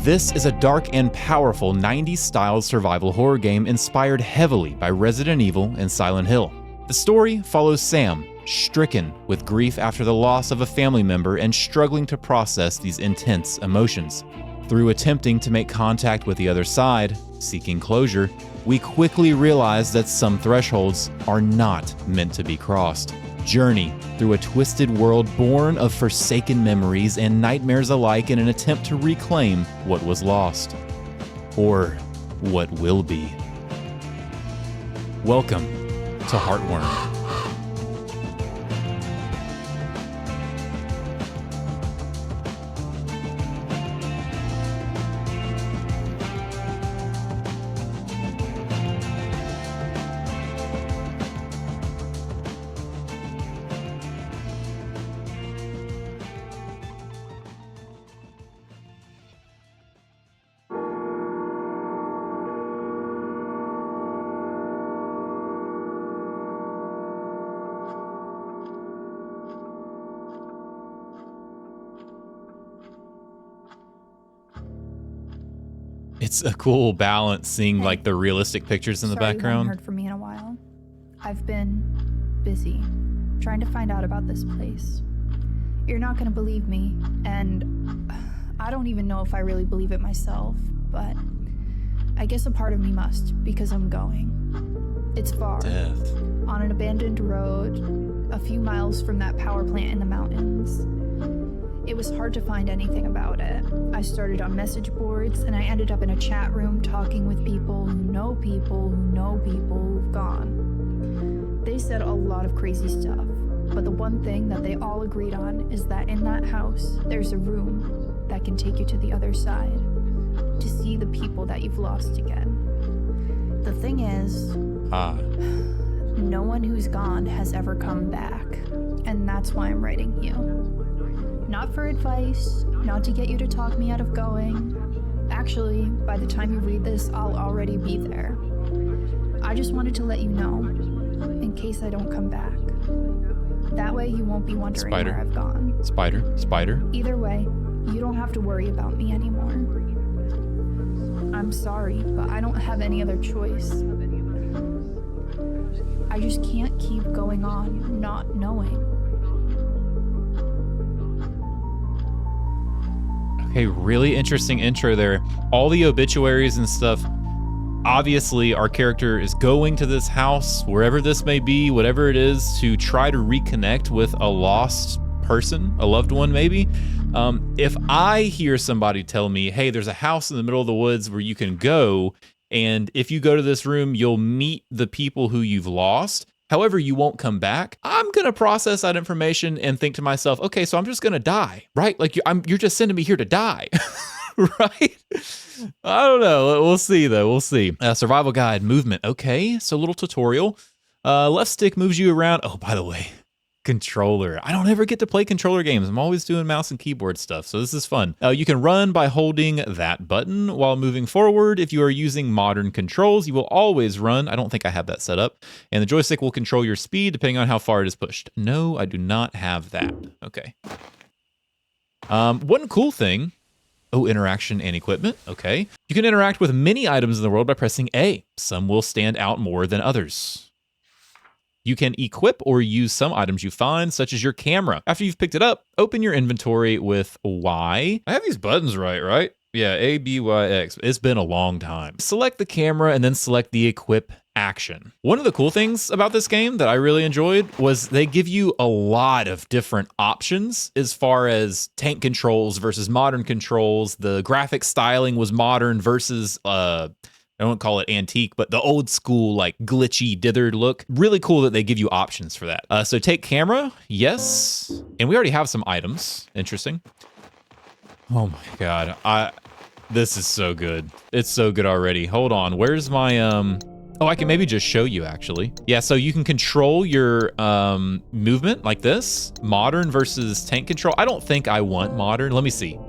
This is a dark and powerful 90s-style survival horror game inspired heavily by Resident Evil and Silent Hill. The story follows Sam, stricken with grief after the loss of a family member and struggling to process these intense emotions. Through attempting to make contact with the other side, seeking closure, we quickly realize that some thresholds are not meant to be crossed. Journey through a twisted world born of forsaken memories and nightmares alike in an attempt to reclaim what was lost. Or what will be. Welcome to Heartworm. It's a cool balance seeing like the realistic pictures in the background. You haven't heard from me in a while. I've been busy trying to find out about this place. You're not gonna believe me, and I don't even know if I really believe it myself, but I guess a part of me must, because I'm going. It's far. Death. On an abandoned road, a few miles from that power plant in the mountains. It was hard to find anything about it. I started on message boards, and I ended up in a chat room talking with people who know people who know people who've gone. They said a lot of crazy stuff, but the one thing that they all agreed on is that in that house, there's a room that can take you to the other side, to see the people that you've lost again. The thing is, no one who's gone has ever come back, and that's why I'm writing you. Not for advice, not to get you to talk me out of going. Actually, by the time you read this, I'll already be there. I just wanted to let you know, in case I don't come back. That way you won't be wondering where I've gone. Spider. Either way, you don't have to worry about me anymore. I'm sorry, but I don't have any other choice. I just can't keep going on not knowing. Okay, really interesting intro there. All the obituaries and stuff. Obviously, our character is going to this house, wherever this may be, whatever it is, to try to reconnect with a lost person, a loved one maybe. If I hear somebody tell me, hey, there's a house in the middle of the woods where you can go, and if you go to this room, you'll meet the people who you've lost. However, you won't come back. I'm going to process that information and think to myself, okay, so I'm just going to die, right? Like you're just sending me here to die, right? I don't know. We'll see though. We'll see. Survival guide, movement. Okay, so little tutorial. Left stick moves you around. Oh, by the way, controller. I don't ever get to play controller games. I'm always doing mouse and keyboard stuff, so this is fun. You can run by holding that button while moving forward. If you are using modern controls, you will always run. I don't think I have that set up. And the joystick will control your speed depending on how far it is pushed. No, I do not have that. Okay. One cool thing. Oh, interaction and equipment. Okay. You can interact with many items in the world by pressing A. Some will stand out more than others. You can equip or use some items you find, such as your camera. After you've picked it up, open your inventory with Y. I have these buttons right? Yeah, A, B, Y, X. It's been a long time. Select the camera and then select the equip action. One of the cool things about this game that I really enjoyed was they give you a lot of different options as far as tank controls versus modern controls. The graphic styling was modern versus I don't call it antique, but the old school, like glitchy, dithered look. Really cool that they give you options for that. So take camera, yes. And we already have some items. Interesting. Oh my God. This is so good. It's so good already. Hold on. Where's my, oh, I can maybe just show you actually. Yeah, so you can control your movement like this. Modern versus tank control. I don't think I want modern. Let me see.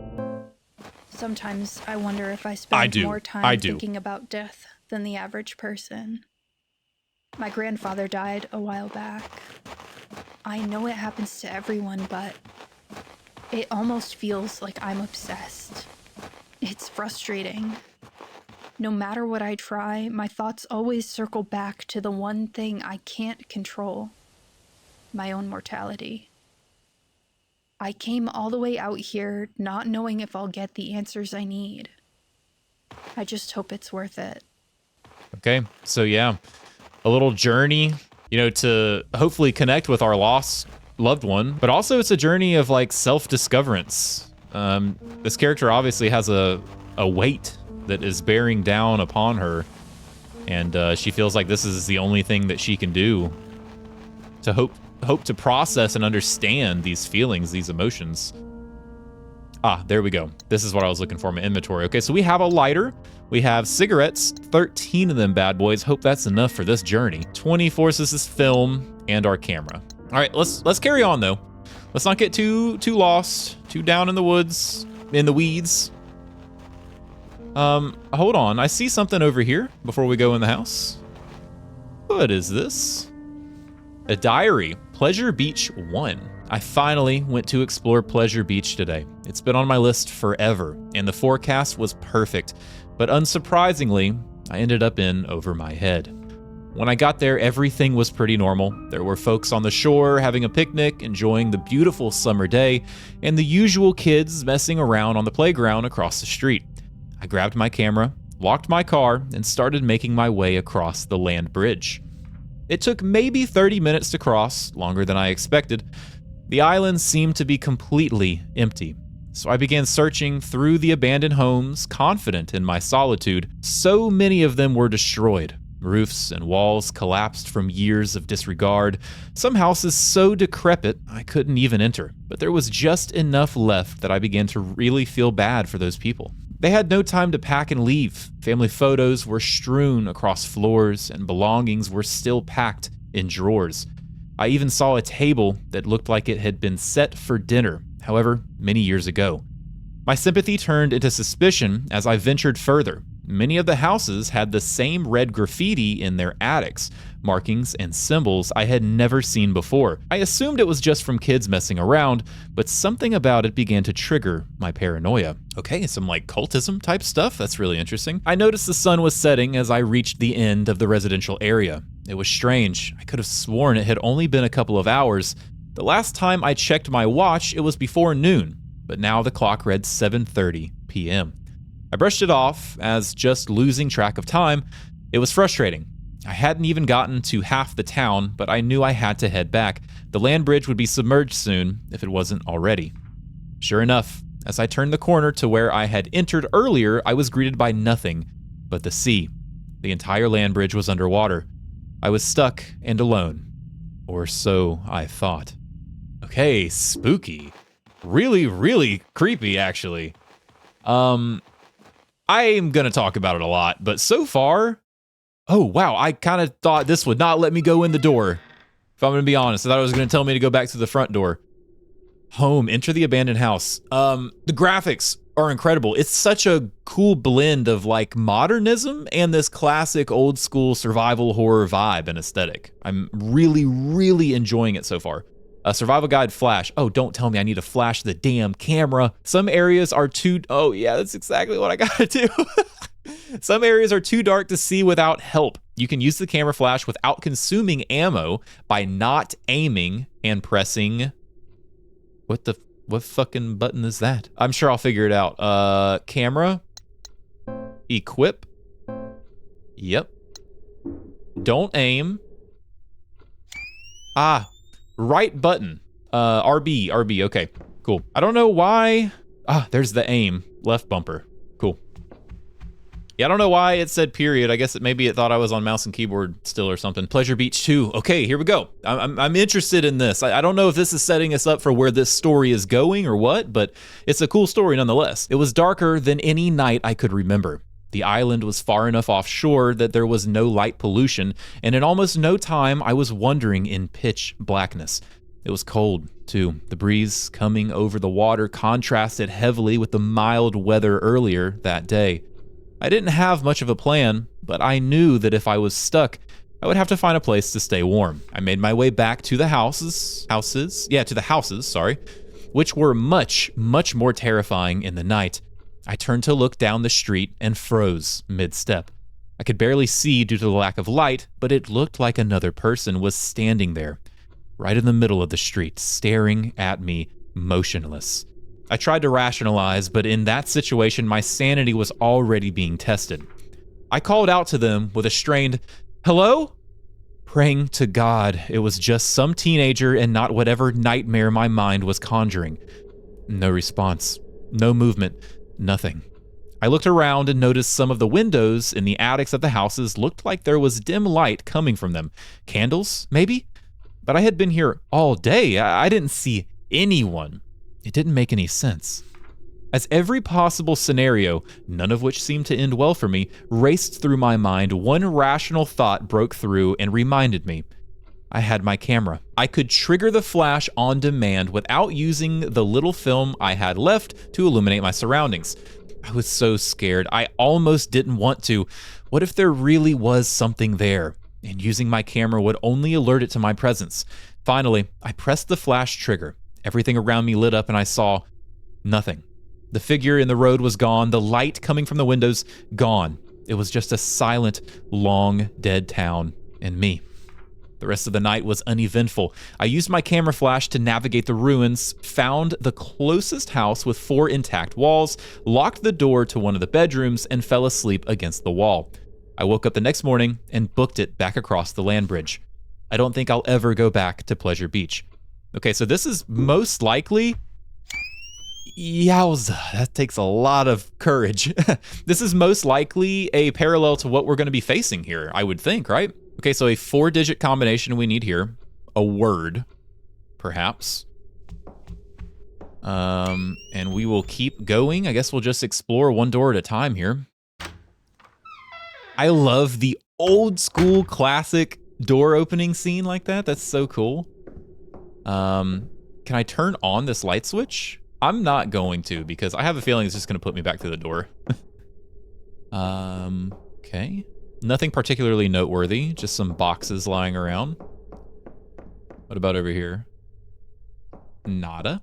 Sometimes I wonder if I spend more time thinking about death than the average person. My grandfather died a while back. I know it happens to everyone, but it almost feels like I'm obsessed. It It's frustrating. No matter what I try, my thoughts always circle back to the one thing I can't control: my own mortality. I came all the way out here not knowing if I'll get the answers I need. I just hope it's worth it. Okay, so yeah, a little journey, to hopefully connect with our lost loved one, but also it's a journey of like self-discoverance. This character obviously has a weight that is bearing down upon her, and she feels like this is the only thing that she can do to hope to process and understand these feelings, these emotions. Ah, there we go. This is what I was looking for in my inventory. Okay, so we have a lighter. We have cigarettes, 13 of them bad boys. Hope that's enough for this journey. 24 is this film and our camera. All right, let's carry on though. Let's not get too lost, too down in the woods, in the weeds. Hold on. I see something over here before we go in the house. What is this? A diary. Pleasure Beach 1. I finally went to explore Pleasure Beach today. It's been on my list forever, and the forecast was perfect. But unsurprisingly, I ended up in over my head. When I got there, everything was pretty normal. There were folks on the shore having a picnic, enjoying the beautiful summer day, and the usual kids messing around on the playground across the street. I grabbed my camera, locked my car, and started making my way across the land bridge. It took maybe 30 minutes to cross, longer than I expected. The island seemed to be completely empty, so I began searching through the abandoned homes, confident in my solitude. So many of them were destroyed. Roofs and walls collapsed from years of disregard. Some houses so decrepit I couldn't even enter, but there was just enough left that I began to really feel bad for those people. They had no time to pack and leave. Family photos were strewn across floors, and belongings were still packed in drawers. I even saw a table that looked like it had been set for dinner, however, many years ago. My sympathy turned into suspicion as I ventured further. Many of the houses had the same red graffiti in their attics, markings and symbols I had never seen before. I assumed it was just from kids messing around, but something about it began to trigger my paranoia. Okay, some like cultism type stuff. That's really interesting. I noticed the sun was setting as I reached the end of the residential area. It was strange. I could have sworn it had only been a couple of hours. The last time I checked my watch, it was before noon, but now the clock read 7:30 p.m. I brushed it off as just losing track of time. It was frustrating. I hadn't even gotten to half the town, but I knew I had to head back. The land bridge would be submerged soon, if it wasn't already. Sure enough, as I turned the corner to where I had entered earlier, I was greeted by nothing but the sea. The entire land bridge was underwater. I was stuck and alone. Or so I thought. Okay, spooky. Really, really creepy, actually. I am going to talk about it a lot, but so far, oh wow, I kind of thought this would not let me go in the door. If I'm going to be honest, I thought it was going to tell me to go back to the front door. Home, enter the abandoned house. The graphics are incredible. It's such a cool blend of like modernism and this classic old school survival horror vibe and aesthetic. I'm really, really enjoying it so far. A survival guide flash. Oh, don't tell me I need to flash the damn camera. Some areas are too... Oh, yeah, that's exactly what I gotta do. Some areas are too dark to see without help. You can use the camera flash without consuming ammo by not aiming and pressing... What fucking button is that? I'm sure I'll figure it out. Camera. Equip. Yep. Don't aim. Ah. Right button. RB, okay, cool. I don't know why. Ah, there's the aim. Left bumper. Cool. Yeah, I don't know why it said period. I guess maybe it thought I was on mouse and keyboard still or something. Pleasure Beach 2. Okay, here we go. I'm interested in this. I don't know if this is setting us up for where this story is going or what, but it's a cool story nonetheless. It was darker than any night I could remember. The island was far enough offshore that there was no light pollution, and in almost no time, I was wandering in pitch blackness. It was cold, too. The breeze coming over the water contrasted heavily with the mild weather earlier that day. I didn't have much of a plan, but I knew that if I was stuck, I would have to find a place to stay warm. I made my way back to the houses, which were much, much more terrifying in the night. I turned to look down the street and froze mid-step. I could barely see due to the lack of light, but it looked like another person was standing there, right in the middle of the street, staring at me, motionless. I tried to rationalize, but in that situation, my sanity was already being tested. I called out to them with a strained, "Hello?" Praying to God it was just some teenager and not whatever nightmare my mind was conjuring. No response, no movement, nothing. I looked around and noticed some of the windows in the attics of the houses looked like there was dim light coming from them. Candles, maybe? But I had been here all day. I didn't see anyone. It didn't make any sense. As every possible scenario, none of which seemed to end well for me, raced through my mind, one rational thought broke through and reminded me. I had my camera. I could trigger the flash on demand without using the little film I had left to illuminate my surroundings. I was so scared. I almost didn't want to. What if there really was something there? And using my camera would only alert it to my presence. Finally, I pressed the flash trigger. Everything around me lit up and I saw nothing. The figure in the road was gone. The light coming from the windows, gone. It was just a silent, long, dead town and me. The rest of the night was uneventful. I used my camera flash to navigate the ruins, found the closest house with 4 intact walls, locked the door to one of the bedrooms, and fell asleep against the wall. I woke up the next morning and booked it back across the land bridge. I don't think I'll ever go back to Pleasure Beach. Okay, so this is most likely... Yowza, that takes a lot of courage. This is most likely a parallel to what we're going to be facing here, I would think, right? Okay, so a 4-digit combination we need here. A word, perhaps. And we will keep going. I guess we'll just explore one door at a time here. I love the old school classic door opening scene like that. That's so cool. Can I turn on this light switch? I'm not going to because I have a feeling it's just going to put me back through the door. Okay. Nothing particularly noteworthy, just some boxes lying around. What about over here? Nada.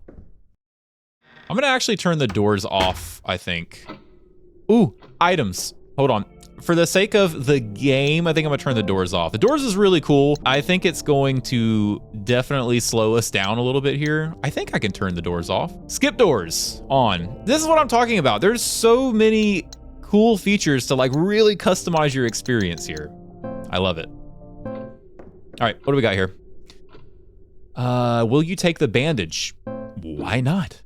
I'm gonna actually turn the doors off, I think. Ooh, items. Hold on. For the sake of the game, I think I'm gonna turn the doors off. The doors is really cool. I think it's going to definitely slow us down a little bit here. I think I can turn the doors off. Skip doors on. This is what I'm talking about. There's so many cool features to like really customize your experience here. I love it. All right, what do we got here? Will you take the bandage? Why not?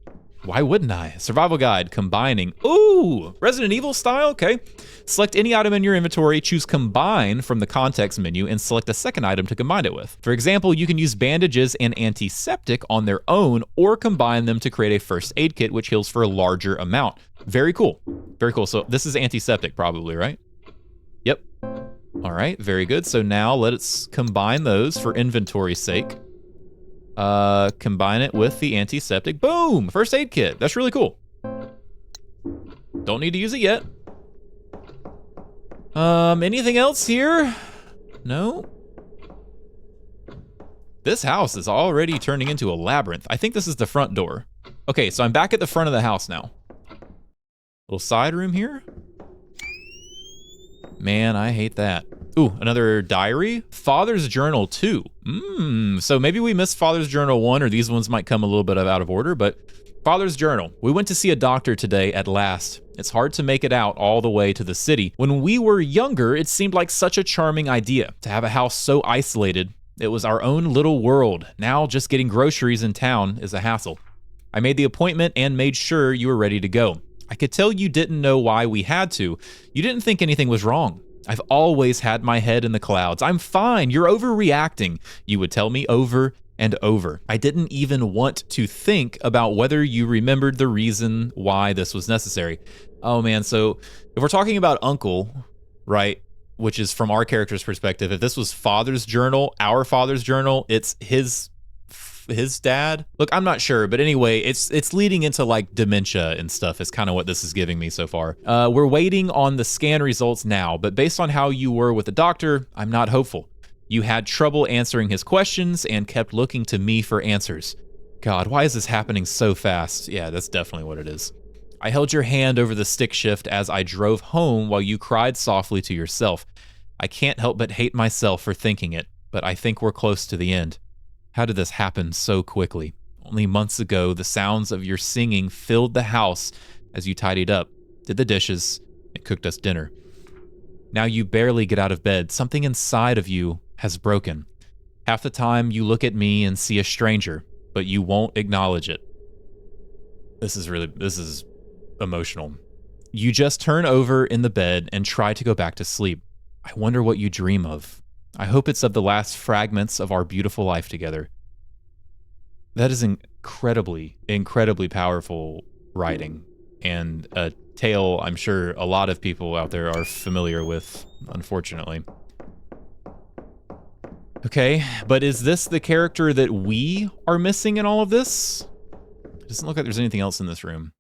Why wouldn't I? Survival guide, combining. Ooh, Resident Evil style, okay. Select any item in your inventory, choose combine from the context menu, and select a second item to combine it with. For example, you can use bandages and antiseptic on their own, or combine them to create a first aid kit, which heals for a larger amount. Very cool. Very cool. So this is antiseptic probably, right? Yep. All right, very good. So now let's combine those for inventory's sake. Combine it with the antiseptic. Boom! First aid kit. That's really cool. Don't need to use it yet. Anything else here? No? This house is already turning into a labyrinth. I think this is the front door. Okay, so I'm back at the front of the house now. Little side room here. Man, I hate that. Ooh, another diary. Father's Journal 2. So maybe we missed Father's Journal 1, or these ones might come a little bit out of order, but Father's Journal. We went to see a doctor today at last. It's hard to make it out all the way to the city. When we were younger, it seemed like such a charming idea to have a house so isolated. It was our own little world. Now just getting groceries in town is a hassle. I made the appointment and made sure you were ready to go. I could tell you didn't know why we had to. You didn't think anything was wrong. I've always had my head in the clouds. I'm fine. You're overreacting. You would tell me over and over. I didn't even want to think about whether you remembered the reason why this was necessary. Oh man, so if we're talking about Uncle, right, which is from our character's perspective, if this was Father's Journal, our Father's Journal, it's his dad. Look, I'm not sure, but anyway, it's leading into like dementia and stuff is kind of what this is giving me so far. We're waiting on the scan results now, but based on how you were with the doctor, I'm not hopeful. You had trouble answering his questions and kept looking to me for answers. God, why is this happening so fast? Yeah, that's definitely what it is. I held your hand over the stick shift as I drove home while you cried softly to yourself. I can't help but hate myself for thinking it, but I think we're close to the end. How did this happen so quickly? Only months ago, the sounds of your singing filled the house as you tidied up, did the dishes, and cooked us dinner. Now you barely get out of bed. Something inside of you has broken. Half the time you look at me and see a stranger, but you won't acknowledge it. This is emotional. You just turn over in the bed and try to go back to sleep. I wonder what you dream of. I hope it's of the last fragments of our beautiful life together. That is incredibly, incredibly powerful writing, and a tale I'm sure a lot of people out there are familiar with, unfortunately. Okay, but is this the character that we are missing in all of this? It doesn't look like there's anything else in this room.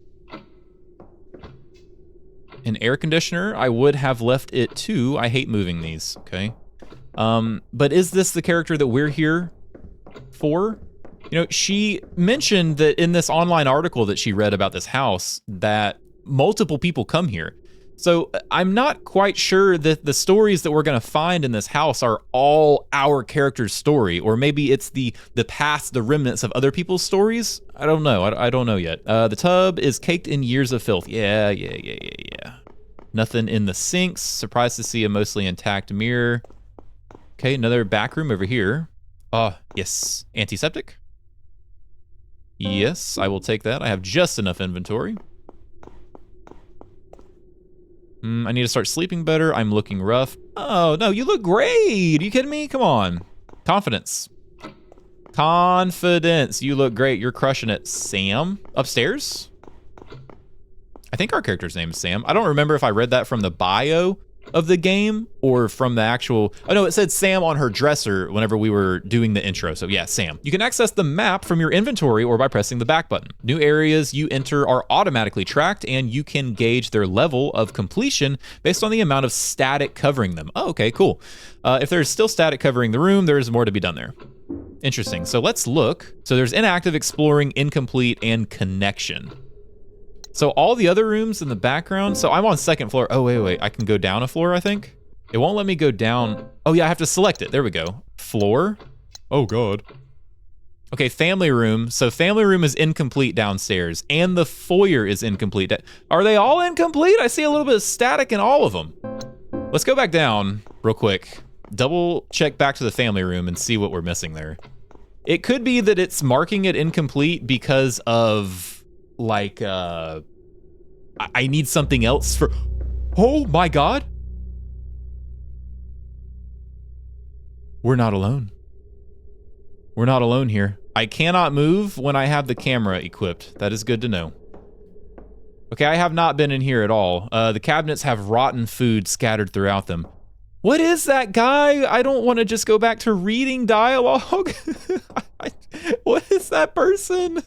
An air conditioner, I would have left it too. I hate moving these, okay? But is this the character that we're here for? You know, she mentioned that in this online article that she read about this house that multiple people come here. So I'm not quite sure that the stories that we're going to find in this house are all our character's story, or maybe it's the past, the remnants of other people's stories. I don't know. I don't know yet. The tub is caked in years of filth. Yeah. Nothing in the sinks. Surprised to see a mostly intact mirror. Okay, another back room over here. Yes. Antiseptic. Yes, I will take that. I have just enough inventory. I need to start sleeping better. I'm looking rough. Oh, no, you look great. Are you kidding me? Come on. Confidence. Confidence. You look great. You're crushing it. Sam? Upstairs? I think our character's name is Sam. I don't remember if I read that from the bio of the game or from the actual... Oh, no, it said Sam on her dresser whenever we were doing the intro. So yeah, Sam. You can access the map from your inventory or by pressing the back button. New areas you enter are automatically tracked, and you can gauge their level of completion based on the amount of static covering them. Oh, okay, cool. If there's still static covering the room, there's more to be done there. Interesting. So let's look. So there's inactive, exploring, incomplete, and connection. So all the other rooms in the background, so I'm on second floor. Oh, wait, I can go down a floor, I think? It won't let me go down. Oh yeah, I have to select it. There we go. Floor. Oh God. Okay, family room. So family room is incomplete downstairs, and the foyer is incomplete. Are they all incomplete? I see a little bit of static in all of them. Let's go back down real quick. Double check back to the family room and see what we're missing there. It could be that it's marking it incomplete because of... like, I need something else for... Oh my God. We're not alone. We're not alone here. I cannot move when I have the camera equipped. That is good to know. Okay, I have not been in here at all. The cabinets have rotten food scattered throughout them. What is that guy? I don't want to just go back to reading dialogue. What is that person?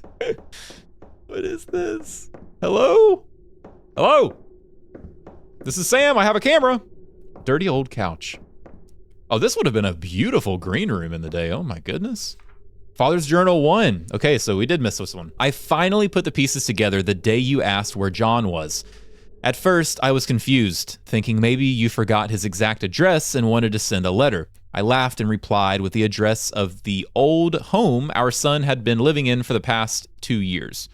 What is this? Hello? Hello? This is Sam. I have a camera. Dirty old couch. Oh, this would have been a beautiful green room in the day. Oh my goodness. Father's Journal 1. Okay, so we did miss this one. I finally put the pieces together the day you asked where John was. At first, I was confused, thinking maybe you forgot his exact address and wanted to send a letter. I laughed and replied with the address of the old home our son had been living in for the past 2 years.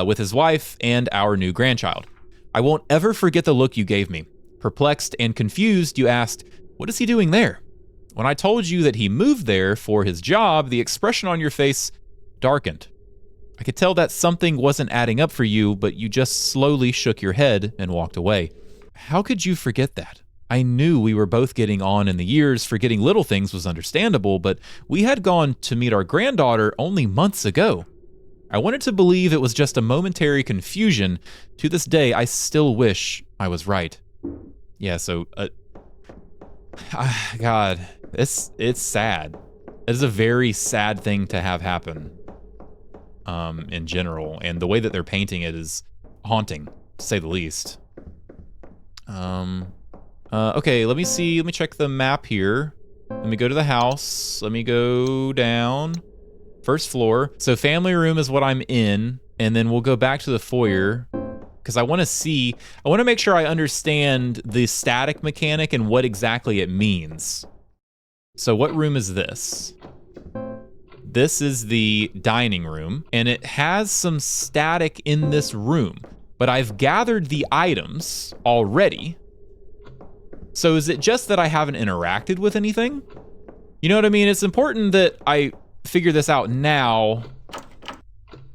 With his wife and our new grandchild. I won't ever forget the look you gave me. Perplexed and confused, you asked, "What is he doing there?" When I told you that he moved there for his job, the expression on your face darkened. I could tell that something wasn't adding up for you, but you just slowly shook your head and walked away. How could you forget that? I knew we were both getting on in the years. Forgetting little things was understandable, but we had gone to meet our granddaughter only months ago. I wanted to believe it was just a momentary confusion. To this day, I still wish I was right. Yeah, so, God, it's sad. It is a very sad thing to have happen, in general, and the way that they're painting it is haunting, to say the least. Okay, let me see, let me check the map here. Let me go to the house, let me go down. First floor. So family room is what I'm in, and then we'll go back to the foyer. because I want to make sure I understand the static mechanic and what exactly it means. So what room is this? This is the dining room, and it has some static in this room, but I've gathered the items already. So is it just that I haven't interacted with anything? You know what I mean? It's important that I figure this out now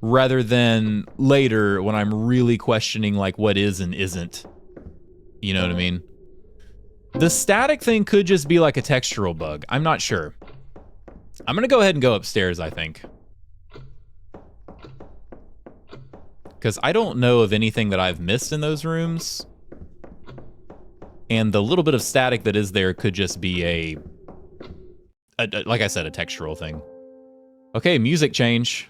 rather than later when I'm really questioning like what is and isn't. You know what I mean? The static thing could just be like a textural bug. I'm not sure. I'm gonna go ahead and go upstairs, I think. Because I don't know of anything that I've missed in those rooms. And the little bit of static that is there could just be a like I said, a textural thing. Okay, music change.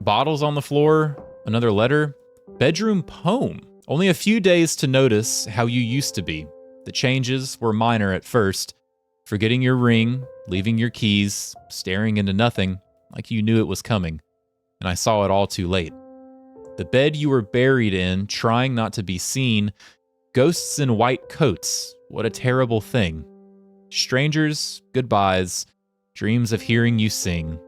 Bottles on the floor, another letter. Bedroom poem. Only a few days to notice how you used to be. The changes were minor at first. Forgetting your ring, leaving your keys, staring into nothing, like you knew it was coming. And I saw it all too late. The bed you were buried in, trying not to be seen. Ghosts in white coats. What a terrible thing. Strangers, goodbyes, dreams of hearing you sing.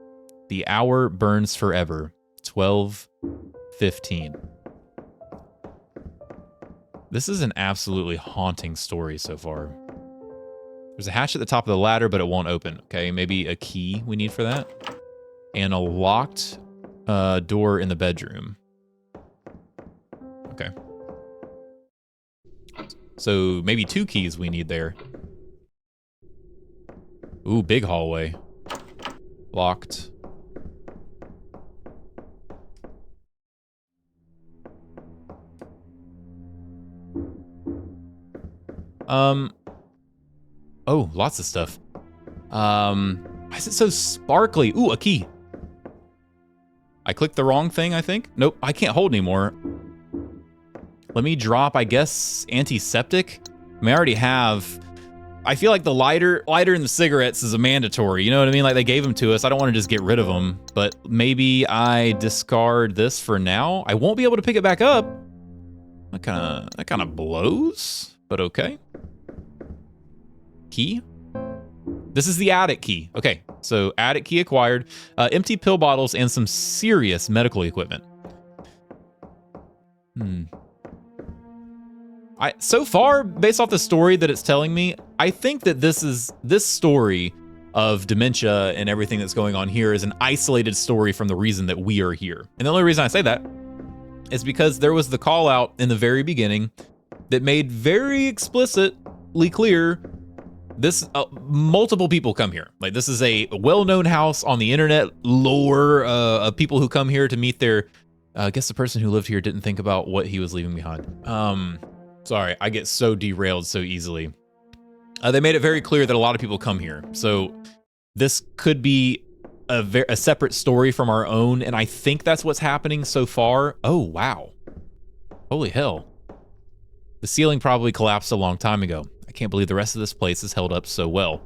The hour burns forever. 12:15. This is an absolutely haunting story so far. There's a hatch at the top of the ladder, but it won't open. Okay, maybe a key we need for that. And a locked door in the bedroom. Okay. So maybe 2 keys we need there. Ooh, big hallway. Locked. Oh, lots of stuff. Why is it so sparkly? Ooh, a key. I clicked the wrong thing, I think. Nope, I can't hold anymore. Let me drop, I guess, antiseptic. I mean, I already have. I feel like the lighter and the cigarettes is a mandatory. You know what I mean? Like they gave them to us. I don't want to just get rid of them. But maybe I discard this for now. I won't be able to pick it back up. That kind of blows. But okay. Key. This is the attic key. Okay, so attic key acquired. Empty pill bottles and some serious medical equipment. So far, based off the story that it's telling me, I think that this story of dementia and everything that's going on here is an isolated story from the reason that we are here. And the only reason I say that is because there was the call out in the very beginning that made very explicitly clear this multiple people come here. Like this is a well-known house on the internet lore of people who come here to meet their. I guess the person who lived here didn't think about what he was leaving behind. Sorry, I get so derailed so easily. They made it very clear that a lot of people come here. So this could be a separate story from our own, and I think that's what's happening so far. Oh, wow. Holy hell. The ceiling probably collapsed a long time ago. I can't believe the rest of this place is held up so well.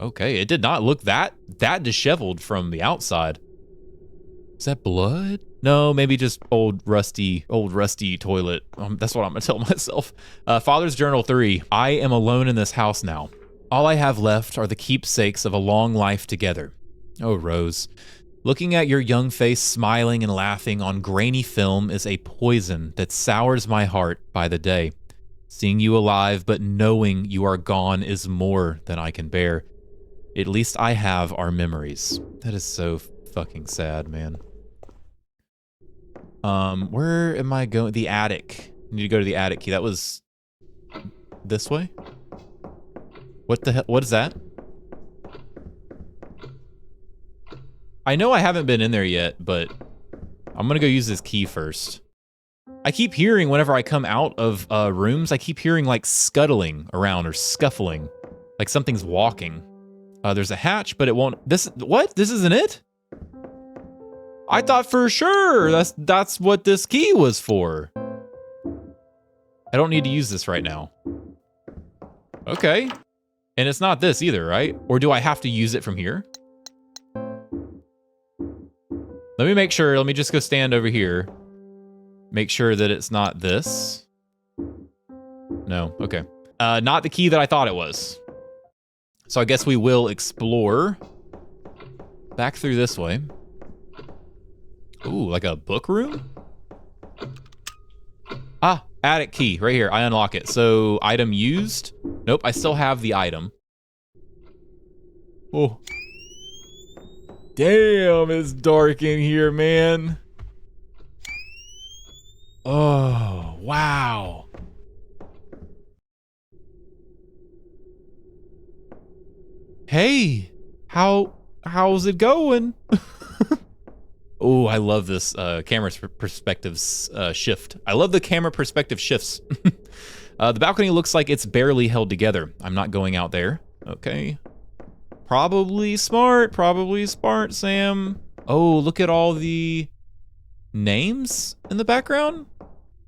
Okay, it did not look that disheveled from the outside. Is that blood? No, maybe just old rusty toilet. That's what I'm gonna tell myself. Father's Journal 3. I am alone in this house now. All I have left are the keepsakes of a long life together. Oh, Rose. Looking at your young face smiling and laughing on grainy film is a poison that sours my heart by the day. Seeing you alive, but knowing you are gone is more than I can bear. At least I have our memories. That is so fucking sad, man. Where am I going? The attic. I need to go to the attic key. That was this way? What the hell? What is that? I know I haven't been in there yet, but I'm gonna go use this key first. I keep hearing whenever I come out of rooms, I keep hearing like scuttling around or scuffling, like something's walking. There's a hatch, but it won't. What? This isn't it? I thought for sure that's what this key was for. I don't need to use this right now. Okay. And it's not this either, right? Or do I have to use it from here? Let me make sure. Let me just go stand over here. Make sure that it's not this. No, okay. Not the key that I thought it was. So I guess we will explore back through this way. Ooh, like a book room? Ah, attic key right here. I unlock it. So item used. Nope, I still have the item. Oh. Damn, it's dark in here, man. Oh, wow. Hey, how's it going? Oh, I love this camera perspectives shift. I love the camera perspective shifts. The balcony looks like it's barely held together. I'm not going out there. Okay. Probably smart, Sam. Oh, look at all the names in the background.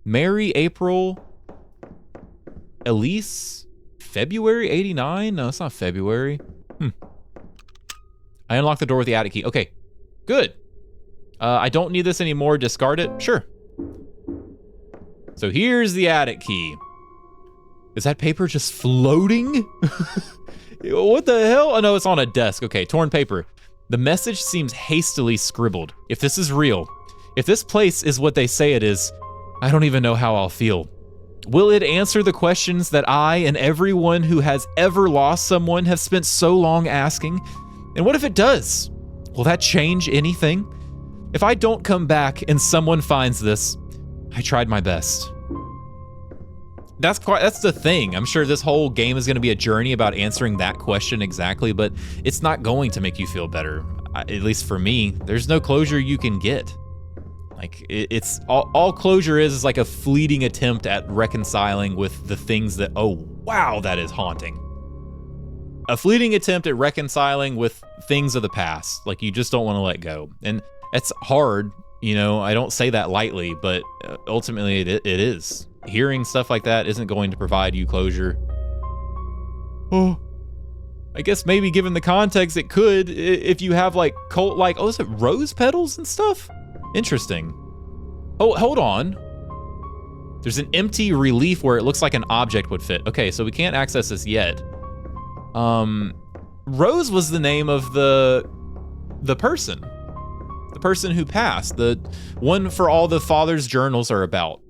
Mary, April, Elise, February 89? No, it's not February. I unlocked the door with the attic key. Okay, good. I don't need this anymore. Discard it? Sure. So here's the attic key. Is that paper just floating? What the hell? Oh no, it's on a desk. Okay, torn paper. The message seems hastily scribbled. If this is real, if this place is what they say it is, I don't even know how I'll feel. Will it answer the questions that I and everyone who has ever lost someone have spent so long asking? And what if it does? Will that change anything? If I don't come back and someone finds this, I tried my best. That's the thing. I'm sure this whole game is going to be a journey about answering that question exactly, but it's not going to make you feel better. At least for me, there's no closure you can get. Like, it's all closure is like a fleeting attempt at reconciling with the things that, oh, wow, that is haunting. A fleeting attempt at reconciling with things of the past. Like, you just don't want to let go. And it's hard, you know, I don't say that lightly, but ultimately it is. Hearing stuff like that isn't going to provide you closure. Oh, I guess maybe given the context it could, if you have like cult-like, oh, is it rose petals and stuff? Interesting. Oh, hold on. There's an empty relief where it looks like an object would fit. Okay, so we can't access this yet. Rose was the name of the person. The person who passed. The one for all the father's journals are about.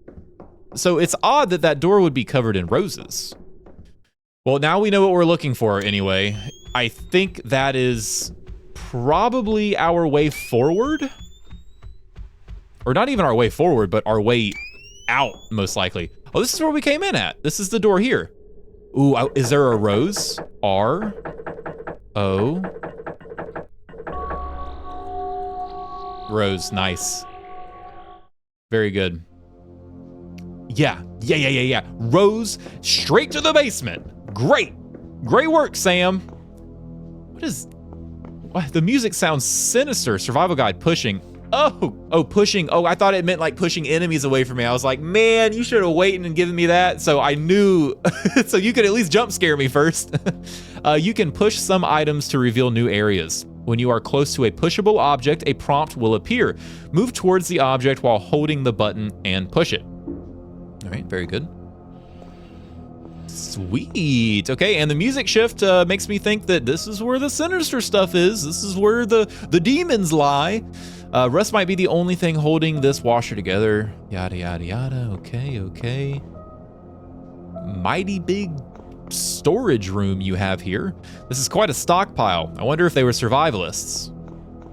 So it's odd that that door would be covered in roses. Well, now we know what we're looking for anyway. I think that is probably our way forward. Or not even our way forward, but our way out, most likely. Oh, this is where we came in at. This is the door here. Ooh, is there a rose? R-O. Rose, nice. Very good. Yeah. Rose, straight to the basement. Great. Great work, Sam. What? The music sounds sinister. Survival guide, pushing. Oh, pushing. Oh, I thought it meant like pushing enemies away from me. I was like, man, you should have waited and given me that. So I knew, so you could at least jump scare me first. You can push some items to reveal new areas. When you are close to a pushable object, a prompt will appear. Move towards the object while holding the button and push it. All right, very good. Sweet. Okay, and the music shift makes me think that this is where the sinister stuff is. This is where the demons lie. Rust might be the only thing holding this washer together. Yada, yada, yada. Okay. Mighty big storage room you have here. This is quite a stockpile. I wonder if they were survivalists.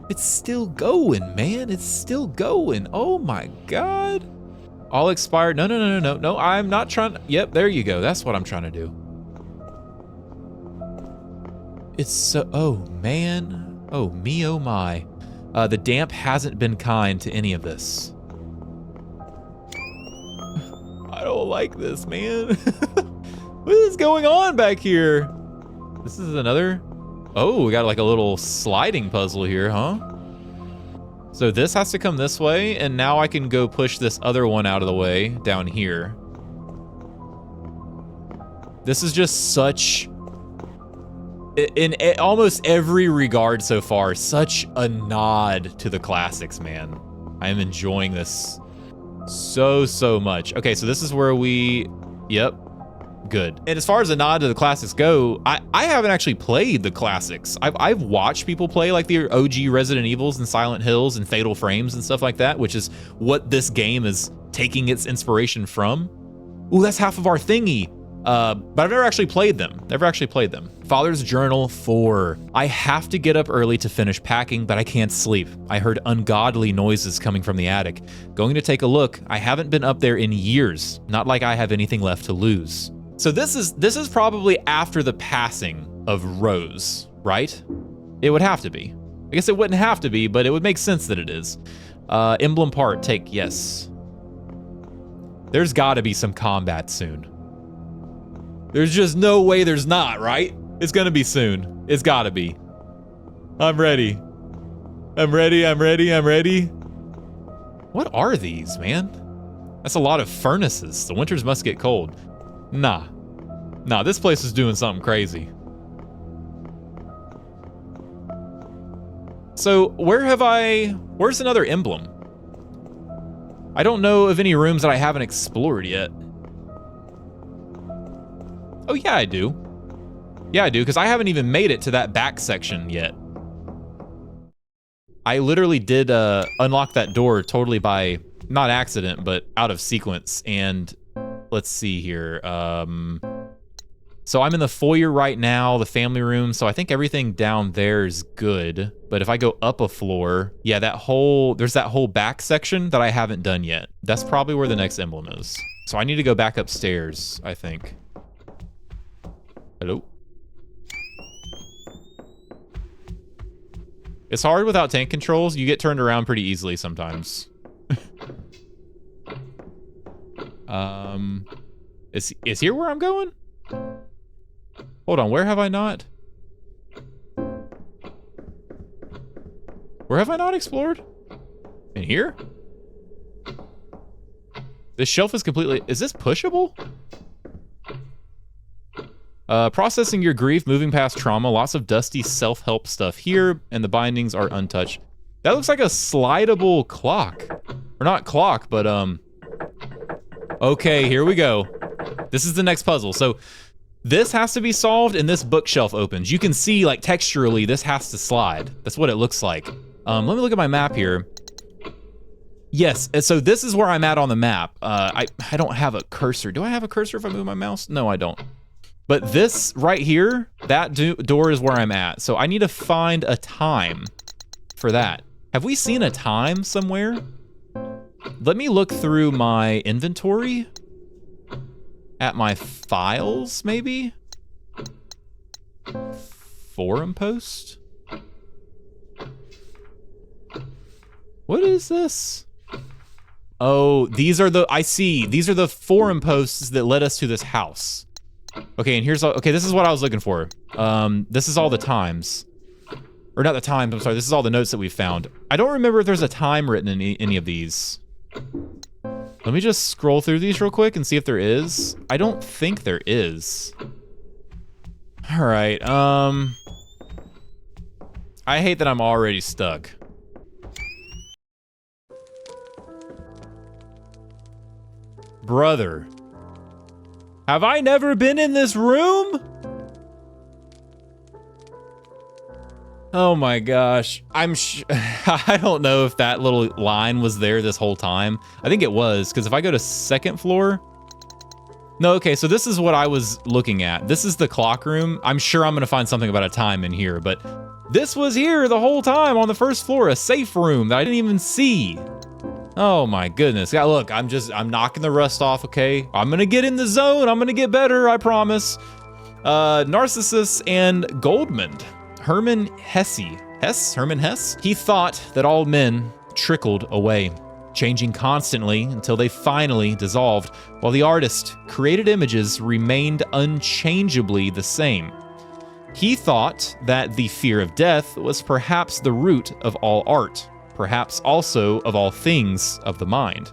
It's still going, man. It's still going. Oh my God. All expired. No. I'm not trying. Yep, there you go. That's what I'm trying to do. It's so, oh man. Oh me, oh my. The damp hasn't been kind to any of this. I don't like this, man. What is going on back here? This is another, oh, we got like a little sliding puzzle here, huh? So this has to come this way, and now I can go push this other one out of the way down here. This is just such, in almost every regard so far, such a nod to the classics, man. I am enjoying this So much. Okay, so this is where we... Yep. Good. And as far as a nod to the classics go, I haven't actually played the classics. I've watched people play like the OG Resident Evils and Silent Hills and Fatal Frames and stuff like that, which is what this game is taking its inspiration from. Ooh, that's half of our thingy. But I've never actually played them. Father's Journal 4. I have to get up early to finish packing, but I can't sleep. I heard ungodly noises coming from the attic. Going to take a look. I haven't been up there in years. Not like I have anything left to lose. So this is probably after the passing of Rose, right? It would have to be. I guess it wouldn't have to be, but it would make sense that it is. Emblem part, take, yes. There's gotta be some combat soon. There's just no way there's not, right? It's gonna be soon. It's gotta be. I'm ready. I'm ready. What are these, man? That's a lot of furnaces. The winters must get cold. Nah, this place is doing something crazy. So where's another emblem? I don't know of any rooms that I haven't explored yet. Oh yeah, I do. Yeah, I do, because I haven't even made it to that back section yet. I literally did unlock that door totally by, not accident, but out of sequence, and let's see here. So I'm in the foyer right now, the family room, so I think everything down there is good. But if I go up a floor, yeah, there's that whole back section that I haven't done yet. That's probably where the next emblem is. So I need to go back upstairs, I think. Hello? It's hard without tank controls. You get turned around pretty easily sometimes. Is here where I'm going? Hold on, where have I not? Where have I not explored? In here? This shelf is completely... Is this pushable? Processing your grief, moving past trauma, lots of dusty self-help stuff here, and the bindings are untouched. That looks like a slidable clock. Or not clock, but okay, here we go. This is the next puzzle. So this has to be solved and this bookshelf opens. You can see, like, texturally, this has to slide. That's what it looks like. Let me look at my map here. Yes, so this is where I'm at on the map. I don't have a cursor. Do I have a cursor if I move my mouse? No, I don't. But this right here, that door is where I'm at. So I need to find a time for that. Have we seen a time somewhere? Let me look through my inventory. At my files, maybe? Forum post? What is this? Oh, these are the, I see. These are the forum posts that led us to this house. Okay, and here's, okay, this is what I was looking for. This is all the times. Or not the times, I'm sorry, this is all the notes that we found. I don't remember if there's a time written in any of these. Let me just scroll through these real quick and see if there is. I don't think there is. All right, I hate that I'm already stuck. Brother. Have I never been in this room? Oh my gosh. I don't know if that little line was there this whole time. I think it was, because if I go to second floor... No, okay, so this is what I was looking at. This is the clock room. I'm sure I'm gonna find something about a time in here, but this was here the whole time on the first floor, a safe room that I didn't even see. Oh my goodness. Yeah, look, I'm knocking the rust off, okay? I'm gonna get in the zone. I'm gonna get better, I promise. Narcissus and Goldmund. Herman Hesse? Herman Hesse? He thought that all men trickled away, changing constantly until they finally dissolved, while the artist created images remained unchangeably the same. He thought that the fear of death was perhaps the root of all art, perhaps also of all things of the mind.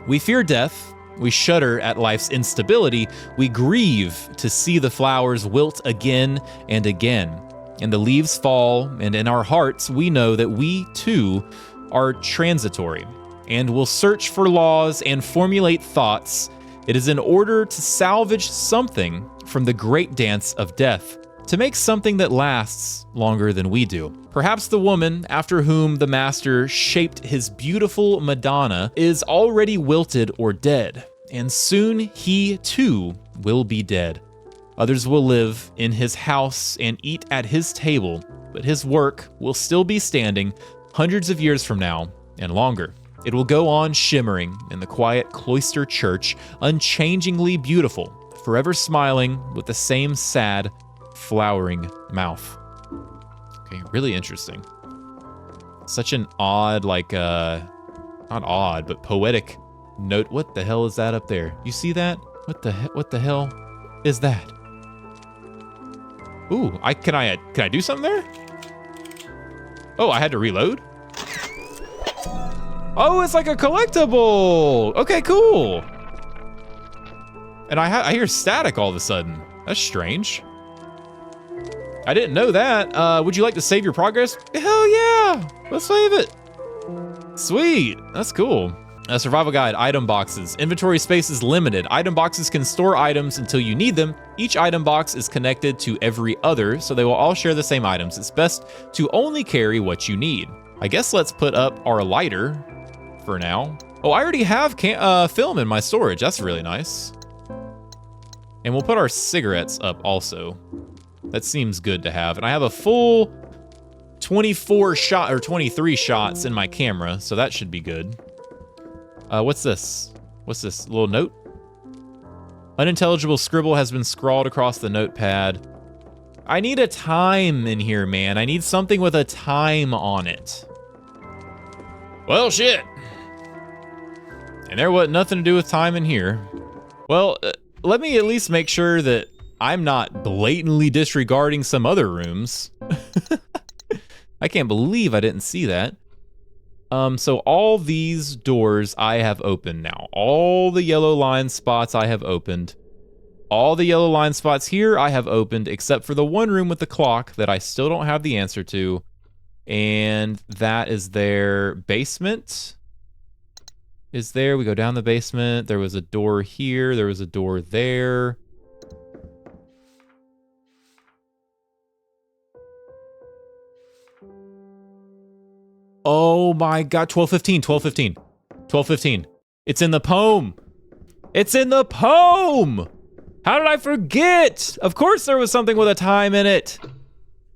We fear death, we shudder at life's instability, we grieve to see the flowers wilt again and again, and the leaves fall, and in our hearts we know that we too are transitory. and will search for laws and formulate thoughts. It is in order to salvage something from the great dance of death, to make something that lasts longer than we do. Perhaps the woman after whom the master shaped his beautiful Madonna is already wilted or dead, and soon he too will be dead. Others will live in his house and eat at his table, but his work will still be standing hundreds of years from now and longer. It will go on shimmering in the quiet cloister church, unchangingly beautiful, forever smiling with the same sad, flowering mouth. Okay, really interesting. Such an odd, like, not odd, but poetic note. What the hell is that up there? You see that? What the hell is that? Ooh, can I do something there? Oh, I had to reload? Oh, it's like a collectible. Okay, cool. And I hear static all of a sudden. That's strange. I didn't know that. Would you like to save your progress? Hell yeah, let's save it. Sweet, that's cool. A survival guide, item boxes. Inventory space is limited. Item boxes can store items until you need them. Each item box is connected to every other, so they will all share the same items. It's best to only carry what you need. I guess let's put up our lighter for now. Oh, I already have film in my storage. That's really nice. And we'll put our cigarettes up also. That seems good to have. And I have a full 23 shots in my camera, so that should be good. What's this? What's this? Little note? Unintelligible scribble has been scrawled across the notepad. I need a time in here, man. I need something with a time on it. Well, shit. And there wasn't nothing to do with time in here. Well, let me at least make sure that I'm not blatantly disregarding some other rooms. I can't believe I didn't see that. So all these doors I have opened now. All the yellow line spots I have opened. All the yellow line spots here I have opened, except for the one room with the clock that I still don't have the answer to. And that is their basement. Is there. We go down the basement. There was a door here. There was a door there. Oh my god, 12:15, 12:15, 12:15. It's in the poem. It's in the poem. How did I forget? Of course there was something with a time in it.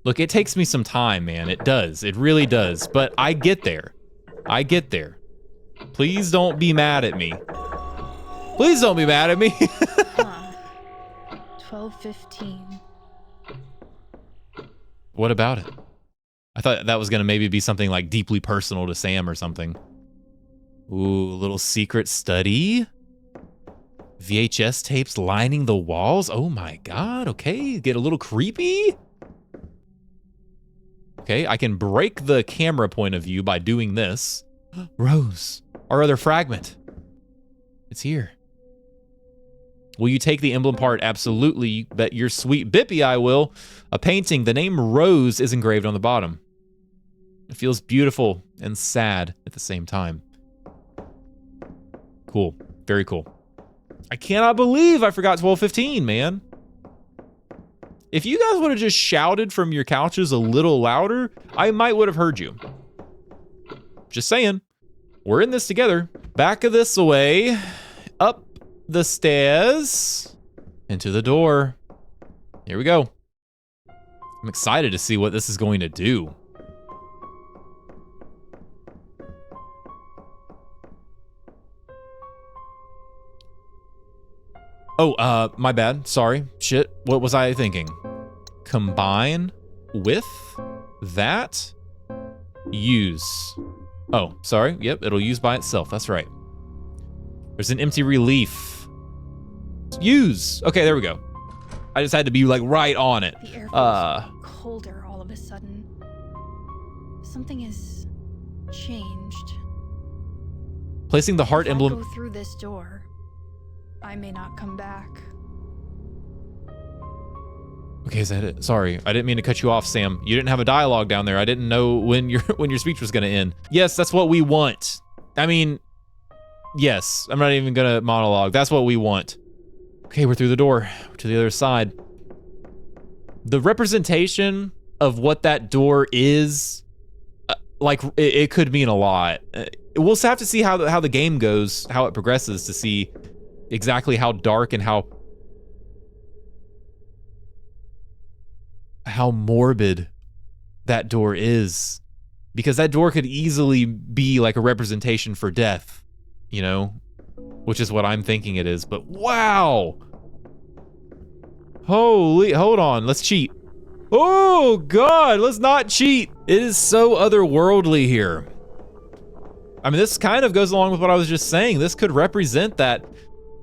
Look, it takes me some time, man. It does. It really does. But I get there. I get there. Please don't be mad at me. Please don't be mad at me. 12:15. What about it? I thought that was gonna maybe be something like deeply personal to Sam or something. Ooh, a little secret study. VHS tapes lining the walls. Oh my god, okay, get a little creepy. Okay, I can break the camera point of view by doing this. Rose, our other fragment. It's here. Will you take the emblem part? Absolutely, bet your sweet bippy I will. A painting, the name Rose is engraved on the bottom. It feels beautiful and sad at the same time. Cool, very cool. I cannot believe I forgot 12:15, man. If you guys would have just shouted from your couches a little louder, I might would have heard you. Just saying, we're in this together. Back of this way, up the stairs, into the door. Here we go. I'm excited to see what this is going to do. Oh, my bad. Sorry. Shit. What was I thinking? Combine with that. Use. Oh, sorry. Yep, it'll use by itself. That's right. There's an empty relief. Use. Okay, there we go. I just had to be like right on it. The air feels colder all of a sudden. Something has changed. Placing the heart emblem. If I go through this door, I may not come back. Okay, is that it? Sorry, I didn't mean to cut you off, Sam. You didn't have a dialogue down there. I didn't know when your speech was gonna end. Yes, that's what we want. I mean, yes, I'm not even gonna monologue. That's what we want. Okay, we're through the door. We're to the other side. The representation of what that door is, like, it could mean a lot. We'll have to see how the game goes, how it progresses, to see exactly how dark and how morbid that door is. Because that door could easily be like a representation for death, you know? Which is what I'm thinking it is, but wow! Holy, hold on, let's cheat. Oh God, let's not cheat. It is so otherworldly here. I mean, this kind of goes along with what I was just saying. This could represent that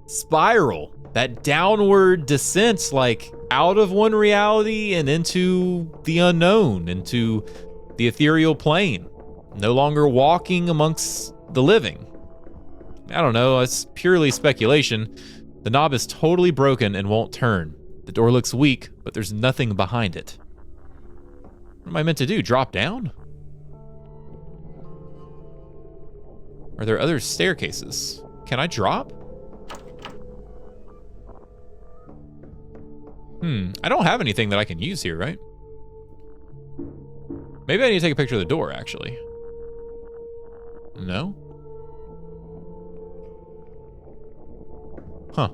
spiral, that downward descent, like out of one reality and into the unknown, into the ethereal plane, no longer walking amongst the living. I don't know, it's purely speculation. The knob is totally broken and won't turn. The door looks weak, but there's nothing behind it. What am I meant to do, drop down? Are there other staircases? Can I drop? I don't have anything that I can use here, right? Maybe I need to take a picture of the door, actually. No? Huh.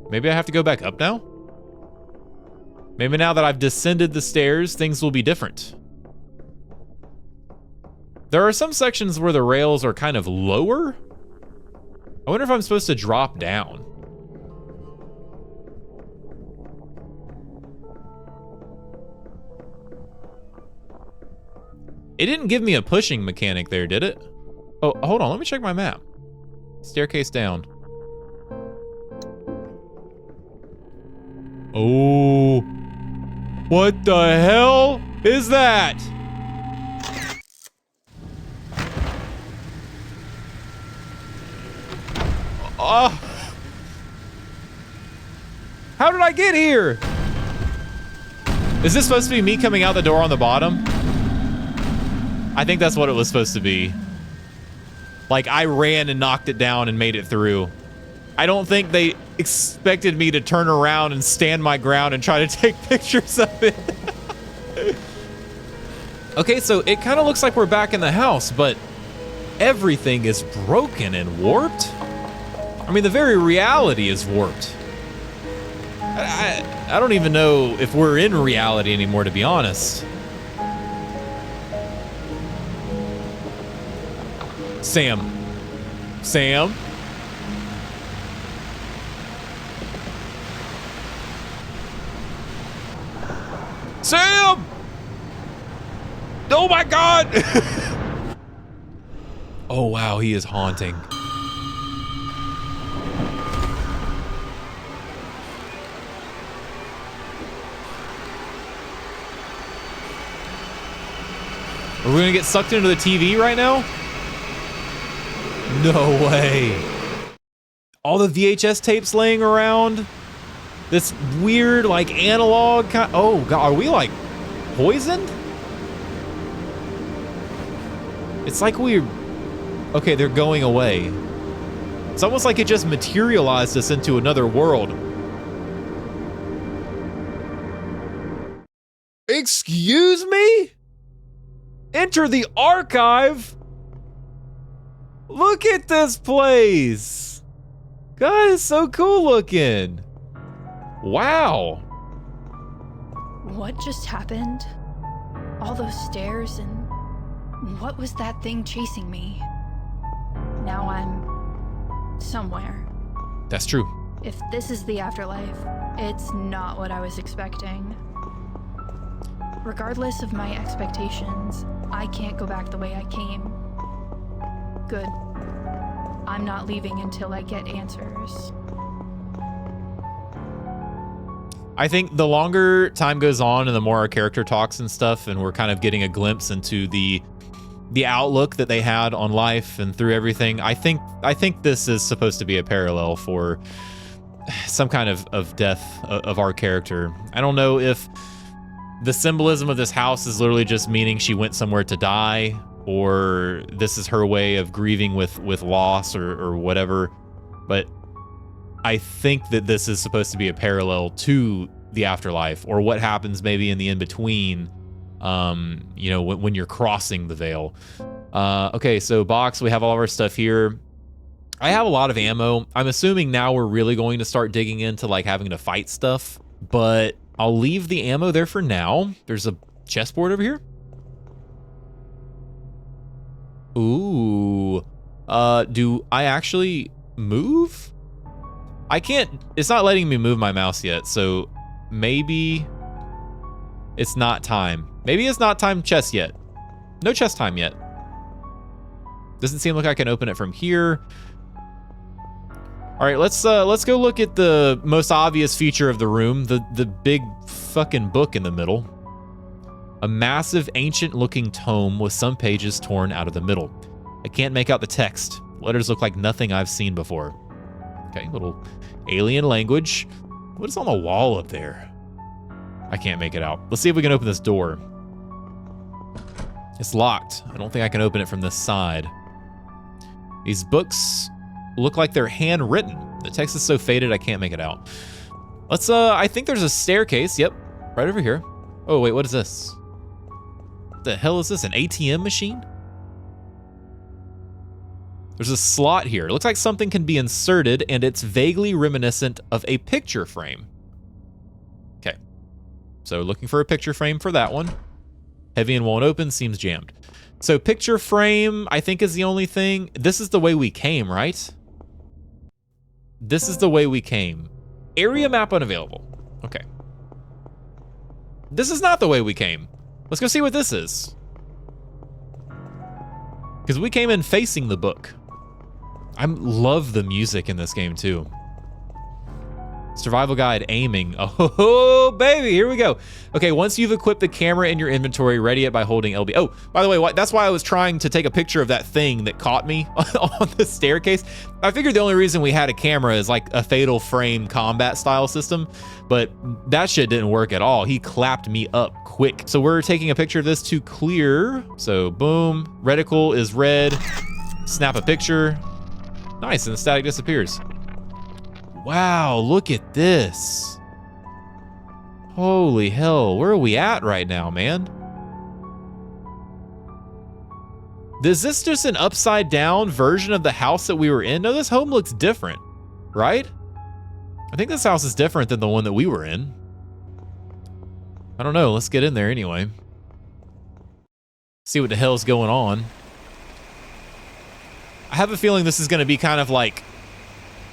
Maybe I have to go back up now? Maybe now that I've descended the stairs, things will be different. There are some sections where the rails are kind of lower. I wonder if I'm supposed to drop down. It didn't give me a pushing mechanic there, did it? Oh, hold on, let me check my map. Staircase down. Oh, what the hell is that? Oh, how did I get here? Is this supposed to be me coming out the door on the bottom? I think that's what it was supposed to be. Like, I ran and knocked it down and made it through. I don't think they expected me to turn around and stand my ground and try to take pictures of it. Okay, so it kind of looks like we're back in the house, but everything is broken and warped. I mean, the very reality is warped. I don't even know if we're in reality anymore, to be honest. Sam. Sam? Sam! Oh my God! Oh wow, he is haunting. Are we gonna get sucked into the TV right now? No way. All the VHS tapes laying around. This weird, like, analog kind. Oh God, are we like poisoned? It's like we're. Okay, they're going away. It's almost like it just materialized us into another world. Excuse me? Enter the archive? Look at this place. God, it's so cool looking. Wow. What just happened? All those stairs, and what was that thing chasing me? Now I'm somewhere. That's true. If this is the afterlife, it's not what I was expecting. Regardless of my expectations, I can't go back the way I came. Good. I'm not leaving until I get answers. I think the longer time goes on and the more our character talks and stuff, and we're kind of getting a glimpse into the outlook that they had on life and through everything, I think this is supposed to be a parallel for some kind of death of our character. I don't know if the symbolism of this house is literally just meaning she went somewhere to die, or this is her way of grieving with loss or whatever. But I think that this is supposed to be a parallel to the afterlife, or what happens maybe in the in-between, you know, when you're crossing the veil. Okay, so box, we have all of our stuff here. I have a lot of ammo. I'm assuming now we're really going to start digging into like having to fight stuff, but I'll leave the ammo there for now. There's a chessboard over here. Ooh. Do I actually move? I can't, it's not letting me move my mouse yet, so maybe it's not time. Maybe it's not time chess yet. No chess time yet. Doesn't seem like I can open it from here. All right, let's go look at the most obvious feature of the room, the big fucking book in the middle. A massive ancient-looking tome with some pages torn out of the middle. I can't make out the text. Letters look like nothing I've seen before. Okay, little alien language. What is on the wall up there? I can't make it out. Let's see if we can open this door. It's locked. I don't think I can open it from this side. These books look like they're handwritten. The text is so faded I can't make it out. Let's, I think there's a staircase. Yep, right over here. Oh, wait, what is this? What the hell is this, an ATM machine? There's a slot here. It looks like something can be inserted, and it's vaguely reminiscent of a picture frame. Okay, so looking for a picture frame for that one. Heavy and won't open, seems jammed. So picture frame, I think, is the only thing. This is the way we came, right? This is the way we came. Area map unavailable. Okay. This is not the way we came. Let's go see what this is. Because we came in facing the book. I love the music in this game too. Survival guide aiming. Oh, baby, here we go. Okay, once you've equipped the camera in your inventory, ready it by holding LB. Oh, by the way, that's why I was trying to take a picture of that thing that caught me on the staircase. I figured the only reason we had a camera is like a fatal frame combat style system, but that shit didn't work at all. He clapped me up quick. So we're taking a picture of this to clear. So boom, reticle is red. Snap a picture. Nice, and the static disappears. Wow, look at this. Holy hell, where are we at right now, man? Is this just an upside down version of the house that we were in? No, this home looks different, right? I think this house is different than the one that we were in. I don't know, let's get in there anyway. See what the hell's going on. I have a feeling this is gonna be kind of like,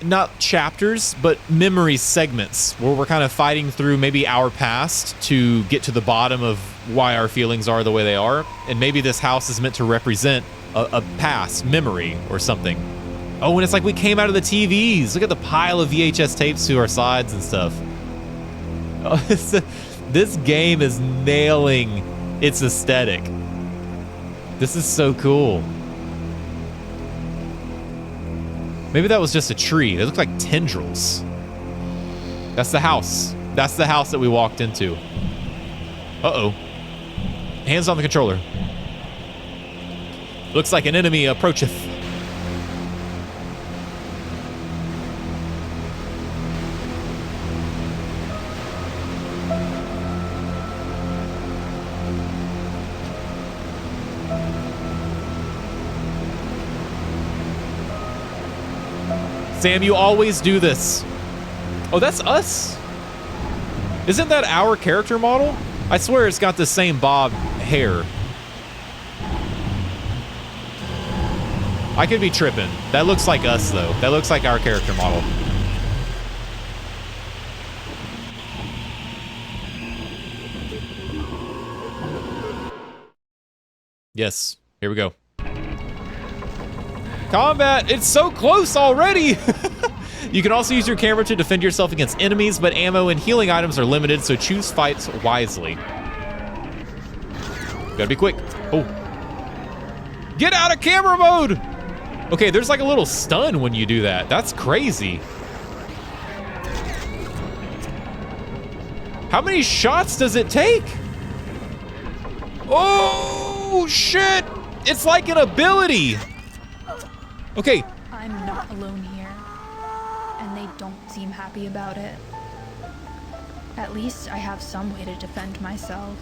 not chapters, but memory segments where we're kind of fighting through maybe our past to get to the bottom of why our feelings are the way they are. And maybe this house is meant to represent a past memory or something. Oh, and it's like we came out of the TVs. Look at the pile of VHS tapes to our sides and stuff. Oh, this game is nailing its aesthetic. This is so cool. Maybe that was just a tree. They look like tendrils. That's the house. That's the house that we walked into. Uh-oh. Hands on the controller. Looks like an enemy approacheth. Sam, you always do this. Oh, that's us. Isn't that our character model? I swear it's got the same bob hair. I could be tripping. That looks like us, though. That looks like our character model. Yes, here we go. Combat, it's so close already. You can also use your camera to defend yourself against enemies, but ammo and healing items are limited, so choose fights wisely. Gotta be quick. Oh. Get out of camera mode! Okay, there's like a little stun when you do that. That's crazy. How many shots does it take? Oh, shit! It's like an ability. Okay. I'm not alone here, and they don't seem happy about it. At least I have some way to defend myself.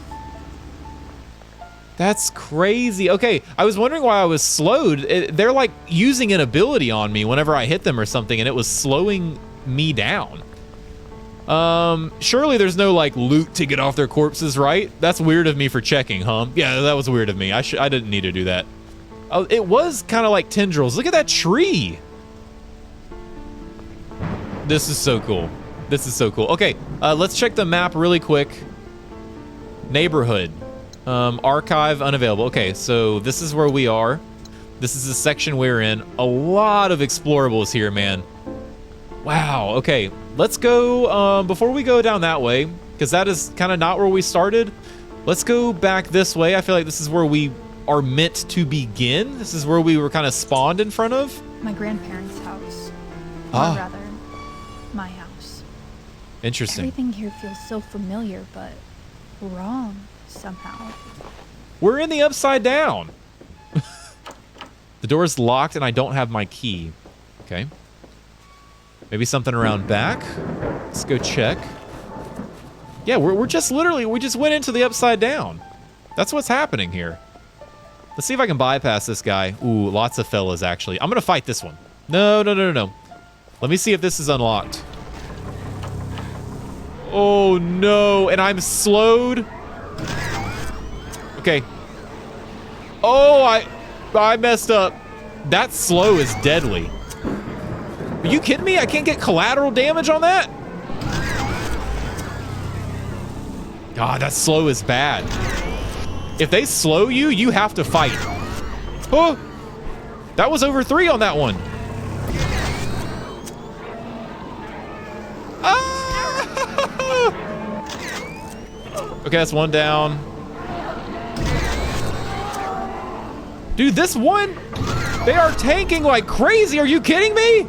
That's crazy. Okay, I was wondering why I was slowed. They're like using an ability on me whenever I hit them or something, and it was slowing me down. Surely there's no like loot to get off their corpses, right? That's weird of me for checking, huh? Yeah, that was weird of me. I didn't need to do that. Oh, it was kind of like tendrils. Look at that tree. This is so cool. This is so cool. Okay, let's check the map really quick. Neighborhood. Archive unavailable. Okay, so this is where we are. This is the section we're in. A lot of explorables here, man. Wow, okay. Let's go, before we go down that way, because that is kind of not where we started, let's go back this way. I feel like this is where we are meant to begin. This is where we were kind of spawned in front of. My grandparents' house. Ah. Or rather, my house. Interesting. Everything here feels so familiar, but wrong somehow. We're in the upside down. The door's locked and I don't have my key. Okay. Maybe something around back. Let's go check. Yeah, we're just literally, we just went into the upside down. That's what's happening here. Let's see if I can bypass this guy. Ooh, lots of fellas, actually. I'm going to fight this one. No. Let me see if this is unlocked. Oh, no. And I'm slowed. Okay. Oh, I messed up. That slow is deadly. Are you kidding me? I can't get collateral damage on that? God, that slow is bad. If they slow you, you have to fight. Oh, that was over 3 on that one. Ah! Okay, that's 1 down. Dude, this one, they are tanking like crazy. Are you kidding me?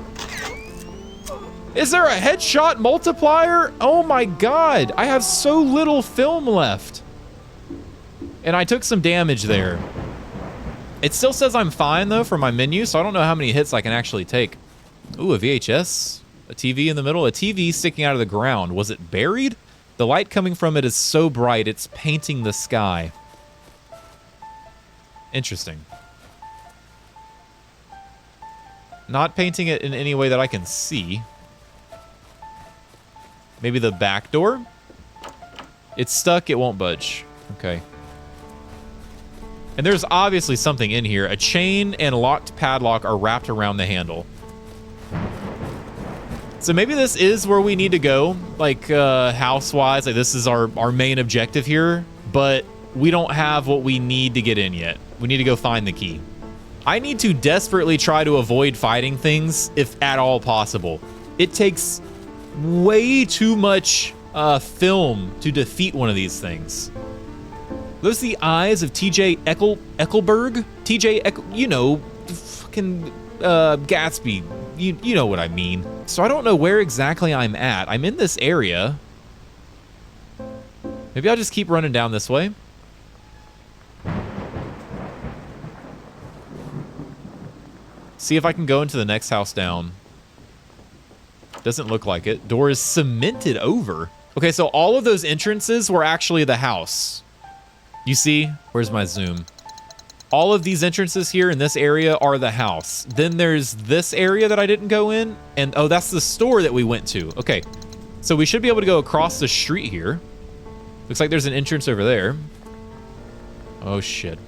Is there a headshot multiplier? Oh my God, I have so little film left. And I took some damage there. It still says I'm fine though for my menu, so I don't know how many hits I can actually take. Ooh, a VHS, a TV in the middle, a TV sticking out of the ground. Was it buried? The light coming from it is so bright, it's painting the sky. Interesting. Not painting it in any way that I can see. Maybe the back door? It's stuck, it won't budge. Okay. And there's obviously something in here. A chain and a locked padlock are wrapped around the handle. So maybe this is where we need to go, like house-wise. Like this is our main objective here, but we don't have what we need to get in yet. We need to go find the key. I need to desperately try to avoid fighting things if at all possible. It takes way too much film to defeat one of these things. Those are the eyes of TJ Eckelberg? You know, fucking Gatsby. You know what I mean. So I don't know where exactly I'm at. I'm in this area. Maybe I'll just keep running down this way. See if I can go into the next house down. Doesn't look like it. Door is cemented over. Okay, so all of those entrances were actually the house. You see? Where's my zoom? All of these entrances here in this area are the house. Then there's this area that I didn't go in. And oh, that's the store that we went to. Okay, so we should be able to go across the street here. Looks like there's an entrance over there. Oh, shit.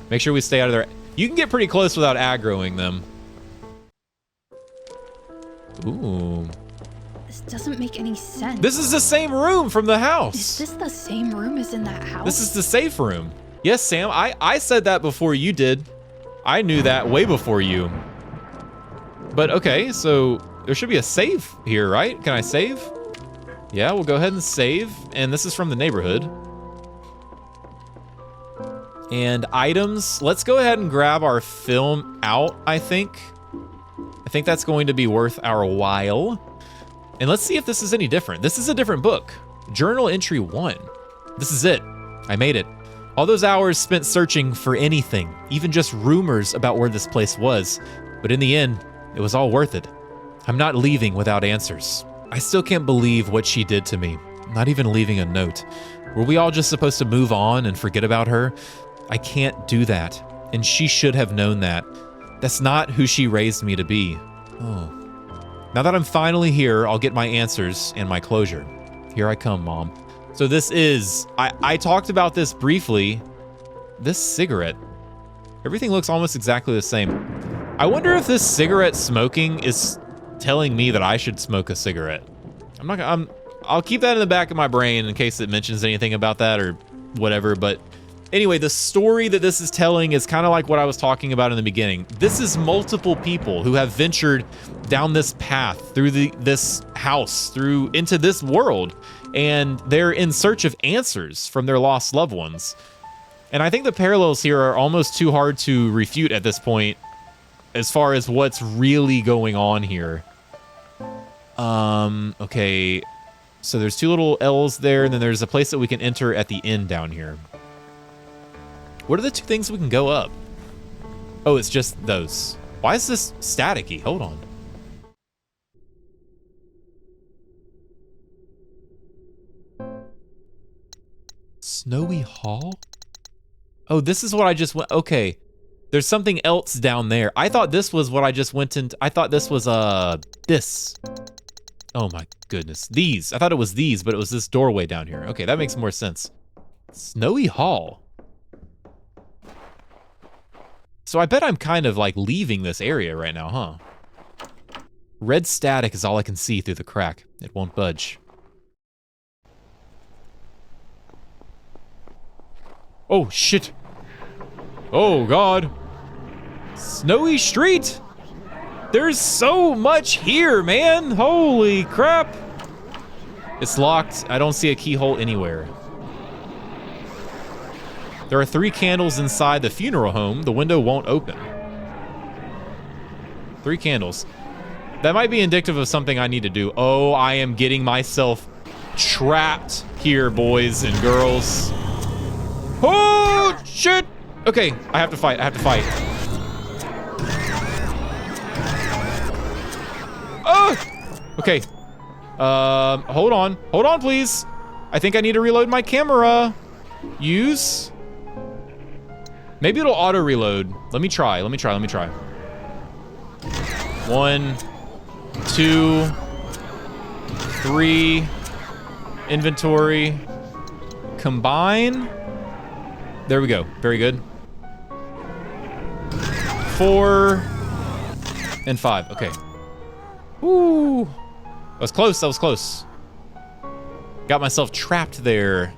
Make sure we stay out of there. You can get pretty close without aggroing them. Ooh. This doesn't make any sense. This is the same room from the house. Is this the same room as in that house? This is the safe room. Yes, Sam, I said that before you did. I knew that way before you. But okay, so there should be a save here, right? Can I save? Yeah, we'll go ahead and save. And this is from the neighborhood. And items, let's go ahead and grab our film out, I think. I think that's going to be worth our while. And let's see if this is any different. This is a different book. Journal entry 1. This is it. I made it. All those hours spent searching for anything, even just rumors about where this place was. But in the end, it was all worth it. I'm not leaving without answers. I still can't believe what she did to me, not even leaving a note. Were we all just supposed to move on and forget about her? I can't do that, and she should have known that. That's not who she raised me to be. Oh. Now that I'm finally here, I'll get my answers and my closure. Here I come, Mom. So this is, I talked about this briefly. This cigarette. Everything looks almost exactly the same. I wonder if this cigarette smoking is telling me that I should smoke a cigarette. I'll keep that in the back of my brain in case it mentions anything about that or whatever, but anyway, the story that this is telling is kind of like what I was talking about in the beginning. This is multiple people who have ventured down this path, through this house, through into this world, and they're in search of answers from their lost loved ones. And I think the parallels here are almost too hard to refute at this point as far as what's really going on here. Okay, so there's two little L's there, and then there's a place that we can enter at the end down here. What are the two things we can go up? Oh, it's just those. Why is this staticky? Hold on. Snowy Hall? Oh, this is what I just went. Okay. There's something else down there. I thought this was what I just went into. I thought this was, this. Oh my goodness. These. I thought it was these, but it was this doorway down here. Okay, that makes more sense. Snowy Hall. So I bet I'm kind of like leaving this area right now, huh? Red static is all I can see through the crack. It won't budge. Oh, shit. Oh, God. Snowy street. There's so much here, man. Holy crap. It's locked. I don't see a keyhole anywhere. There are 3 candles inside the funeral home. The window won't open. 3 candles. That might be indicative of something I need to do. Oh, I am getting myself trapped here, boys and girls. Oh, shit. Okay, I have to fight. I have to fight. Oh! Okay. Hold on. Hold on, please. I think I need to reload my camera. Use. Maybe it'll auto reload. Let me try. Let me try. 1, 2, 3. Inventory. Combine. There we go. Very good. 4 and 5. Okay. Ooh. That was close. That was close. Got myself trapped there.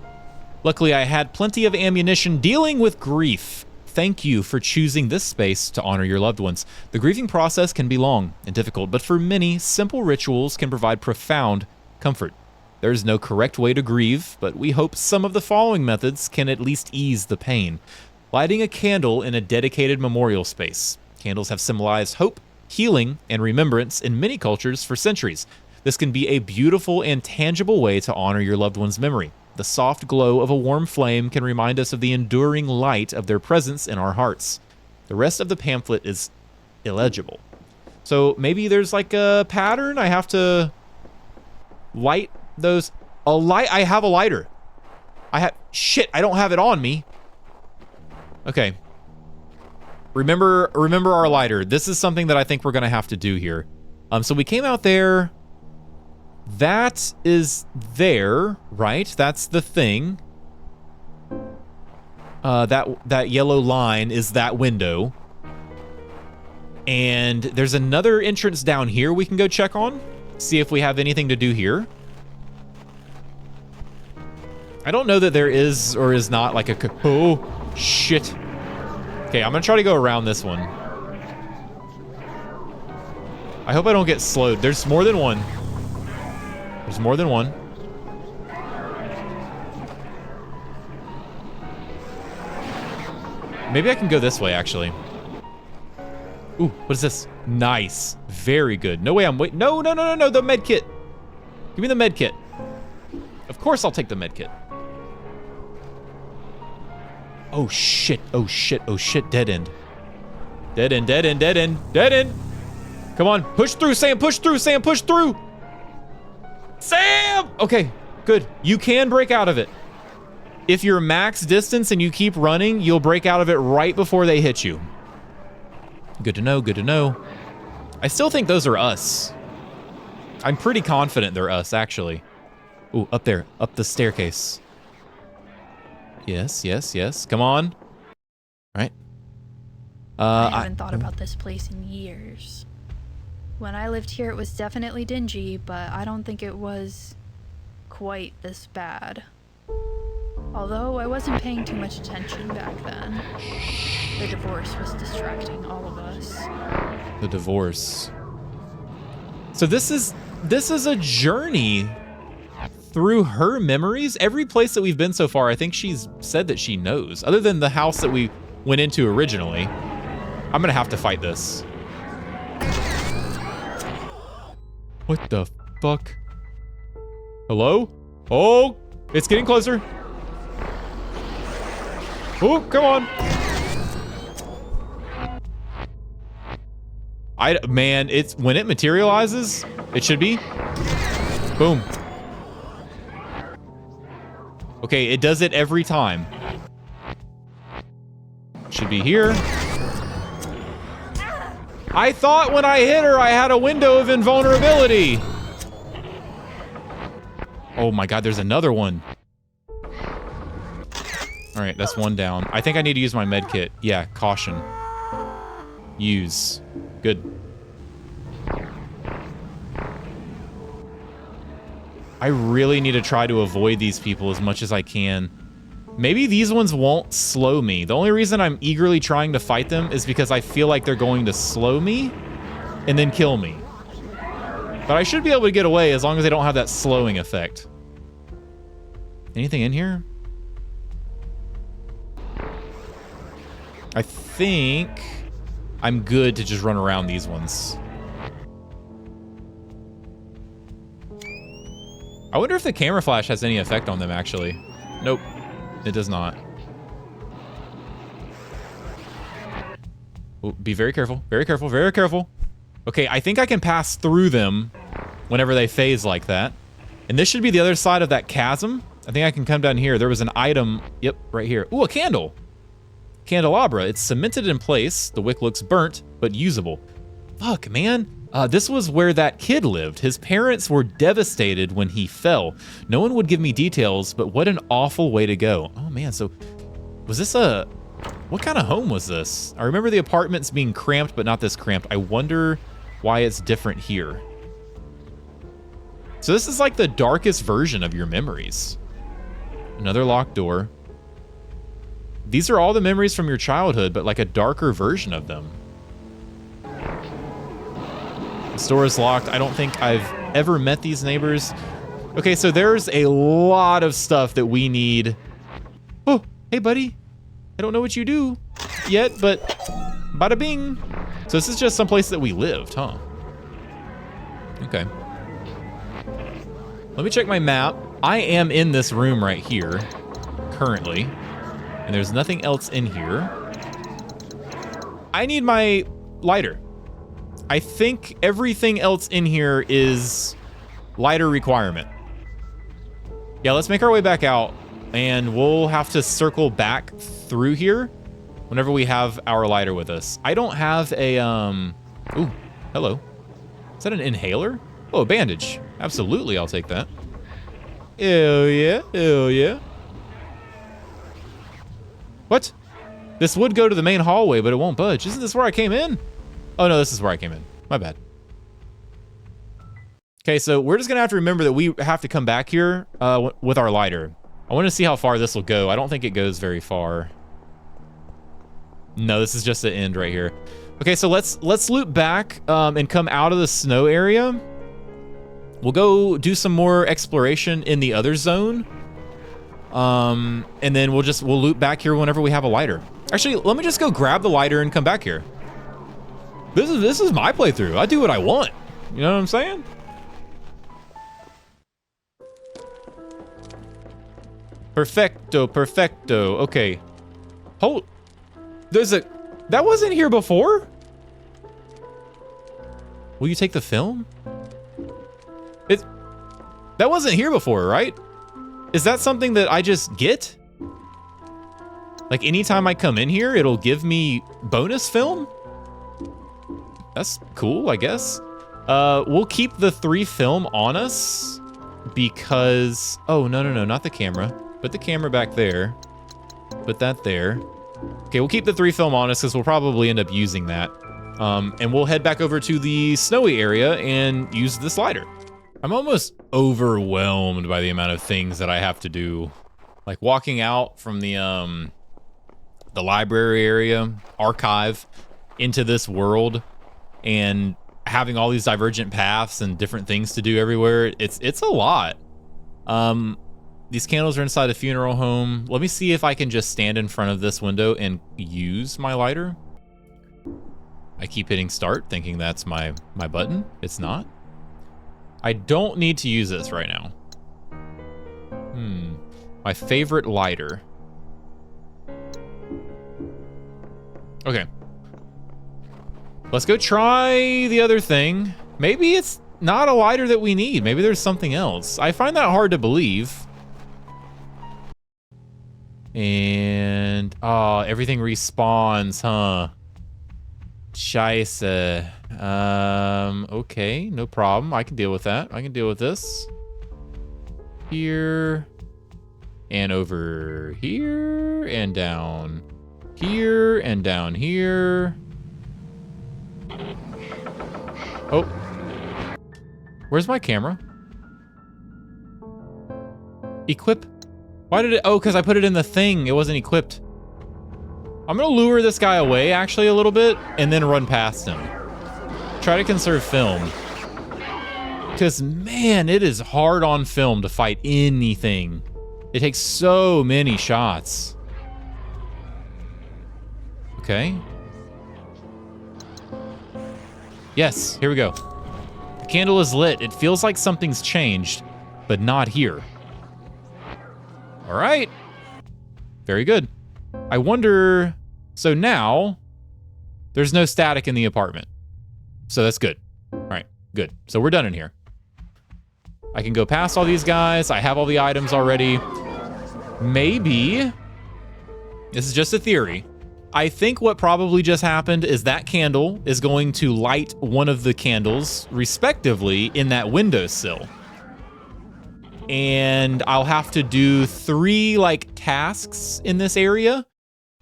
Luckily, I had plenty of ammunition dealing with grief. Thank you for choosing this space to honor your loved ones. The grieving process can be long and difficult, but for many, simple rituals can provide profound comfort. There is no correct way to grieve, but we hope some of the following methods can at least ease the pain. Lighting a candle in a dedicated memorial space. Candles have symbolized hope, healing, and remembrance in many cultures for centuries. This can be a beautiful and tangible way to honor your loved one's memory. The soft glow of a warm flame can remind us of the enduring light of their presence in our hearts. The rest of the pamphlet is illegible. So maybe there's like a pattern I have to light those. I have a lighter. Shit, I don't have it on me. Okay. Remember our lighter. This is something that I think we're gonna have to do here. So we came out there. That is there, right? That's the thing. That yellow line is that window. And there's another entrance down here we can go check on. See if we have anything to do here. I don't know that there is or is not like a... Oh, shit. Okay, I'm gonna try to go around this one. I hope I don't get slowed. There's more than one. There's more than one. Maybe I can go this way, actually. Ooh, what is this? Nice. Very good. No way I'm waiting. No, the med kit. Give me the med kit. Of course I'll take the med kit. Oh shit, oh shit, oh shit, dead end. Dead end, dead end, dead end, dead end. Come on, push through, Sam, push through, Sam, push through. Sam! Okay, good. You can break out of it. If you're max distance and you keep running, you'll break out of it right before they hit you. Good to know, good to know. I still think those are us. I'm pretty confident they're us, actually. Ooh, up there, up the staircase. Yes, yes, yes. Come on. All right. I haven't thought about this place in years. When I lived here, it was definitely dingy, but I don't think it was quite this bad. Although I wasn't paying too much attention back then. The divorce was distracting all of us. The divorce. So this is a journey through her memories. Every place that we've been so far, I think she's said that she knows. Other than the house that we went into originally. I'm gonna have to fight this. What the fuck? Hello? Oh, it's getting closer. Oh, come on. Man, it's when it materializes, it should be. Boom. Okay, it does it every time. Should be here. I thought when I hit her, I had a window of invulnerability. Oh my God, there's another one. All right, that's one down. I think I need to use my med kit. Yeah, caution. Use. Good. I really need to try to avoid these people as much as I can. Maybe these ones won't slow me. The only reason I'm eagerly trying to fight them is because I feel like they're going to slow me and then kill me. But I should be able to get away as long as they don't have that slowing effect. Anything in here? I think I'm good to just run around these ones. I wonder if the camera flash has any effect on them, actually. Nope, it does not. Oh, be very careful, very careful, very careful. Okay, I think I can pass through them whenever they phase like that. And this should be the other side of that chasm. I think I can come down here. There was an item, yep, right here. Ooh, a candle. Candelabra, it's cemented in place. The wick looks burnt, but usable. Fuck, man. This was where that kid lived. His parents were devastated when he fell. No one would give me details, but what an awful way to go. Oh man, so was this what kind of home was this? I remember the apartments being cramped, but not this cramped. I wonder why it's different here. So this is like the darkest version of your memories. Another locked door. These are all the memories from your childhood, but like a darker version of them. The store is locked. I don't think I've ever met these neighbors. Okay, so there's a lot of stuff that we need. Oh, hey buddy. I don't know what you do yet, but bada bing. So this is just some place that we lived, huh? Okay. Let me check my map. I am in this room right here, currently. And there's nothing else in here. I need my lighter. I think everything else in here is lighter requirement. Yeah, let's make our way back out, and we'll have to circle back through here whenever we have our lighter with us. I don't have a, ooh, hello. Is that an inhaler? Oh, a bandage. Absolutely, I'll take that. Hell yeah, hell yeah. What? This would go to the main hallway, but it won't budge. Isn't this where I came in? Oh no, this is where I came in. My bad. Okay, so we're just gonna have to remember that we have to come back here with our lighter. I want to see how far this will go. I don't think it goes very far. No, this is just the end right here. Okay, so let's loop back and come out of the snow area. We'll go do some more exploration in the other zone. And then we'll loop back here whenever we have a lighter. Actually, let me just go grab the lighter and come back here. This is my playthrough. I do what I want. You know what I'm saying? Perfecto, perfecto. Okay. Hold. That wasn't here before? Will you take the film? That wasn't here before, right? Is that something that I just get? Like anytime I come in here, it'll give me bonus film? That's cool, I guess. We'll keep the 3 film on us because, oh, no, not the camera. Put the camera back there. Put that there. Okay, we'll keep the 3 film on us because we'll probably end up using that. And we'll head back over to the snowy area and use the slider. I'm almost overwhelmed by the amount of things that I have to do. Like walking out from the library area, archive, into this world, and having all these divergent paths and different things to do everywhere. It's a lot. These candles are inside a funeral home. Let me see if I can just stand in front of this window and use my lighter. I keep hitting start, thinking that's my button. It's not. I don't need to use this right now. My favorite lighter. Okay. Let's go try the other thing. Maybe it's not a lighter that we need. Maybe there's something else. I find that hard to believe. And, oh, everything respawns, huh? Scheisse. Okay, no problem. I can deal with that. I can deal with this. Here. And over here. And down here. And down here. Oh. Where's my camera? Equip? Why did it? Oh, because I put it in the thing. It wasn't equipped. I'm gonna lure this guy away actually a little bit and then run past him. Try to conserve film. Because man, it is hard on film to fight anything. It takes so many shots. Okay. Yes, here we go. The candle is lit. It feels like something's changed, but not here. All right. Very good. I wonder, so now there's no static in the apartment. So that's good. All right, good. So we're done in here. I can go past all these guys. I have all the items already. Maybe, this is just a theory. I think what probably just happened is that candle is going to light one of the candles respectively in that windowsill. And I'll have to do 3 like tasks in this area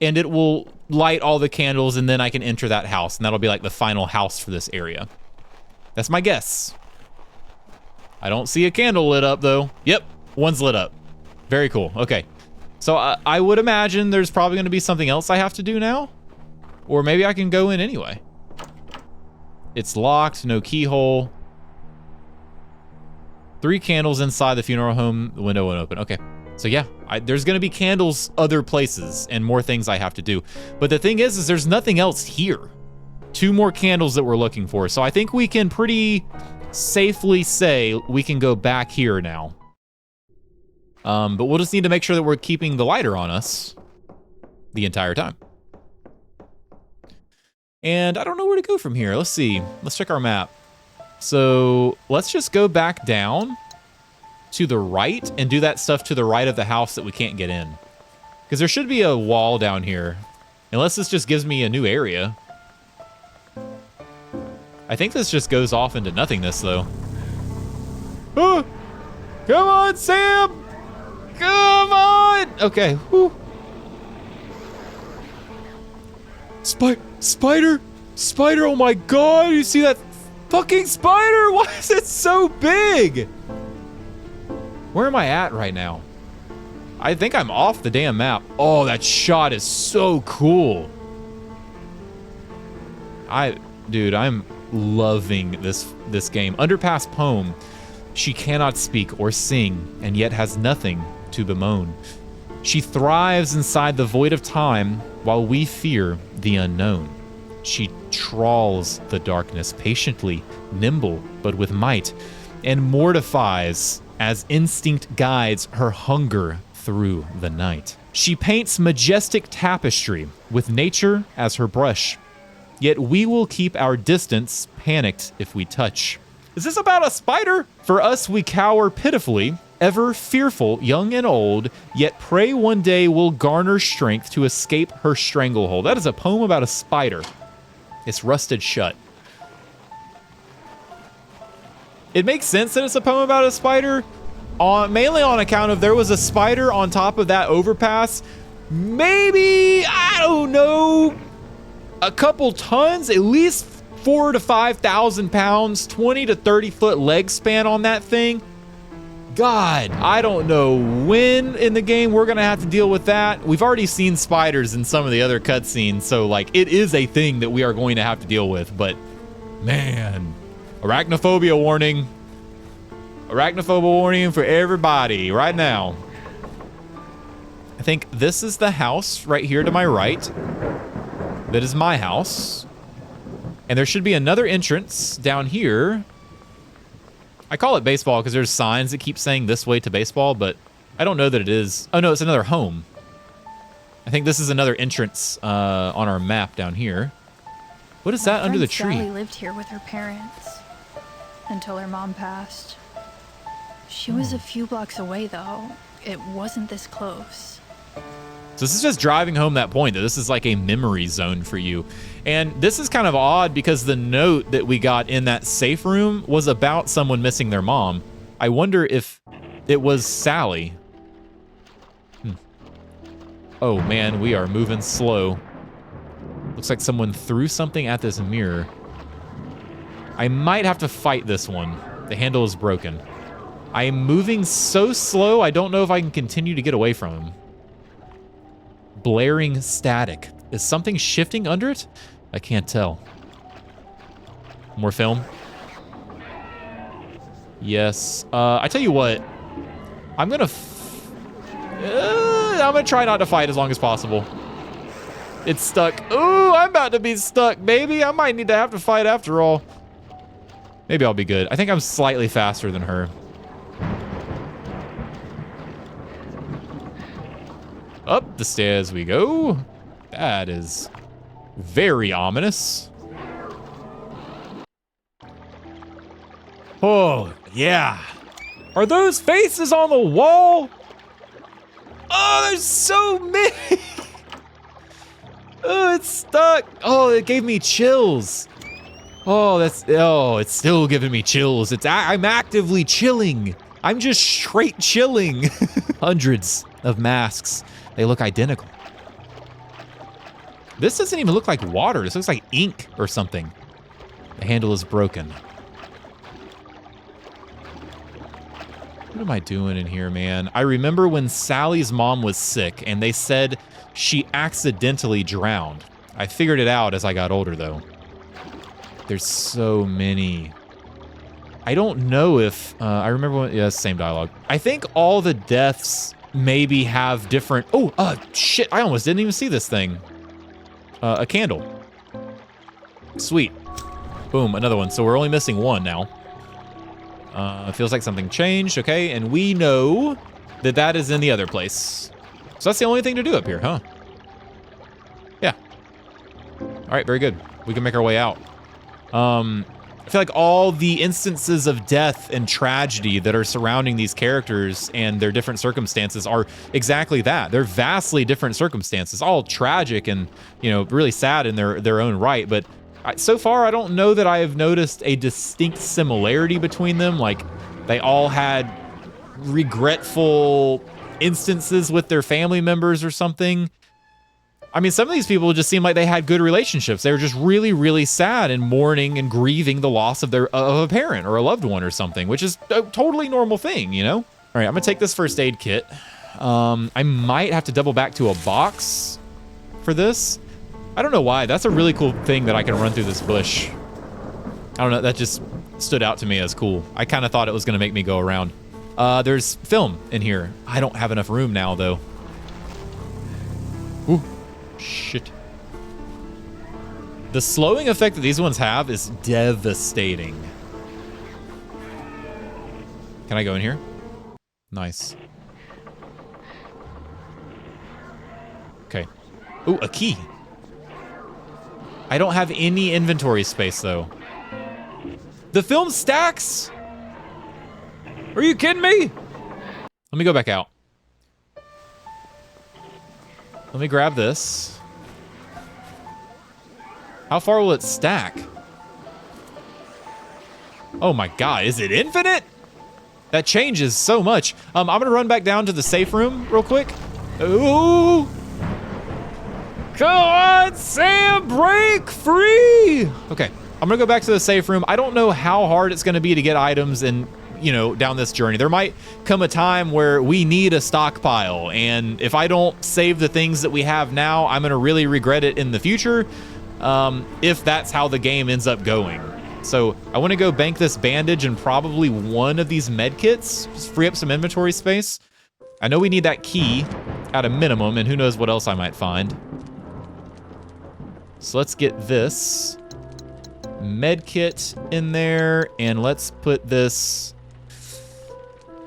and it will light all the candles and then I can enter that house and that'll be like the final house for this area. That's my guess. I don't see a candle lit up though. Yep, one's lit up. Very cool. Okay. So I would imagine there's probably going to be something else I have to do now. Or maybe I can go in anyway. It's locked, no keyhole. 3 candles inside the funeral home, the window won't open. Okay, so yeah, there's gonna be candles other places and more things I have to do. But the thing is there's nothing else here. 2 more candles that we're looking for. So I think we can pretty safely say we can go back here now. But we'll just need to make sure that we're keeping the lighter on us the entire time. And I don't know where to go from here. Let's see, let's check our map. So let's just go back down to the right and do that stuff to the right of the house that we can't get in. Because there should be a wall down here. Unless this just gives me a new area. I think this just goes off into nothingness though. Oh, come on, Sam! Come on! Okay, whew. Spider! Spider, oh my god, you see that? Fucking spider! Why is it so big? Where am I at right now? I think I'm off the damn map. Oh, that shot is so cool. Dude, I'm loving this game. Underpass poem. She cannot speak or sing, and yet has nothing to bemoan. She thrives inside the void of time, while we fear the unknown. She trawls the darkness patiently, nimble but with might, and mortifies as instinct guides her hunger through the night. She paints majestic tapestry with nature as her brush. Yet we will keep our distance, panicked if we touch. Is this about a spider? For us, we cower pitifully, ever fearful, young and old, yet pray one day will garner strength to escape her stranglehold. That is a poem about a spider. It's rusted shut. It makes sense that it's a poem about a spider, mainly on account of there was a spider on top of that overpass. Maybe, I don't know, a couple tons, at least 4,000 to 5,000 pounds, 20 to 30 foot leg span on that thing. God, I don't know when in the game we're gonna have to deal with that. We've already seen spiders in some of the other cutscenes, so like it is a thing that we are going to have to deal with, but man, arachnophobia warning. Arachnophobia warning for everybody right now. I think this is the house right here to my right. That is my house. And there should be another entrance down here. I call it baseball because there's signs that keep saying this way to baseball, but I don't know that it is. Oh no, it's another home. I think this is another entrance on our map down here. What is that under the tree? Sally lived here with her parents until her mom passed. She was a few blocks away though. It wasn't this close. So this is just driving home that point, that this is like a memory zone for you. And this is kind of odd because the note that we got in that safe room was about someone missing their mom. I wonder if it was Sally. Oh man, we are moving slow. Looks like someone threw something at this mirror. I might have to fight this one. The handle is broken. I am moving so slow, I don't know if I can continue to get away from him. Blaring static. Is something shifting under it? I can't tell. More film? Yes. I tell you what. I'm gonna try not to fight as long as possible. It's stuck. Ooh, I'm about to be stuck, baby. I might need to have to fight after all. Maybe I'll be good. I think I'm slightly faster than her. Up the stairs we go. That is very ominous. Oh, yeah. Are those faces on the wall? Oh, there's so many. Oh, it's stuck. Oh, it gave me chills. Oh, it's still giving me chills. I'm actively chilling. I'm just straight chilling. Hundreds of masks. They look identical. This doesn't even look like water. This looks like ink or something. The handle is broken. What am I doing in here, man? I remember when Sally's mom was sick and they said she accidentally drowned. I figured it out as I got older, though. There's so many. I don't know if... I remember when... Yeah, same dialogue. I think all the deaths maybe have different... Oh, shit. I almost didn't even see this thing. A candle. Sweet. Boom, another one. So we're only missing one now. Feels like something changed. Okay, and we know that that is in the other place. So that's the only thing to do up here, huh? Yeah. All right, very good. We can make our way out. I feel like all the instances of death and tragedy that are surrounding these characters and their different circumstances are exactly that. They're vastly different circumstances, all tragic and, you know, really sad in their own right. But so far, I don't know that I have noticed a distinct similarity between them. Like, they all had regretful instances with their family members or something. I mean, some of these people just seem like they had good relationships. They were just really, really sad and mourning and grieving the loss of a parent or a loved one or something, which is a totally normal thing, you know? All right, I'm gonna take this first aid kit. I might have to double back to a box for this. I don't know why. That's a really cool thing that I can run through this bush. I don't know. That just stood out to me as cool. I kind of thought it was gonna make me go around. There's film in here. I don't have enough room now, though. Ooh. Shit. The slowing effect that these ones have is devastating. Can I go in here? Nice. Okay. Ooh, a key. I don't have any inventory space, though. The film stacks? Are you kidding me? Let me go back out. Let me grab this. How far will it stack? Oh my god, is it infinite? That changes so much. I'm gonna run back down to the safe room real quick. Ooh! Come on, Sam, break free! Okay, I'm gonna go back to the safe room. I don't know how hard it's gonna be to get items and, you know, down this journey. There might come a time where we need a stockpile, and if I don't save the things that we have now, I'm gonna really regret it in the future, if that's how the game ends up going. So I want to go bank this bandage and probably one of these med kits, just free up some inventory space. I know we need that key at a minimum, and who knows what else I might find. So let's get this med kit in there, and let's put this.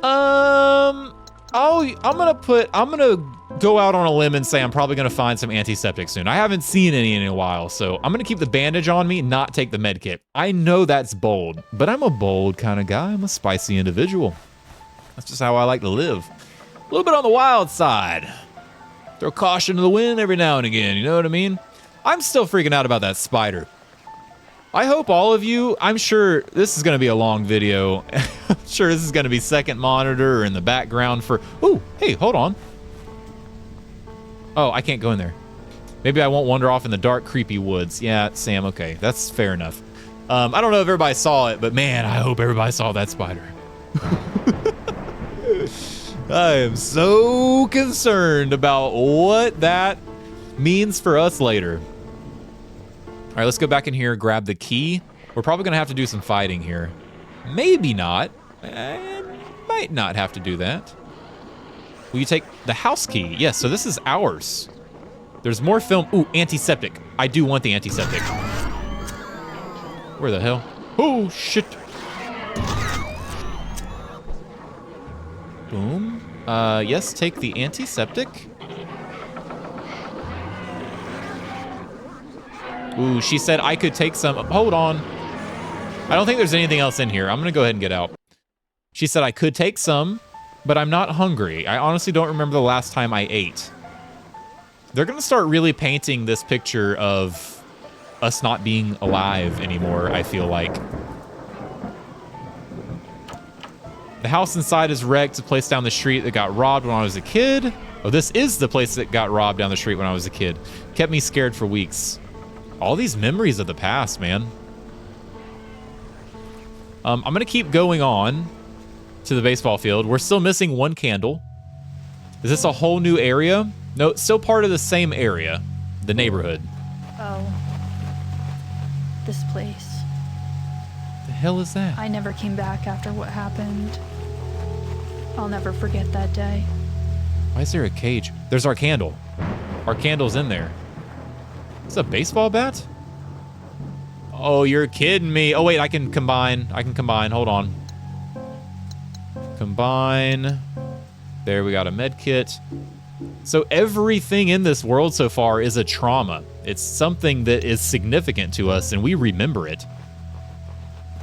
I'm gonna go out on a limb and say I'm probably gonna find some antiseptic soon. I haven't seen any in a while, so I'm gonna keep the bandage on me, not take the med kit. I know that's bold, but I'm a bold kind of guy. I'm a spicy individual. That's just how I like to live. A little bit on the wild side. Throw caution to the wind every now and again, you know what I mean? I'm still freaking out about that spider. I hope all of you, I'm sure this is gonna be a long video. I'm sure this is gonna be second monitor or in the background for, ooh, hey, hold on. Oh, I can't go in there. Maybe I won't wander off in the dark, creepy woods. Yeah, Sam, okay, that's fair enough. I don't know if everybody saw it, but man, I hope everybody saw that spider. I am so concerned about what that means for us later. All right, let's go back in here, grab the key. We're probably gonna have to do some fighting here. Maybe not. I might not have to do that. Will you take the house key? Yes, so this is ours. There's more film. Ooh, antiseptic. I do want the antiseptic. Where the hell? Oh, shit. Boom. Yes, take the antiseptic. Ooh, she said I could take some. Hold on. I don't think there's anything else in here. I'm gonna go ahead and get out. She said I could take some, but I'm not hungry. I honestly don't remember the last time I ate. They're gonna start really painting this picture of us not being alive anymore, I feel like. The house inside is wrecked. A place down the street that got robbed when I was a kid. Oh, this is the place that got robbed down the street when I was a kid. Kept me scared for weeks. All these memories of the past, man. I'm gonna keep going on to the baseball field. We're still missing one candle. Is this a whole new area? No, it's still part of the same area, the neighborhood. Oh, this place. The hell is that? I never came back after what happened. I'll never forget that day. Why is there a cage? There's our candle. Our candle's in there. Is a baseball bat? Oh, you're kidding me. Oh, wait, I can combine. Hold on. Combine. There, we got a med kit. So everything in this world so far is a trauma. It's something that is significant to us, and we remember it.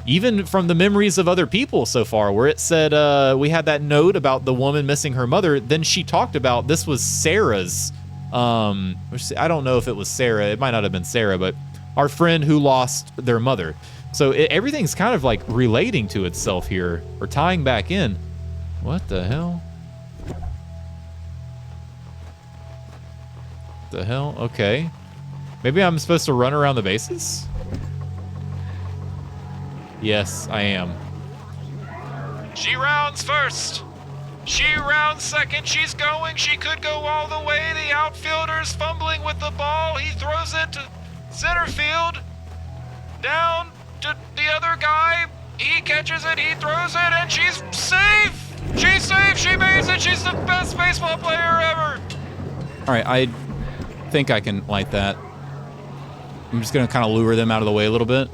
Even from the memories of other people so far, where it said we had that note about the woman missing her mother, then she talked about this was Sarah's. I don't know if it was Sarah. It might not have been Sarah, but our friend who lost their mother. So everything's kind of like relating to itself here, or tying back in. What the hell? The hell? Okay. Maybe I'm supposed to run around the bases? Yes, I am. She rounds first. She rounds second. She's going. She could go all the way. The outfielder's fumbling with the ball. He throws it to center field. Down to the other guy. He catches it. He throws it, and she's safe. She's safe. She makes it. She's the best baseball player ever. All right, I think I can light that. I'm just going to kind of lure them out of the way a little bit.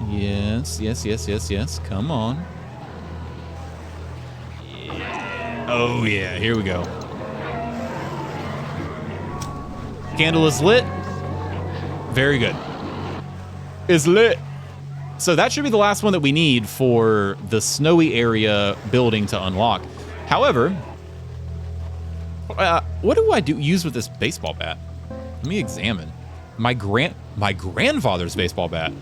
Yes, yes, yes, yes, yes. Come on. Yeah. Oh, yeah. Here we go. Candle is lit. Very good. Is lit. So that should be the last one that we need for the snowy area building to unlock. However, what do I use with this baseball bat? Let me examine. My grandfather's baseball bat.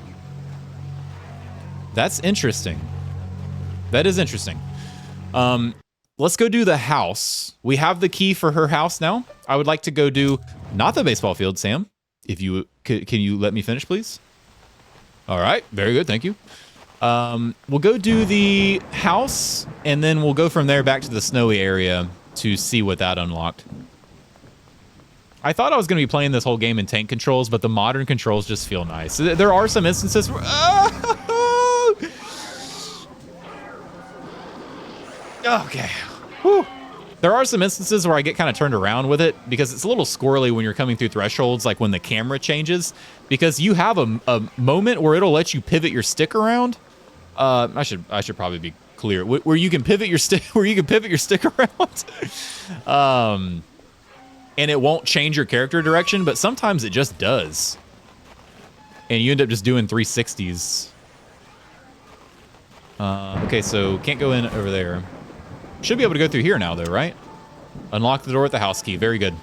That's interesting. That is interesting. Let's go do the house. We have the key for her house now. I would like to go do not the baseball field, Sam. If you can you let me finish, please? All right, very good, thank you. We'll go do the house, and then we'll go from there back to the snowy area to see what that unlocked. I thought I was going to be playing this whole game in tank controls, but the modern controls just feel nice. There are some instances where... Okay. Whew. There are some instances where I get kind of turned around with it because it's a little squirrely when you're coming through thresholds, like when the camera changes, because you have a moment where it'll let you pivot your stick around. I should probably be clear where you can pivot your stick around. And it won't change your character direction, but sometimes it just does. And you end up just doing 360s. Okay, so can't go in over there. Should be able to go through here now, though, right? Unlock the door with the house key. Very good.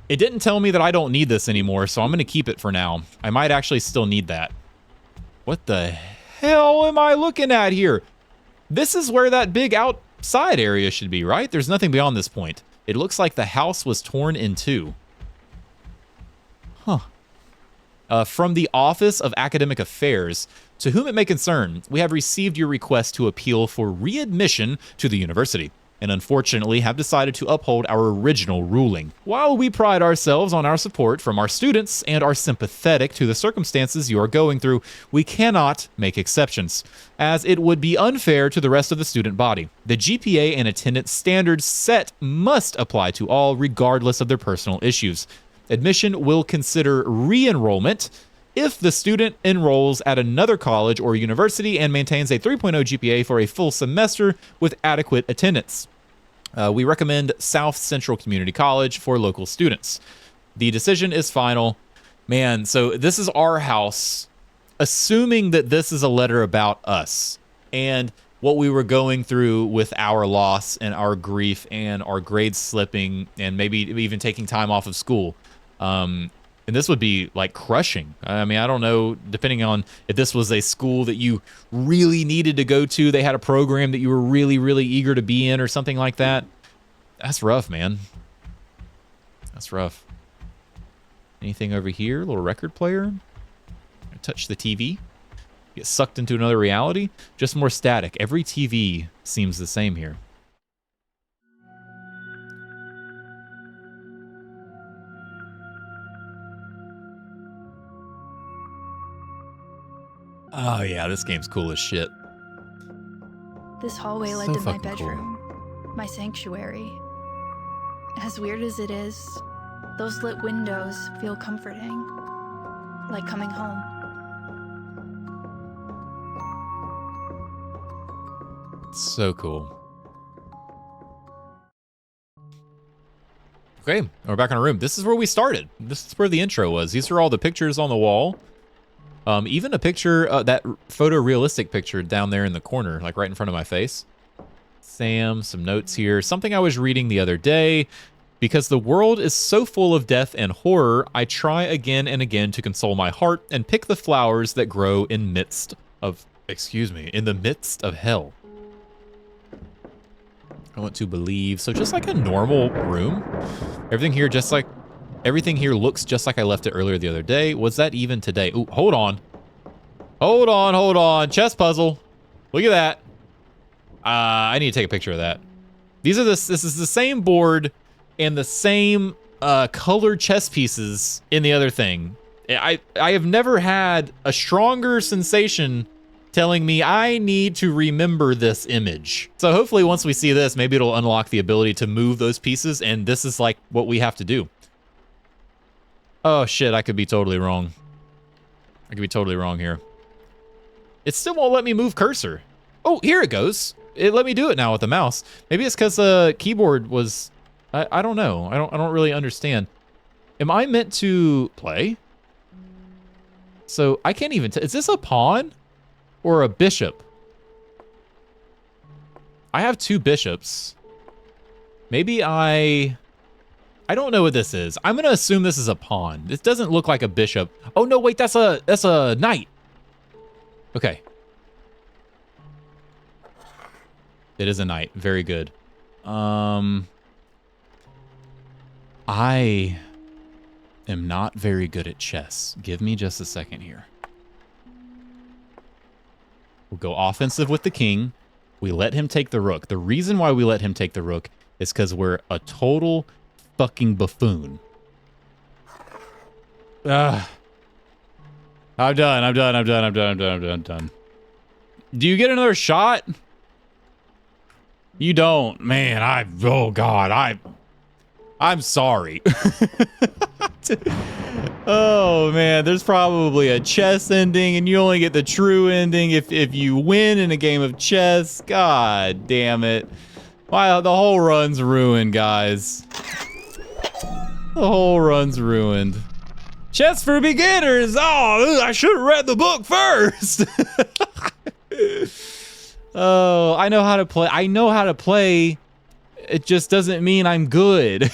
It didn't tell me that I don't need this anymore, so I'm going to keep it for now. I might actually still need that. What the hell am I looking at here? This is where that big outside area should be, right? There's nothing beyond this point. It looks like the house was torn in two. Huh. From the Office of Academic Affairs, to whom it may concern, we have received your request to appeal for readmission to the university, and unfortunately have decided to uphold our original ruling. While we pride ourselves on our support from our students and are sympathetic to the circumstances you are going through, we cannot make exceptions, as it would be unfair to the rest of the student body. The GPA and attendance standards set must apply to all, regardless of their personal issues. Admission will consider re-enrollment if the student enrolls at another college or university and maintains a 3.0 GPA for a full semester with adequate attendance. We recommend South Central Community College for local students. The decision is final. Man, so this is our house, assuming that this is a letter about us and what we were going through with our loss and our grief and our grades slipping and maybe even taking time off of school. And this would be like crushing. I mean, I don't know, depending on if this was a school that you really needed to go to, they had a program that you were really, really eager to be in or something like that. That's rough, man. That's rough. Anything over here? A little record player. Touch the TV. Get sucked into another reality. Just more static. Every TV seems the same here. Oh yeah, this game's cool as shit. This hallway led to my bedroom, my sanctuary. As weird as it is, those lit windows feel comforting, like coming home. So cool. Okay, we're back in our room. This is where we started. This is where the intro was. These are all the pictures on the wall. Even a picture, that photorealistic picture down there in the corner, like right in front of my face. Sam, some notes here. Something I was reading the other day. Because the world is so full of death and horror, I try again and again to console my heart and pick the flowers that grow in the midst of hell. I want to believe. So just like a normal room. Everything here looks just like I left it earlier the other day. Was that even today? Ooh, hold on. Hold on. Chess puzzle. Look at that. I need to take a picture of that. This is the same board and the same colored chess pieces in the other thing. I have never had a stronger sensation telling me I need to remember this image. So hopefully once we see this, maybe it'll unlock the ability to move those pieces, and this is like what we have to do. Oh shit, I could be totally wrong. I could be totally wrong here. It still won't let me move cursor. Oh, here it goes. It let me do it now with the mouse. Maybe it's because the keyboard was I don't know. I don't really understand. Am I meant to play? So I can't even is this a pawn or a bishop? I have 2 bishops. Maybe I don't know what this is. I'm gonna assume this is a pawn. This doesn't look like a bishop. Oh no, wait, that's a knight. Okay. It is a knight. Very good. I am not very good at chess. Give me just a second here. We'll go offensive with the king. We let him take the rook. The reason why we let him take the rook is because we're a total fucking buffoon. I'm done. Do you get another shot? You don't. Man, oh God, I'm sorry. Oh man, there's probably a chess ending and you only get the true ending if you win in a game of chess. God damn it. Wow, the whole run's ruined, guys. The whole run's ruined. Chess for beginners. Oh, I should have read the book first. Oh, I know how to play. I know how to play. It just doesn't mean I'm good.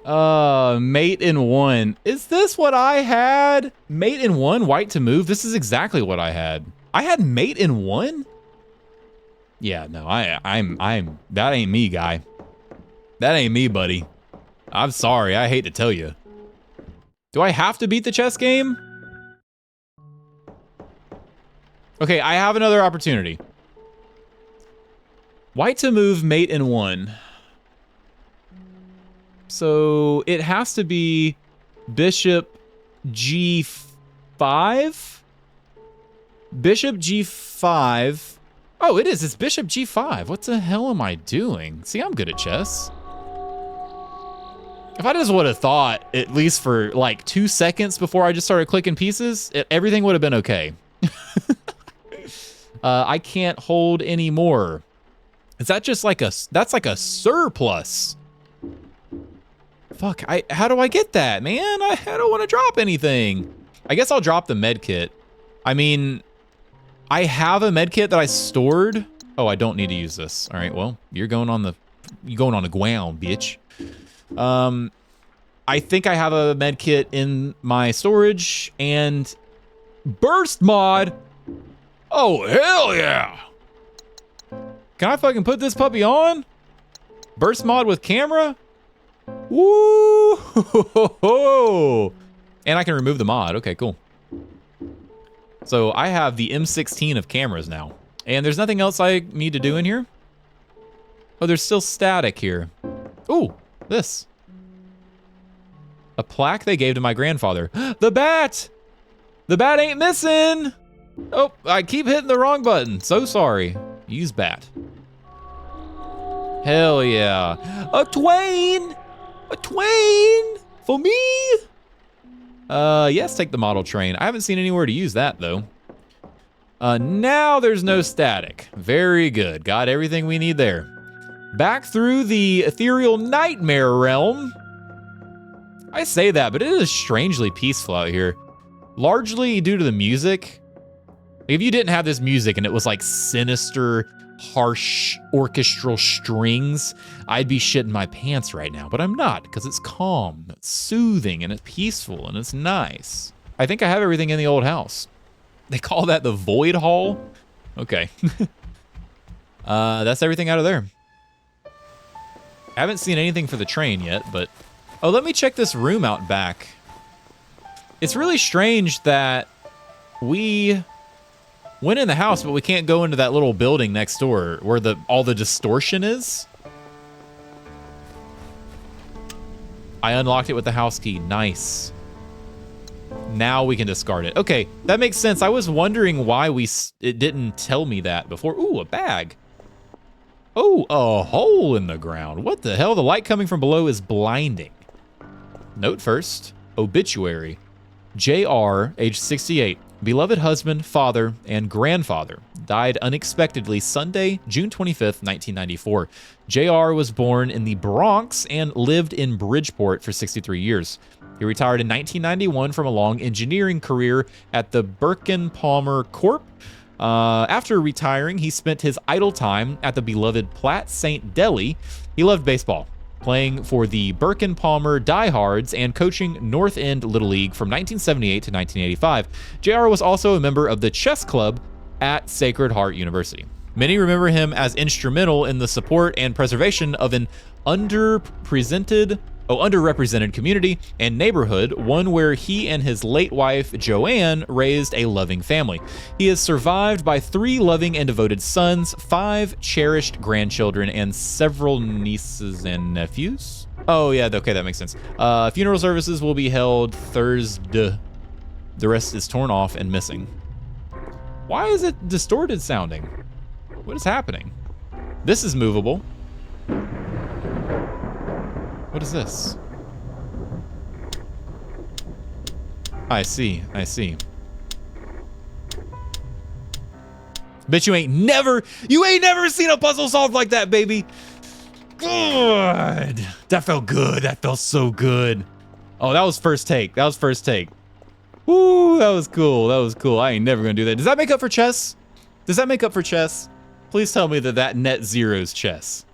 Mate in 1. Is this what I had? Mate in 1, white to move. This is exactly what I had. I had mate in 1? Yeah, no, I'm that ain't me, guy. That ain't me, buddy. I'm sorry. I hate to tell you. Do I have to beat the chess game? Okay, I have another opportunity. White to move, mate in 1. So it has to be bishop g5? Bishop g5. Oh, it is. It's bishop g5. What the hell am I doing? See, I'm good at chess. If I just would have thought, at least for like 2 seconds before I just started clicking pieces, everything would have been okay. I can't hold anymore. Is that just like that's like a surplus? Fuck, how do I get that, man? I don't want to drop anything. I guess I'll drop the med kit. I mean, I have a med kit that I stored. Oh, I don't need to use this. All right, well, you're going on the ground, bitch. I think I have a med kit in my storage and burst mod. Oh, hell yeah. Can I fucking put this puppy on? Burst mod with camera? Woo! And I can remove the mod. Okay, cool. So I have the M16 of cameras now. And there's nothing else I need to do in here? Oh, there's still static here. Ooh, this. A plaque they gave to my grandfather. The bat! The bat ain't missing! Oh, I keep hitting the wrong button. So sorry. Use bat. Hell yeah. A twain! A twain! For me? Yes, take the model train. I haven't seen anywhere to use that, though. Now there's no static. Very good. Got everything we need there. Back through the ethereal nightmare realm. I say that, but it is strangely peaceful out here. Largely due to the music. If you didn't have this music and it was like sinister, harsh orchestral strings, I'd be shitting my pants right now, but I'm not because it's calm, it's soothing, and it's peaceful, and it's nice. I think I have everything in the old house. They call that the Void Hall? Okay. That's everything out of there. I haven't seen anything for the train yet, but... Oh, let me check this room out back. It's really strange that we went in the house, but we can't go into that little building next door where all the distortion is. I unlocked it with the house key. Nice. Now we can discard it. Okay, that makes sense. I was wondering why it didn't tell me that before. Ooh, a bag. Oh, a hole in the ground. What the hell? The light coming from below is blinding. Note first, obituary. JR, age 68. Beloved husband, father, and grandfather. died unexpectedly Sunday, June 25th, 1994. JR was born in the Bronx and lived in Bridgeport for 63 years. He retired in 1991 from a long engineering career at the Birkin Palmer Corp. After retiring, he spent his idle time at the beloved Platte St. Deli. He loved baseball, playing for the Birkin Palmer Diehards and coaching North End Little League from 1978 to 1985. JR was also a member of the chess club at Sacred Heart University. Many remember him as instrumental in the support and preservation of an underrepresented community and neighborhood, one where he and his late wife, Joanne, raised a loving family. He is survived by 3 loving and devoted sons, 5 cherished grandchildren, and several nieces and nephews. Oh yeah, okay, that makes sense. Funeral services will be held Thursday. The rest is torn off and missing. Why is it distorted sounding? What is happening? This is movable. What is this? I see. Bet you ain't never seen a puzzle solved like that, baby. Good. That felt good. That felt so good. Oh, that was first take. Ooh, that was cool. I ain't never gonna do that. Does that make up for chess? Please tell me that net zeros chess.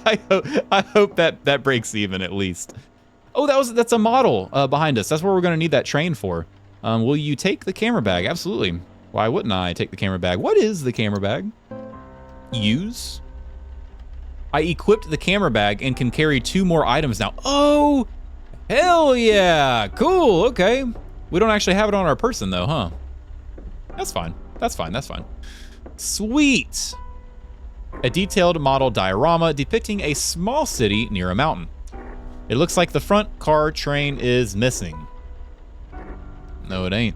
I hope that breaks even at least. Oh, that's a model behind us. That's where we're gonna need that train for. Will you take the camera bag? Absolutely. Why wouldn't I take the camera bag? What is the camera bag? Use. I equipped the camera bag and can carry 2 more items now. Oh, hell yeah. Cool, okay. We don't actually have it on our person though, huh? That's fine. Sweet. A detailed model diorama depicting a small city near a mountain. It looks like the front car train is missing. No, it ain't.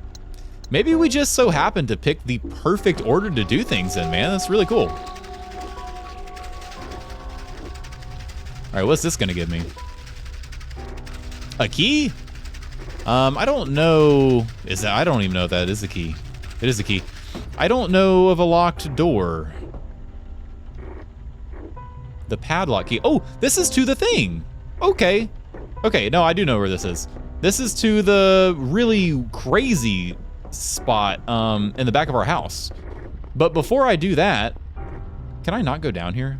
Maybe we just so happen to pick the perfect order to do things in, man. That's really cool. All right, what's this gonna give me? A key? I don't know. I don't even know if that is a key. It is a key. I don't know of a locked door. The padlock key. Oh, this is to the thing. Okay. No, I do know where this is. This is to the really crazy spot in the back of our house. But before I do that, can I not go down here?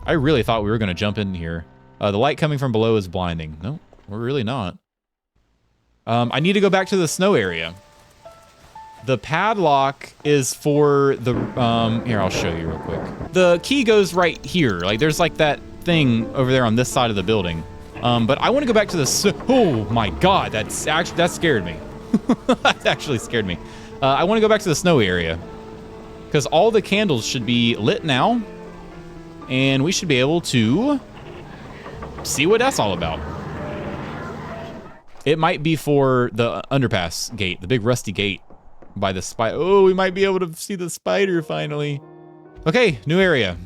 I really thought we were gonna jump in here. The light coming from below is blinding. No, we're really not. I need to go back to the snow area. The padlock is for the, here, I'll show you real quick. The key goes right here. Like, there's like that thing over there on this side of the building. But I want to go back to the, oh my God, that scared me. That actually scared me. I want to go back to the snow area because all the candles should be lit now and we should be able to see what that's all about. It might be for the underpass gate, the big rusty gate by the spider. Oh, we might be able to see the spider finally. Okay, new area.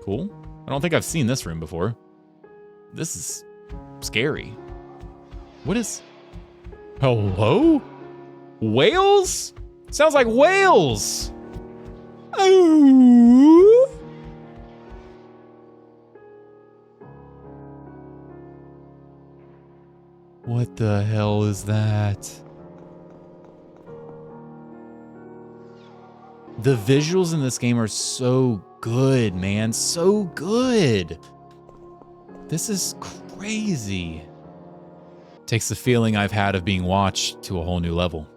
Cool. I don't think I've seen this room before. This is scary. What is... Hello? Whales? Sounds like whales. Oh. What the hell is that? The visuals in this game are so good, man. So good. This is crazy. Takes the feeling I've had of being watched to a whole new level.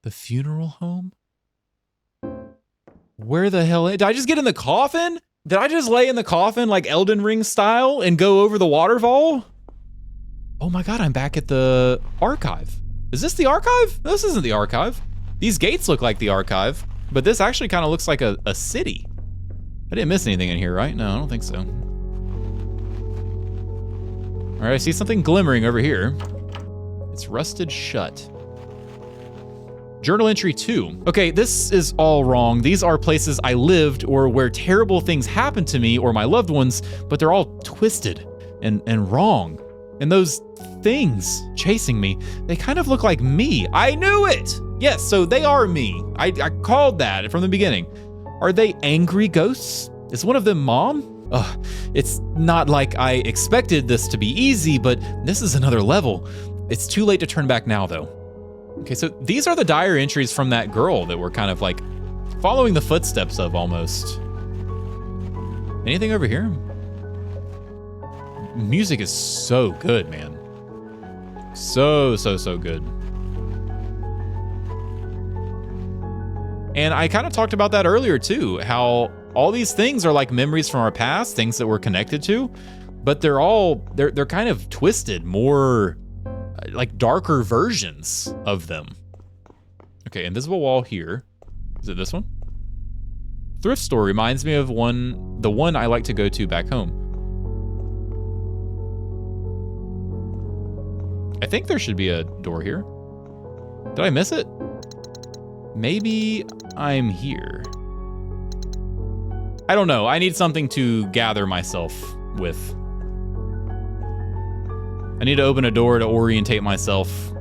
The funeral home? Where the hell? Did I just get in the coffin? Did I just lay in the coffin like Elden Ring style and go over the waterfall? Oh my God, I'm back at the archive. Is this the archive? This isn't the archive. These gates look like the archive, but this actually kind of looks like a city. I didn't miss anything in here, right? No, I don't think so. All right, I see something glimmering over here. It's rusted shut. Journal entry 2. Okay, this is all wrong. These are places I lived or where terrible things happened to me or my loved ones, but they're all twisted and wrong. And those things chasing me, they kind of look like me. I knew it! Yes, so they are me. I called that from the beginning. Are they angry ghosts? Is one of them Mom? Ugh, it's not like I expected this to be easy, but this is another level. It's too late to turn back now, though. Okay, so these are the diary entries from that girl that we're kind of like following the footsteps of almost. Anything over here? Music is so good, man. So good. And I kind of talked about that earlier too, how all these things are like memories from our past, things that we're connected to, but they're kind of twisted, more like darker versions of them. Okay, invisible wall here. Is it this one? Thrift store reminds me of the one I like to go to back home. I think there should be a door here. Did I miss it? Maybe I'm here. I don't know. I need something to gather myself with. I need to open a door to orientate myself.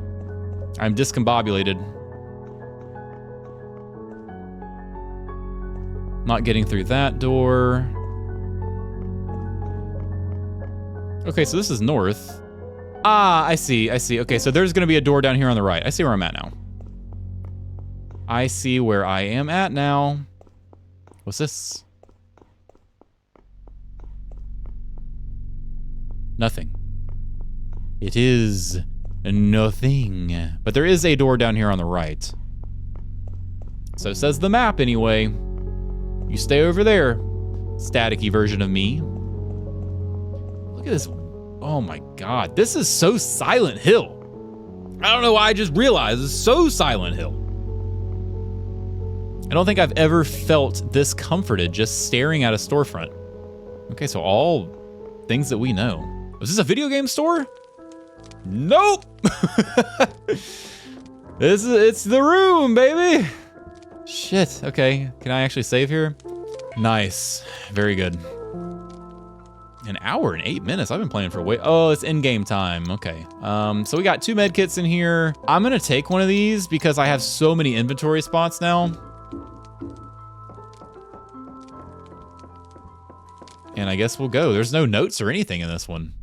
I'm discombobulated. Not getting through that door. Okay, so this is north. Ah, I see. Okay, so there's gonna be a door down here on the right. I see where I'm at now. I see where I am at now. What's this? Nothing. It is nothing. But there is a door down here on the right. So says the map anyway. You stay over there, staticky version of me. Look at this. Oh my God, this is so Silent Hill. I don't know why I just realized it's so Silent Hill. I don't think I've ever felt this comforted just staring at a storefront. Okay, so all things that we know. Was this a video game store? Nope. It's the room, baby. Shit, okay. Can I actually save here? Nice, very good. An hour and 8 minutes. I've been playing for oh, it's in-game time. Okay. So we got 2 med kits in here. I'm gonna take one of these because I have so many inventory spots now. And I guess we'll go. There's no notes or anything in this one.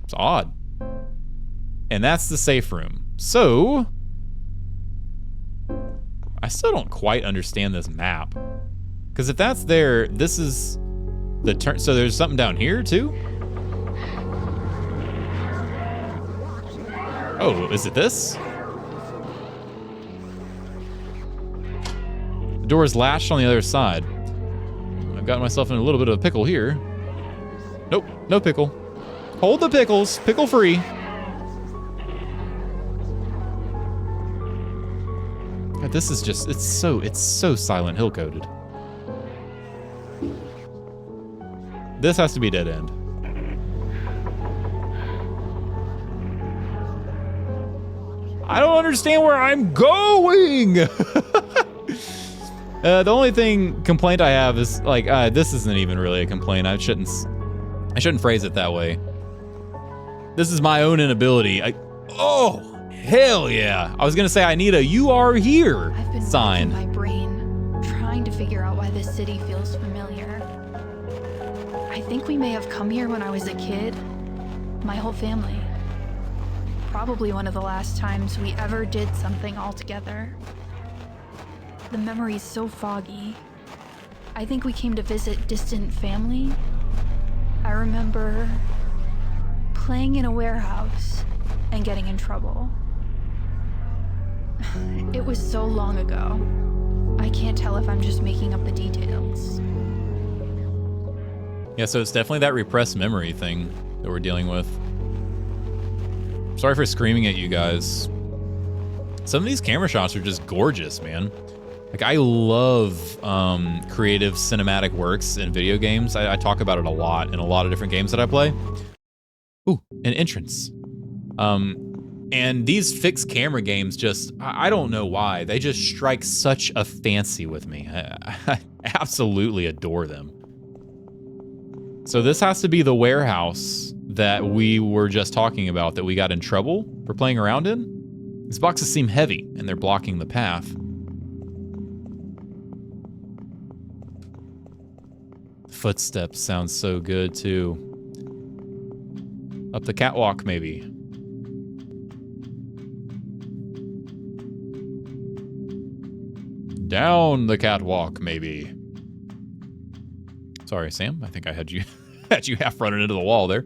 It's odd. And that's the safe room. So I still don't quite understand this map. Because if that's there, this is the turn. So there's something down here too? Oh, is it this? The door is latched on the other side. I've got myself in a little bit of a pickle here. Nope, no pickle. Hold the pickles, pickle free. God, this is just, it's so Silent Hill coded. This has to be dead end. I don't understand where I'm going. The only complaint I have is like, this isn't even really a complaint. I shouldn't phrase it that way. This is my own inability. Oh, hell yeah. I was gonna say I need a "you are here" I've been sign. racking my brain, trying to figure out why this city feels familiar. I think we may have come here when I was a kid. My whole family. Probably one of the last times we ever did something all together. The memory's so foggy. I think we came to visit distant family. I remember playing in a warehouse and getting in trouble. It was so long ago. I can't tell if I'm just making up the details. Yeah, so it's definitely that repressed memory thing that we're dealing with. Sorry for screaming at you guys. Some of these camera shots are just gorgeous, man. Like, I love creative cinematic works in video games. I talk about it a lot in a lot of different games that I play. Ooh, an entrance. And these fixed camera games just, I don't know why, they just strike such a fancy with me. I absolutely adore them. So this has to be the warehouse that we were just talking about that we got in trouble for playing around in? These boxes seem heavy, and they're blocking the path. Footsteps sounds so good, too. Up the catwalk, maybe. Down the catwalk, maybe. Sorry, Sam. I think I had you had you half running into the wall there.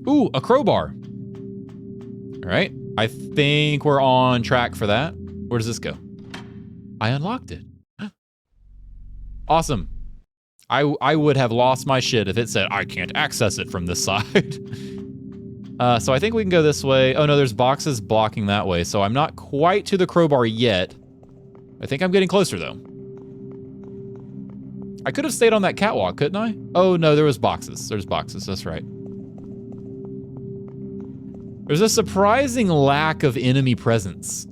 Ooh, a crowbar. All right. I think we're on track for that. Where does this go? I unlocked it. Awesome. I would have lost my shit if it said I can't access it from this side. So I think we can go this way. Oh no, there's boxes blocking that way. So I'm not quite to the crowbar yet. I think I'm getting closer though. I could have stayed on that catwalk, couldn't I? Oh no, there was boxes. There's boxes, that's right. There's a surprising lack of enemy presence.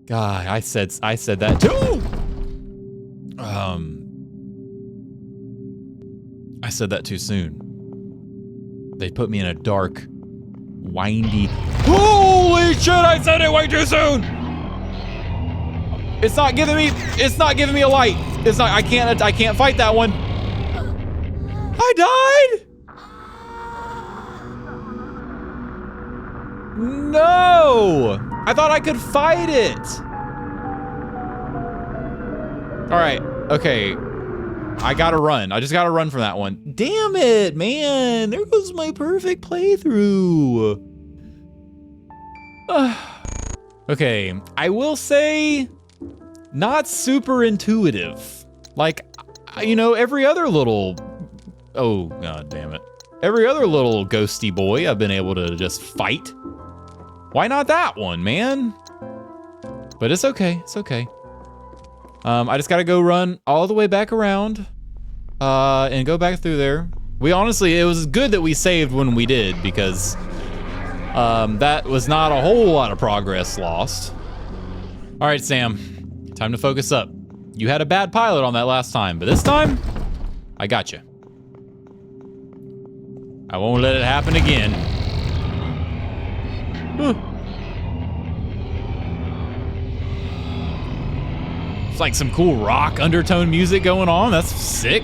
God, I said that too. I said that too soon. They put me in a dark, windy. Holy shit! I said it way too soon. It's not giving me a light. It's not. I can't fight that one. I died. No! I thought I could fight it. All right. Okay. I gotta run. I just gotta run from that one. Damn it, man. There goes my perfect playthrough. Okay. I will say, not super intuitive. Like, you know, every other little... Oh, god damn it. Every other little ghosty boy I've been able to just fight. Why not that one, man? But it's okay. It's okay. I just gotta go run all the way back around and go back through there. We honestly, it was good that we saved when we did because that was not a whole lot of progress lost. All right, Sam, time to focus up. You had a bad pilot on that last time, but this time, I got you. I won't let it happen again. It's like some cool rock undertone music going on. That's sick.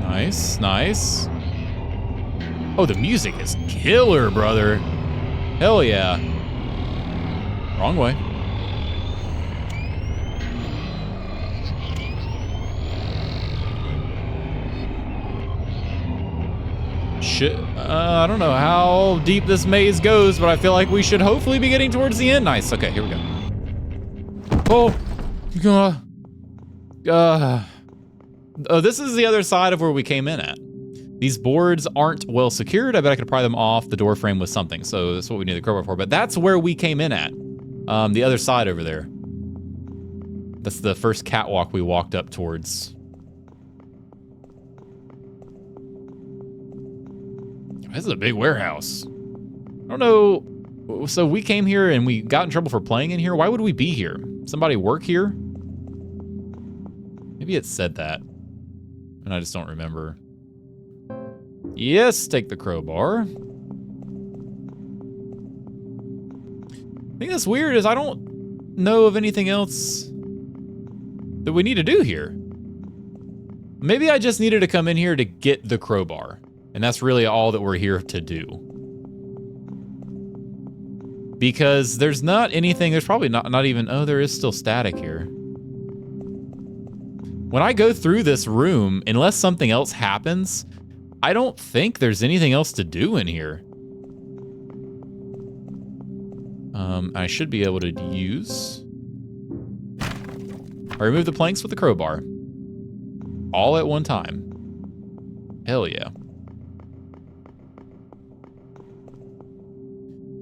Nice, nice. Oh, the music is killer, brother. Hell yeah. Wrong way. I don't know how deep this maze goes, but I feel like we should hopefully be getting towards the end. Nice. Okay, here we go. Oh, this is the other side of where we came in at. These boards aren't well secured. I bet I could pry them off the door frame with something. So that's what we need the crowbar for. But that's where we came in at. The other side over there. That's the first catwalk we walked up towards. This is a big warehouse. I don't know. So we came here and we got in trouble for playing in here. Why would we be here? Somebody work here? Maybe it said that. And I just don't remember. Yes, take the crowbar. The thing that's weird is I don't know of anything else that we need to do here. Maybe I just needed to come in here to get the crowbar. And that's really all that we're here to do. Because there's not anything, there's probably not even, oh, there is still static here. When I go through this room, unless something else happens, I don't think there's anything else to do in here. I should be able to use... I remove the planks with the crowbar. All at one time. Hell yeah.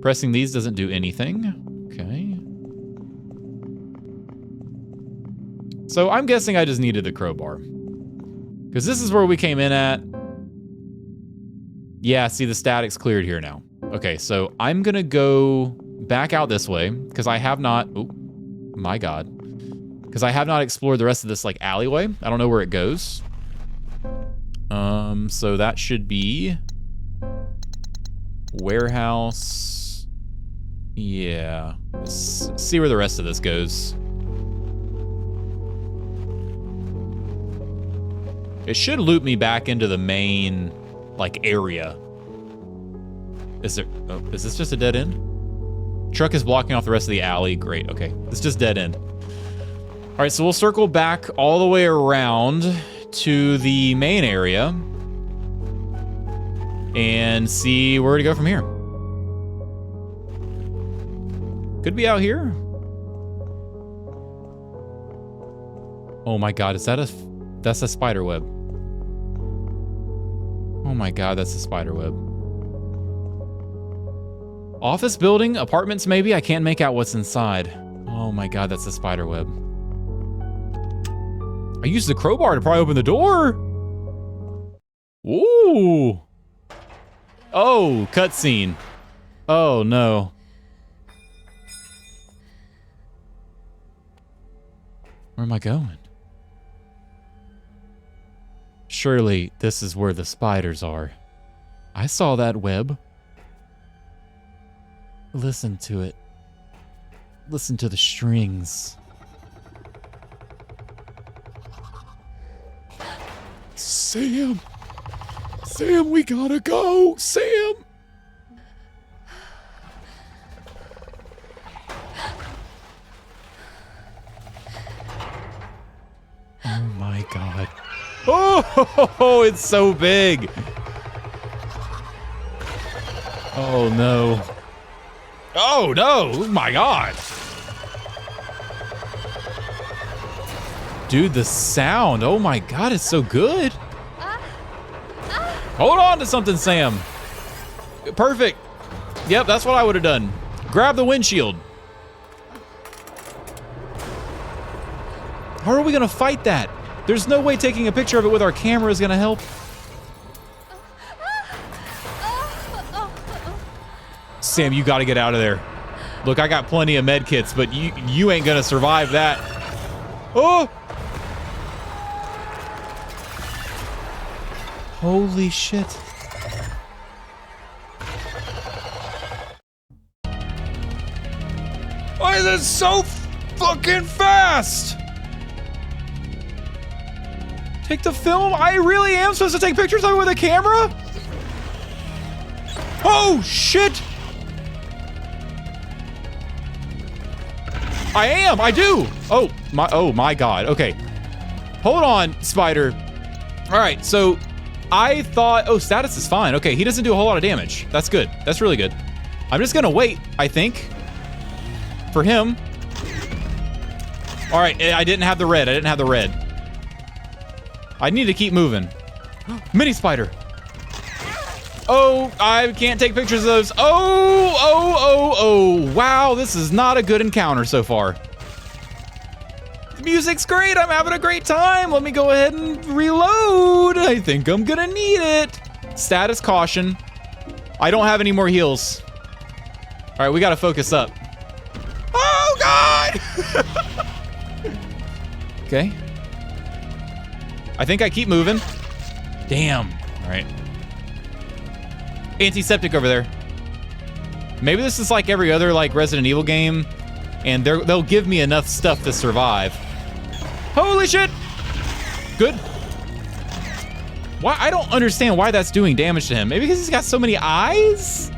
Pressing these doesn't do anything. Okay. So I'm guessing I just needed the crowbar. Because this is where we came in at. Yeah, see the static's cleared here now. Okay, so I'm gonna go back out this way because I have not. Oh, my God. Because I have not explored the rest of this like alleyway. I don't know where it goes. So that should be warehouse. Yeah. Let's see where the rest of this goes. It should loop me back into the main like area. Is there? Oh, is this just a dead end? Truck is blocking off the rest of the alley. Great. Okay, it's just dead end. All right, so we'll circle back all the way around to the main area and see where to go from here. Could be out here. Oh my God, is that that's a spider web. Oh my God, that's a spider web. Office building, apartments maybe? I can't make out what's inside. Oh my God, that's a spider web. I used the crowbar to probably open the door. Ooh. Oh, cutscene. Oh no. Where am I going? Surely this is where the spiders are. I saw that web. Listen to it. Listen to the strings. Sam! Sam, we gotta go! Sam! Oh my God. Oh, it's so big! Oh no. Oh no! Oh my God! Dude, the sound. Oh my God, it's so good. Hold on to something, Sam. Perfect. Yep, that's what I would have done. Grab the windshield. How are we gonna fight that? There's no way taking a picture of it with our camera is gonna help. Sam, you gotta get out of there. Look, I got plenty of med kits, but you ain't gonna survive that. Oh! Holy shit. Why is it so fucking fast? Take the film? I really am supposed to take pictures of it with a camera? Oh, shit! I am, I do! Oh my God, okay. Hold on, Spider. All right, so I thought, oh, status is fine. Okay, he doesn't do a whole lot of damage. That's good, that's really good. I'm just gonna wait, I think, for him. All right, I didn't have the red, I need to keep moving. Mini spider. Oh, I can't take pictures of those. Oh. Wow, this is not a good encounter so far. The music's great. I'm having a great time. Let me go ahead and reload. I think I'm gonna need it. Status caution. I don't have any more heals. All right, we gotta focus up. Oh, God! Okay. I think I keep moving. Damn. All right. Antiseptic over there. Maybe this is like every other like Resident Evil game, and they'll give me enough stuff to survive. Holy shit! Good. Why? I don't understand why that's doing damage to him. Maybe because he's got so many eyes?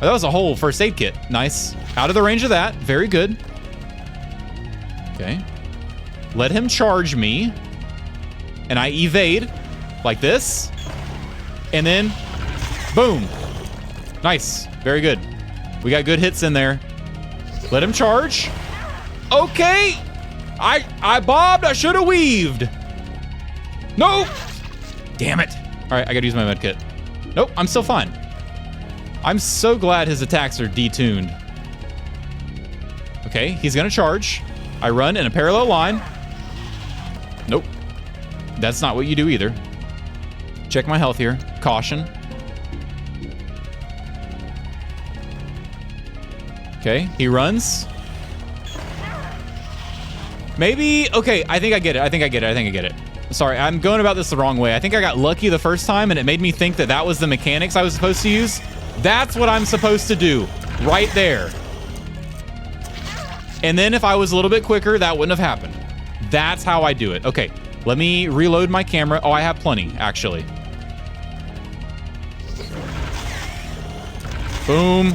Oh, that was a whole first aid kit. Nice. Out of the range of that. Very good. Okay. Let him charge me. And I evade like this. And then boom. Nice. Very good. We got good hits in there. Let him charge. Okay. I bobbed. I should have weaved. Nope. Damn it. All right, I gotta use my med kit. Nope, I'm still fine. I'm so glad his attacks are detuned. Okay, he's gonna charge. I run in a parallel line. Nope. That's not what you do either. Check my health here. Caution. Okay, he runs. Maybe, okay, I think I get it. Sorry, I'm going about this the wrong way. I think I got lucky the first time and it made me think that that was the mechanics I was supposed to use. That's what I'm supposed to do, right there. And then if I was a little bit quicker, that wouldn't have happened. That's how I do it. Okay, let me reload my camera. Oh, I have plenty, actually. Boom.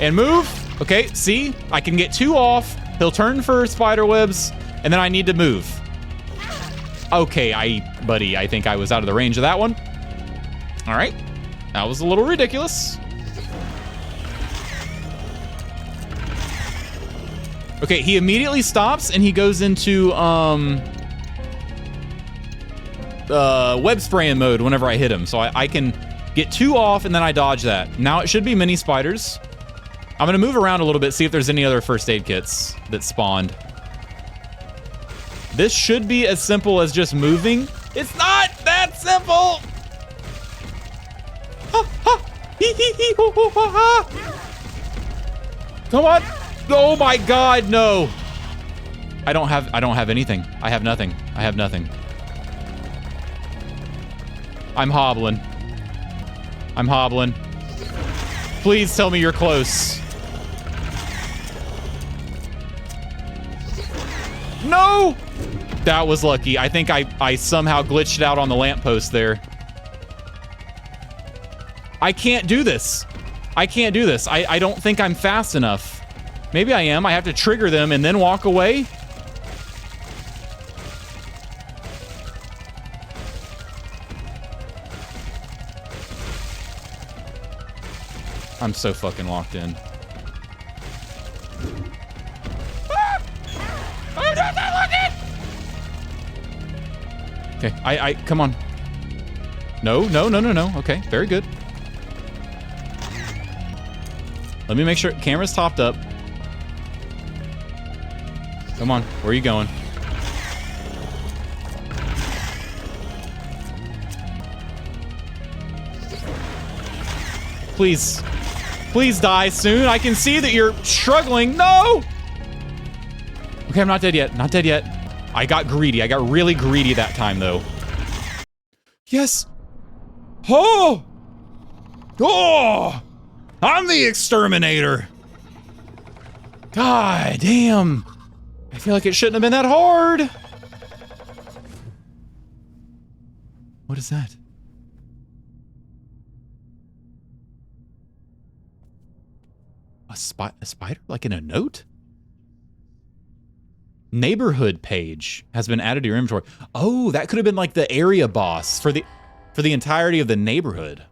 And move. Okay, see? I can get 2 off. He'll turn for spider webs, and then I need to move. Okay, buddy, I think I was out of the range of that one. All right. That was a little ridiculous. Okay, he immediately stops, and he goes into web spraying mode whenever I hit him. So I can get 2 off, and then I dodge that. Now it should be mini spiders. I'm gonna move around a little bit, see if there's any other first aid kits that spawned. This should be as simple as just moving. It's not that simple! Come on! Oh my god, no! I don't have anything. I have nothing. I have nothing. I'm hobbling. I'm hobbling. Please tell me you're close. No! That was lucky. I think I somehow glitched out on the lamppost there. I can't do this. I can't do this. I don't think I'm fast enough. Maybe I am. I have to trigger them and then walk away. I'm so fucking locked in. I'm not that locked in! Okay, come on. No. Okay, very good. Let me make sure camera's topped up. Come on, where are you going? Please. Please die soon. I can see that you're struggling. No! Okay, I'm not dead yet. Not dead yet. I got greedy. I got really greedy that time, though. Yes. Oh! Oh! I'm the exterminator. God damn. I feel like it shouldn't have been that hard. What is that? A spider? Like in a note? Neighborhood page has been added to your inventory. Oh, that could have been like the area boss for the entirety of the neighborhood.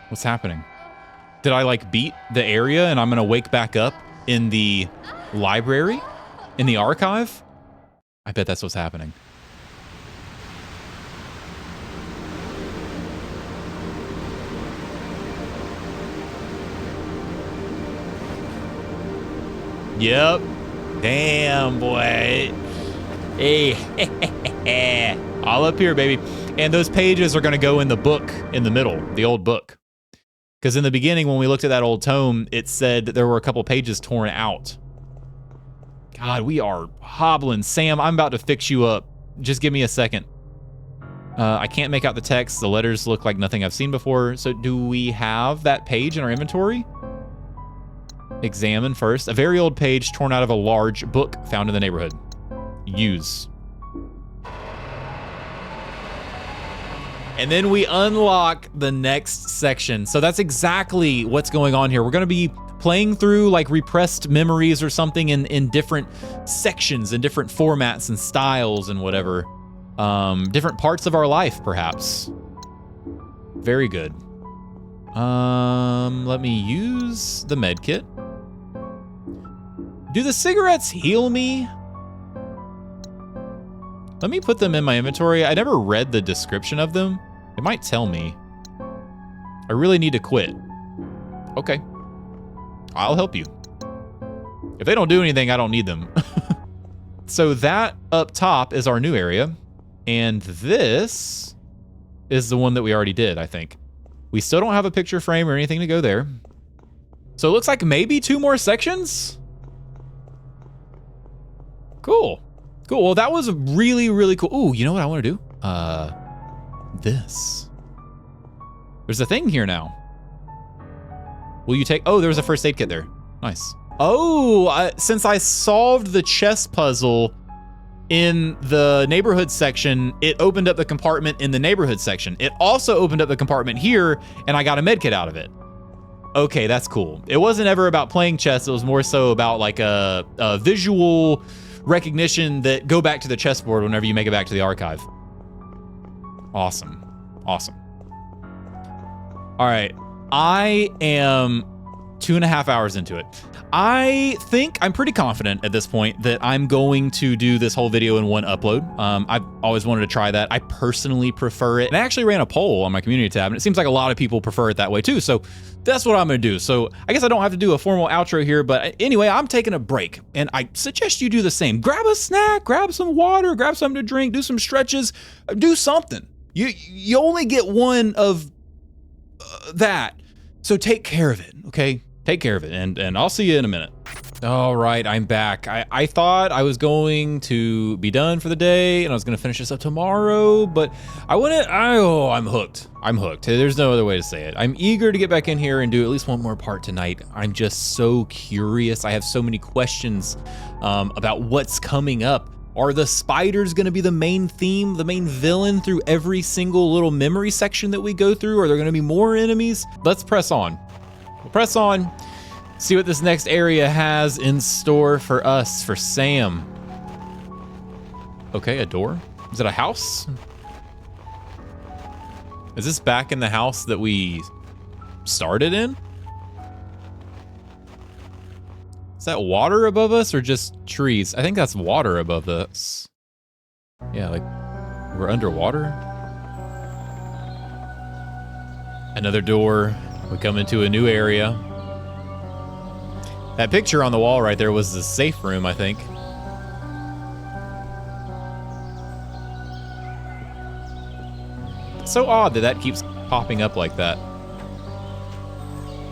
What's happening? Did I like beat the area and I'm gonna wake back up in the library? In the archive? I bet that's what's happening. Yep. Damn, boy. Hey. All up here, baby. And those pages are going to go in the book in the middle, the old book. Because in the beginning, when we looked at that old tome, it said that there were a couple pages torn out. God, we are hobbling. Sam, I'm about to fix you up. Just give me a second. I can't make out the text. The letters look like nothing I've seen before. So do we have that page in our inventory? Examine first. A very old page torn out of a large book found in the neighborhood. Use. And then we unlock the next section. So that's exactly what's going on here. We're going to be playing through like repressed memories or something in different sections and different formats and styles and whatever. Different parts of our life, perhaps. Very good. Let me use the med kit. Do the cigarettes heal me? Let me put them in my inventory. I never read the description of them. It might tell me. I really need to quit. Okay. I'll help you. If they don't do anything, I don't need them. So that up top is our new area. And this is the one that we already did, I think. We still don't have a picture frame or anything to go there. So it looks like maybe 2 more sections? Cool. Cool, well that was really, really cool. Ooh, you know what I wanna do? This. There's a thing here now. Will you take, oh, there was a first aid kit there. Nice. Oh, since I solved the chess puzzle in the neighborhood section, it opened up the compartment in the neighborhood section. It also opened up the compartment here, and I got a med kit out of it. Okay, that's cool. It wasn't ever about playing chess, it was more so about like a visual recognition that go back to the chessboard whenever you make it back to the archive. Awesome, awesome. All right, I am 2.5 hours into it. I think I'm pretty confident at this point that I'm going to do this whole video in one upload. I've always wanted to try that. I personally prefer it. And I actually ran a poll on my community tab, and it seems like a lot of people prefer it that way too. So that's what I'm gonna do. So I guess I don't have to do a formal outro here, but anyway, I'm taking a break, and I suggest you do the same. Grab a snack, grab some water, grab something to drink, do some stretches, do something. You only get one of that, so take care of it, okay? Take care of it, and I'll see you in a minute. All right, I'm back. I thought I was going to be done for the day, and I was gonna finish this up tomorrow, but I'm hooked. I'm hooked. There's no other way to say it. I'm eager to get back in here and do at least one more part tonight. I'm just so curious. I have so many questions about what's coming up. Are the spiders gonna be the main theme, the main villain through every single little memory section that we go through? Are there gonna be more enemies? Let's press on. We'll press on, see what this next area has in store for us, for Sam. Okay, a door. Is it a house? Is this back in the house that we started in? Is that water above us or just trees? I think that's water above us. Yeah, like we're underwater. Another door. We come into a new area. That picture on the wall right there was the safe room, I think. It's so odd that that keeps popping up like that.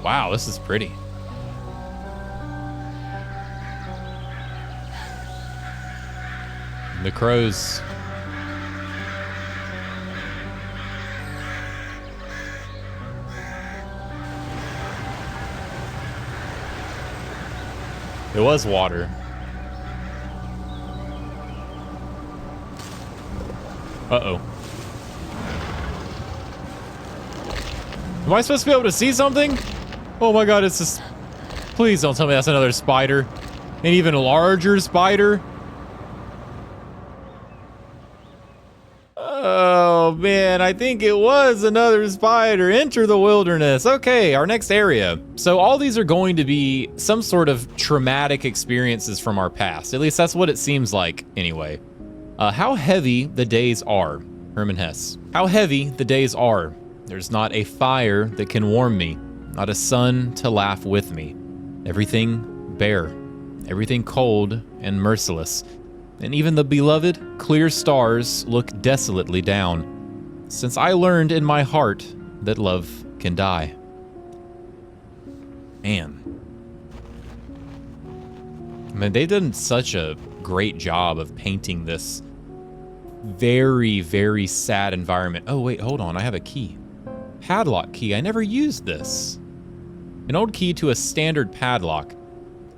Wow, this is pretty. And the crows. It was water. Uh-oh. Am I supposed to be able to see something? Oh my god, it's just... Please don't tell me that's another spider. An even larger spider. Oh man, I think it was another spider. Enter the wilderness. Okay, our next area. So all these are going to be some sort of traumatic experiences from our past. At least that's what it seems like anyway. How heavy the days are. Herman Hesse. How heavy the days are. There's not a fire that can warm me. Not a sun to laugh with me. Everything bare. Everything cold and merciless. And even the beloved, clear stars look desolately down, since I learned in my heart that love can die. Man. I mean, they've done such a great job of painting this very, very sad environment. Oh, wait, hold on, I have a key. Padlock key, I never used this. An old key to a standard padlock.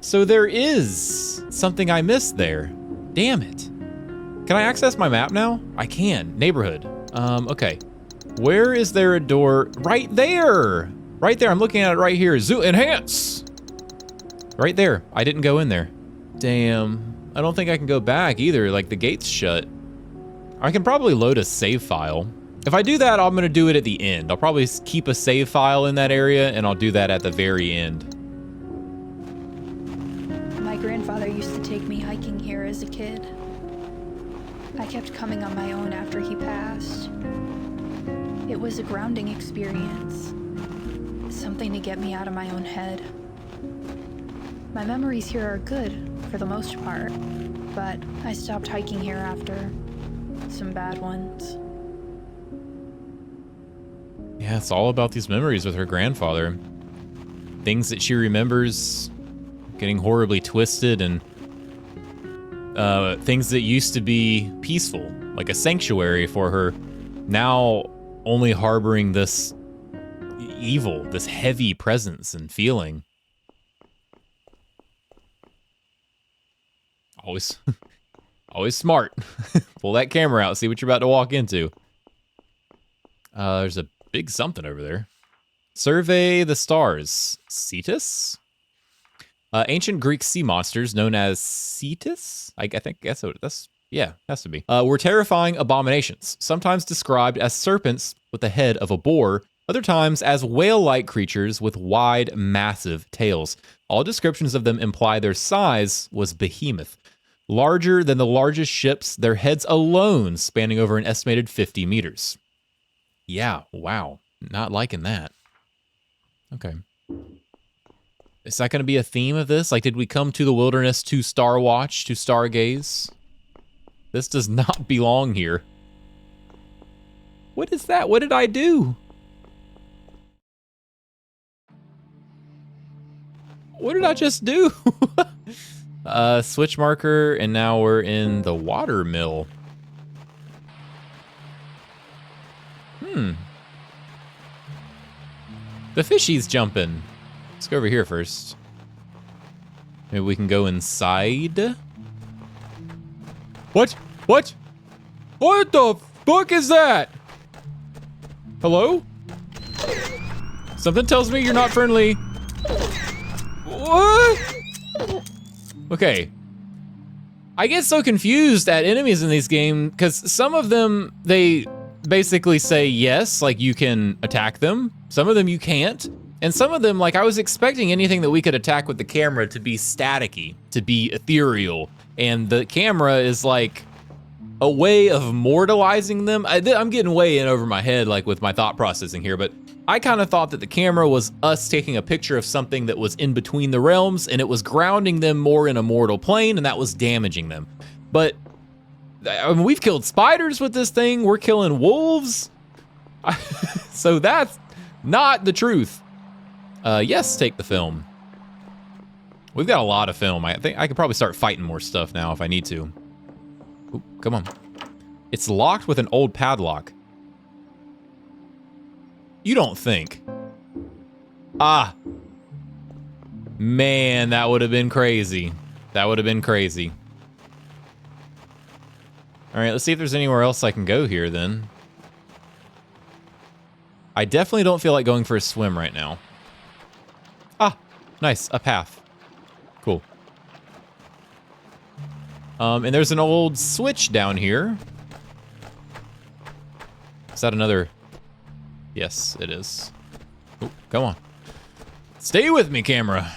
So there is something I missed there. Damn it. Can I access my map now? I can. Neighborhood. Okay. Where is there a door? Right there. Right there. I'm looking at it right here. Zoo enhance. Right there. I didn't go in there. Damn. I don't think I can go back either. Like the gate's shut. I can probably load a save file. If I do that, I'm going to do it at the end. I'll probably keep a save file in that area and I'll do that at the very end. My grandfather used to take me hiking here as a kid. I kept coming on my own after he passed. It was a grounding experience. Something to get me out of my own head. My memories here are good, for the most part, but I stopped hiking here after some bad ones. Yeah, it's all about these memories with her grandfather. Things that she remembers getting horribly twisted, and things that used to be peaceful, like a sanctuary for her, now only harboring this evil, this heavy presence and feeling. Always, always smart. Pull that camera out, see what you're about to walk into. There's a big something over there. Survey the stars. Cetus? Ancient Greek sea monsters known as Cetus? I think that's what that's. Yeah, has to be. Were terrifying abominations, sometimes described as serpents with the head of a boar, other times as whale-like creatures with wide, massive tails. All descriptions of them imply their size was behemoth. Larger than the largest ships, their heads alone spanning over an estimated 50 meters. Yeah, wow. Not liking that. Okay. Is that going to be a theme of this? Like, did we come to the wilderness to star watch, to stargaze? This does not belong here. What is that? What did I do? What did I just do? Switch marker, and now we're in the water mill. The fishy's jumping. Let's go over here first. Maybe we can go inside. What? What? What the fuck is that? Hello? Something tells me you're not friendly. What? Okay. I get so confused at enemies in these games because some of them, they basically say yes, like you can attack them. Some of them you can't. And some of them, like I was expecting anything that we could attack with the camera to be staticky, to be ethereal. And the camera is like a way of mortalizing them. I'm getting way in over my head, like with my thought processing here, but I kind of thought that the camera was us taking a picture of something that was in between the realms, and it was grounding them more in a mortal plane, and that was damaging them. But I mean, we've killed spiders with this thing. We're killing wolves. So that's not the truth. Yes, take the film. We've got a lot of film. I think I could probably start fighting more stuff now if I need to. Ooh, come on. It's locked with an old padlock. You don't think. Ah. Man, that would have been crazy. That would have been crazy. All right, let's see if there's anywhere else I can go here then. I definitely don't feel like going for a swim right now. Ah, nice, a path. Cool. And there's an old switch down here. Is that another? Yes, it is. Oh, come on. Stay with me, camera.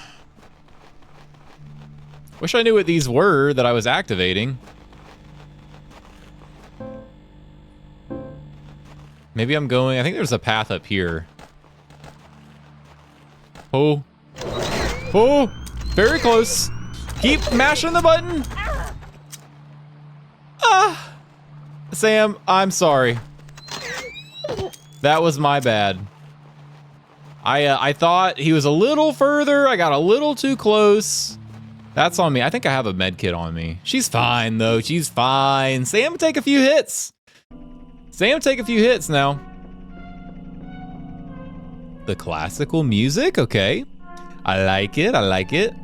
Wish I knew what these were that I was activating. Maybe I'm going, I think there's a path up here. Oh. Oh, very close. Keep mashing the button. Ah. Sam, I'm sorry. That was my bad. I thought he was a little further. I got a little too close. That's on me. I think I have a med kit on me. She's fine, though. She's fine. Sam, take a few hits. Sam, take a few hits now. The classical music, okay. I like it, I like it.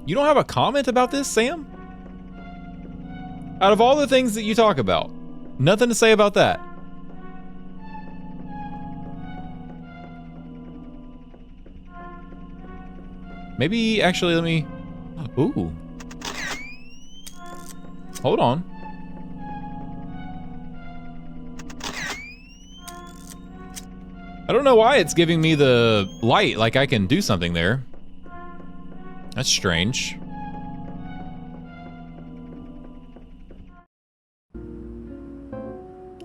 You don't have a comment about this, Sam? Out of all the things that you talk about, nothing to say about that. Maybe, actually, let me... Ooh. Hold on. I don't know why it's giving me the light, like I can do something there. That's strange.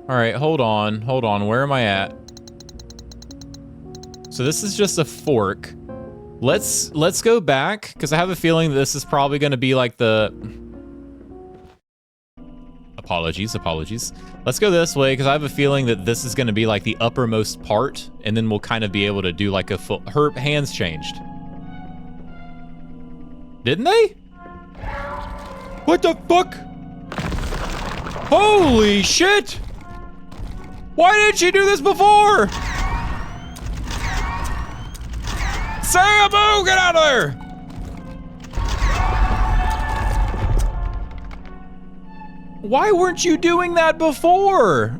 All right, hold on, where am I at? So this is just a fork. Let's go back, because I have a feeling that this is probably gonna be like a Apologies. Let's go this way, because I have a feeling that this is going to be like the uppermost part, and then we'll kind of be able to do like a full... Her hands changed. Didn't they? What the fuck? Holy shit! Why didn't she do this before? Samu, get out of there! Why weren't you doing that before?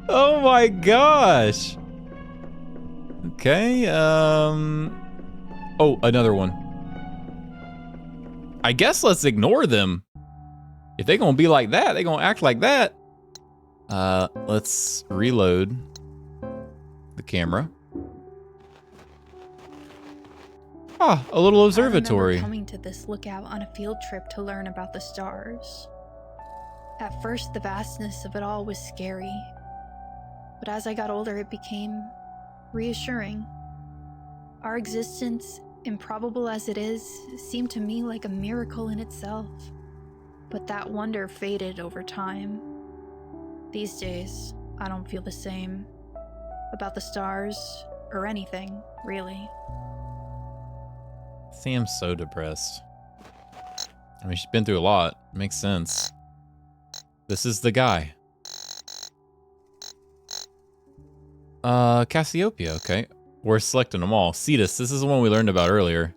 Oh my gosh. Okay, oh, another one. I guess let's ignore them. If they're gonna be like that, they're gonna act like that. Let's reload the camera. Ah, a little observatory. I remember coming to this lookout on a field trip to learn about the stars. At first, the vastness of it all was scary. But as I got older, it became reassuring. Our existence, improbable as it is, seemed to me like a miracle in itself. But that wonder faded over time. These days, I don't feel the same about the stars or anything, really. Sam's so depressed. I mean, she's been through a lot. Makes sense. This is the guy. Cassiopeia, okay. We're selecting them all. Cetus, this is the one we learned about earlier.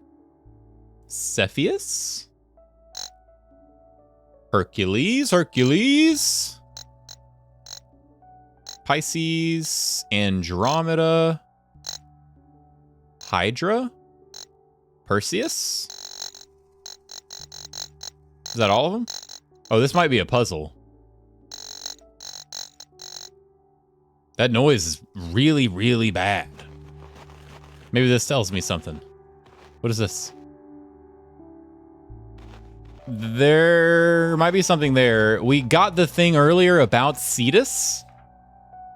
Cepheus? Hercules. Pisces, Andromeda, Hydra, Perseus? Is that all of them? Oh, this might be a puzzle. That noise is really, really bad. Maybe this tells me something. What is this? There might be something there. We got the thing earlier about Cetus.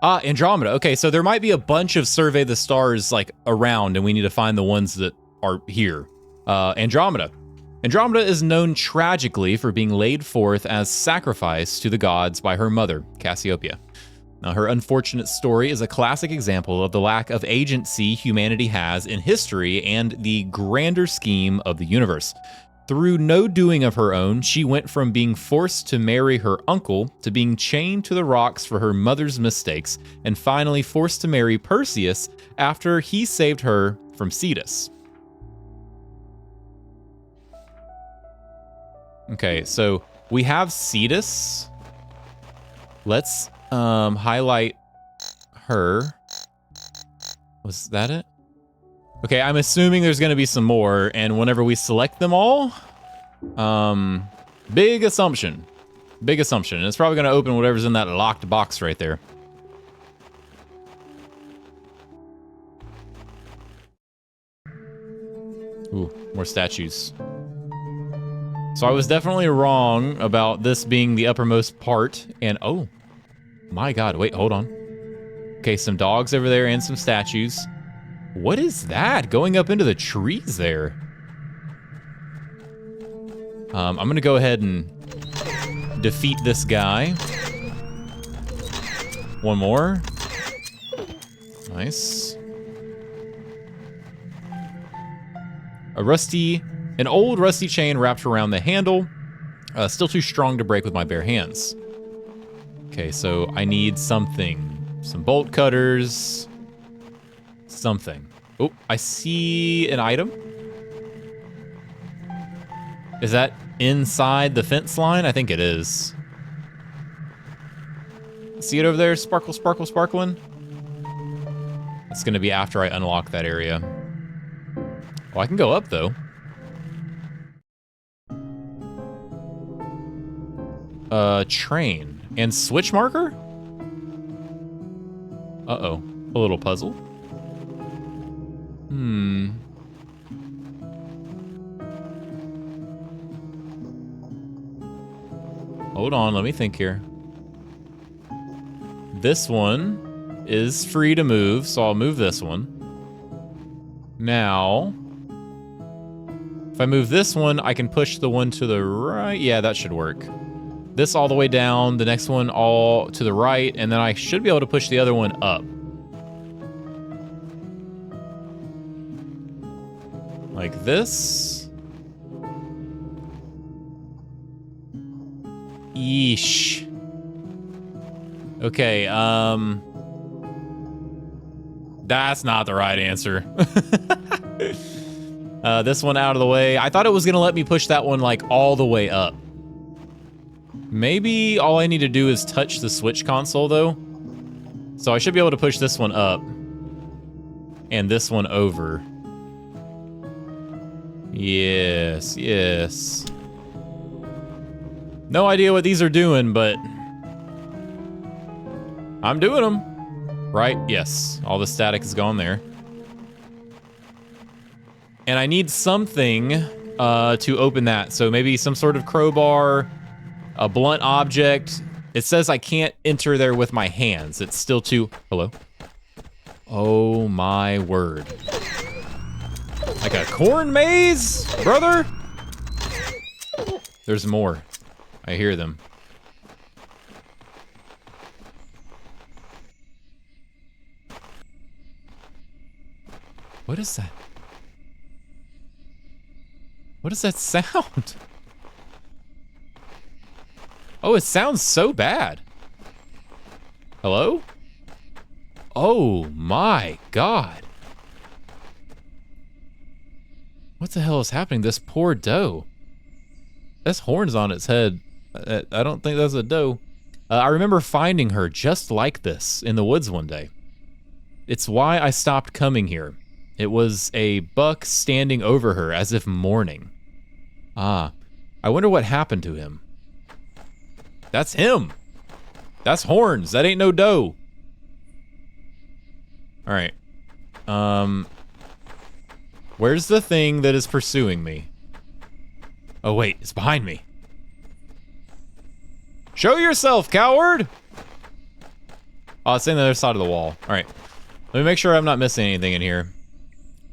Ah, Andromeda. Okay, so there might be a bunch of Survey the Stars like around, and we need to find the ones that are here. Andromeda. Andromeda is known tragically for being laid forth as sacrifice to the gods by her mother, Cassiopeia. Now, her unfortunate story is a classic example of the lack of agency humanity has in history and the grander scheme of the universe. Through no doing of her own, she went from being forced to marry her uncle to being chained to the rocks for her mother's mistakes, and finally forced to marry Perseus after he saved her from Cetus. Okay, so we have Cetus. Let's highlight her. Was that it? Okay, I'm assuming there's gonna be some more, and whenever we select them all, big assumption. Big assumption. And it's probably gonna open whatever's in that locked box right there. Ooh, more statues. So I was definitely wrong about this being the uppermost part, and oh my god, wait, hold on. Okay, some dogs over there and some statues. What is that going up into the trees there? I'm gonna go ahead and defeat this guy. One more. Nice. An old rusty chain wrapped around the handle. Still too strong to break with my bare hands. Okay, so I need something. Some bolt cutters. Something. Oh, I see an item. Is that inside the fence line? I think it is. See it over there? Sparkle, sparkle, sparkling? It's gonna be after I unlock that area. Oh, I can go up though. Train. And switch marker? Uh-oh. A little puzzle. Hold on, let me think here. This one is free to move, so I'll move this one. Now, If I move this one, I can push the one to the right. Yeah, that should work. This all the way down, the next one all to the right, and then I should be able to push the other one up. Like this. Yeesh. Okay, that's not the right answer. This one out of the way. I thought it was gonna let me push that one like all the way up. Maybe all I need to do is touch the Switch console though. So I should be able to push this one up. And this one over. Yes, yes. No idea what these are doing, but I'm doing them. Right? Yes. All the static is gone there. And I need something to open that. So maybe some sort of crowbar, a blunt object. It says I can't enter there with my hands. It's still too... Hello? Oh my word. Like a corn maze, brother? There's more. I hear them. What is that? What does that sound? Oh, it sounds so bad. Hello? Oh my God. What the hell is happening? This poor doe. That's horns on its head. I don't think that's a doe. I remember finding her just like this in the woods one day. It's why I stopped coming here. It was a buck standing over her as if mourning. Ah, I wonder what happened to him. That's him. That's horns. That ain't no doe. All right. Where's the thing that is pursuing me? Oh wait, it's behind me. Show yourself, coward! Oh, it's in the other side of the wall. All right. Let me make sure I'm not missing anything in here.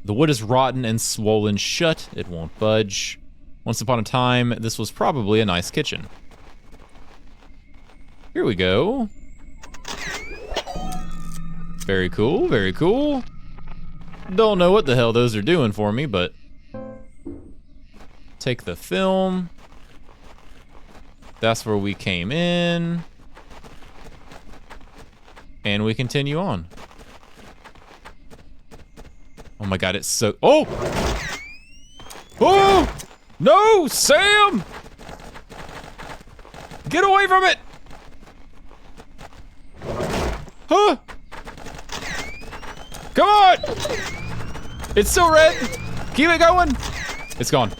The wood is rotten and swollen shut. It won't budge. Once upon a time, this was probably a nice kitchen. Here we go. Very cool, very cool. Don't know what the hell those are doing for me, but... Take the film. That's where we came in. And we continue on. Oh my God, it's so... Oh! Oh! No, Sam! Get away from it! Huh? Come on! It's still red. Keep it going. It's gone.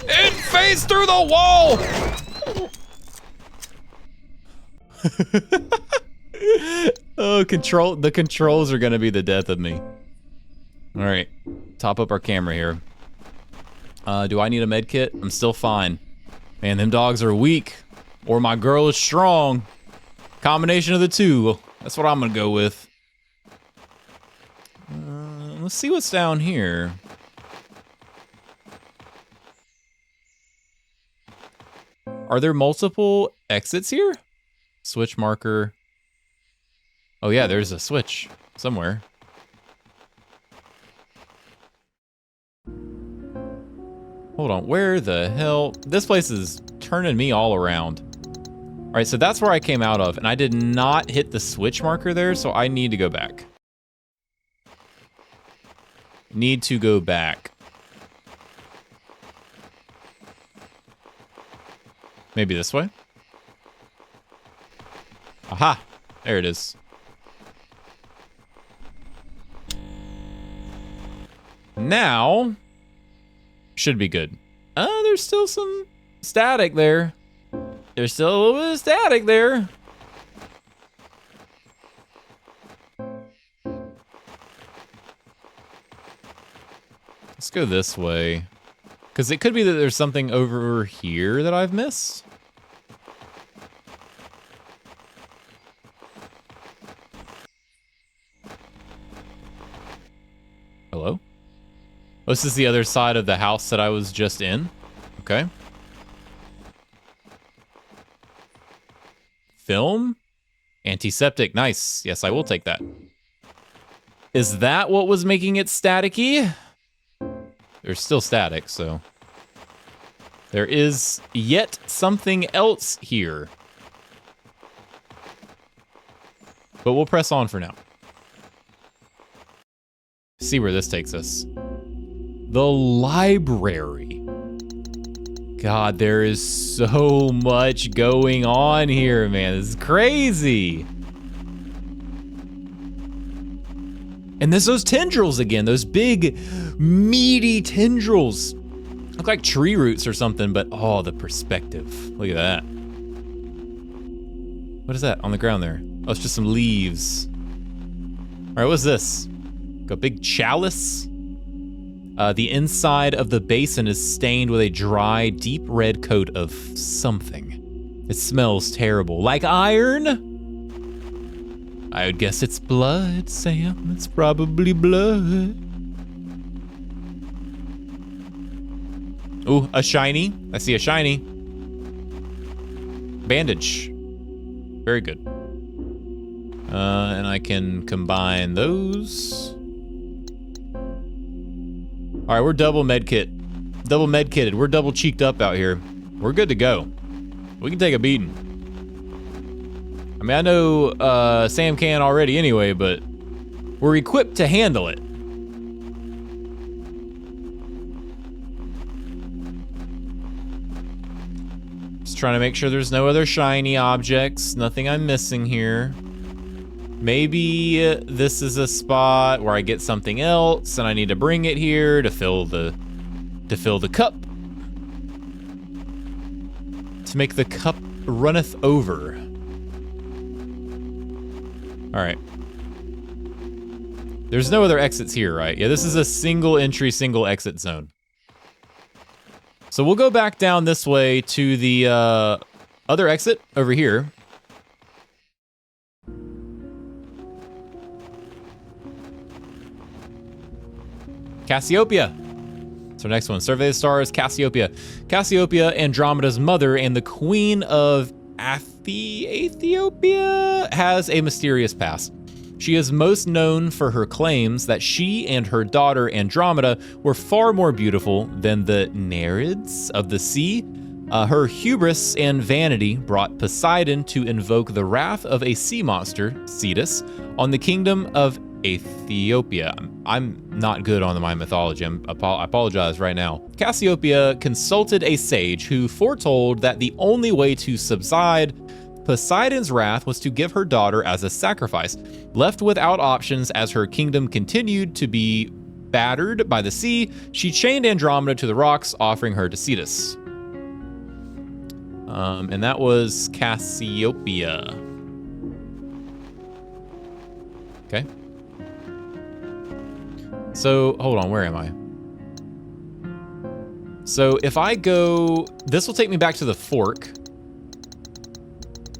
It phased through the wall! Oh, the controls are gonna be the death of me. All right, top up our camera here. Do I need a med kit? I'm still fine. Man, them dogs are weak, or my girl is strong. Combination of the two. That's what I'm gonna go with. Let's see what's down here. Are there multiple exits here? Switch marker. Oh yeah, there's a switch somewhere. Hold on, where the hell? This place is turning me all around. All right, so that's where I came out of, and I did not hit the switch marker there, so I need to go back. Need to go back. Maybe this way? Aha! There it is. Now, should be good. There's still some static there. There's still a little bit of static there. Let's go this way. Because it could be that there's something over here that I've missed. Hello? This is the other side of the house that I was just in. Okay. Film. Antiseptic. Nice. Yes, I will take that. Is that what was making it staticky? There's still static, so. There is yet something else here. But we'll press on for now. See where this takes us. The library. God, there is so much going on here, man. This is crazy. And there's those tendrils again, those big, meaty tendrils. Look like tree roots or something, but oh, the perspective. Look at that. What is that on the ground there? Oh, it's just some leaves. All right, what's this? A big chalice. The inside of the basin is stained with a dry, deep red coat of something. It smells terrible. Like iron? I would guess it's blood, Sam. It's probably blood. Ooh, a shiny. I see a shiny. Bandage. Very good. And I can combine those. All right, we're double medkit. Double medkitted. We're double cheeked up out here. We're good to go. We can take a beating. I mean, I know Sam can already anyway, but we're equipped to handle it. Just trying to make sure there's no other shiny objects. Nothing I'm missing here. Maybe this is a spot where I get something else and I need to bring it here to fill the cup. To make the cup runneth over. All right. There's no other exits here, right? Yeah, this is a single entry, single exit zone. So we'll go back down this way to the other exit over here. Cassiopeia. So next one, survey the stars, Cassiopeia. Cassiopeia, Andromeda's mother and the queen of Ethiopia, has a mysterious past. She is most known for her claims that she and her daughter Andromeda were far more beautiful than the Nereids of the sea. Her hubris and vanity brought Poseidon to invoke the wrath of a sea monster, Cetus, on the kingdom of Ethiopia. I'm not good on my mythology. I apologize right now. Cassiopeia consulted a sage who foretold that the only way to subside Poseidon's wrath was to give her daughter as a sacrifice. Left without options as her kingdom continued to be battered by the sea, she chained Andromeda to the rocks, offering her to Cetus. And that was Cassiopeia. Okay. So, hold on, where am I? So, if I go... This will take me back to the fork.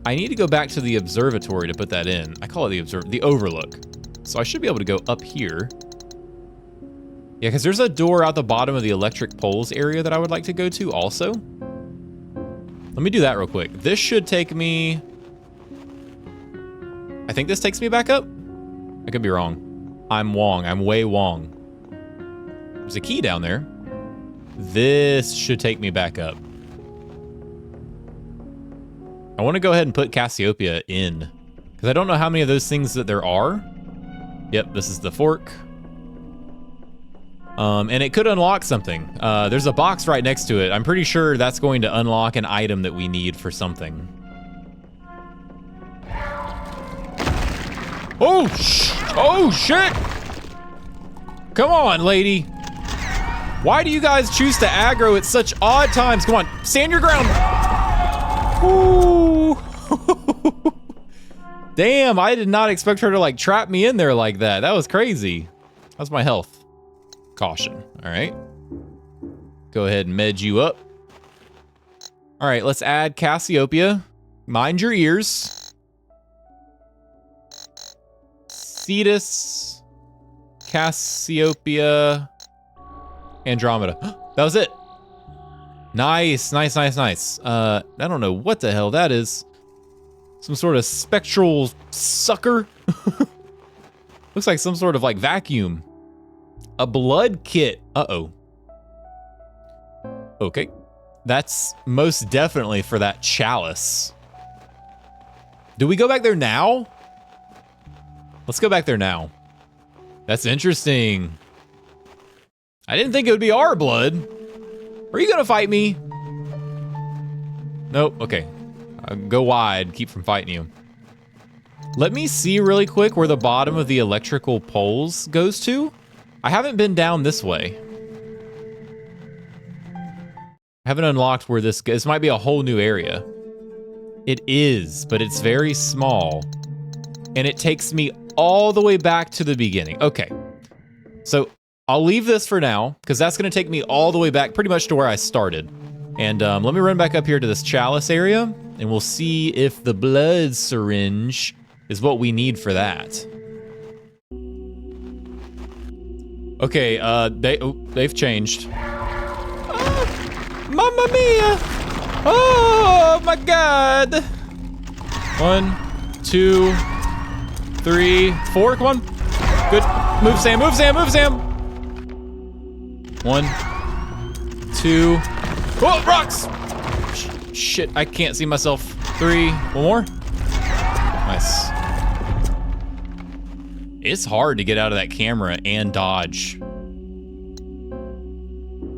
I need to go back to the observatory to put that in. I call it the overlook. So I should be able to go up here. Yeah, because there's a door out the bottom of the electric poles area that I would like to go to also. Let me do that real quick. This should take me... I think this takes me back up? I could be wrong. I'm Wong. I'm way Wong. There's a key down there. This should take me back up. I want to go ahead and put Cassiopeia in, because I don't know how many of those things that there are. Yep, this is the fork. And it could unlock something. There's a box right next to it. I'm pretty sure that's going to unlock an item that we need for something. Oh, shit! Come on, lady. Why do you guys choose to aggro at such odd times? Come on, stand your ground. Ooh. Damn, I did not expect her to like trap me in there like that. That was crazy. How's my health? Caution. All right. Go ahead and med you up. All right, let's add Cassiopeia. Mind your ears. Cetus, Cassiopeia, Andromeda. That was it. Nice, nice, nice, nice. I don't know what the hell that is. Some sort of spectral sucker. Looks like some sort of like vacuum. A blood kit. Uh-oh. Okay. That's most definitely for that chalice. Do we go back there now? Let's go back there now. That's interesting. I didn't think it would be our blood. Are you gonna fight me? Nope, okay. Go wide, keep from fighting you. Let me see really quick where the bottom of the electrical poles goes to. I haven't been down this way. I haven't unlocked where this goes. This might be a whole new area. It is, but it's very small. And it takes me all the way back to the beginning. Okay, so I'll leave this for now, because that's gonna take me all the way back pretty much to where I started. And let me run back up here to this chalice area, and we'll see if the blood syringe is what we need for that. Okay, they've changed. Mamma mia! Oh my god! 1, 2, 3, 4, come on. Good, move Sam, move Sam, move Sam! 1, 2, oh, rocks! Shit, I can't see myself. 3, one more. Nice. It's hard to get out of that camera and dodge.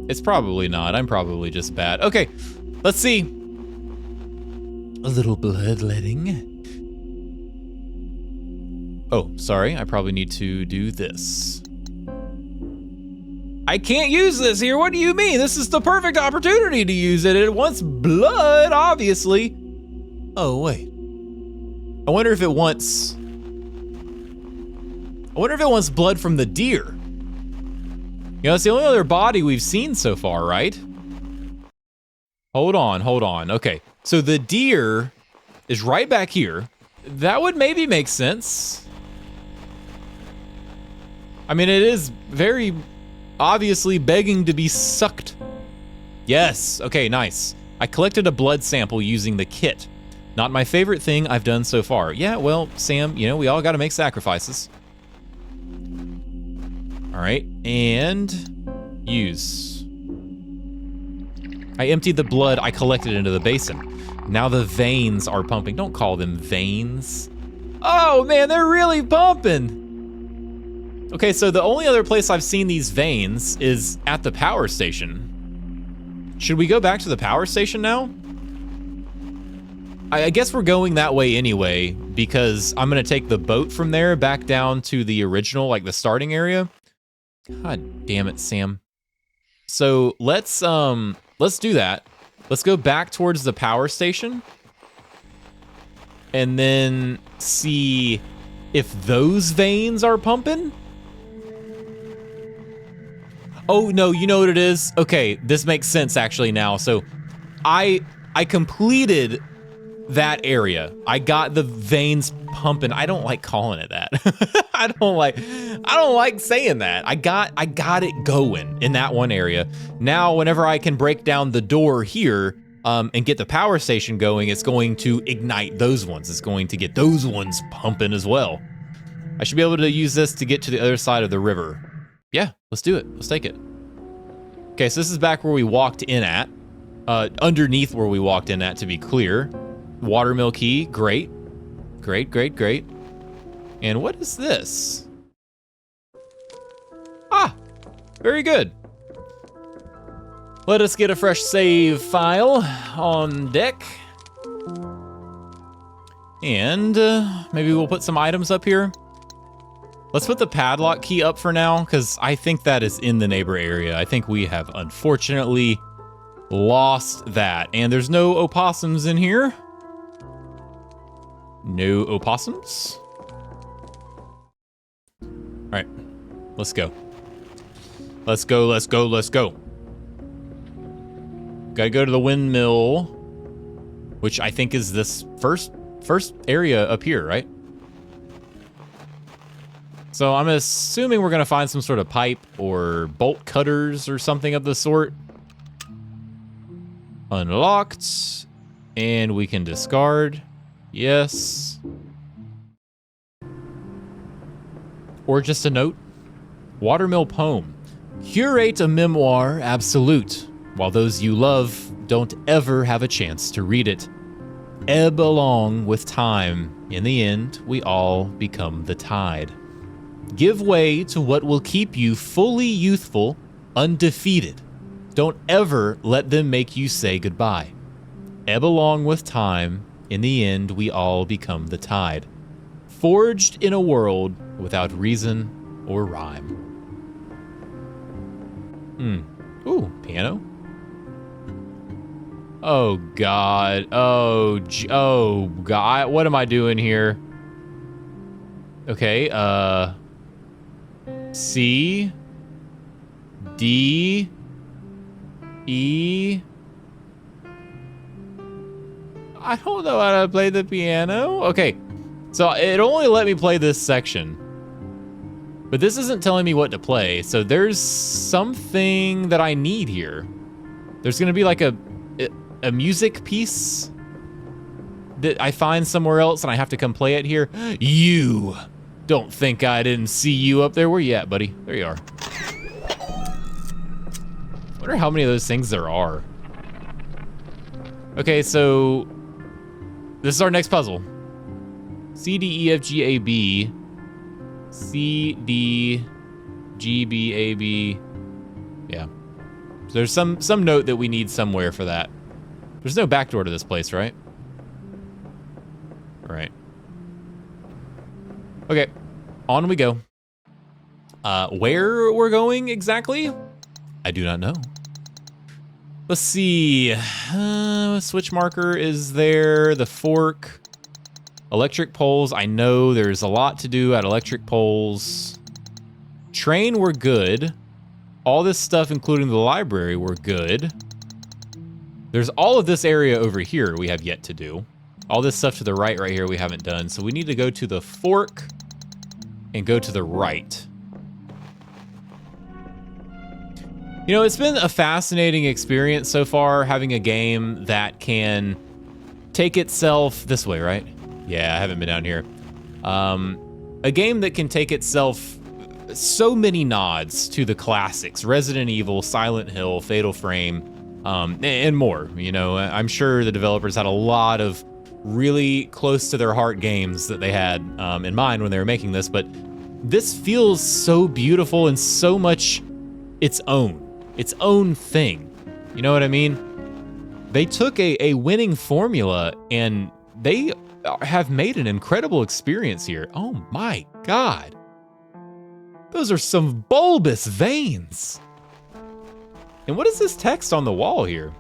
It's probably not. I'm probably just bad. Okay, let's see. A little bloodletting. Oh, sorry. I probably need to do this. I can't use this here. What do you mean? This is the perfect opportunity to use it. It wants blood, obviously. Oh, wait. I wonder if it wants blood from the deer. You know, it's the only other body we've seen so far, right? Hold on. Okay, so the deer is right back here. That would maybe make sense. I mean, it is very obviously begging to be sucked. Yes, okay, nice. I collected a blood sample using the kit. Not my favorite thing I've done so far. Yeah, well, Sam, you know, we all gotta make sacrifices. All right, and use. I emptied the blood I collected into the basin. Now the veins are pumping. Don't call them veins. Oh man, they're really pumping. Okay, so the only other place I've seen these veins is at the power station. Should we go back to the power station now? I guess we're going that way anyway, because I'm gonna take the boat from there back down to the original, like the starting area. God damn it, Sam. So let's do that. Let's go back towards the power station and then see if those veins are pumping. Oh no, you know what it is? Okay, this makes sense actually now. So I completed that area. I got the veins pumping. I don't like calling it that. I don't like saying that. I got it going in that one area. Now, whenever I can break down the door here and get the power station going, it's going to ignite those ones. It's going to get those ones pumping as well. I should be able to use this to get to the other side of the river. Yeah, let's do it. Let's take it. Okay, so this is back where we walked in at. Underneath where we walked in at, to be clear. Watermill key, great. Great. And what is this? Ah, very good. Let us get a fresh save file on deck. And maybe we'll put some items up here. Let's put the padlock key up for now, because I think that is in the neighbor area. I think we have unfortunately lost that. And there's no opossums in here. No opossums. All right, let's go. Let's go. Gotta go to the windmill, which I think is this first area up here, right? So I'm assuming we're gonna find some sort of pipe or bolt cutters or something of the sort. Unlocked. And we can discard. Yes. Or just a note. Watermill poem. Curate a memoir absolute, while those you love don't ever have a chance to read it. Ebb along with time. In the end, we all become the tide. Give way to what will keep you fully youthful, undefeated. Don't ever let them make you say goodbye. Ebb along with time. In the end, we all become the tide. Forged in a world without reason or rhyme. Ooh, piano. Oh, God. Oh, God. What am I doing here? Okay, C, D, E. I don't know how to play the piano. Okay, so it only let me play this section. But this isn't telling me what to play, so there's something that I need here. There's gonna be like a music piece that I find somewhere else and I have to come play it here. You don't think I didn't see you up there. Where you at, buddy? There you are. Wonder how many of those things there are. Okay, so this is our next puzzle. C, D, E, F, G, A, B. C, D, G, B, A, B. Yeah. So there's some note that we need somewhere for that. There's no back door to this place, right? All right. Okay, on we go. Where we're going exactly? I do not know. Let's see. Switch marker is there. The fork. Electric poles. I know there's a lot to do at electric poles. Train, we're good. All this stuff, including the library, we're good. There's all of this area over here we have yet to do. All this stuff to the right here we haven't done. So we need to go to the fork and go to the right. You know, it's been a fascinating experience so far, having a game that can take itself this way, right? Yeah, I haven't been down here. A game that can take itself so many nods to the classics, Resident Evil, Silent Hill, Fatal Frame, and more. You know, I'm sure the developers had a lot of really close to their heart games that they had in mind when they were making this, but this feels so beautiful and so much its own thing. You know what I mean? They took a winning formula and they have made an incredible experience here. Oh my God. Those are some bulbous veins. And what is this text on the wall here?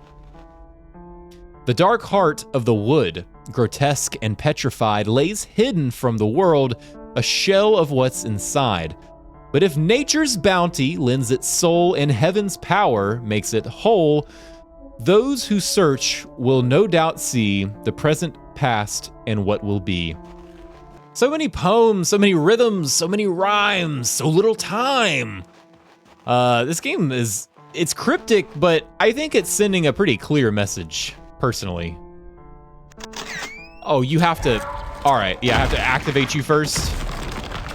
The dark heart of the wood, grotesque and petrified, lays hidden from the world a shell of what's inside. But if nature's bounty lends its soul and heaven's power makes it whole, those who search will no doubt see the present, past, and what will be. So many poems, so many rhythms, so many rhymes, so little time. This game it's cryptic, but I think it's sending a pretty clear message, personally. Oh, you have to, all right, yeah, I have to activate you first.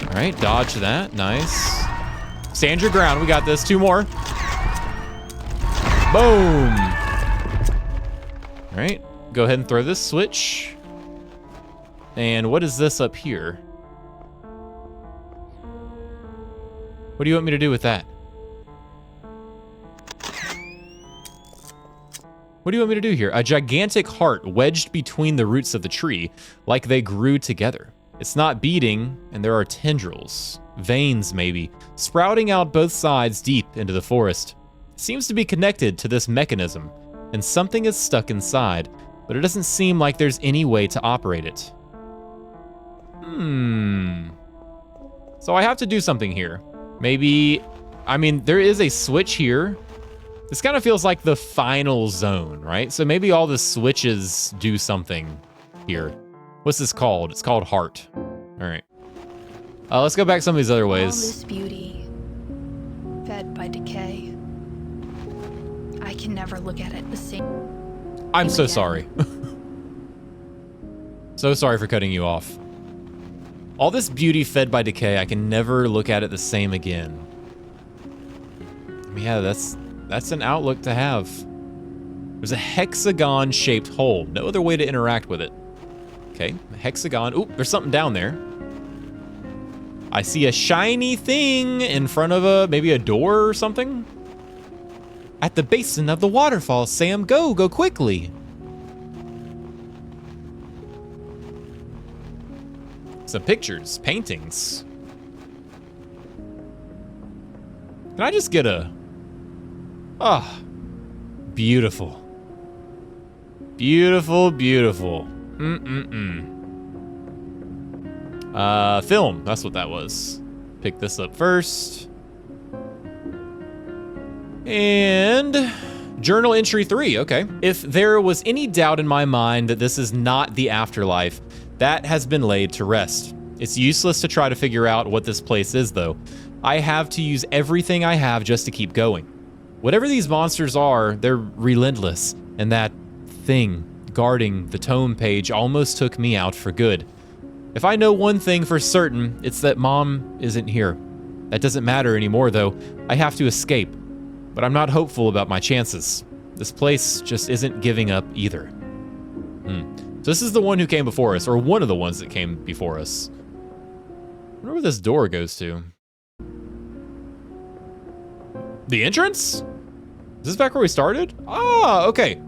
All right, dodge that, nice. Stand your ground, we got this, 2 more. Boom. All right, go ahead and throw this switch. And what is this up here? What do you want me to do with that? What do you want me to do here? A gigantic heart wedged between the roots of the tree, like they grew together. It's not beating, and there are tendrils, veins maybe, sprouting out both sides deep into the forest. It seems to be connected to this mechanism, and something is stuck inside, but it doesn't seem like there's any way to operate it. So I have to do something here. Maybe, I mean, there is a switch here. This kind of feels like the final zone, right? So maybe all the switches do something here. What's this called? It's called Heart. All right. Let's go back some of these other All ways. this beauty, fed by decay. I can never look at it the same. I'm so again. sorry. So sorry for cutting you off. All this beauty fed by decay, I can never look at it the same again. Yeah, that's an outlook to have. There's a hexagon-shaped hole. No other way to interact with it. Okay, a hexagon. Oop, there's something down there. I see a shiny thing in front of maybe a door or something. At the basin of the waterfall, Sam, go quickly. Some pictures, paintings. Can I just get a... Ah, beautiful. Beautiful, beautiful. Film, that's what that was. Pick this up first. And journal entry 3, okay. If there was any doubt in my mind that this is not the afterlife, that has been laid to rest. It's useless to try to figure out what this place is, though. I have to use everything I have just to keep going. Whatever these monsters are, they're relentless, and that thing guarding the tome page almost took me out for good. If I know one thing for certain, it's that Mom isn't here. That doesn't matter anymore, though. I have to escape, but I'm not hopeful about my chances. This place just isn't giving up either. So this is the one who came before us, or one of the ones that came before us. I wonder where this door goes to. The entrance? Is this back where we started? Ah, okay.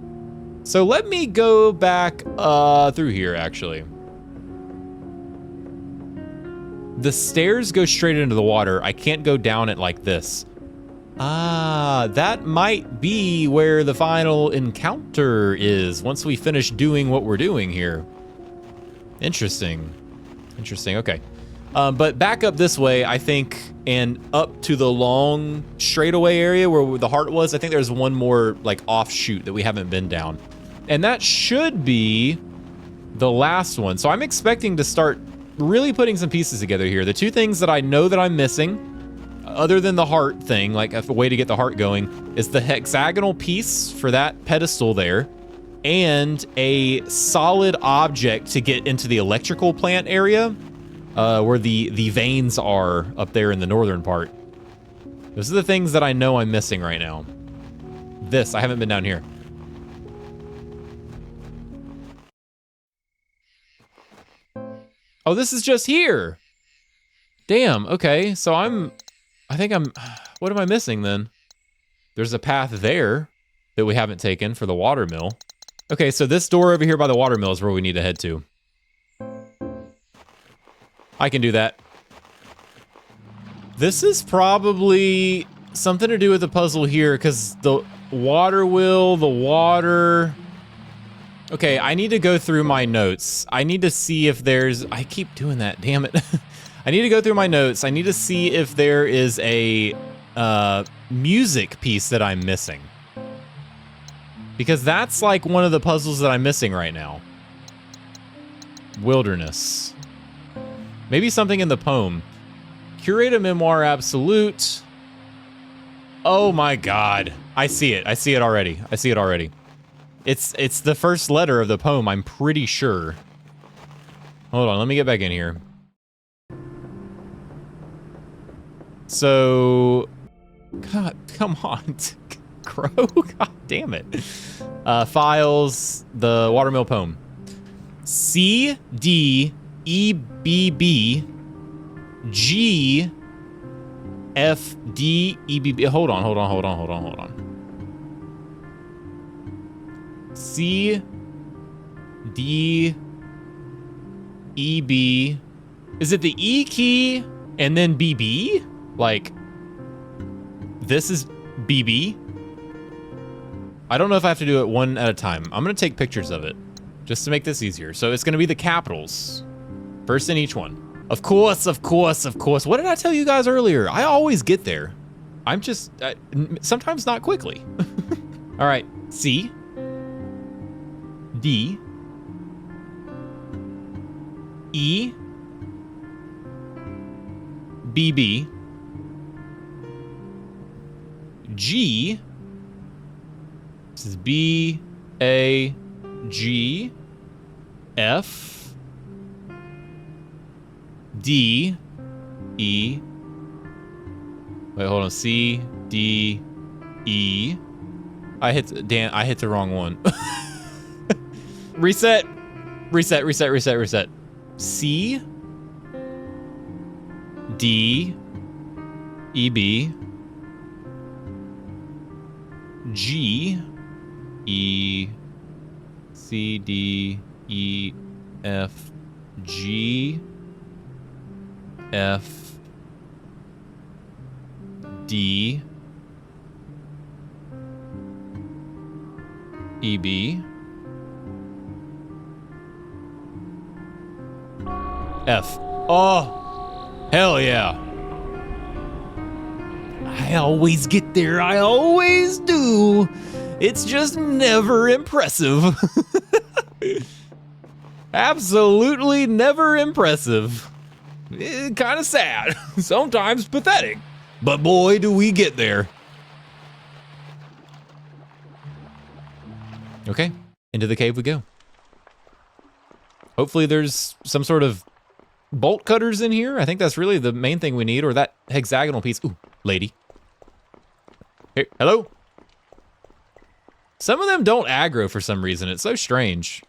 So let me go back through here, actually. The stairs go straight into the water. I can't go down it like this. Ah, that might be where the final encounter is once we finish doing what we're doing here. Interesting. Interesting, okay. But back up this way, I think, and up to the long straightaway area where the heart was, I think there's one more like offshoot that we haven't been down. And that should be the last one. So I'm expecting to start really putting some pieces together here. The two things that I know that I'm missing, other than the heart thing, like a way to get the heart going, is the hexagonal piece for that pedestal there, and a solid object to get into the electrical plant area, where the veins are up there in the northern part. Those are the things that I know I'm missing right now. This, I haven't been down here. Oh, this is just here. Damn, okay, so what am I missing then? There's a path there that we haven't taken for the watermill. Okay, so this door over here by the watermill is where we need to head to. I can do that. This is probably something to do with the puzzle here, because the water wheel, the water... Okay, I need to go through my notes. I need to see if there's... I keep doing that, damn it. I need to go through my notes. I need to see if there is a music piece that I'm missing. Because that's like one of the puzzles that I'm missing right now. Wilderness. Maybe something in the poem. Curate a memoir absolute. Oh my god. I see it. I see it already. I see it already. It's the first letter of the poem, I'm pretty sure. Hold on, let me get back in here. So, God, come on, Qrow, God damn it. Files, the watermill poem. C D E B B G F D E B B. Hold on. C D E B. Is it the E key and then BB? Like, this is BB? I don't know if I have to do it one at a time. I'm gonna take pictures of it just to make this easier. So it's gonna be the capitals, first in each one. Of course. What did I tell you guys earlier? I always get there. I'm just, sometimes not quickly. All right, C, D, BB. G. This is B, A, G, F, D, E. Wait, hold on. C, D, E. I hit the wrong one. Reset. C, D, E, B, G, E, C, D, E, F, G, F, D, E, B, F. Oh, hell yeah. I always get there. I always do. It's just never impressive. Absolutely never impressive. Kind of sad. Sometimes pathetic. But boy, do we get there. Okay, into the cave we go. Hopefully there's some sort of bolt cutters in here. I think that's really the main thing we need, or that hexagonal piece. Ooh, lady. Hey, hello? Some of them don't aggro for some reason. It's so strange.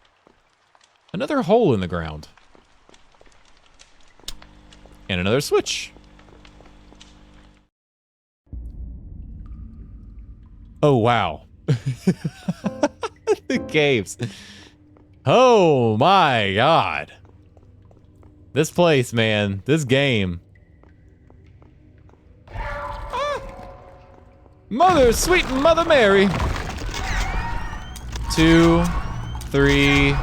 Another hole in the ground. And another switch. Oh, wow. The caves. Oh my God. This place, man. This game. Mother, sweet Mother Mary. 2, 3, 4.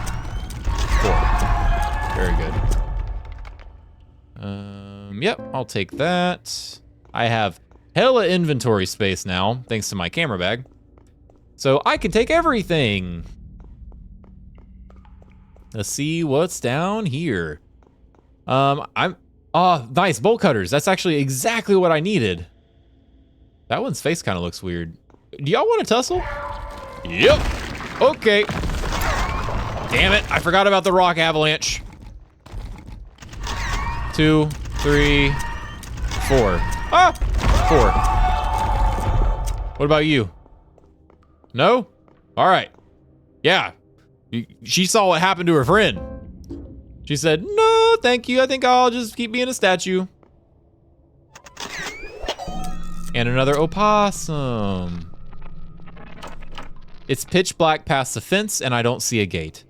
Very good. Yep, I'll take that. I have hella inventory space now, thanks to my camera bag. So I can take everything. Let's see what's down here. Oh, nice, bolt cutters. That's actually exactly what I needed. That one's face kind of looks weird. Do y'all want to tussle? Yep. Okay. Damn it, I forgot about the rock avalanche. 2, 3, 4. Ah! 4. What about you? No? All right. Yeah. She saw what happened to her friend. She said, no, thank you. I think I'll just keep being a statue. And another opossum. It's pitch black past the fence and I don't see a gate.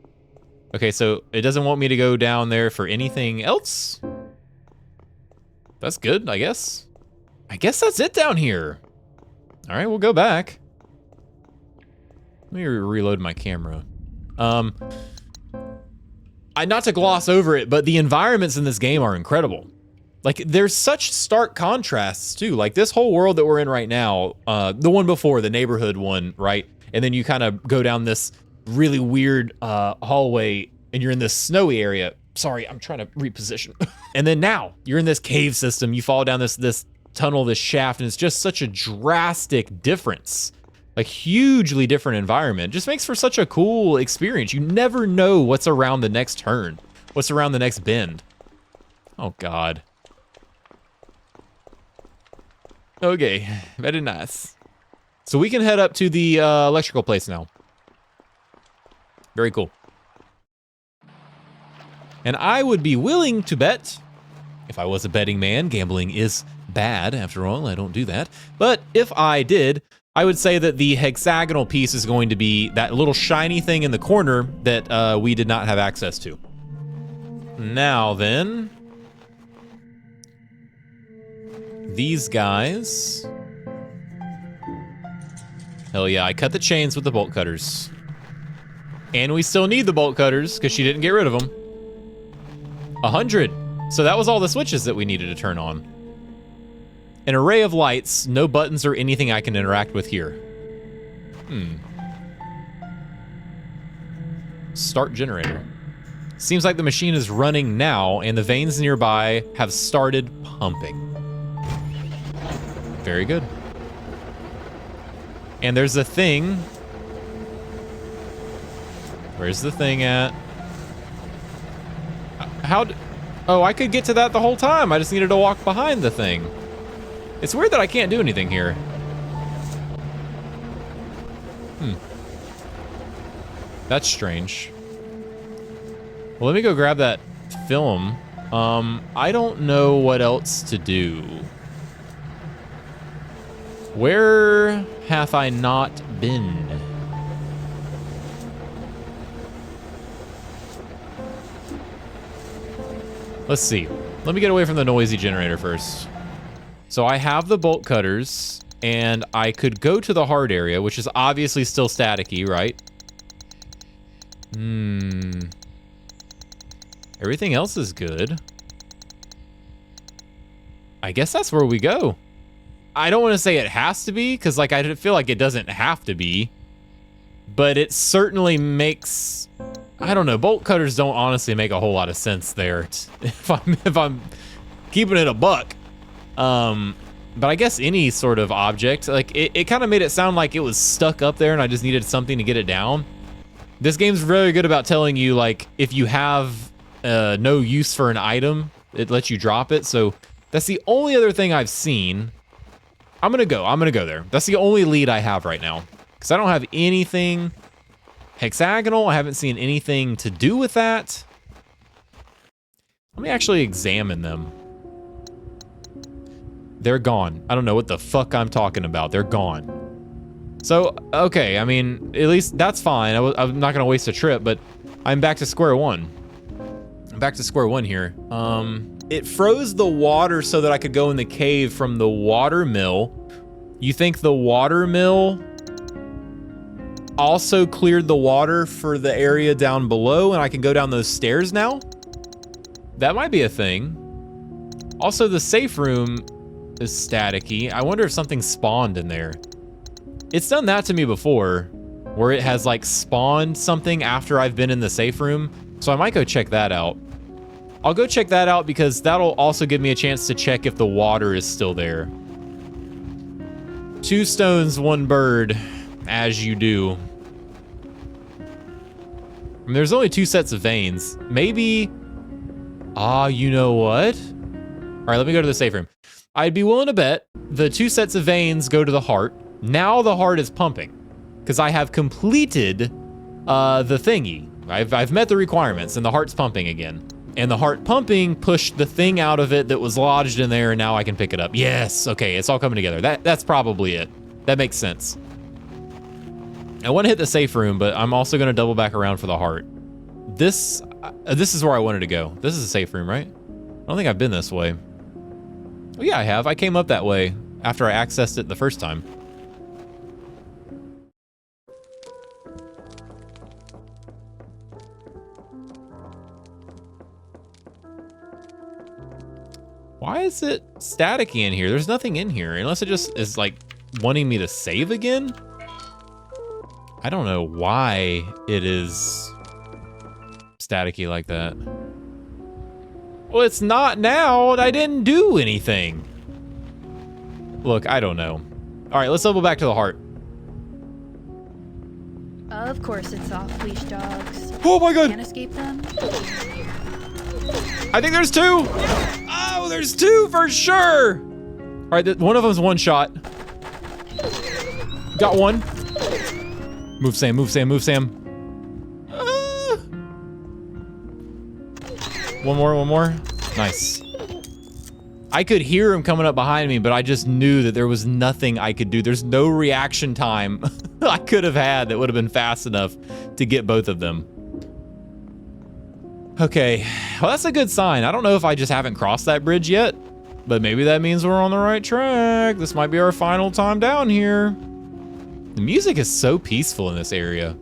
Okay, so it doesn't want me to go down there for anything else? That's good, I guess. I guess that's it down here. All right, we'll go back. Let me reload my camera. Not to gloss over it, but the environments in this game are incredible. Like, there's such stark contrasts, too. Like, this whole world that we're in right now, the one before, the neighborhood one, right? And then you kind of go down this really weird hallway, and you're in this snowy area. Sorry, I'm trying to reposition. And then now, you're in this cave system. You fall down this tunnel, this shaft, and it's just such a drastic difference. Like, hugely different environment. Just makes for such a cool experience. You never know what's around the next turn, what's around the next bend. Oh, God. Okay, very nice. So we can head up to the electrical place now. Very cool. And I would be willing to bet, if I was a betting man, gambling is bad, after all, I don't do that. But if I did, I would say that the hexagonal piece is going to be that little shiny thing in the corner that we did not have access to. Now then, these guys. Hell yeah, I cut the chains with the bolt cutters. And we still need the bolt cutters because she didn't get rid of them. 100. So that was all the switches that we needed to turn on. An array of lights, no buttons or anything I can interact with here. Start generator. Seems like the machine is running now and the veins nearby have started pumping. Very good. And there's a thing. Where's the thing at? Oh, I could get to that the whole time. I just needed to walk behind the thing. It's weird that I can't do anything here. That's strange. Well, let me go grab that film. I don't know what else to do. Where hath I not been? Let's see. Let me get away from the noisy generator first. So I have the bolt cutters, and I could go to the hard area, which is obviously still staticky, right? Everything else is good. I guess that's where we go. I don't want to say it has to be, because like I feel like it doesn't have to be. But it certainly makes... I don't know, bolt cutters don't honestly make a whole lot of sense there, if I'm keeping it a buck. But I guess any sort of object, like it kind of made it sound like it was stuck up there and I just needed something to get it down. This game's very good about telling you, like, if you have no use for an item, it lets you drop it. So that's the only other thing I've seen. I'm gonna go there. That's the only lead I have right now, because I don't have anything hexagonal. I haven't seen anything to do with that. Let me actually examine them. They're gone. I don't know what the fuck I'm talking about. They're gone. So, okay, I mean, at least that's fine. I'm not gonna waste a trip, but I'm back to square one. I'm back to square one here. It froze the water so that I could go in the cave from the water mill. You think the water mill also cleared the water for the area down below and I can go down those stairs now? That might be a thing. Also, the safe room is staticky. I wonder if something spawned in there. It's done that to me before, where it has like spawned something after I've been in the safe room. So I might go check that out. I'll go check that out because that'll also give me a chance to check if the water is still there. 2 stones, 1 bird, as you do. I mean, there's only 2 sets of veins. Maybe, you know what? All right, let me go to the safe room. I'd be willing to bet the 2 sets of veins go to the heart. Now the heart is pumping because I have completed the thingy. I've met the requirements and the heart's pumping again. And the heart pumping pushed the thing out of it that was lodged in there, and now I can pick it up. Yes, okay, it's all coming together. That's probably it. That makes sense. I want to hit the safe room, but I'm also going to double back around for the heart. This is where I wanted to go. This is a safe room, right? I don't think I've been this way. Oh yeah, I have. I came up that way after I accessed it the first time. Why is it staticky in here? There's nothing in here, unless it just is like wanting me to save again. I don't know why it is staticky like that. Well, it's not now. I didn't do anything. Look, I don't know. All right, let's double back to the heart. Of course it's off-leash dogs. Oh my god! Can't escape them. I think there's 2. Oh, there's 2 for sure. All right, one of them's 1 shot. Got 1. Move, Sam, move, Sam, move, Sam. One more. Nice. I could hear him coming up behind me, but I just knew that there was nothing I could do. There's no reaction time I could have had that would have been fast enough to get both of them. Okay, well, that's a good sign. I don't know if I just haven't crossed that bridge yet, but maybe that means we're on the right track. This might be our final time down here. The music is so peaceful in this area.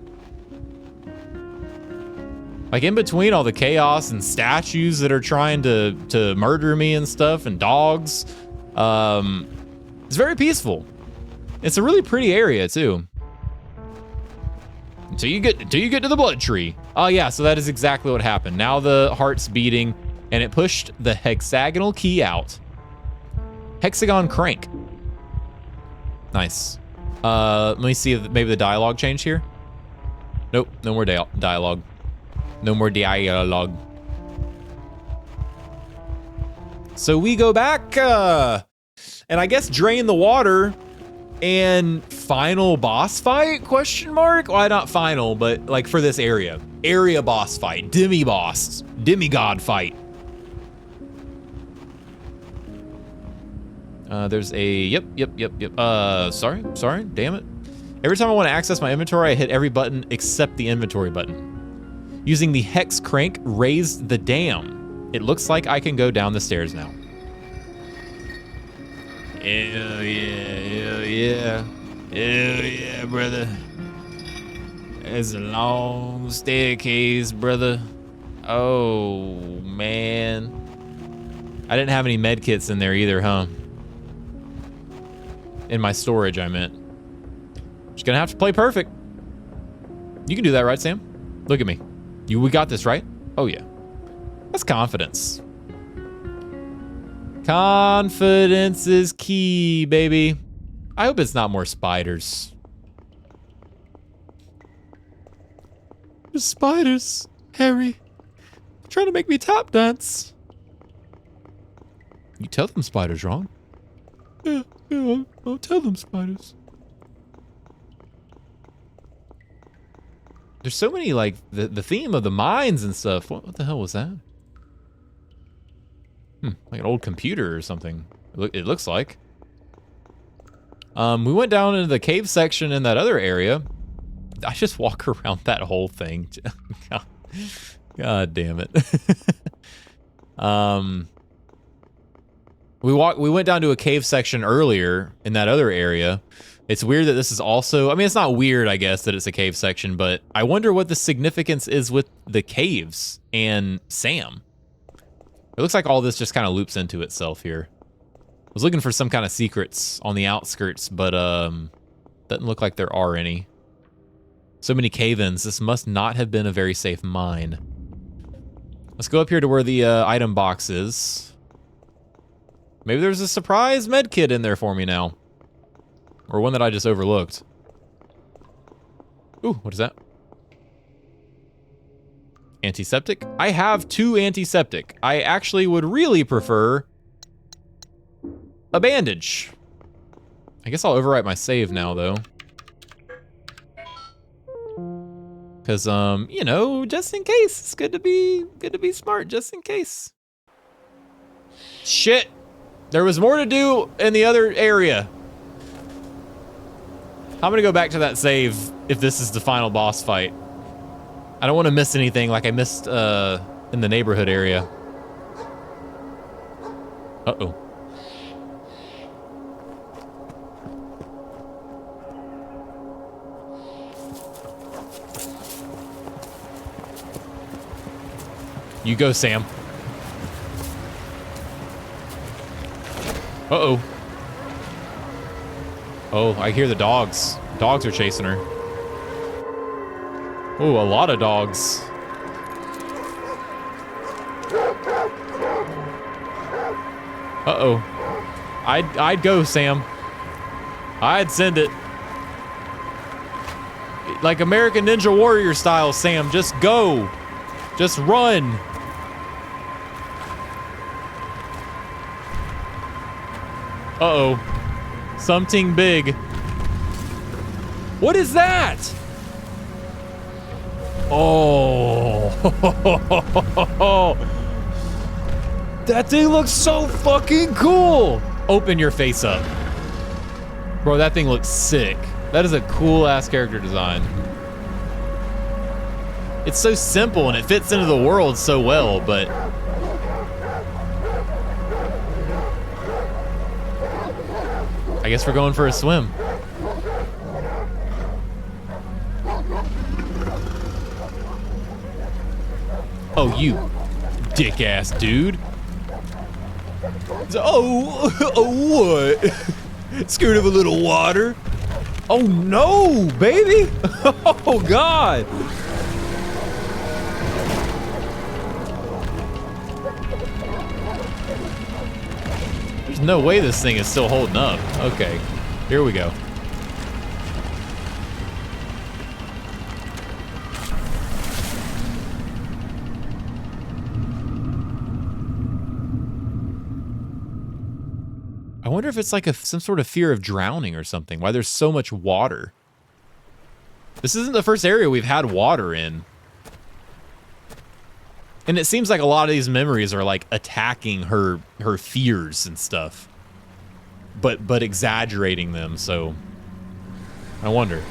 Like in between all the chaos and statues that are trying to murder me and stuff and dogs, it's very peaceful. It's a really pretty area too. Until you get to the blood tree. Oh yeah, so that is exactly what happened. Now the heart's beating and it pushed the hexagonal key out. Hexagon crank. Nice. Let me see if maybe the dialogue changed here. Nope, no more dialogue. No more dialogue. So we go back, and I guess drain the water, and final boss fight, question mark? Why not final, but like for this area. Area boss fight, demigod fight. There's a, yep. Sorry, damn it. Every time I want to access my inventory, I hit every button except the inventory button. Using the hex crank, raise the dam. It looks like I can go down the stairs now. Hell yeah, brother. It's a long staircase, brother. Oh, man. I didn't have any med kits in there either, huh? In my storage, I meant. Just gonna have to play perfect. You can do that, right, Sam? Look at me. We got this, right? Oh, yeah. That's confidence. Confidence is key, baby. I hope it's not more spiders. There's spiders, Harry. They're trying to make me tap dance. You tell them spiders wrong. Yeah, I'll tell them spiders. There's so many, like, the theme of the mines and stuff. What the hell was that? Like an old computer or something. It looks like. We went down into the cave section in that other area. I just walk around that whole thing. God damn it. We went down to a cave section earlier in that other area. It's weird that this is also, I mean, it's not weird, I guess, that it's a cave section, but I wonder what the significance is with the caves and Sam. It looks like all this just kind of loops into itself here. I was looking for some kind of secrets on the outskirts, but doesn't look like there are any. So many cave-ins. This must not have been a very safe mine. Let's go up here to where the item box is. Maybe there's a surprise med kit in there for me now. Or one that I just overlooked. Ooh, what is that? Antiseptic? I have 2 antiseptic. I actually would really prefer a bandage. I guess I'll overwrite my save now, though. Because, you know, just in case. It's good to be smart, just in case. Shit. There was more to do in the other area. I'm gonna go back to that save if this is the final boss fight. I don't want to miss anything like I missed in the neighborhood area. Uh-oh. You go, Sam. Uh-oh. Oh, I hear the dogs. Dogs are chasing her. Oh, a lot of dogs. Uh-oh. I'd go, Sam. I'd send it. Like American Ninja Warrior style, Sam. Just go. Just run. Uh-oh. Something big. What is that? Oh. That thing looks so fucking cool. Open your face up. Bro, that thing looks sick. That is a cool ass character design. It's so simple and it fits into the world so well, but I guess we're going for a swim. Oh, you dick ass dude. Oh, what? Scared of a little water? Oh no, baby. Oh God. There's no way this thing is still holding up. Okay, here we go. I wonder if it's like some sort of fear of drowning or something, why there's so much water. This isn't the first area we've had water in. And it seems like a lot of these memories are like attacking her fears and stuff. But exaggerating them, so I wonder.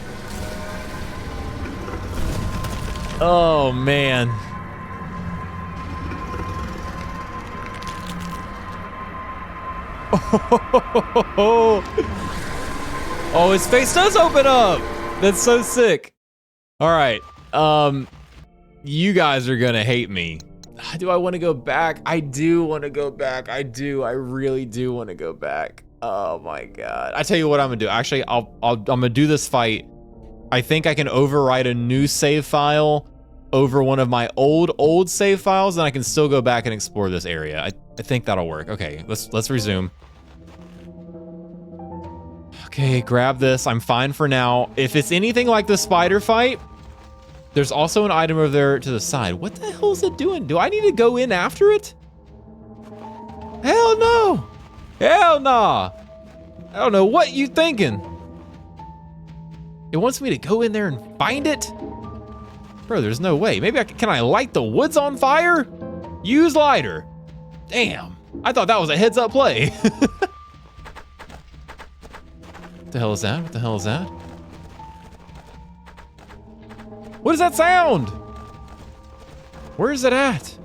Oh man. Oh, his face does open up. That's so sick. All right. You guys are gonna hate me. Do I want to go back? I do want to go back. I do. I really do want to go back. Oh my god. I tell you what I'm gonna do. Actually, I'm gonna do this fight. I think I can overwrite a new save file over one of my old save files, and I can still go back and explore this area. I think that'll work. Okay, let's resume. Okay, grab this. I'm fine for now. If it's anything like the spider fight, there's also an item over there to the side. What the hell is it doing? Do I need to go in after it? Hell no. Hell nah. I don't know what you thinking. It wants me to go in there and find it? Bro, there's no way. Maybe can I light the woods on fire? Use lighter. Damn. I thought that was a heads up play. What the hell is that? What the hell is that? What is that sound? Where is it at?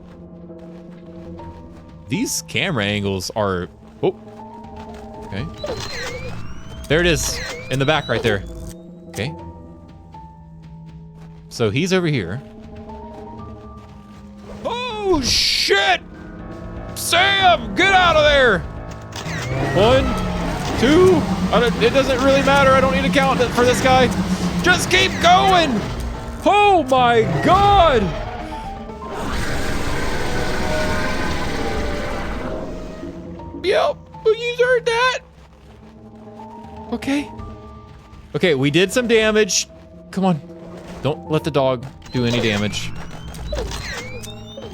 These camera angles are... Oh. Okay. There it is. In the back right there. Okay. So he's over here. Oh, shit! Sam, get out of there! 1, 2... it doesn't really matter. I don't need to count for this guy. Just keep going! Oh my god! Yep, you heard that? Okay. Okay, we did some damage. Come on. Don't let the dog do any damage.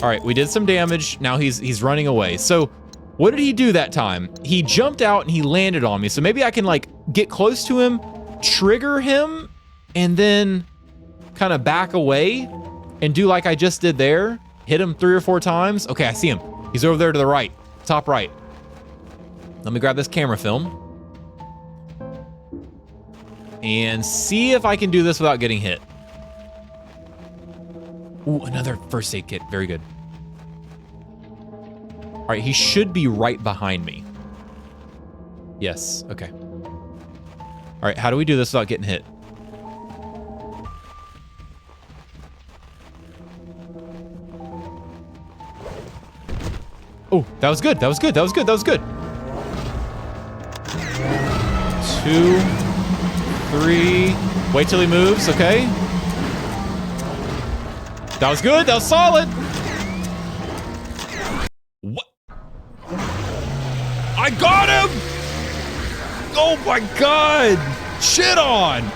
All right, we did some damage. Now he's running away. So what did he do that time? He jumped out and he landed on me. So maybe I can like get close to him, trigger him, and then kind of back away and do like I just did there. Hit him 3 or 4 times. Okay, I see him. He's over there to the right, top right. Let me grab this camera film and see if I can do this without getting hit. Ooh, another first aid kit. Very good. All right, he should be right behind me. Yes, okay. All right, how do we do this without getting hit? Oh, that was good. That was good. That was good. That was good. 2, 3. Wait till he moves, okay? That was good. That was solid. What? I got him! Oh my god! Shit on!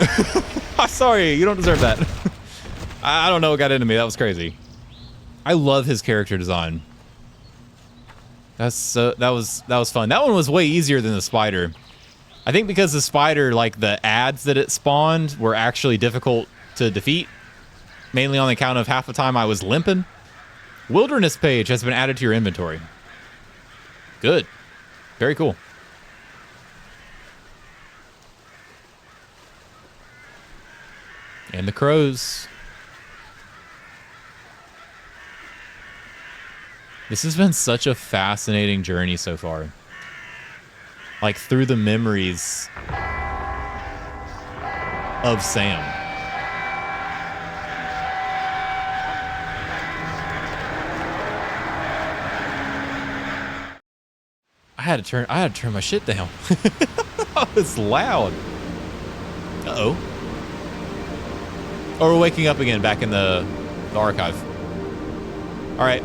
I'm sorry, you don't deserve that. I don't know what got into me. That was crazy. I love his character design. That was fun. That one was way easier than the spider. I think because the spider, like the ads that it spawned, were actually difficult to defeat. Mainly on the account of half the time I was limping. Wilderness page has been added to your inventory. Good. Very cool. And the crows. This has been such a fascinating journey so far. Like through the memories of Sam. I had to turn my shit down. That was loud. Uh-oh. Oh, we're waking up again back in the archive. All right.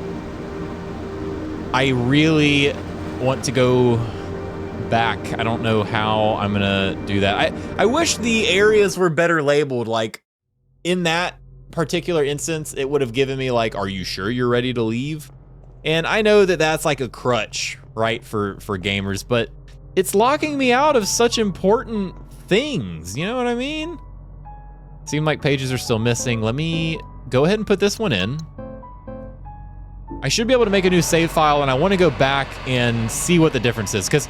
I really want to go back. I don't know how I'm gonna do that. I wish the areas were better labeled. Like in that particular instance, it would have given me like, are you sure you're ready to leave? And I know that that's like a crutch, right, for gamers, but it's locking me out of such important things. You know what I mean? Seem like pages are still missing. Let me go ahead and put this one in. I should be able to make a new save file, and I want to go back and see what the difference is, because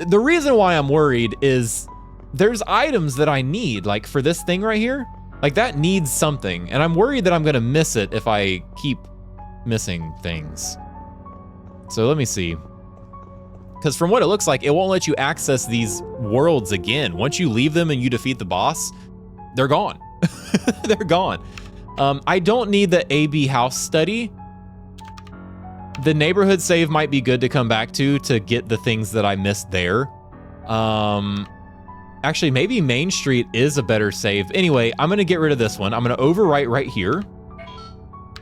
the reason why I'm worried is there's items that I need, like for this thing right here, like that needs something, and I'm worried that I'm gonna miss it if I keep missing things. So let me see. Because from what it looks like, it won't let you access these worlds again. Once you leave them and you defeat the boss, they're gone. They're gone. I don't need the AB house study. The neighborhood save might be good to come back to get the things that I missed there. Actually, maybe Main Street is a better save. Anyway, I'm gonna get rid of this one. I'm gonna overwrite right here.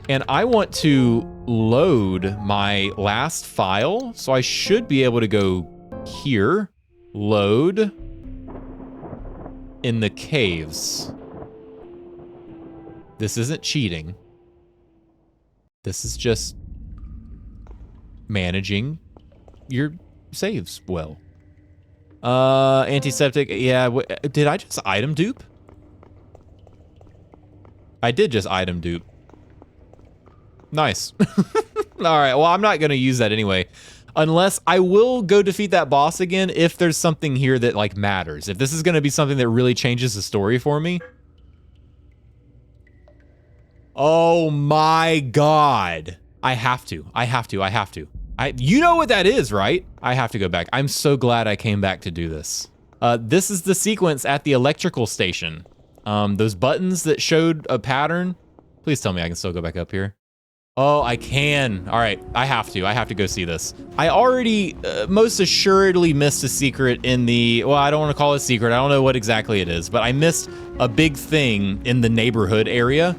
And I want to load my last file. So I should be able to go here, load in the caves. This isn't cheating. This is just managing your saves well. Antiseptic, yeah, did I just item dupe? I did just item dupe. Nice. All right, well, I'm not gonna use that anyway. Unless I will go defeat that boss again if there's something here that like matters. If this is gonna be something that really changes the story for me. Oh my God. I have to. You know what that is, right? I have to go back. I'm so glad I came back to do this. This is the sequence at the electrical station. Those buttons that showed a pattern. Please tell me I can still go back up here. Oh, I can. All right, I have to go see this. I already most assuredly missed a secret in the, well, I don't want to call it a secret. I don't know what exactly it is, but I missed a big thing in the neighborhood area.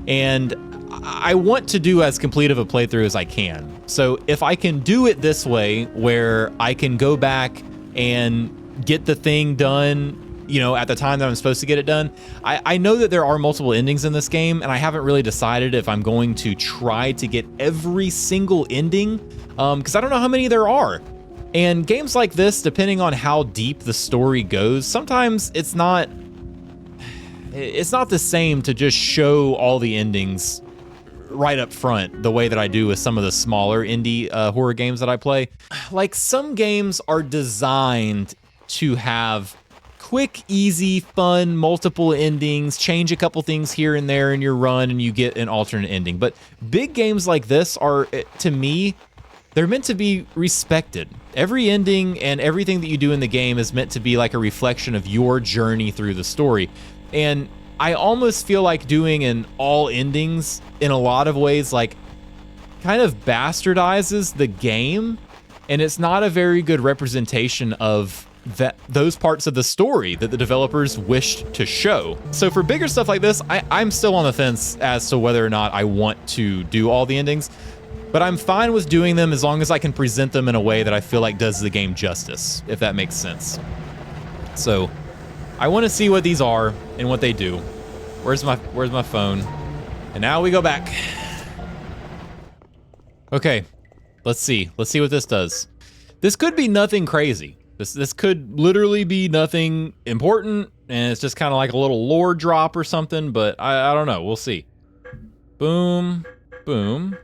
And I want to do as complete of a playthrough as I can. So if I can do it this way, where I can go back and get the thing done, you know, at the time that I'm supposed to get it done. I know that there are multiple endings in this game, and I haven't really decided if I'm going to try to get every single ending, because I don't know how many there are. And games like this, depending on how deep the story goes, sometimes it's not the same to just show all the endings right up front the way that I do with some of the smaller indie horror games that I play. Like, some games are designed to have quick, easy, fun, multiple endings, change a couple things here and there in your run and you get an alternate ending. But big games like this are, to me, they're meant to be respected. Every ending and everything that you do in the game is meant to be like a reflection of your journey through the story. And I almost feel like doing an all endings in a lot of ways like kind of bastardizes the game, and it's not a very good representation of those parts of the story that the developers wished to show. So for bigger stuff like this, I'm still on the fence as to whether or not I want to do all the endings, but I'm fine with doing them as long as I can present them in a way that I feel like does the game justice, if that makes sense. So I want to see what these are and what they do. Where's my phone? And now we go back. Okay, let's see. Let's see what this does. This could be nothing crazy. This could literally be nothing important, and it's just kind of like a little lore drop or something, but I don't know. We'll see. Boom, boom.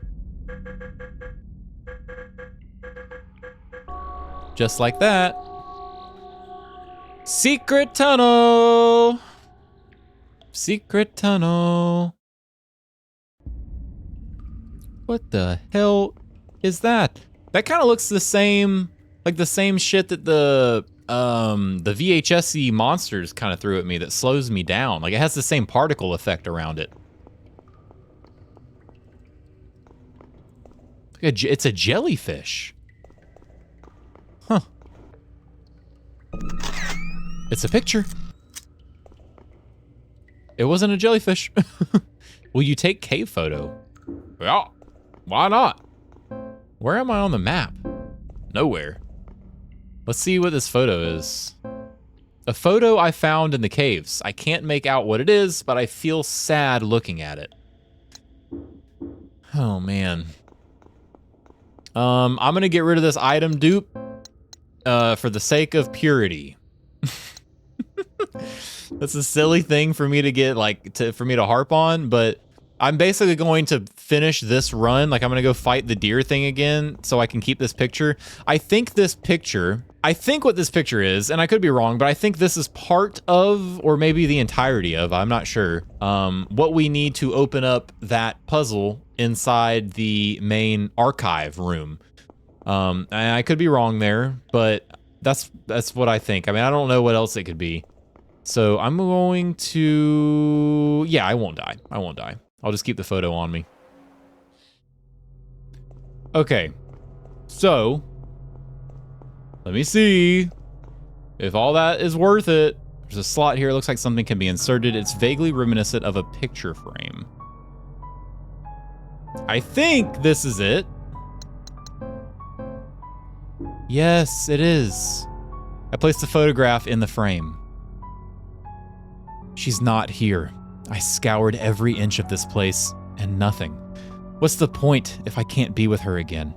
Just like that. Secret tunnel. Secret tunnel. What the hell is that? That kind of looks the same, like the same shit that the VHS-y monsters kind of threw at me that slows me down. Like, it has the same particle effect around it. It's a jellyfish. Huh. It's a picture. It wasn't a jellyfish. Will you take cave photo? Yeah, why not? Where am I on the map? Nowhere. Let's see what this photo is. A photo I found in the caves. I can't make out what it is, but I feel sad looking at it. Oh man. I'm gonna get rid of this item dupe. for the sake of purity. That's a silly thing for me to get, like, for me to harp on, but I'm basically going to finish this run. Like, I'm going to go fight the deer thing again so I can keep this picture. I think what this picture is, and I could be wrong, but I think this is part of, or maybe the entirety of, I'm not sure, what we need to open up that puzzle inside the main archive room. And I could be wrong there, but that's what I think. I mean, I don't know what else it could be. So I'm going to, yeah, I won't die. I'll just keep the photo on me. Okay, so let me see if all that is worth it. There's a slot here. It looks like something can be inserted. It's vaguely reminiscent of a picture frame. I think this is it. Yes, it is. I placed the photograph in the frame. She's not here. I scoured every inch of this place, and nothing. What's the point if I can't be with her again?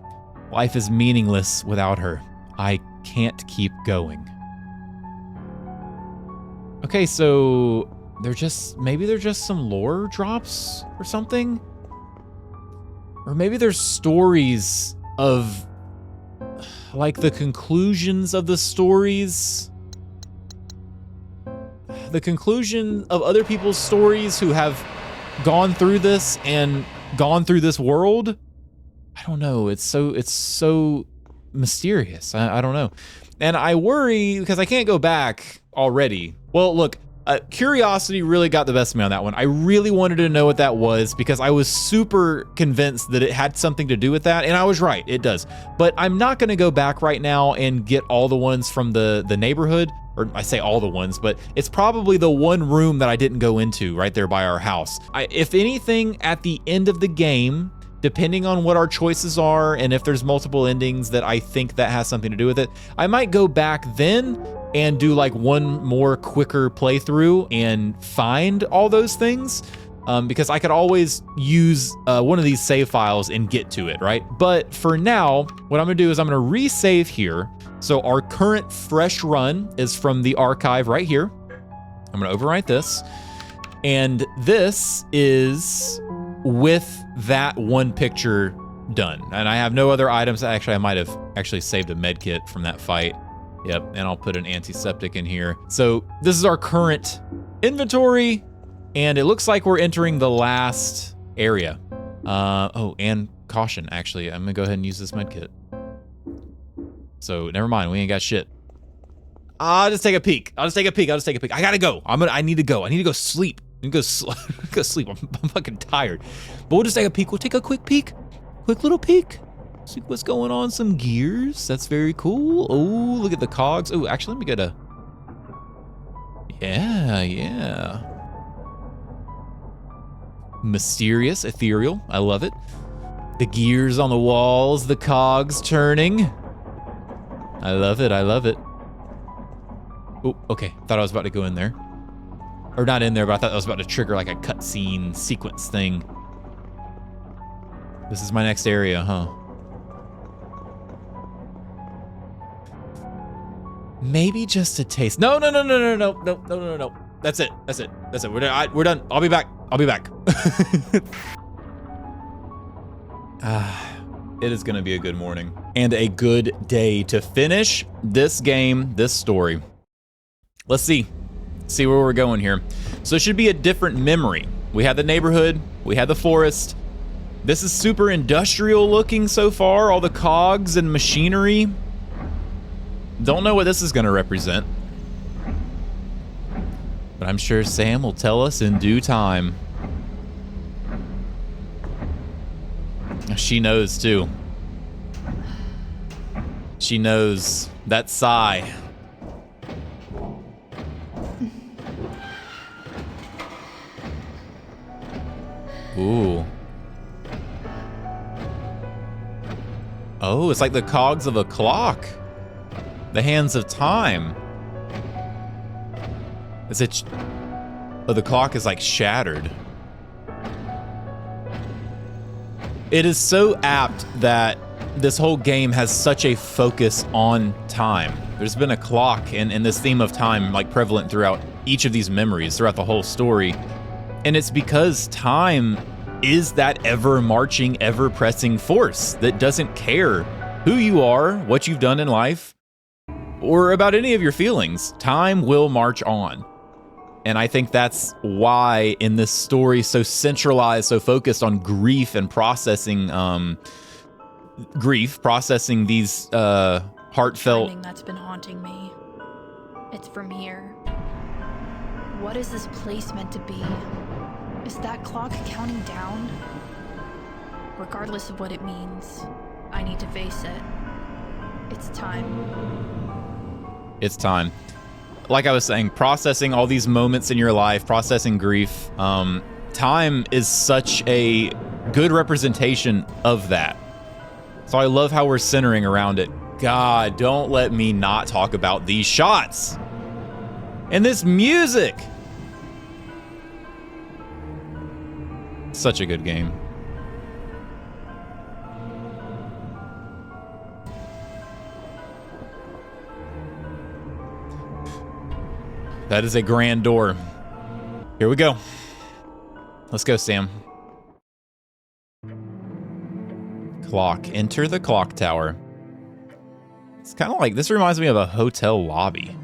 Life is meaningless without her. I can't keep going. Okay, so maybe they're just some lore drops or something? Or maybe there's stories of, like, the conclusions of the stories. The conclusion of other people's stories who have gone through this and gone through this world. I don't know. It's so mysterious. I don't know. And I worry because I can't go back already. Well, look, curiosity really got the best of me on that one. I really wanted to know what that was because I was super convinced that it had something to do with that. And I was right. It does. But I'm not going to go back right now and get all the ones from the neighborhood. Or I say all the ones, but it's probably the one room that I didn't go into right there by our house. If anything, at the end of the game, depending on what our choices are and if there's multiple endings that I think that has something to do with it, I might go back then and do like one more quicker playthrough and find all those things. Because I could always use one of these save files and get to it, right? But for now, what I'm gonna do is I'm gonna resave here. So our current fresh run is from the archive right here. I'm gonna overwrite this. And this is with that one picture done. And I have no other items. Actually, I might have actually saved a med kit from that fight. Yep, and I'll put an antiseptic in here. So this is our current inventory. And it looks like we're entering the last area. Oh, and caution, actually. I'm gonna go ahead and use this med kit. So never mind, we ain't got shit. I'll just take a peek. I gotta go. I need to go. I need to go sleep. I need to go sleep. I'm fucking tired. But we'll just take a peek. We'll take a quick peek. Quick little peek. See what's going on. Some gears. That's very cool. Oh, look at the cogs. Oh, actually, let me get a... Yeah. Mysterious, ethereal. I love it. The gears on the walls, the cogs turning. I love it. Oh, okay. Thought I was about to go in there. Or not in there, but I thought I was about to trigger like a cutscene sequence thing. This is my next area, huh? Maybe just a taste. No. That's it. We're done. I'll be back. It is gonna be a good morning and a good day to finish this game, this story. Let's see where we're going here. So it should be a different memory. We had the neighborhood, we had the forest. This is super industrial looking so far, all the cogs and machinery. Don't know what this is gonna represent, but I'm sure Sam will tell us in due time. She knows too. She knows that sigh. Ooh. Oh, it's like the cogs of a clock. The hands of time. Is it? Oh, the clock is like shattered. It is so apt that this whole game has such a focus on time. There's been a clock and this theme of time like prevalent throughout each of these memories, throughout the whole story. And it's because time is that ever-marching, ever-pressing force that doesn't care who you are, what you've done in life, or about any of your feelings. Time will march on. And I think that's why in this story, so centralized, so focused on grief and processing processing these heartfelt... Timing that's been haunting me. It's from here. What is this place meant to be? Is that clock counting down? Regardless of what it means, I need to face it. It's time. It's time. Like I was saying, processing all these moments in your life, processing grief, time is such a good representation of that. So I love how we're centering around it. God, don't let me not talk about these shots and this music. Such a good game. That is a grand door. Here we go. Let's go, Sam. Clock. Enter the clock tower. It's kind of like, this reminds me of a hotel lobby.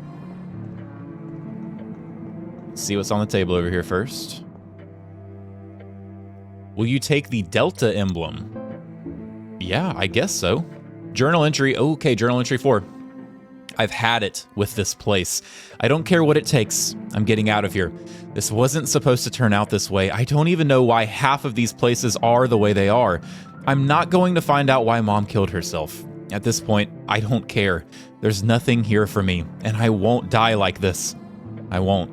Let's see what's on the table over here first. Will you take the Delta emblem? Yeah, I guess so. Journal entry. Okay, journal entry 4. I've had it with this place. I don't care what it takes. I'm getting out of here. This wasn't supposed to turn out this way. I don't even know why half of these places are the way they are. I'm not going to find out why Mom killed herself. At this point, I don't care. There's nothing here for me, and I won't die like this. I won't.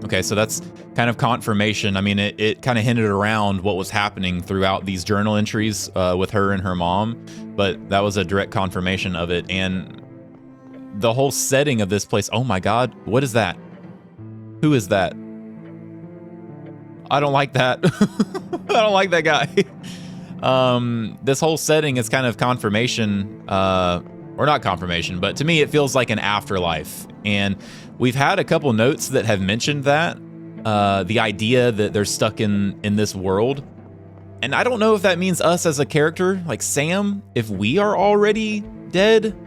Okay, so that's kind of confirmation. I mean, it kind of hinted around what was happening throughout these journal entries with her and her mom, but that was a direct confirmation of it. And the whole setting of this place, oh my God, what is that? Who is that? I don't like that. I don't like that guy. This whole setting is kind of confirmation, or not confirmation, but to me it feels like an afterlife. And we've had a couple notes that have mentioned that, the idea that they're stuck in this world. And I don't know if that means us as a character, like Sam, if we are already dead.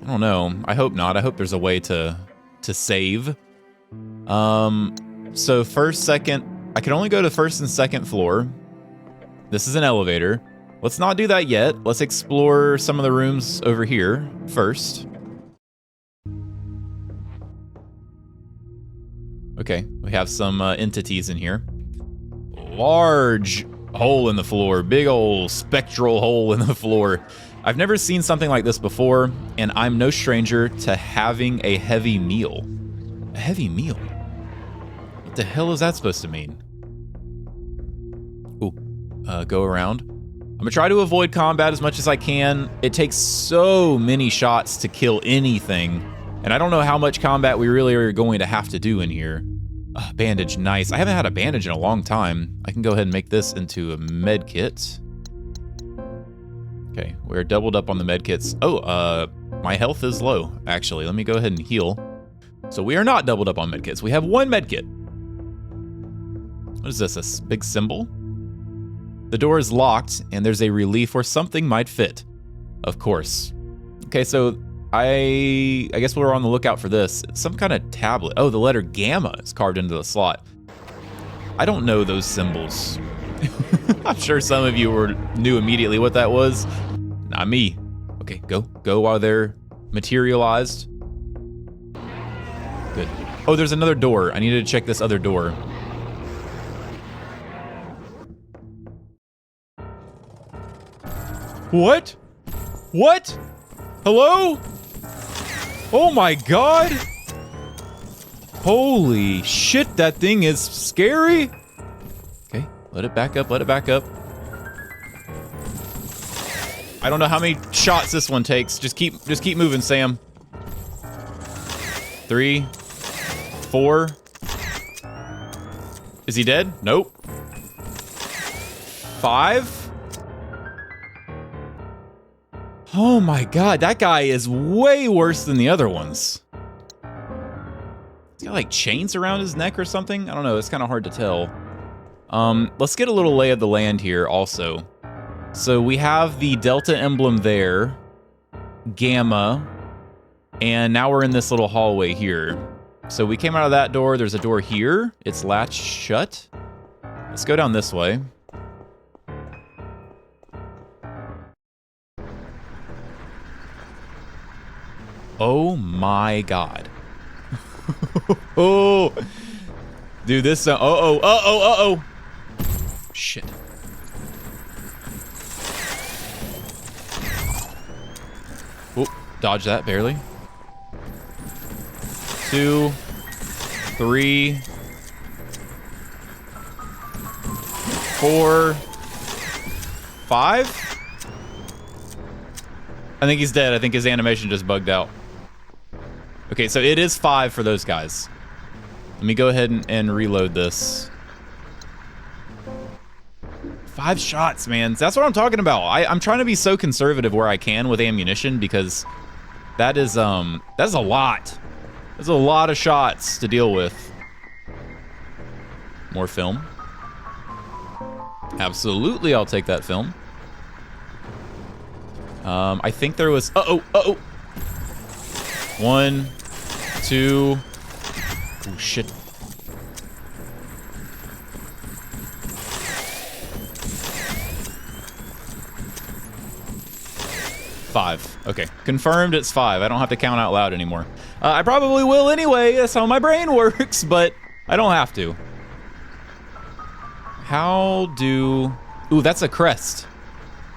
I don't know. I hope not. I hope there's a way to save. So first, second, I can only go to first and second floor. This is an elevator. Let's not do that yet. Let's explore some of the rooms over here first. Okay, we have some entities in here. Large hole in the floor, big old spectral hole in the floor. I've never seen something like this before, and I'm no stranger to having a heavy meal. A heavy meal? What the hell is that supposed to mean? Ooh, go around. I'm gonna try to avoid combat as much as I can. It takes so many shots to kill anything, and I don't know how much combat we really are going to have to do in here. Bandage, nice. I haven't had a bandage in a long time. I can go ahead and make this into a med kit. Okay, we're doubled up on the med kits. Oh, my health is low, actually. Let me go ahead and heal. So we are not doubled up on med kits. We have one med kit. What is this, a big symbol? The door is locked, and there's a relief where something might fit. Of course. Okay, so I guess we're on the lookout for this. It's some kind of tablet. Oh, the letter gamma is carved into the slot. I don't know those symbols. I'm sure some of you knew immediately what that was. Not me. Okay, go while they're materialized. Good. Oh, there's another door. I needed to check this other door. What? What? Hello? Oh my God. Holy shit, that thing is scary. Okay, let it back up, let it back up. I don't know how many shots this one takes. Just keep moving, Sam. 3, 4. Is he dead? Nope. 5. Oh my god, that guy is way worse than the other ones. He's got like chains around his neck or something. I don't know, it's kind of hard to tell. Let's get a little lay of the land here also. So we have the Delta emblem there, Gamma, and now we're in this little hallway here. So we came out of that door, there's a door here. It's latched shut. Let's go down this way. Oh my god. Oh, dude, this. Shit. Oh, dodge that barely. 2, 3, 4, 5. I think he's dead. I think his animation just bugged out. Okay, so it is 5 for those guys. Let me go ahead and reload this. 5 shots, man. That's what I'm talking about. I'm trying to be so conservative where I can with ammunition because that is a lot. There's a lot of shots to deal with. More film. Absolutely, I'll take that film. I think there was... Uh-oh. 1, 2... Oh, shit. 5. Okay, confirmed it's 5. I don't have to count out loud anymore. I probably will anyway. That's how my brain works, but I don't have to. How do... Ooh, that's a crest.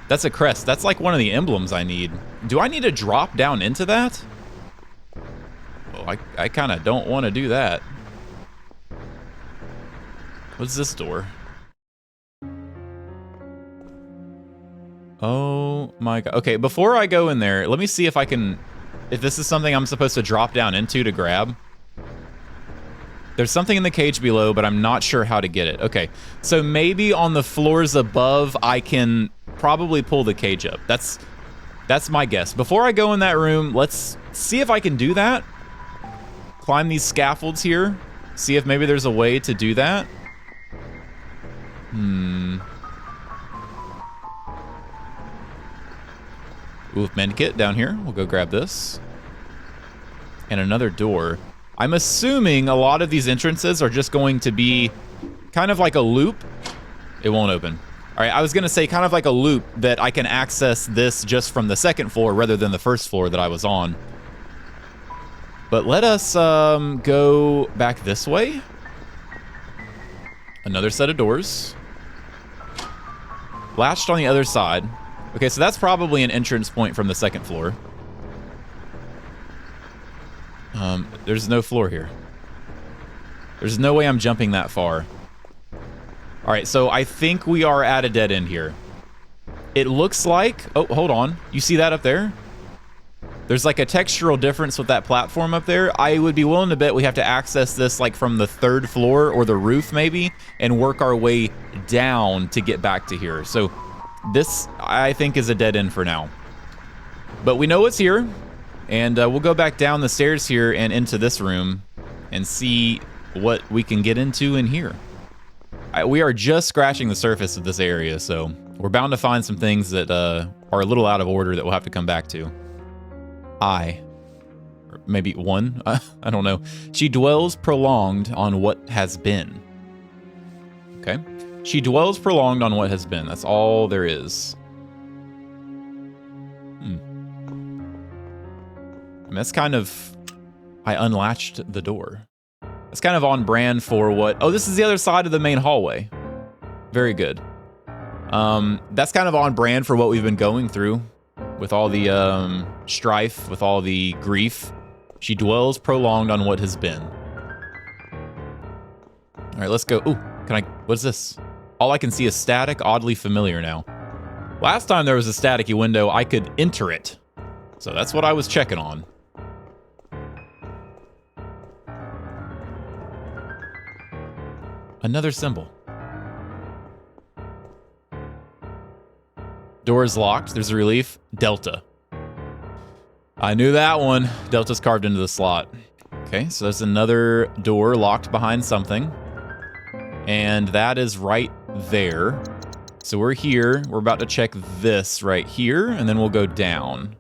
That's a crest. That's like one of the emblems I need. Do I need to drop down into that? Oh, I kind of don't want to do that. What's this door? Oh my god. Okay, before I go in there, let me see if I can... If this is something I'm supposed to drop down into to grab. There's something in the cage below, but I'm not sure how to get it. Okay, so maybe on the floors above, I can probably pull the cage up. That's my guess. Before I go in that room, let's see if I can do that. Climb these scaffolds here. See if maybe there's a way to do that. Ooh, medkit down here. We'll go grab this. And another door. I'm assuming a lot of these entrances are just going to be kind of like a loop. It won't open. All right, I was gonna say kind of like a loop that I can access this just from the second floor rather than the first floor that I was on. But let us go back this way. Another set of doors. Latched on the other side. Okay, so that's probably an entrance point from the second floor. There's no floor here. There's no way I'm jumping that far. All right, so I think we are at a dead end here. It looks like... Oh, hold on. You see that up there? There's like a textural difference with that platform up there. I would be willing to bet we have to access this like from the third floor or the roof maybe and work our way down to get back to here. So this, I think, is a dead end for now. But we know it's here. And we'll go back down the stairs here and into this room and see what we can get into in here. We are just scratching the surface of this area, so we're bound to find some things that are a little out of order that we'll have to come back to. Or maybe 1, I don't know. She dwells prolonged on what has been. Okay. She dwells prolonged on what has been. That's all there is. That's kind of... I unlatched the door. That's kind of on brand for what... Oh, this is the other side of the main hallway. Very good. That's kind of on brand for what we've been going through. With all the strife, with all the grief. She dwells prolonged on what has been. All right, let's go. Ooh, can I... What's this? All I can see is static, oddly familiar now. Last time there was a staticky window, I could enter it. So that's what I was checking on. Another symbol. Door is locked. There's a relief. Delta. I knew that one. Delta's carved into the slot. Okay, so there's another door locked behind something. And that is right there. So we're here. We're about to check this right here, and then we'll go down.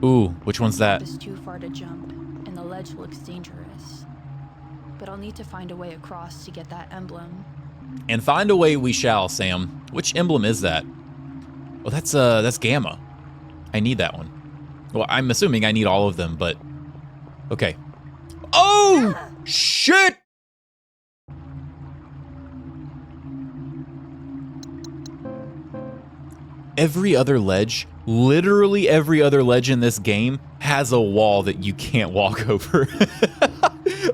Ooh, which one's that? It's too far to jump, and the ledge looks dangerous. But I'll need to find a way across to get that emblem. And find a way we shall, Sam. Which emblem is that? Oh, that's Gamma. I need that one. Well, I'm assuming I need all of them, but... Okay. Oh! Shit! Every other ledge, literally every other ledge in this game, has a wall that you can't walk over.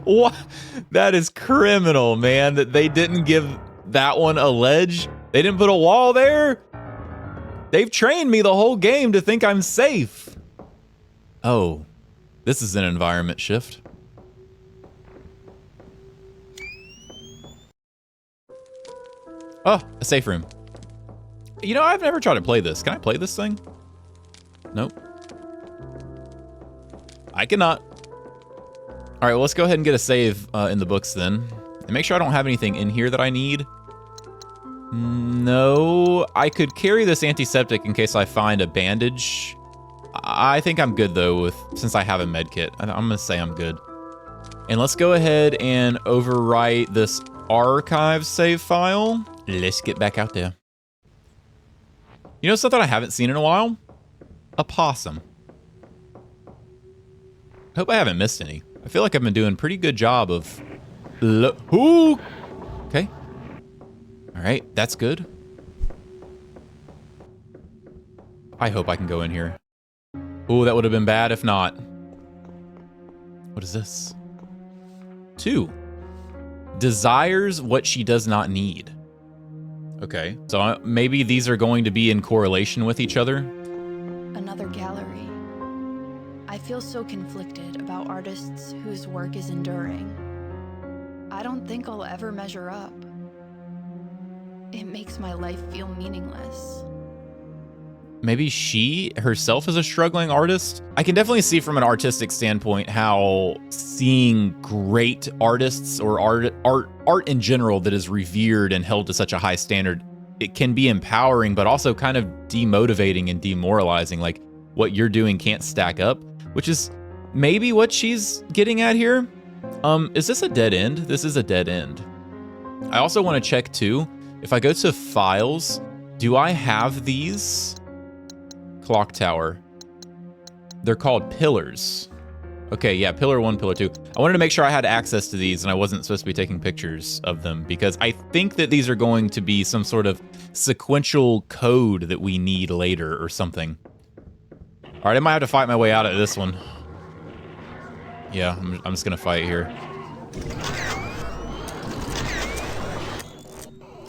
What? That is criminal, man, that they didn't give that one a ledge. They didn't put a wall there. They've trained me the whole game to think I'm safe. Oh, this is an environment shift. Oh, a safe room. You know, I've never tried to play this. Can I play this thing? Nope. I cannot. All right, well, let's go ahead and get a save in the books then. And make sure I don't have anything in here that I need. No, I could carry this antiseptic in case I find a bandage. I think I'm good though, since I have a med kit. I'm gonna say I'm good. And let's go ahead and overwrite this archive save file. Let's get back out there. You know something I haven't seen in a while? A possum. I hope I haven't missed any. I feel like I've been doing a pretty good job of... Ooh! Okay. All right, that's good. I hope I can go in here. Ooh, that would have been bad if not. What is this? 2. Desires what she does not need. Okay, so maybe these are going to be in correlation with each other. Another gallery. I feel so conflicted about artists whose work is enduring. I don't think I'll ever measure up. It makes my life feel meaningless. Maybe she herself is a struggling artist. I can definitely see from an artistic standpoint how seeing great artists or art in general that is revered and held to such a high standard, it can be empowering, but also kind of demotivating and demoralizing. Like what you're doing can't stack up, which is maybe what she's getting at here. Is this a dead end? This is a dead end. I also want to check too, if I go to files, do I have these? Clock tower. They're called pillars. Okay, yeah, pillar 1, pillar 2. I wanted to make sure I had access to these and I wasn't supposed to be taking pictures of them because I think that these are going to be some sort of sequential code that we need later or something. All right, I might have to fight my way out of this one. Yeah, I'm just gonna fight here.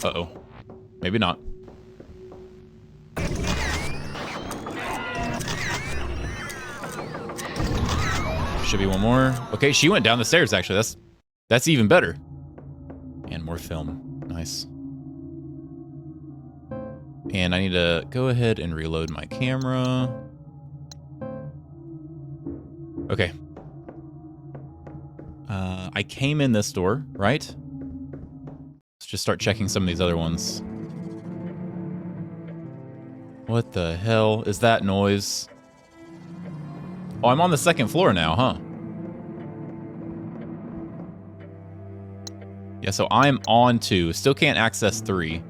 Uh-oh. Maybe not. Should be one more. Okay, she went down the stairs, actually. That's even better. And more film. Nice. And I need to go ahead and reload my camera. Okay. I came in this door, right? Let's just start checking some of these other ones. What the hell is that noise? Oh, I'm on the 2nd floor now, huh? Yeah, so I'm on 2. Still can't access 3.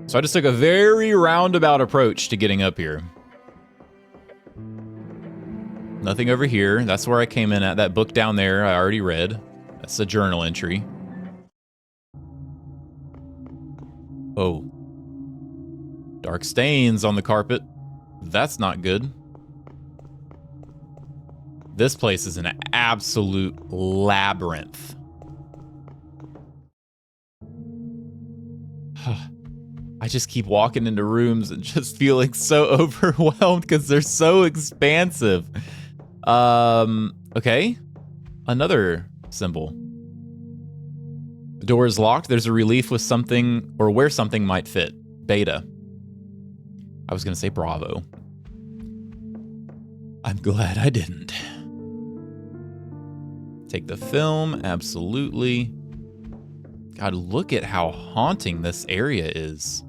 So I just took a very roundabout approach to getting up here. Nothing over here. That's where I came in at. That book down there I already read. That's a journal entry. Oh. Dark stains on the carpet. That's not good. This place is an absolute labyrinth. I just keep walking into rooms and just feeling so overwhelmed because they're so expansive. Okay. Another symbol. The door is locked. There's a relief with something or where something might fit. Beta. I was going to say bravo. I'm glad I didn't. Take the film, absolutely. God, look at how haunting this area is.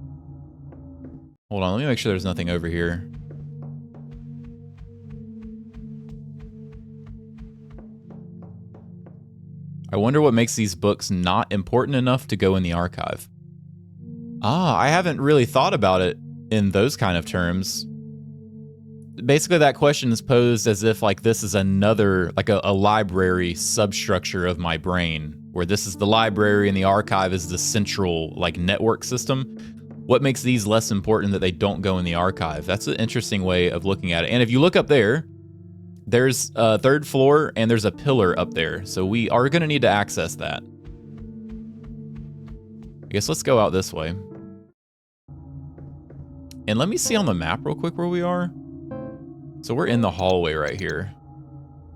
Hold on, let me make sure there's nothing over here. I wonder what makes these books not important enough to go in the archive. Ah, I haven't really thought about it in those kind of terms. Basically, that question is posed as if like this is another, like a library substructure of my brain, where this is the library and the archive is the central like network system. What makes these less important that they don't go in the archive? That's an interesting way of looking at it. And if you look up there, there's a third floor and there's a pillar up there. So we are going to need to access that. I guess let's go out this way. And let me see on the map real quick where we are. So we're in the hallway right here.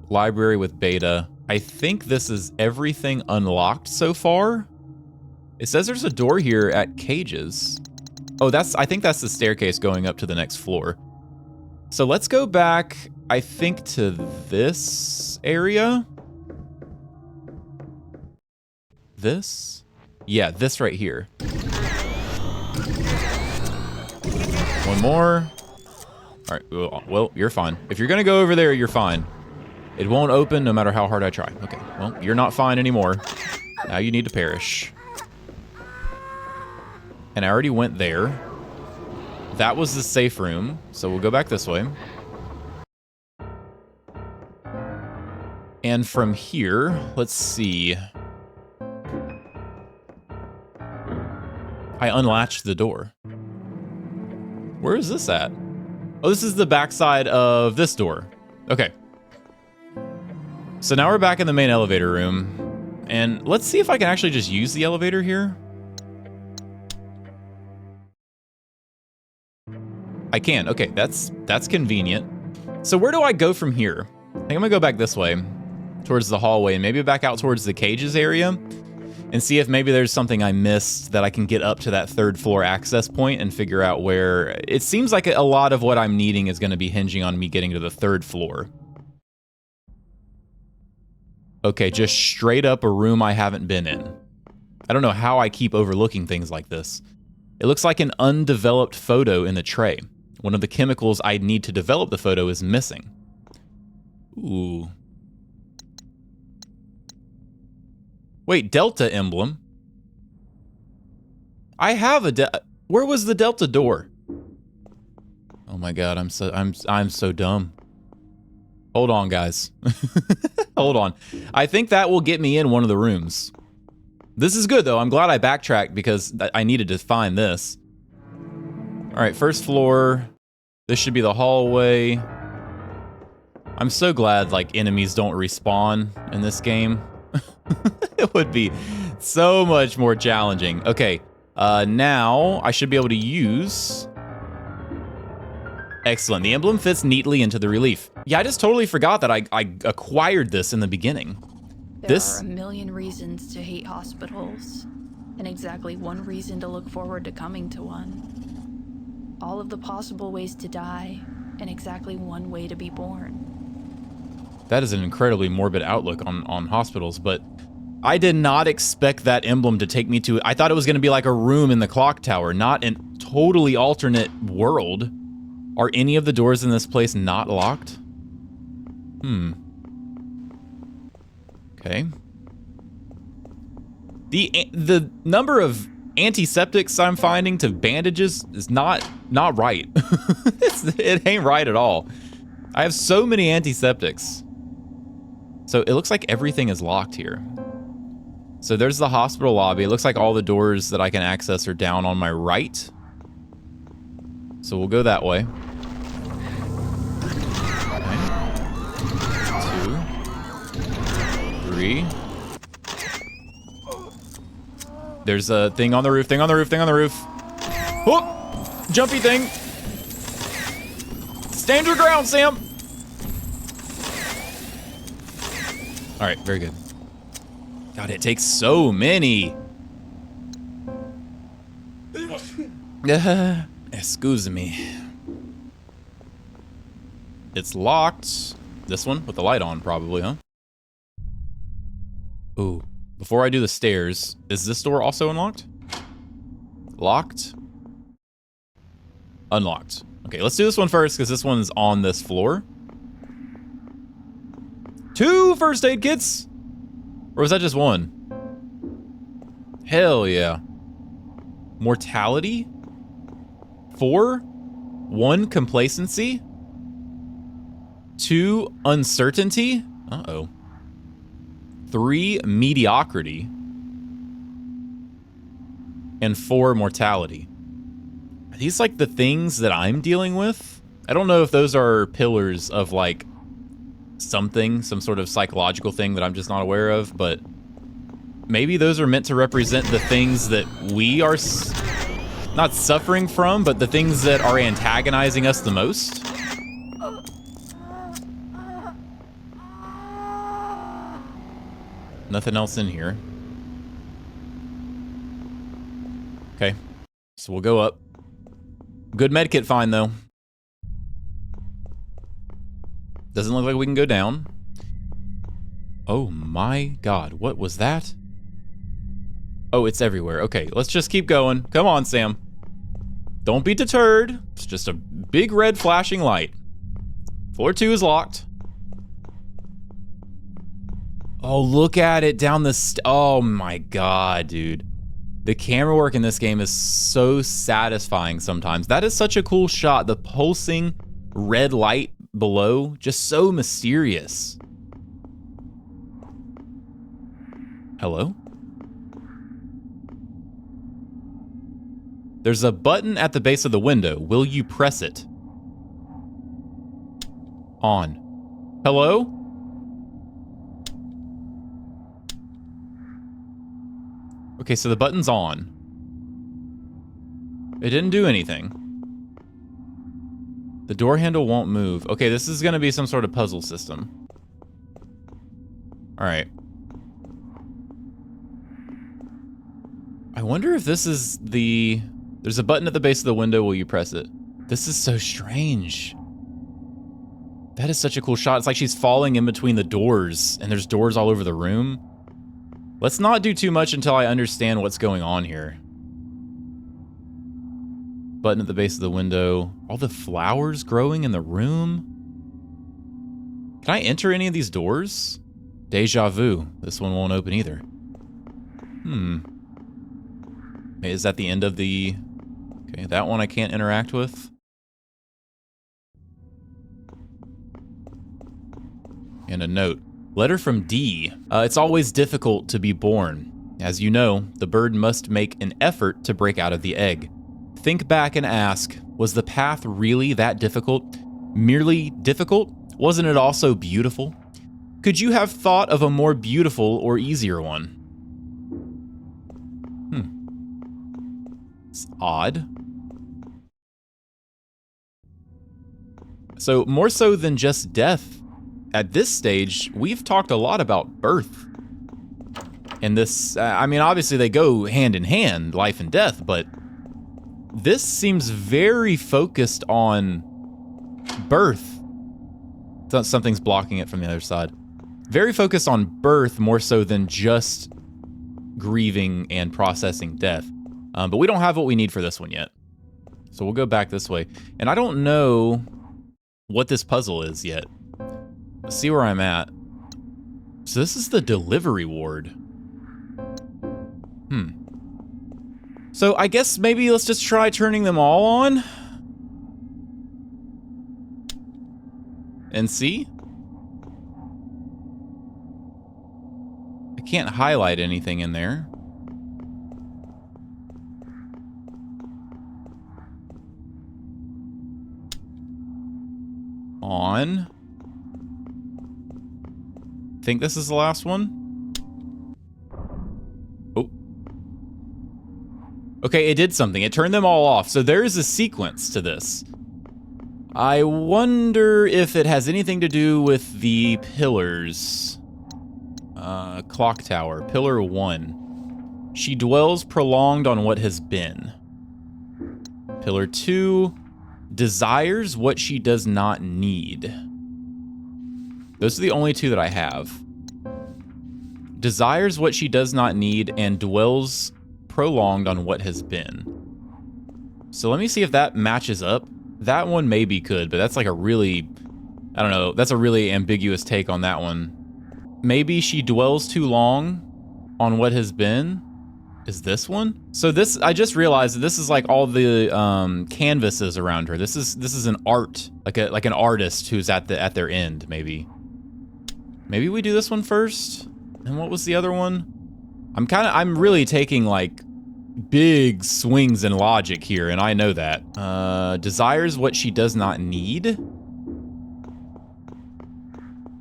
Library with beta. I think this is everything unlocked so far. It says there's a door here at cages. Oh, I think that's the staircase going up to the next floor. So let's go back, I think, to this area. This? Yeah, this right here. One more. All right, well, you're fine. If you're gonna go over there, you're fine. It won't open no matter how hard I try. Okay, well, you're not fine anymore. Now you need to perish. And I already went there. That was the safe room, so we'll go back this way. And from here, let's see. I unlatched the door. Where is this at? Oh, this is the backside of this door. Okay. So now we're back in the main elevator room. And let's see if I can actually just use the elevator here. I can. Okay, that's convenient. So where do I go from here? I think I'm gonna go back this way towards the hallway and maybe back out towards the cages area and see if maybe there's something I missed that I can get up to that third floor access point and figure out where. It seems like a lot of what I'm needing is going to be hinging on me getting to the third floor. Okay, just straight up a room I haven't been in. I don't know how I keep overlooking things like this. It looks like an undeveloped photo in the tray. One of the chemicals I'd need to develop the photo is missing. Ooh. Wait, Delta emblem? I have a where was the Delta door? Oh my god, I'm so dumb. Hold on, guys. Hold on. I think that will get me in one of the rooms. This is good though. I'm glad I backtracked because I needed to find this. All right, first floor. This should be the hallway. I'm so glad like enemies don't respawn in this game. It would be so much more challenging. Okay, now I should be able to use... Excellent. The emblem fits neatly into the relief. Yeah, I just totally forgot that I acquired this in the beginning. There are a million reasons to hate hospitals, and exactly one reason to look forward to coming to one. All of the possible ways to die, and exactly one way to be born. That is an incredibly morbid outlook on hospitals, but I did not expect that emblem to take me to... I thought it was going to be like a room in the clock tower, not a totally alternate world. Are any of the doors in this place not locked? Okay. The number of antiseptics I'm finding to bandages is not right. It ain't right at all. I have so many antiseptics. So it looks like everything is locked here. So there's the hospital lobby. It looks like all the doors that I can access are down on my right. So we'll go that way. Okay. 2, 3. There's a thing on the roof, thing on the roof, thing on the roof. Oh! Jumpy thing! Stand your ground, Sam! Alright, very good. God, it takes so many. Excuse me. It's locked. This one with the light on, probably, huh? Ooh. Before I do the stairs, is this door also unlocked? Locked. Unlocked. Okay, let's do this one first, because this one's on this floor. 2 first aid kits? Or was that just 1? Hell yeah. Mortality? 4? 1 complacency? 2 uncertainty? Uh-oh. 3 mediocrity. And 4 mortality. Are these like the things that I'm dealing with? I don't know if those are pillars of like something, some sort of psychological thing that I'm just not aware of, but maybe those are meant to represent the things that we are not suffering from, but the things that are antagonizing us the most. Nothing else in here. Okay, so we'll go up. Good medkit find, though. Doesn't look like we can go down. Oh my god, what was that? Oh, it's everywhere. Okay, let's just keep going. Come on, Sam. Don't be deterred. It's just a big red flashing light. Floor 2 is locked. Oh, look at it down the oh my god, dude. The camera work in this game is so satisfying sometimes. That is such a cool shot. The pulsing red light below, just so mysterious. Hello? There's a button at the base of the window. Will you press it? On. Hello? Okay, so the button's on. It didn't do anything. The door handle won't move. Okay, this is gonna be some sort of puzzle system. Alright. I wonder if this is the... There's a button at the base of the window. Will you press it? This is so strange. That is such a cool shot. It's like she's falling in between the doors, and there's doors all over the room. Let's not do too much until I understand what's going on here. Button at the base of the window. All the flowers growing in the room. Can I enter any of these doors? Deja vu. This one won't open either. Is that the end of the... Okay, that one I can't interact with. And a note. Letter from D. It's always difficult to be born. As you know, the bird must make an effort to break out of the egg. Think back and ask, was the path really that difficult? Merely difficult? Wasn't it also beautiful? Could you have thought of a more beautiful or easier one? It's odd. So, more so than just death, at this stage, we've talked a lot about birth. And this, I mean, obviously they go hand in hand, life and death, but this seems very focused on birth. Something's blocking it from the other side. Very focused on birth more so than just grieving and processing death. But we don't have what we need for this one yet. So we'll go back this way. And I don't know what this puzzle is yet. Let's see where I'm at. So this is the delivery ward. So I guess maybe let's just try turning them all on. And see? I can't highlight anything in there. On. Think this is the last one? Oh. Okay, it did something. It turned them all off. So there is a sequence to this. I wonder if it has anything to do with the pillars. Clock tower, pillar 1. She dwells prolonged on what has been. Pillar 2. Desires what she does not need. Those are the only two that I have. Desires what she does not need and dwells prolonged on what has been. So let me see if that matches up. That one maybe could, but that's like a really, I don't know, that's a really ambiguous take on that one. Maybe she dwells too long on what has been. Is this one? So this, I just realized that this is like all the canvases around her. This is an art, like an artist who's at their end, maybe. Maybe we do this one first. And what was the other one? I'm really taking like big swings in logic here, and I know that. Desires what she does not need.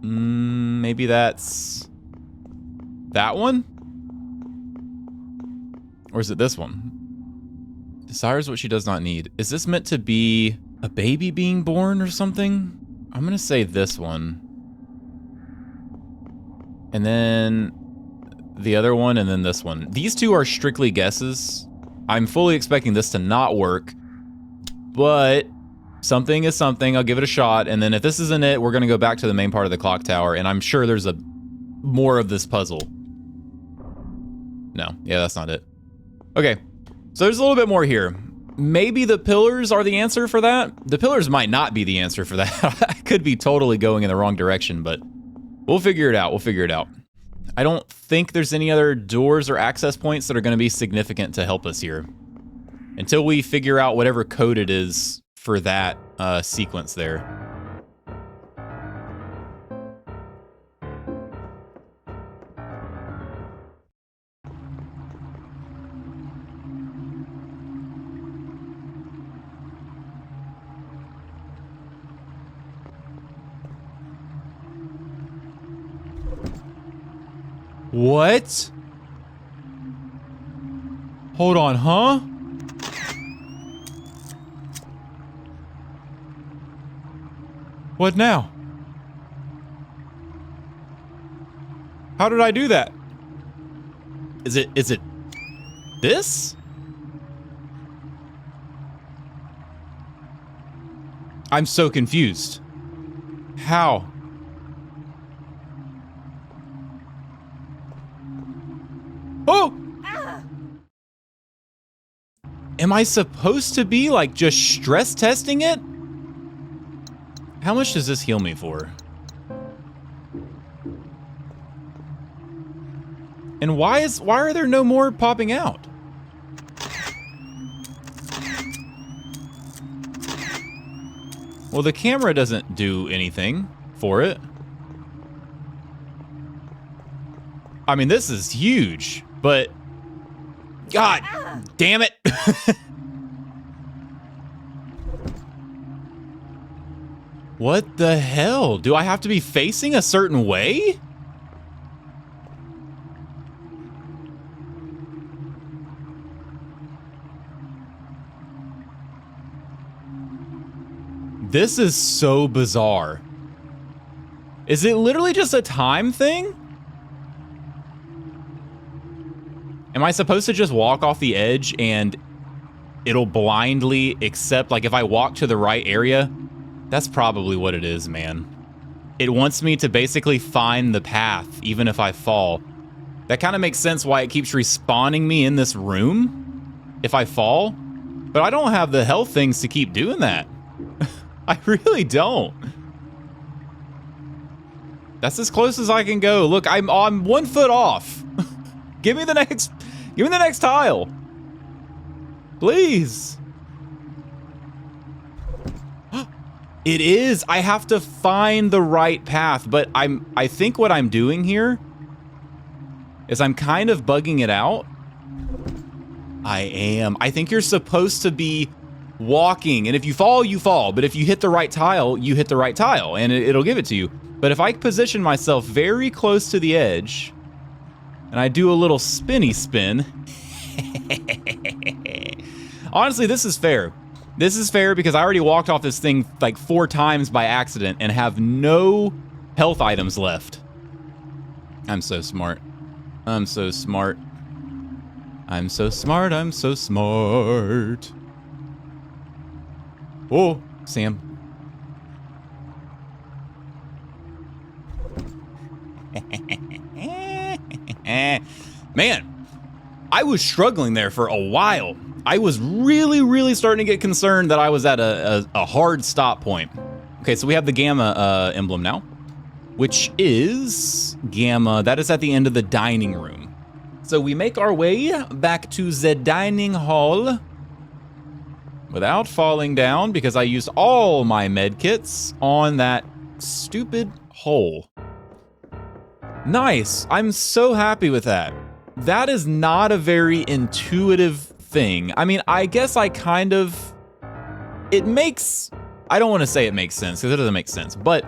Maybe that's that one? Or is it this one? Desires what she does not need. Is this meant to be a baby being born or something? I'm gonna say this one. And then the other one, and then this one. These two are strictly guesses. I'm fully expecting this to not work, but something is something. I'll give it a shot, and then if this isn't it, we're gonna go back to the main part of the clock tower, and I'm sure there's more of this puzzle. No, yeah, that's not it. Okay, so there's a little bit more here. Maybe the pillars are the answer for that? The pillars might not be the answer for that. I could be totally going in the wrong direction, but we'll figure it out. We'll figure it out. I don't think there's any other doors or access points that are going to be significant to help us here until we figure out whatever code it is for that sequence there. What? Hold on, huh? What now? How did I do that? Is it this? I'm so confused. How? Oh! Am I supposed to be like just stress testing it? How much does this heal me for? And why are there no more popping out? Well, the camera doesn't do anything for it. I mean, this is huge, but God damn it. What the hell? Do I have to be facing a certain way? This is so bizarre. Is it literally just a time thing? Am I supposed to just walk off the edge and it'll blindly accept, like if I walk to the right area? That's probably what it is, man. It wants me to basically find the path, even if I fall. That kind of makes sense why it keeps respawning me in this room if I fall. But I don't have the health things to keep doing that. I really don't. That's as close as I can go. Look, I'm 1 foot off. Give me the next tile. Please. It is. I have to find the right path, but I think what I'm doing here is I'm kind of bugging it out. I am. I think you're supposed to be walking, and if you fall, you fall. But if you hit the right tile, you hit the right tile, and it'll give it to you. But if I position myself very close to the edge, and I do a little spinny spin, honestly, this is fair. This is fair because I already walked off this thing like 4 times by accident and have no health items left. I'm so smart. I'm so smart. I'm so smart. I'm so smart. Oh, Sam. Man, I was struggling there for a while. I was really starting to get concerned that I was at a hard stop point. Okay, so we have the gamma emblem now, which is gamma. That is at the end of the dining room. So we make our way back to the dining hall without falling down because I used all my med kits on that stupid hole. Nice. I'm so happy with that. That is not a very intuitive thing. I mean, I guess I kind of... It makes... I don't want to say it makes sense because it doesn't make sense, but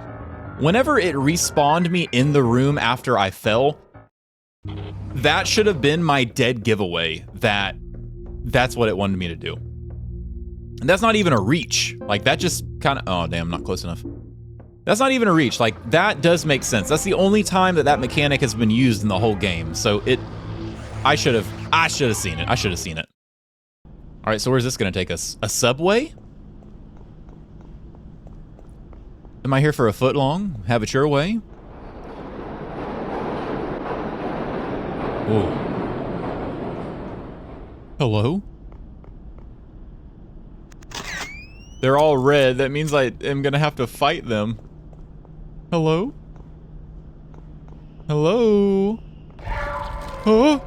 whenever it respawned me in the room after I fell, that should have been my dead giveaway that that's what it wanted me to do. And that's not even a reach. Like, that just kind of... Oh, damn, not close enough. That's not even a reach. Like, that does make sense. That's the only time that that mechanic has been used in the whole game. So it... I should have seen it. I should have seen it. All right, so where's this going to take us? A subway? Am I here for a foot long? Have it your way? Whoa. Hello? They're all red. That means I am gonna have to fight them. Hello? Hello? Huh?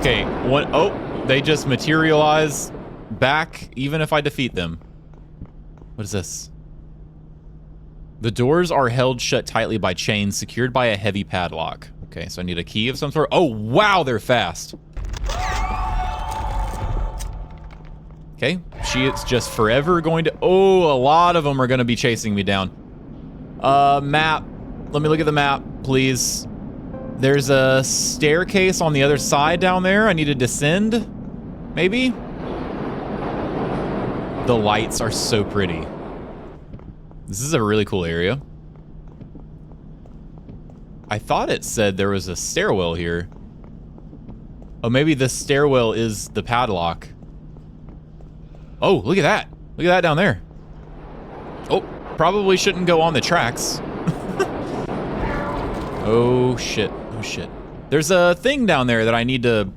Okay, what? Oh, they just materialize back even if I defeat them. What is this? The doors are held shut tightly by chains secured by a heavy padlock. Okay, so I need a key of some sort. Oh, wow, they're fast. Okay, she is just forever going to... Oh, a lot of them are going to be chasing me down. Map. Let me look at the map, please. There's a staircase on the other side down there. I need to descend, maybe? The lights are so pretty. This is a really cool area. I thought it said there was a stairwell here. Oh, maybe the stairwell is the padlock. Oh, look at that. Look at that down there. Oh, probably shouldn't go on the tracks. Oh, shit. Oh, shit. There's a thing down there that I need to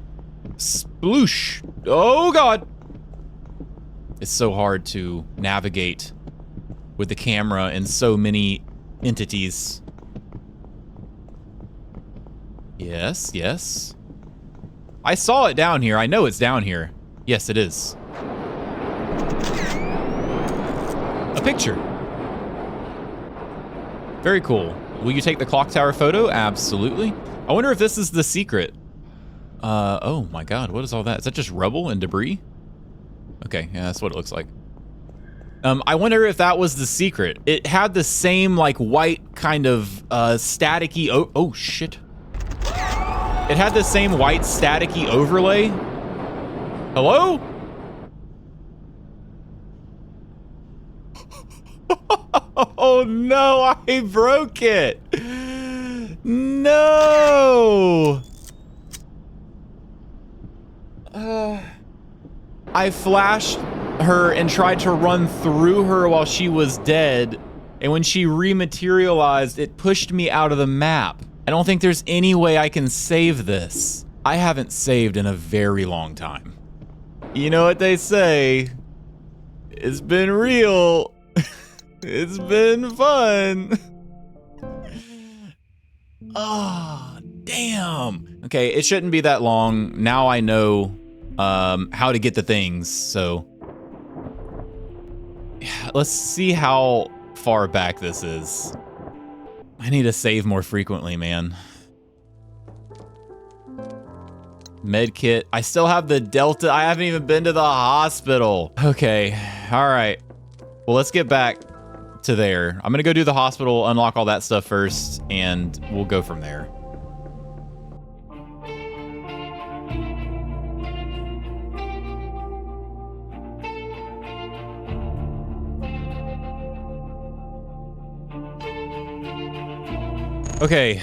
sploosh. Oh, God. It's so hard to navigate with the camera and so many entities. Yes, yes. I saw it down here. I know it's down here. Yes, it is. A picture. Very cool. Will you take the clock tower photo? Absolutely. I wonder if this is the secret. Oh my God, what is all that? Is that just rubble and debris? Okay, yeah, that's what it looks like. I wonder if that was the secret. It had the same, like, white kind of, staticky... Oh, shit. It had the same white staticky overlay. Hello? Oh, no, I broke it. No. I flashed her and tried to run through her while she was dead, and when she rematerialized, it pushed me out of the map. I don't think there's any way I can save this. I haven't saved in a very long time. You know what they say? It's been real. It's been fun. Oh, damn. Okay, it shouldn't be that long. Now I know how to get the things, so let's see how far back this is. I need to save more frequently, man. Medkit. I still have the Delta. I haven't even been to the hospital. Okay, all right. Well, let's get back to there. I'm gonna go do the hospital, unlock all that stuff first, and we'll go from there. Okay,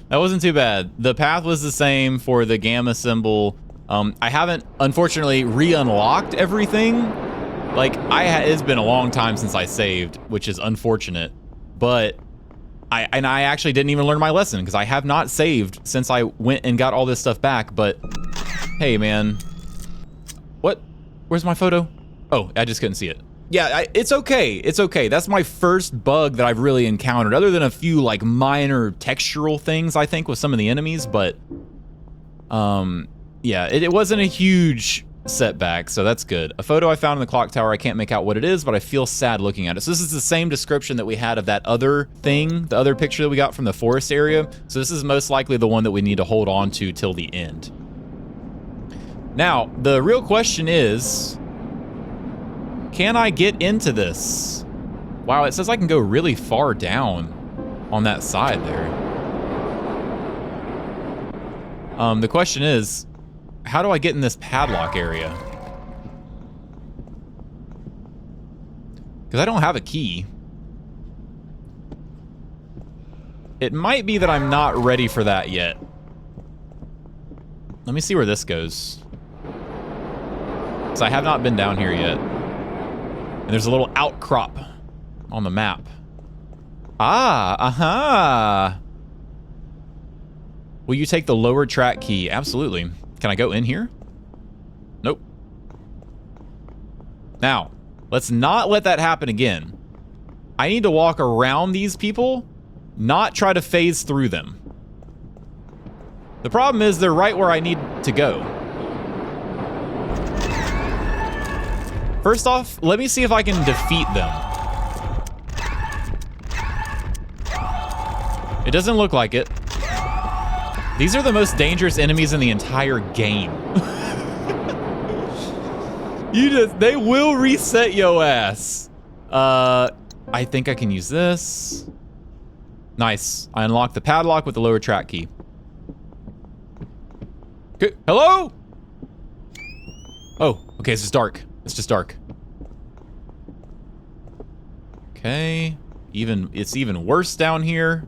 that wasn't too bad. The path was the same for the gamma symbol. I haven't, unfortunately, re-unlocked everything. Like, it's been a long time since I saved, which is unfortunate. But I actually didn't even learn my lesson because I have not saved since I went and got all this stuff back. But hey, man, what? Where's my photo? Oh, I just couldn't see it. Yeah, it's okay. It's okay. That's my first bug that I've really encountered, other than a few like minor textural things, I think, with some of the enemies. But yeah, it wasn't a huge setback, so that's good. A photo I found in the clock tower, I can't make out what it is, but I feel sad looking at it. So this is the same description that we had of that other thing, the other picture that we got from the forest area. So this is most likely the one that we need to hold on to till the end. Now, the real question is, can I get into this? Wow, it says I can go really far down on that side there. The question is, how do I get in this padlock area? Because I don't have a key. It might be that I'm not ready for that yet. Let me see where this goes. So I have not been down here yet. And there's a little outcrop on the map. Ah, aha. Will you take the lower track key? Absolutely. Can I go in here? Nope. Now, let's not let that happen again. I need to walk around these people, not try to phase through them. The problem is they're right where I need to go. First off, let me see if I can defeat them. It doesn't look like it. These are the most dangerous enemies in the entire game. They will reset your ass. I think I can use this. Nice. I unlocked the padlock with the lower track key. Okay. Hello? Oh, okay, it's just dark. It's just dark. Okay. It's even worse down here.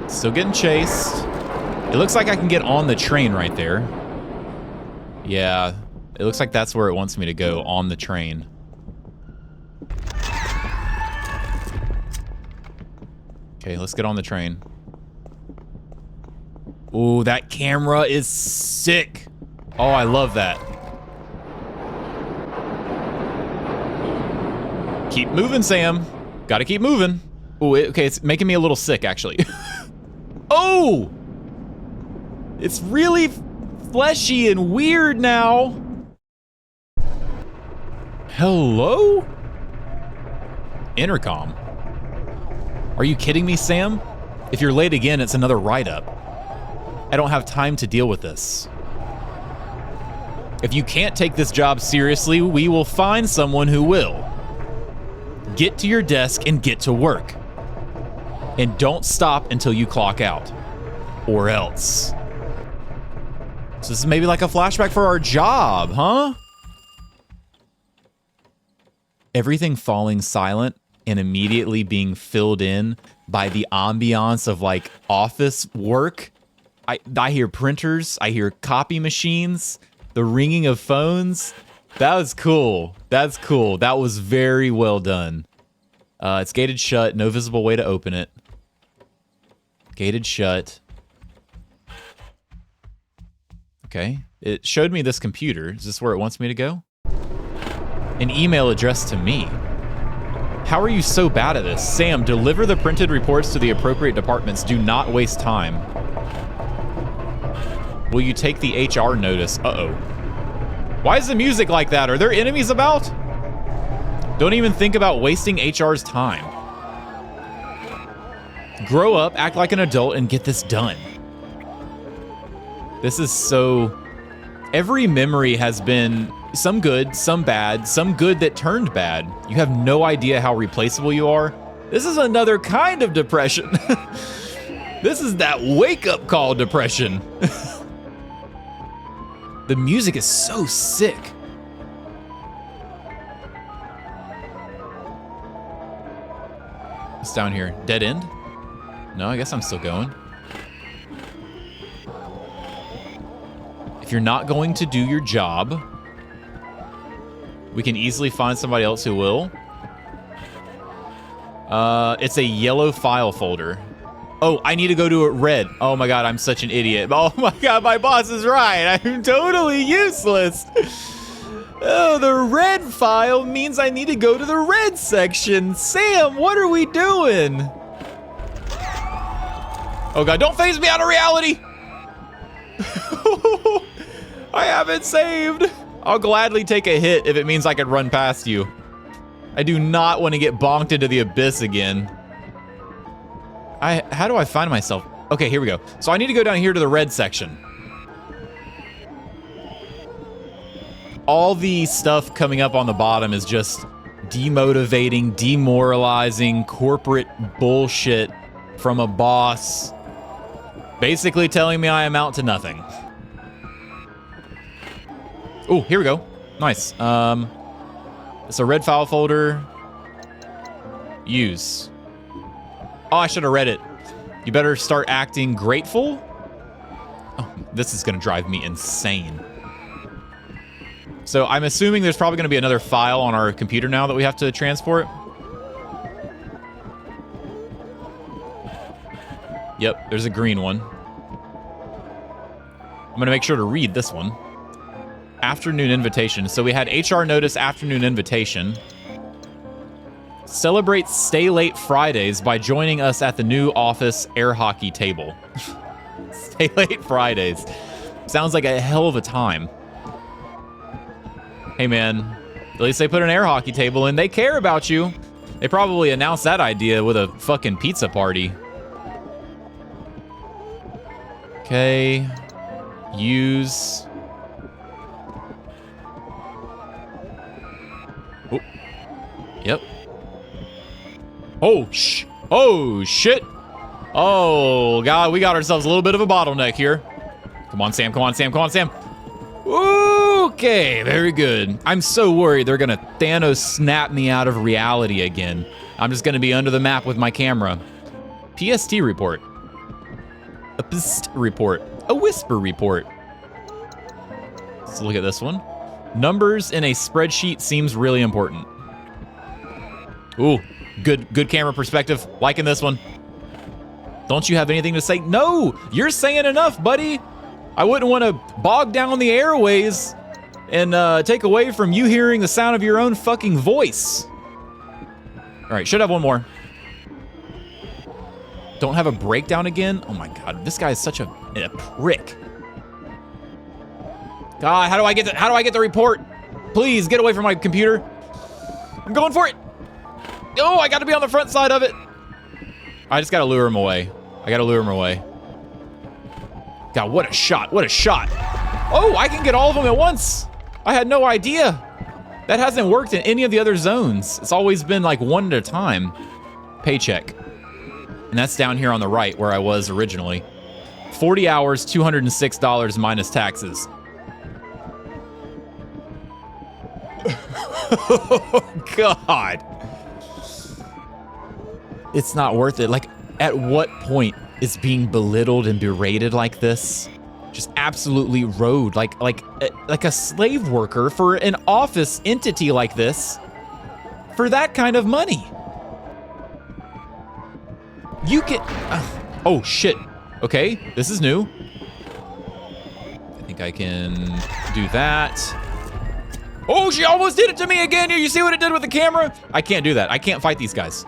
Still getting chased. It looks like I can get on the train right there. Yeah, it looks like that's where it wants me to go, on the train. Okay, let's get on the train. Ooh, that camera is sick. Oh, I love that. Keep moving, Sam. Gotta keep moving. Ooh, okay, it's making me a little sick, actually. Oh! It's really fleshy and weird now. Hello? Intercom. Are you kidding me, Sam? If you're late again, it's another write-up. I don't have time to deal with this. If you can't take this job seriously, we will find someone who will. Get to your desk and get to work. And don't stop until you clock out. Or else. So this is maybe like a flashback for our job, huh? Everything falling silent and immediately being filled in by the ambiance of like office work. I hear printers, I hear copy machines, the ringing of phones. That was cool. That's cool. That was very well done. It's gated shut, no visible way to open it. Gated shut. Okay. It showed me this computer. Is this where it wants me to go? An email addressed to me. How are you so bad at this? Sam, deliver the printed reports to the appropriate departments. Do not waste time. Will you take the HR notice? Uh-oh. Why is the music like that? Are there enemies about? Don't even think about wasting HR's time. Grow up, act like an adult, and get this done. This is so... Every memory has been some good, some bad, some good that turned bad. You have no idea how replaceable you are. This is another kind of depression. This is that wake-up call depression. The music is so sick. What's down here? Dead end? No, I guess I'm still going. If you're not going to do your job, we can easily find somebody else who will. It's a yellow file folder. Oh, I need to go to it red. Oh my god, I'm such an idiot. Oh my god, my boss is right. I'm totally useless. Oh, the red file means I need to go to the red section. Sam, what are we doing? Oh god, don't phase me out of reality. I haven't saved. I'll gladly take a hit if it means I can run past you. I do not want to get bonked into the abyss again. How do I find myself? Okay, here we go. So I need to go down here to the red section. All the stuff coming up on the bottom is just demotivating, demoralizing, corporate bullshit from a boss, basically telling me I amount to nothing. Oh, here we go. Nice. It's a red file folder. Use. Oh, I should have read it. You better start acting grateful. Oh, this is gonna drive me insane. So I'm assuming there's probably gonna be another file on our computer now that we have to transport. Yep, there's a green one. I'm gonna make sure to read this one. Afternoon invitation. So we had HR notice afternoon invitation. Celebrate Stay Late Fridays by joining us at the new office air hockey table. Stay Late Fridays. Sounds like a hell of a time. Hey man, at least they put an air hockey table in. They care about you. They probably announced that idea with a fucking pizza party. Okay. Use. Oh. Yep. Oh, shit. Oh, God, we got ourselves a little bit of a bottleneck here. Come on, Sam, come on, Sam, come on, Sam. Okay, very good. I'm so worried they're gonna Thanos snap me out of reality again. I'm just gonna be under the map with my camera. PST report. A PST report. A whisper report. Let's look at this one. Numbers in a spreadsheet seems really important. Ooh, good camera perspective. Liking this one. Don't you have anything to say? No, you're saying enough, buddy. I wouldn't want to bog down the airways and take away from you hearing the sound of your own fucking voice. All right, should have one more. Don't have a breakdown again? Oh my God, this guy is such a prick. God, how do I get the report? Please get away from my computer. I'm going for it. Oh, I got to be on the front side of it. I just got to lure him away. God, what a shot. What a shot. Oh, I can get all of them at once. I had no idea. That hasn't worked in any of the other zones. It's always been like one at a time. Paycheck. And that's down here on the right where I was originally. 40 hours, $206 minus taxes. Oh, God. It's not worth it. Like, at what point is being belittled and berated like this just absolutely rode like a slave worker for an office entity like this for that kind of money? You can oh shit. Okay, this is new. I think I can do that. Oh, she almost did it to me again. You see what it did with the camera? I can't do that. I can't fight these guys.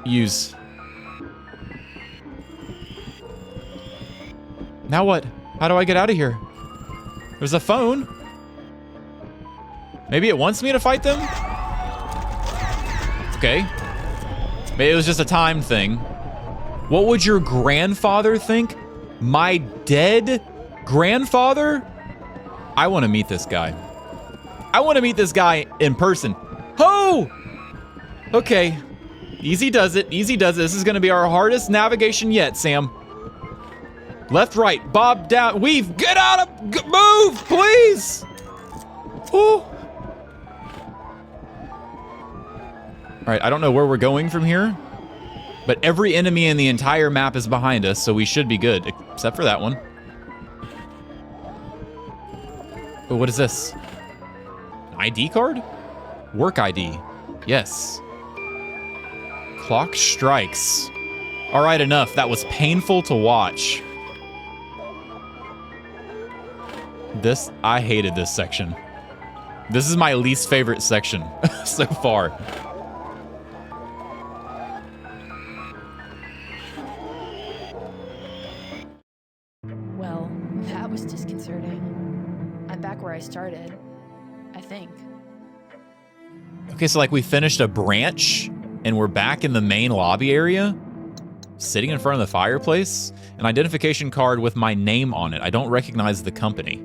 Use. Now what? How do I get out of here? There's a phone. Maybe it wants me to fight them? Okay. Maybe it was just a time thing. What would your grandfather think? My dead grandfather? I want to meet this guy. I want to meet this guy in person. Oh! Okay. Easy does it. Easy does it. This is going to be our hardest navigation yet, Sam. Left, right, bob, down, weave. Get out of... Move, please! Ooh. All right, I don't know where we're going from here, But every enemy in the entire map is behind us, so we should be good, except for that one. But what is this? ID card? Work ID. Yes. Clock strikes. All right, enough. That was painful to watch. I hated this section. This is my least favorite section so far. Well, that was disconcerting. I'm back where I started, I think. Okay, so like we finished a branch and we're back in the main lobby area, sitting in front of the fireplace, an identification card with my name on it. I don't recognize the company.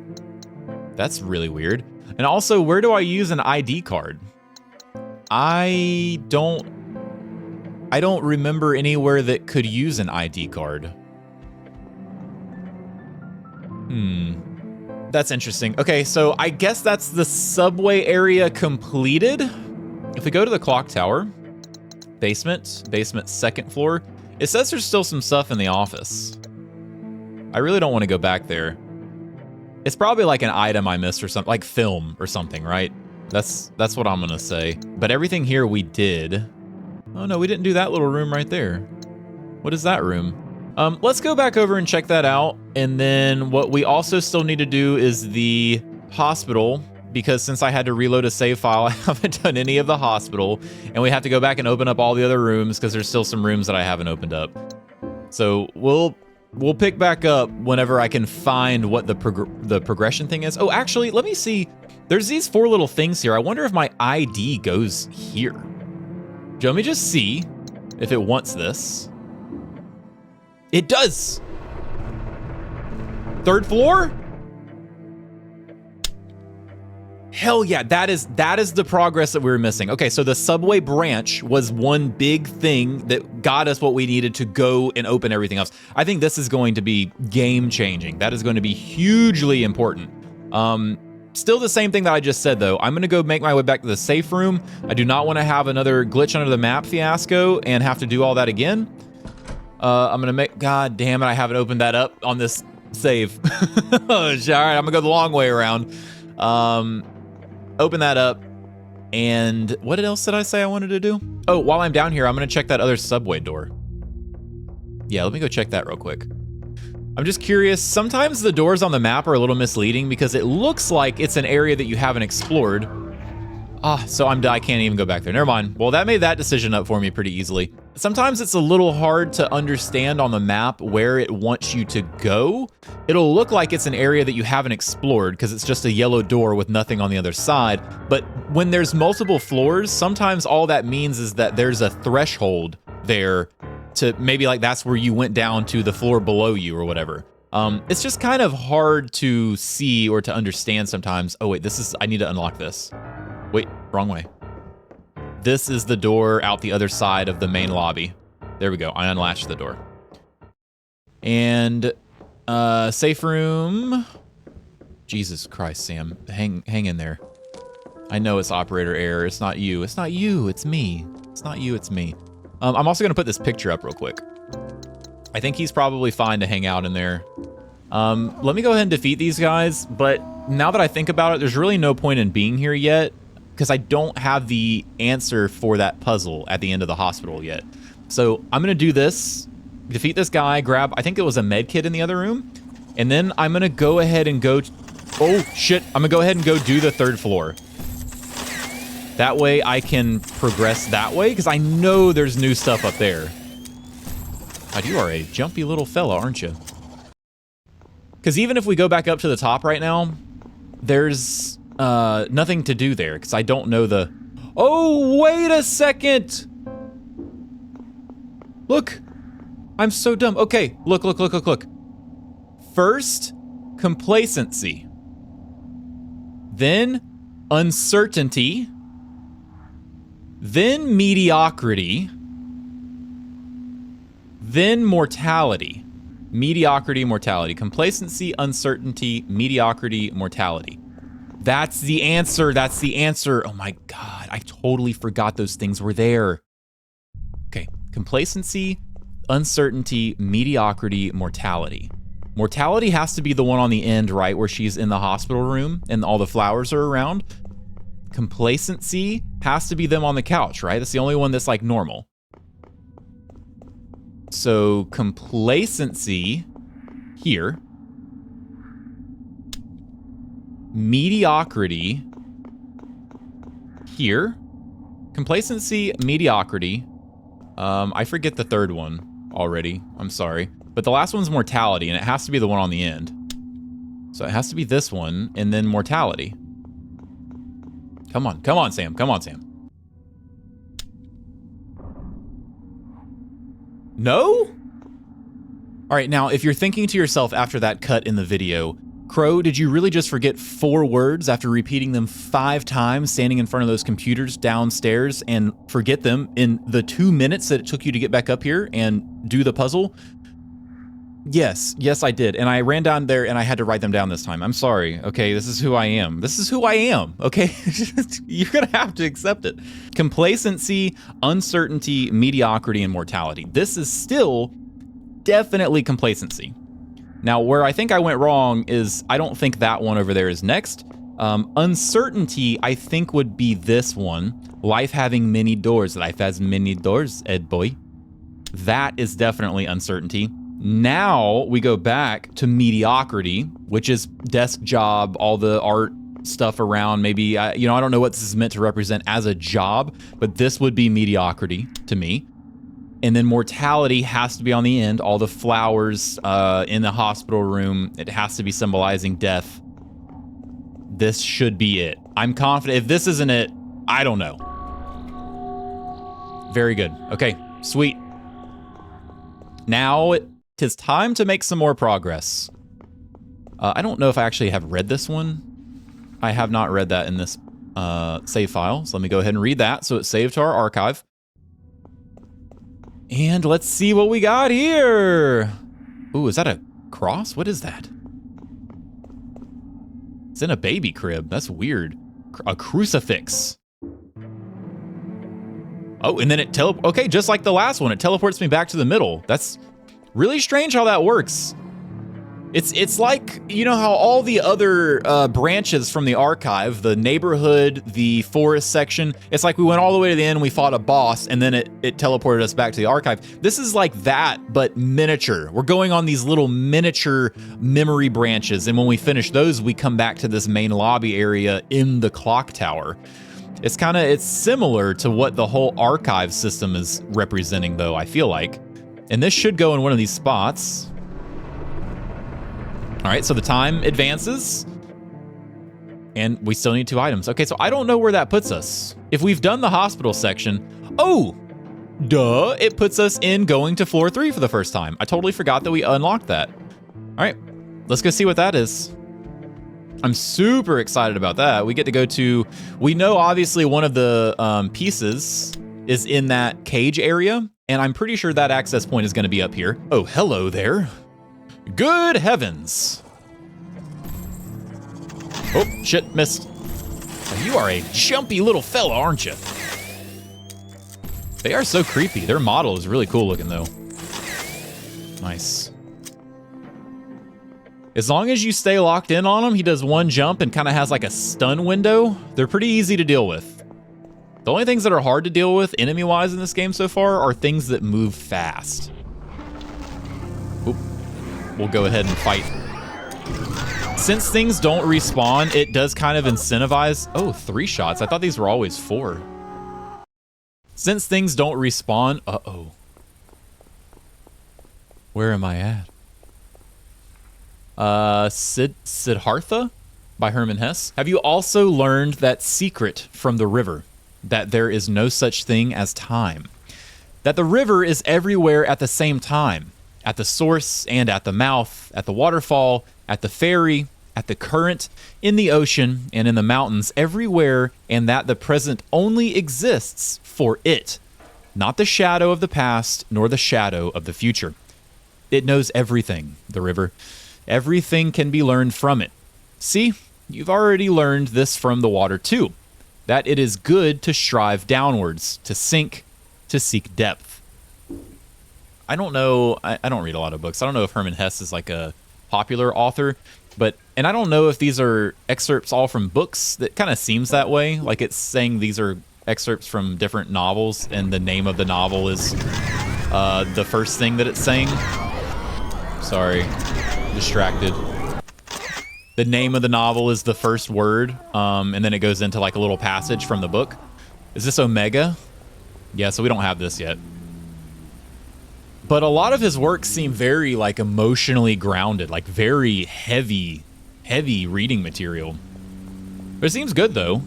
That's really weird. And also, where do I use an ID card? I don't remember anywhere that could use an ID card. That's interesting. Okay, so I guess that's the subway area completed. If we go to the clock tower, basement, second floor, it says there's still some stuff in the office. I really don't want to go back there. It's probably like an item I missed or something, like film or something, right? That's what I'm gonna say. But everything here we did. Oh no, we didn't do that little room right there. What is that room? Let's go back over and check that out. And then what we also still need to do is the hospital, because since I had to reload a save file, I haven't done any of the hospital, and we have to go back and open up all the other rooms because there's still some rooms that I haven't opened up. So we'll pick back up whenever I can find what the progression thing is. Oh, actually, let me see. There's these 4 little things here. I wonder if my ID goes here. Let me just see if it wants this. It does. 3rd floor? Hell yeah, that is the progress that we were missing. Okay, so the subway branch was one big thing that got us what we needed to go and open everything else. I think this is going to be game changing. That is going to be hugely important. Still the same thing that I just said though. I'm gonna go make my way back to the safe room. I do not want to have another glitch under the map fiasco and have to do all that again. I'm gonna make, god damn it, I haven't opened that up on this save. All right, I'm gonna go the long way around. Open that up. And what else did I say I wanted to do? Oh, while I'm down here, I'm gonna check that other subway door. Yeah, let me go check that real quick. I'm just curious, sometimes the doors on the map are a little misleading because it looks like it's an area that you haven't explored. So I can't even go back there. Never mind. Well, that made that decision up for me pretty easily. Sometimes it's a little hard to understand on the map where it wants you to go. It'll look like it's an area that you haven't explored because it's just a yellow door with nothing on the other side. But when there's multiple floors, sometimes all that means is that there's a threshold there to maybe like that's where you went down to the floor below you or whatever. It's just kind of hard to see or to understand sometimes. Oh wait, I need to unlock this. Wait, wrong way. This is the door out the other side of the main lobby. There we go, I unlatched the door. And safe room. Jesus Christ, Sam, hang in there. I know it's operator error, it's not you, it's me. It's not you, it's me. I'm also gonna put this picture up real quick. I think he's probably fine to hang out in there. Let me go ahead and defeat these guys, but now that I think about it, there's really no point in being here yet because I don't have the answer for that puzzle at the end of the hospital yet. So I'm gonna do this, defeat this guy, grab, I think it was a med kit in the other room, and then I'm gonna go ahead and go, oh shit, I'm gonna go ahead and go do the 3rd floor. That way I can progress that way, because I know there's new stuff up there. God, you are a jumpy little fella, aren't you? Because even if we go back up to the top right now, there's nothing to do there, because I don't know the... Oh, wait a second! Look! I'm so dumb. Okay, look. First, complacency. Then, uncertainty. Then mediocrity, then mortality. Mediocrity, mortality. Complacency, uncertainty, mediocrity, mortality. That's the answer, Oh my god, I totally forgot those things were there. Okay, Complacency, uncertainty, mediocrity, mortality. Mortality has to be the one on the end, right, where she's in the hospital room and all the flowers are around. Complacency has to be them on the couch, right? That's the only one that's like normal. So complacency here. Mediocrity here. Complacency, mediocrity. I forget the third one already. I'm sorry. But the last one's mortality, and it has to be the one on the end. So it has to be this one, and then mortality. Come on, come on, Sam. Come on, Sam. No? All right, now, if you're thinking to yourself after that cut in the video, Qrow, did you really just forget 4 words after repeating them 5 times, standing in front of those computers downstairs, and forget them in the 2 minutes that it took you to get back up here and do the puzzle? Yes, I did. And I ran down there and I had to write them down this time. I'm sorry, okay? This is who I am. This is who I am, okay? You're gonna have to accept it. Complacency, uncertainty, mediocrity, and mortality. This is still definitely complacency. Now, where I think I went wrong is I don't think that one over there is next. Uncertainty, I think, would be this one. Life having many doors. Life has many doors, Ed boy. That is definitely uncertainty. Now we go back to mediocrity, which is desk job, all the art stuff around. Maybe, I don't know what this is meant to represent as a job, but this would be mediocrity to me. And then mortality has to be on the end. All the flowers in the hospital room, it has to be symbolizing death. This should be it. I'm confident. If this isn't it, I don't know. Very good. Okay, sweet. Now tis time to make some more progress. I don't know if I actually have read this one. I have not read that in this save file. So let me go ahead and read that so it's saved to our archive. And let's see what we got here. Ooh, is that a cross? What is that? It's in a baby crib. That's weird. A crucifix. Oh, and then it okay, just like the last one, it teleports me back to the middle. That's really strange how that works. It's like, you know how all the other branches from the archive, the neighborhood, the forest section, it's like we went all the way to the end, we fought a boss, and then it teleported us back to the archive. This is like that, but miniature. We're going on these little miniature memory branches, and when we finish those, we come back to this main lobby area in the clock tower. It's similar to what the whole archive system is representing, though, I feel like. And this should go in one of these spots. All right, so the time advances. And we still need 2 items. Okay, so I don't know where that puts us. If we've done the hospital section, oh, duh, it puts us in going to floor 3 for the first time. I totally forgot that we unlocked that. All right, let's go see what that is. I'm super excited about that. We get to go to, we know obviously one of the pieces is in that cage area, and I'm pretty sure that access point is gonna be up here. Oh, hello there. Good heavens. Oh, shit, missed. You are a jumpy little fella, aren't you? They are so creepy. Their model is really cool looking, though. Nice. As long as you stay locked in on him, he does 1 jump and kind of has like a stun window. They're pretty easy to deal with. The only things that are hard to deal with enemy-wise in this game so far are things that move fast. Oop. We'll go ahead and fight. Since things don't respawn, it does kind of incentivize... Oh, 3 shots. I thought these were always 4. Since things don't respawn... Uh-oh. Where am I at? Siddhartha by Hermann Hesse. Have you also learned that secret from the river? That there is no such thing as time. That the river is everywhere at the same time. At the source and at the mouth, at the waterfall, at the ferry, at the current, in the ocean, and in the mountains, everywhere, and that the present only exists for it, not the shadow of the past, nor the shadow of the future. It knows everything, the river. Everything can be learned from it. See, you've already learned this from the water too, that it is good to strive downwards, to sink, to seek depth. I don't know. I don't read a lot of books. I don't know if Herman Hesse is like a popular author, and I don't know if these are excerpts all from books. That kind of seems that way. Like it's saying these are excerpts from different novels, and the name of the novel is the first thing that it's saying. Sorry, distracted. The name of the novel is the first word, and then it goes into like a little passage from the book. Is this Omega? Yeah, so we don't have this yet. But a lot of his works seem very like emotionally grounded, like very heavy reading material. But it seems good though.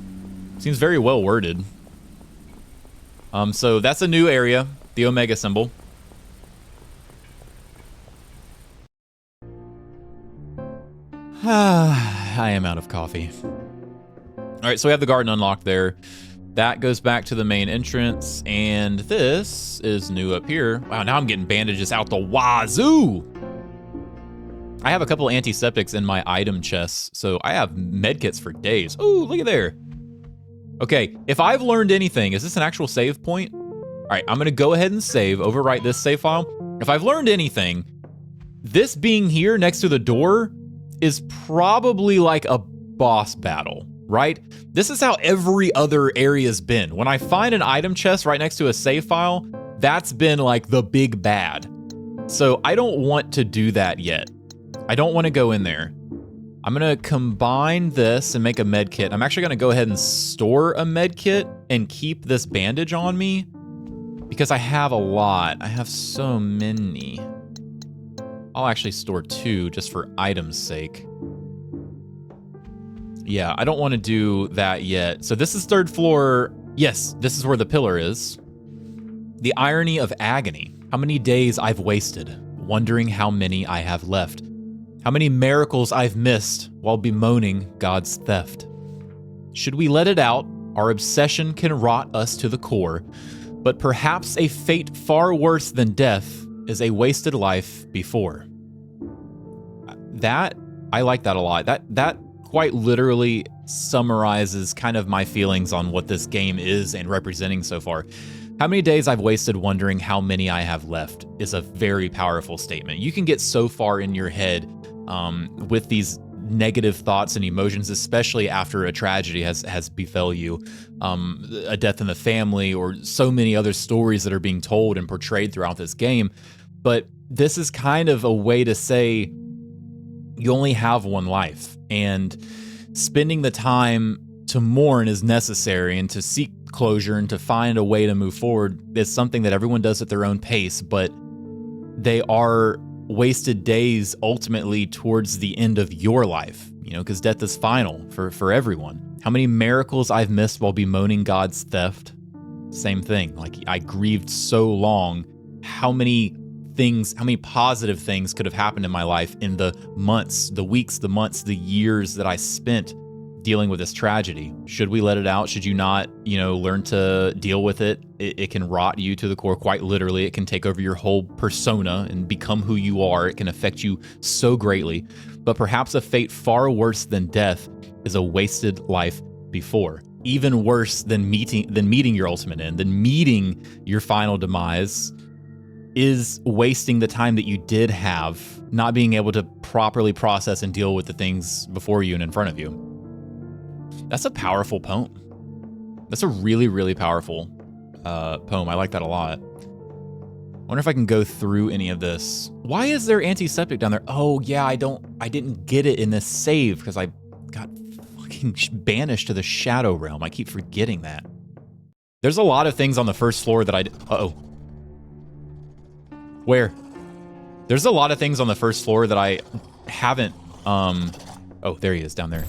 Seems very well worded. So that's a new area, the Omega symbol. I am out of coffee. All right, so we have the garden unlocked there. That goes back to the main entrance, and this is new up here. Wow, now I'm getting bandages out the wazoo. I have a couple antiseptics in my item chests, so I have medkits for days. Ooh, look at there. Okay, if I've learned anything, is this an actual save point? All right, I'm gonna go ahead and save, overwrite this save file. If I've learned anything, this being here next to the door is probably like a boss battle, right? This is how every other area's been. When I find an item chest right next to a save file, that's been like the big bad. So I don't want to do that yet. I don't want to go in there. I'm gonna combine this and make a med kit. I'm actually gonna go ahead and store a med kit and keep this bandage on me because I have a lot. I have so many. I'll actually store 2 just for item's sake. Yeah, I don't want to do that yet. So this is 3rd floor. Yes, this is where the pillar is. The irony of agony. How many days I've wasted, wondering how many I have left. How many miracles I've missed while bemoaning God's theft. Should we let it out, our obsession can rot us to the core, but perhaps a fate far worse than death is a wasted life before. That, I like that a lot. That quite literally summarizes kind of my feelings on what this game is and representing so far. How many days I've wasted wondering how many I have left is a very powerful statement. You can get so far in your head with these negative thoughts and emotions, especially after a tragedy has befell you, a death in the family, or so many other stories that are being told and portrayed throughout this game. But this is kind of a way to say you only have one life, and spending the time to mourn is necessary, and to seek closure and to find a way to move forward is something that everyone does at their own pace, but they are wasted days ultimately towards the end of your life, you know, because death is final for everyone. How many miracles I've missed while bemoaning God's theft? Same thing. Like, I grieved so long. How many positive things could have happened in my life in the months, the weeks, the months, the years that I spent dealing with this tragedy? Should we let it out? Should you not, learn to deal with it? It can rot you to the core, quite literally. It can take over your whole persona and become who you are. It can affect you so greatly. But perhaps a fate far worse than death is a wasted life before. Even worse than meeting your ultimate end, than meeting your final demise, is wasting the time that you did have, not being able to properly process and deal with the things before you and in front of you. That's a powerful poem. That's a really, really powerful poem. I like that a lot. I wonder if I can go through any of this. Why is there antiseptic down there? Oh yeah, I didn't get it in this save because I got fucking banished to the Shadow Realm. I keep forgetting that. There's a lot of things on the first floor that uh-oh. Where? There's a lot of things on the first floor that I haven't, oh, there he is, down there.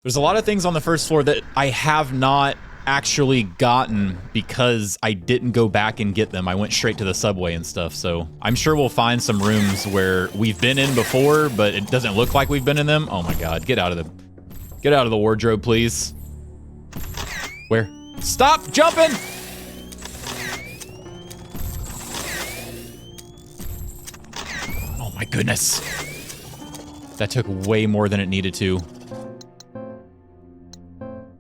There's a lot of things on the first floor that I have not actually gotten because I didn't go back and get them. I went straight to the subway and stuff, so I'm sure we'll find some rooms where we've been in before, but it doesn't look like we've been in them. Oh my god, get out of the wardrobe, please. Where? Stop jumping! Oh my goodness. That took way more than it needed to.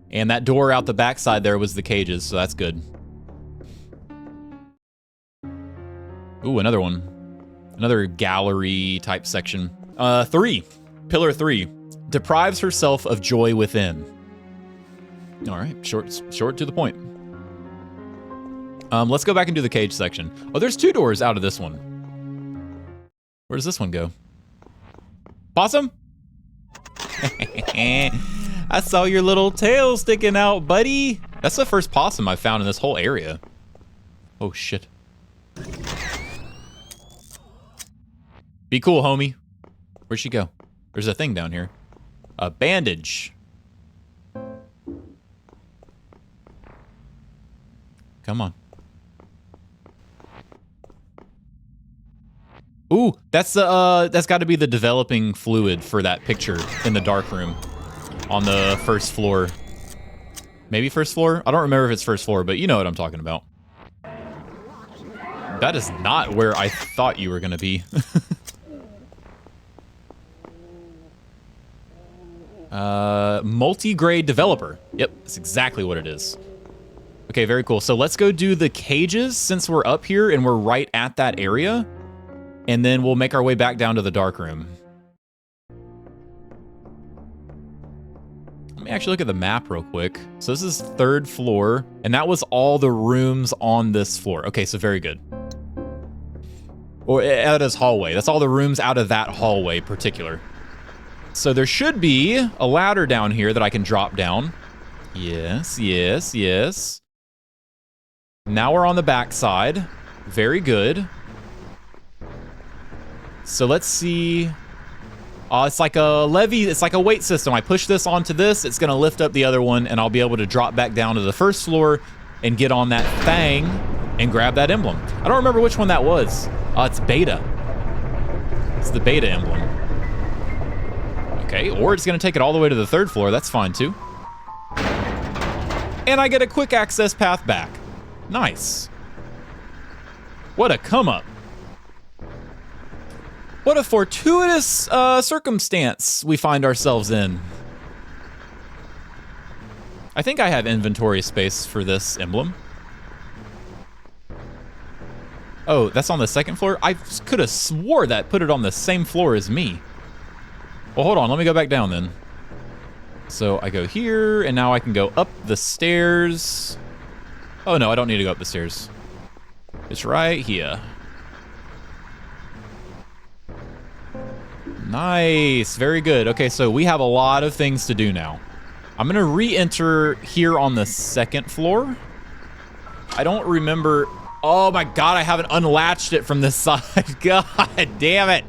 And that door out the backside there was the cages, so that's good. Ooh, another one. Another gallery type section. 3. Pillar 3. Deprives herself of joy within. All right, short to the point. Let's go back and do the cage section. Oh, there's 2 doors out of this one. Where does this one go? Possum? I saw your little tail sticking out, buddy. That's the first possum I've found in this whole area. Oh, shit. Be cool, homie. Where'd she go? There's a thing down here. A bandage. Come on. Ooh, that's got to be the developing fluid for that picture in the dark room on the first floor. Maybe first floor? I don't remember if it's first floor, but you know what I'm talking about. That is not where I thought you were going to be. Multi-grade developer. Yep, that's exactly what it is. Okay, very cool. So let's go do the cages since we're up here and we're right at that area. And then we'll make our way back down to the dark room. Let me actually look at the map real quick. So this is 3rd floor, and that was all the rooms on this floor. Okay, so very good. Or out of this hallway. That's all the rooms out of that hallway particular. So there should be a ladder down here that I can drop down. Yes, yes, yes. Now we're on the back side. Very good. So let's see. It's like a levee. It's like a weight system. I push this onto this. It's going to lift up the other one, and I'll be able to drop back down to the first floor and get on that thing and grab that emblem. I don't remember which one that was. It's beta. It's the beta emblem. Okay, or it's going to take it all the way to the 3rd floor. That's fine, too. And I get a quick access path back. Nice. What a come-up. What a fortuitous circumstance we find ourselves in. I think I have inventory space for this emblem. Oh, that's on the 2nd floor? I could have swore that put it on the same floor as me. Well, hold on. Let me go back down then. So I go here, and now I can go up the stairs. Oh, no, I don't need to go up the stairs. It's right here. Nice. Very good. Okay, so we have a lot of things to do now. I'm going to re-enter here on the 2nd floor. I don't remember. Oh, my God. I haven't unlatched it from this side. God damn it.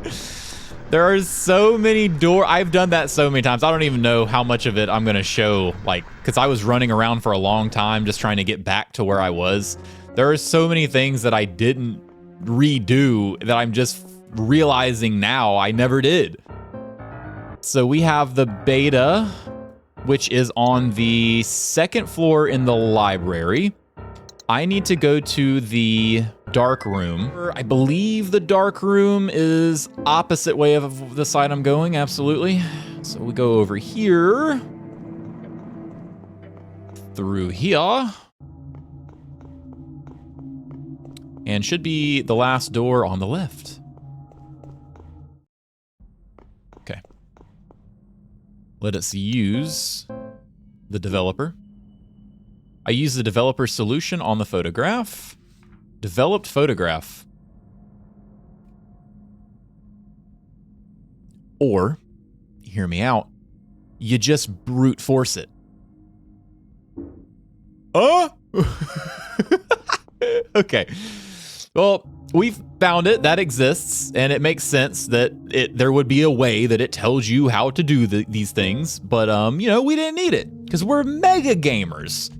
There are so many doors. I've done that so many times. I don't even know how much of it I'm going to show, like, because I was running around for a long time just trying to get back to where I was. There are so many things that I didn't redo that I'm just realizing now I never did. So we have the beta, which is on the 2nd floor in the library. I need to go to the dark room. I believe the dark room is opposite way of the side I'm going, absolutely. So we go over here. Through here. And should be the last door on the left. Okay. Let us use the developer. I use the developer solution on the photograph. Developed photograph. Or, hear me out, you just brute force it. Okay. Well, we've found it. That exists, and it makes sense that there would be a way that it tells you how to do these things. But, you know, we didn't need it because we're mega gamers.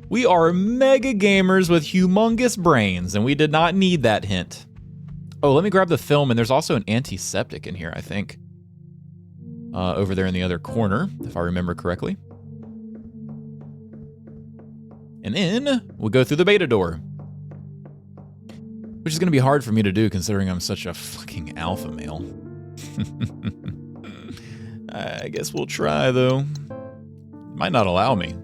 We are mega gamers with humongous brains, and we did not need that hint. Oh, let me grab the film, and there's also an antiseptic in here, I think. Over there in the other corner, if I remember correctly. And then we'll go through the beta door. Which is going to be hard for me to do, considering I'm such a fucking alpha male. I guess we'll try, though. Might not allow me.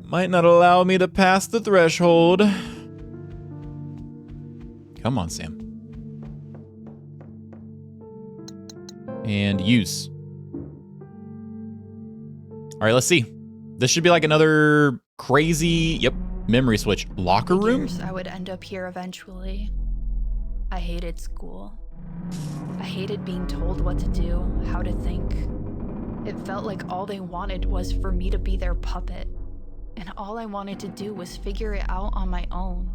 Might not allow me to pass the threshold. Come on, Sam. And use. All right, let's see. This should be like another crazy, yep, memory switch. Locker room? Figures I would end up here eventually. I hated school. I hated being told what to do, how to think. It felt like all they wanted was for me to be their puppet. And all I wanted to do was figure it out on my own.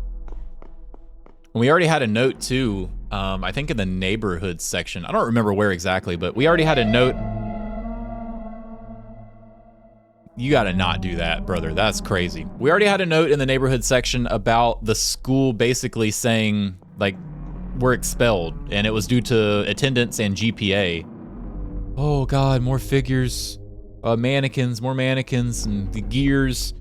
We already had a note too, I think in the neighborhood section. I don't remember where exactly, but we already had a note. You gotta not do that, brother. That's crazy. We already had a note in the neighborhood section about the school basically saying, like, we're expelled, and it was due to attendance and GPA. Oh God, more figures, mannequins, more mannequins, and the gears.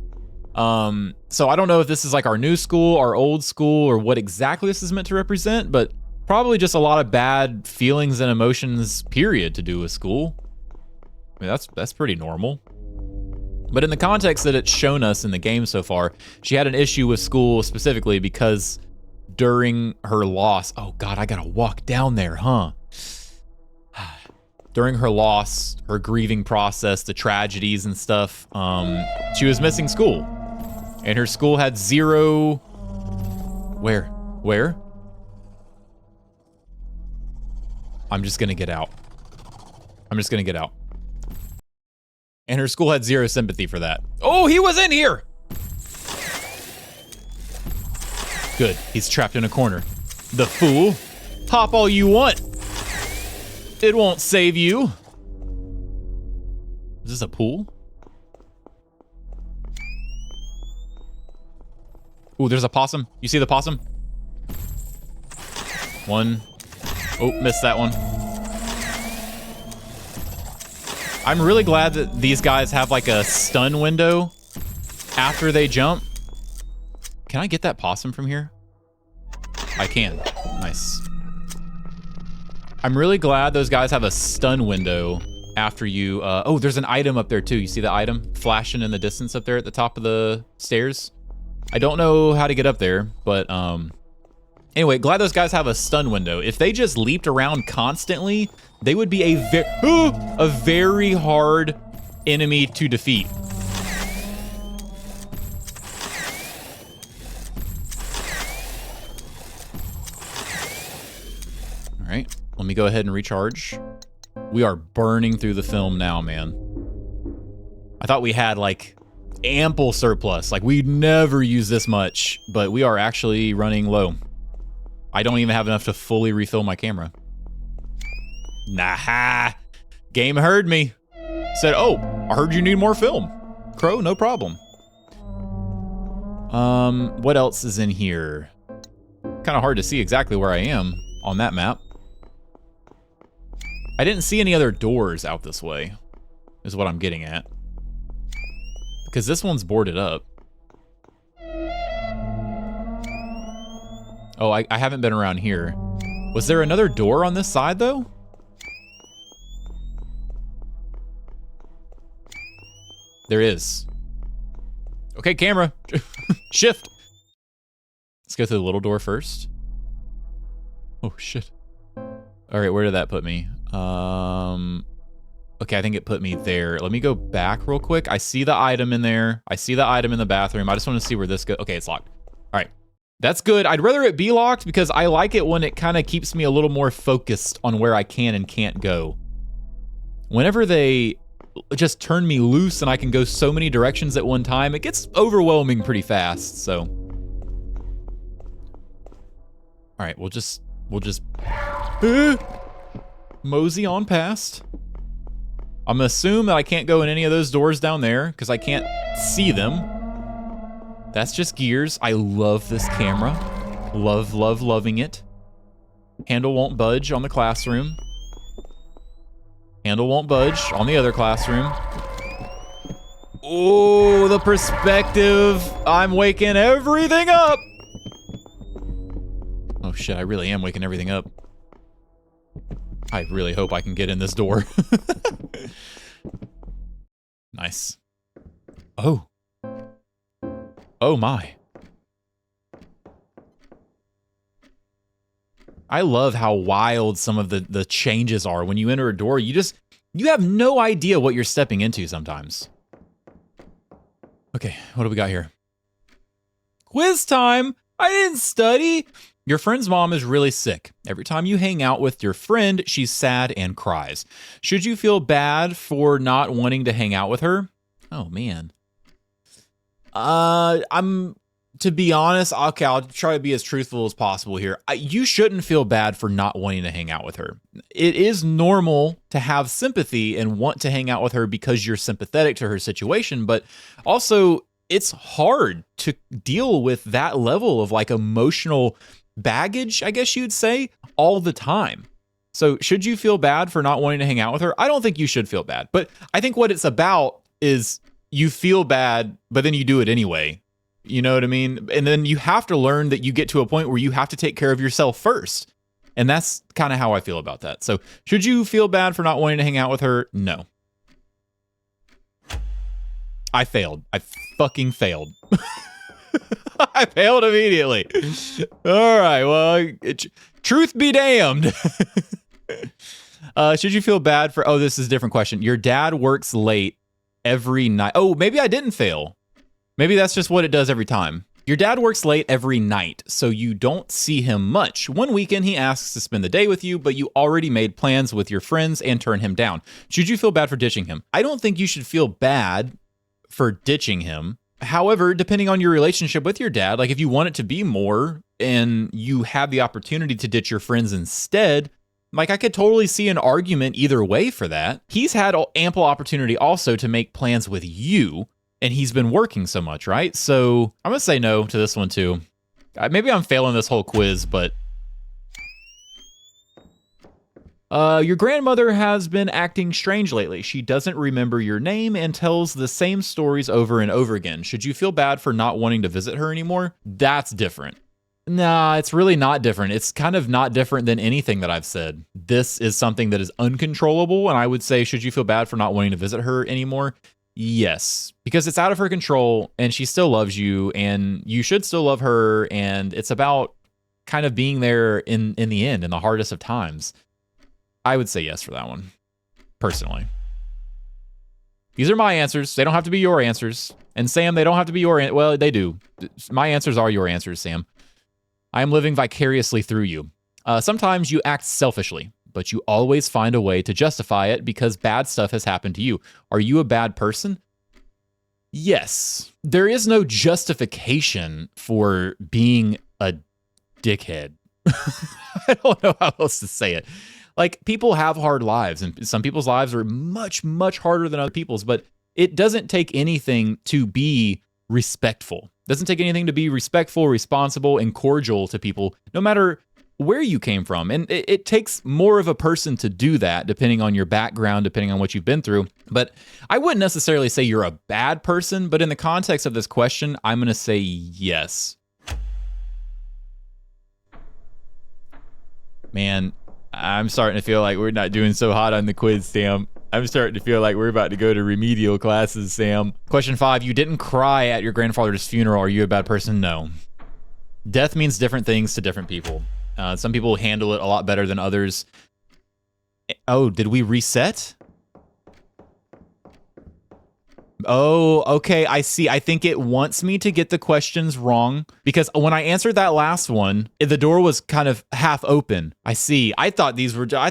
So I don't know if this is like our new school, our old school, or what exactly this is meant to represent, but probably just a lot of bad feelings and emotions, period, to do with school. I mean, that's pretty normal. But in the context that it's shown us in the game so far, she had an issue with school specifically because during her loss, oh God, I gotta walk down there, huh? During her loss, her grieving process, the tragedies and stuff, she was missing school. And her school had 0... Where? I'm just gonna get out. And her school had 0 sympathy for that. Oh, he was in here! Good, he's trapped in a corner. The fool. Hop all you want. It won't save you. Is this a pool? Ooh, there's a possum. You see the possum? One. Oh, missed that one. I'm really glad that these guys have like a stun window after they jump. Can I get that possum from here? I can. Nice. I'm really glad those guys have a stun window after you... oh, there's an item up there too. You see the item flashing in the distance up there at the top of the stairs? I don't know how to get up there, but anyway, glad those guys have a stun window. If they just leaped around constantly, they would be a very hard enemy to defeat. All right, let me go ahead and recharge. We are burning through the film now, man. I thought we had like ample surplus. Like we'd never use this much, but we are actually running low. I don't even have enough to fully refill my camera. Nah, game heard me. Said, oh, I heard you need more film. Qrow, no problem. What else is in here? Kind of hard to see exactly where I am on that map. I didn't see any other doors out this way, is what I'm getting at. Because this one's boarded up. Oh, I haven't been around here. Was there another door on this side, though? There is. Okay, camera. Shift. Let's go through the little door first. Oh, shit. All right, where did that put me? Okay, I think it put me there. Let me go back real quick. I see the item in there. I see the item in the bathroom. I just want to see where this goes. Okay, it's locked. All right. That's good. I'd rather it be locked because I like it when it kind of keeps me a little more focused on where I can and can't go. Whenever they just turn me loose and I can go so many directions at one time, it gets overwhelming pretty fast, so. All right, we'll just mosey on past. I'm gonna assume that I can't go in any of those doors down there because I can't see them. That's just gears. I love this camera. Loving it. Handle won't budge on the classroom. Handle won't budge on the other classroom. Oh, the perspective. I'm waking everything up. Oh shit, I really am waking everything up. I really hope I can get in this door. Nice. Oh. Oh my. I love how wild some of the changes are. When you enter a door, you have no idea what you're stepping into sometimes. Okay, what do we got here? Quiz time! I didn't study! Your friend's mom is really sick. Every time you hang out with your friend, she's sad and cries. Should you feel bad for not wanting to hang out with her? Oh, man. To be honest, okay, I'll try to be as truthful as possible here. You shouldn't feel bad for not wanting to hang out with her. It is normal to have sympathy and want to hang out with her because you're sympathetic to her situation, but also it's hard to deal with that level of like emotional baggage, I guess you'd say, all the time. So should you feel bad for not wanting to hang out with her? I don't think you should feel bad, but I think what it's about is you feel bad, but then you do it anyway. You know what I mean? And then you have to learn that you get to a point where you have to take care of yourself first. And that's kind of how I feel about that. So should you feel bad for not wanting to hang out with her? No. I failed. I fucking failed. I failed immediately. All right. Well, truth be damned. Should you feel bad for... Oh, this is a different question. Your dad works late every night. Oh, maybe I didn't fail. Maybe that's just what it does every time. Your dad works late every night, so you don't see him much. One weekend, he asks to spend the day with you, but you already made plans with your friends and turn him down. Should you feel bad for ditching him? I don't think you should feel bad for ditching him. However, depending on your relationship with your dad, like if you want it to be more and you have the opportunity to ditch your friends instead, like I could totally see an argument either way for that. He's had ample opportunity also to make plans with you, and he's been working so much, right? So I'm going to say no to this one too. Maybe I'm failing this whole quiz, but... your grandmother has been acting strange lately. She doesn't remember your name and tells the same stories over and over again. Should you feel bad for not wanting to visit her anymore? That's different. Nah, it's really not different. It's kind of not different than anything that I've said. This is something that is uncontrollable, and I would say, should you feel bad for not wanting to visit her anymore? Yes, because it's out of her control and she still loves you and you should still love her, and it's about kind of being there in the end, in the hardest of times. I would say yes for that one, personally. These are my answers. They don't have to be your answers. And Sam, they don't have to be your well, they do. My answers are your answers, Sam. I am living vicariously through you. Sometimes you act selfishly, but you always find a way to justify it because bad stuff has happened to you. Are you a bad person? Yes. There is no justification for being a dickhead. I don't know how else to say it. Like, people have hard lives, and some people's lives are much, much harder than other people's, but it doesn't take anything to be respectful. It doesn't take anything to be respectful, responsible, and cordial to people, no matter where you came from. And it takes more of a person to do that, depending on your background, depending on what you've been through. But I wouldn't necessarily say you're a bad person, but in the context of this question, I'm going to say yes. Man, I'm starting to feel like we're not doing so hot on the quiz, Sam. I'm starting to feel like we're about to go to remedial classes, Sam. Question 5, you didn't cry at your grandfather's funeral. Are you a bad person? No. Death means different things to different people. Some people handle it a lot better than others. Oh, did we reset? Oh, okay, I see. I think it wants me to get the questions wrong because when I answered that last one, the door was kind of half open. I see. I thought they were just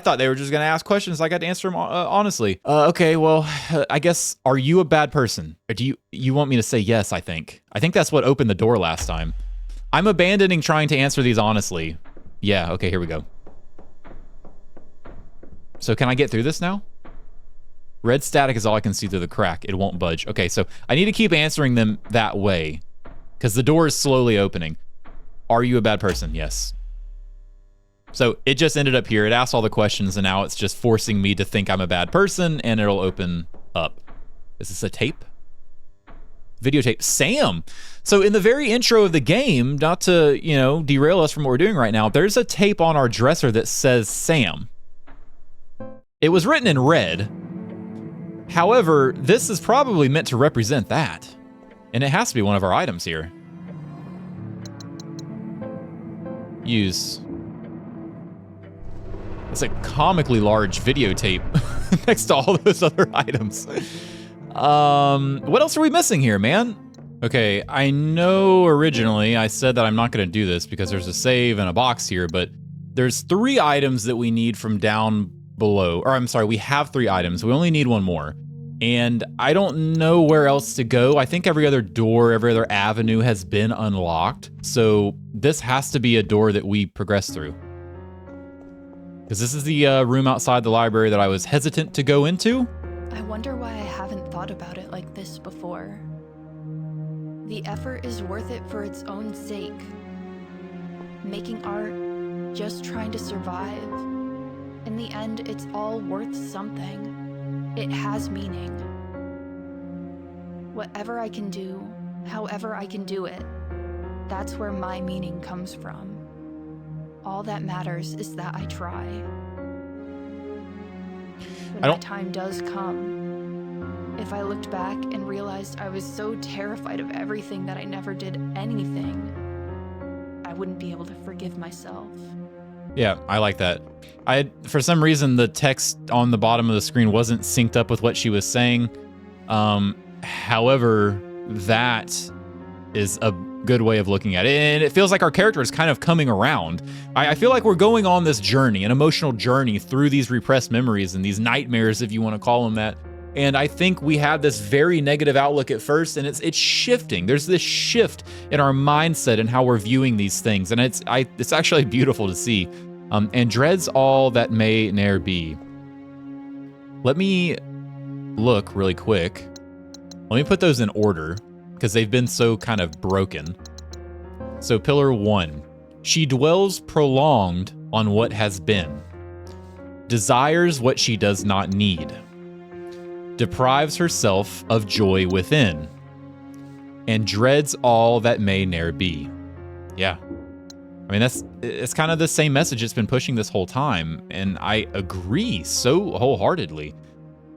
going to ask questions. I got to answer them honestly. Okay, well, I guess, are you a bad person? Or do you want me to say yes, I think? I think that's what opened the door last time. I'm abandoning trying to answer these honestly. Yeah, okay, here we go. So can I get through this now? Red static is all I can see through the crack. It won't budge. Okay, so I need to keep answering them that way because the door is slowly opening. Are you a bad person? Yes. So it just ended up here. It asked all the questions, and now it's just forcing me to think I'm a bad person, and it'll open up. Is this a tape? Videotape. Sam! So in the very intro of the game, not to, derail us from what we're doing right now, there's a tape on our dresser that says Sam. It was written in red. However, this is probably meant to represent that. And it has to be one of our items here. Use. It's a comically large videotape next to all those other items. What else are we missing here, man? Okay, I know originally I said that I'm not going to do this because there's a save and a box here, but there's 3 items that we need from down below. Or I'm sorry, we have 3 items. We only need 1 more. And I don't know where else to go. I think every other door, every other avenue has been unlocked. So this has to be a door that we progress through. Because this is the room outside the library that I was hesitant to go into. I wonder why I haven't thought about it like this before. The effort is worth it for its own sake. Making art, just trying to survive. In the end, it's all worth something. It has meaning. Whatever I can do, however I can do it, that's where my meaning comes from. All that matters is that I try. When my time does come, if I looked back and realized I was so terrified of everything that I never did anything, I wouldn't be able to forgive myself. Yeah, I like that. For some reason, the text on the bottom of the screen wasn't synced up with what she was saying. However, that is a good way of looking at it. And it feels like our character is kind of coming around. I feel like we're going on this journey, an emotional journey through these repressed memories and these nightmares, if you want to call them that. And I think we had this very negative outlook at first, and it's shifting. There's this shift in our mindset and how we're viewing these things, and it's actually beautiful to see. And dreads all that may ne'er be. Let me look really quick. Let me put those in order, because they've been so kind of broken. So pillar 1, she dwells prolonged on what has been, desires what she does not need, deprives herself of joy within, and dreads all that may ne'er be. Yeah. I mean, it's kind of the same message it's been pushing this whole time, and I agree so wholeheartedly.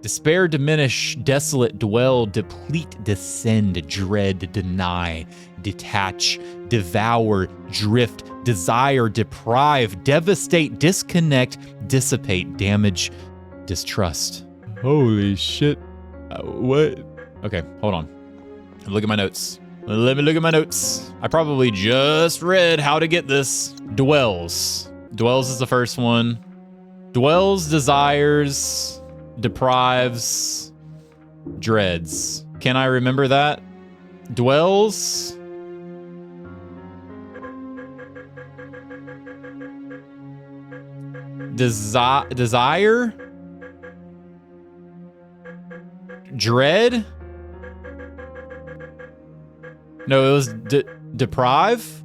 Despair, diminish, desolate, dwell, deplete, descend, dread, deny, detach, devour, drift, desire, deprive, devastate, disconnect, dissipate, damage, distrust. Holy shit. What? Okay, hold on. Look at my notes. Let me look at my notes. I probably just read how to get this. Dwells. Dwells is the first one. Dwells, desires, deprives, dreads. Can I remember that? Dwells. Desire. Dread. No, it was deprive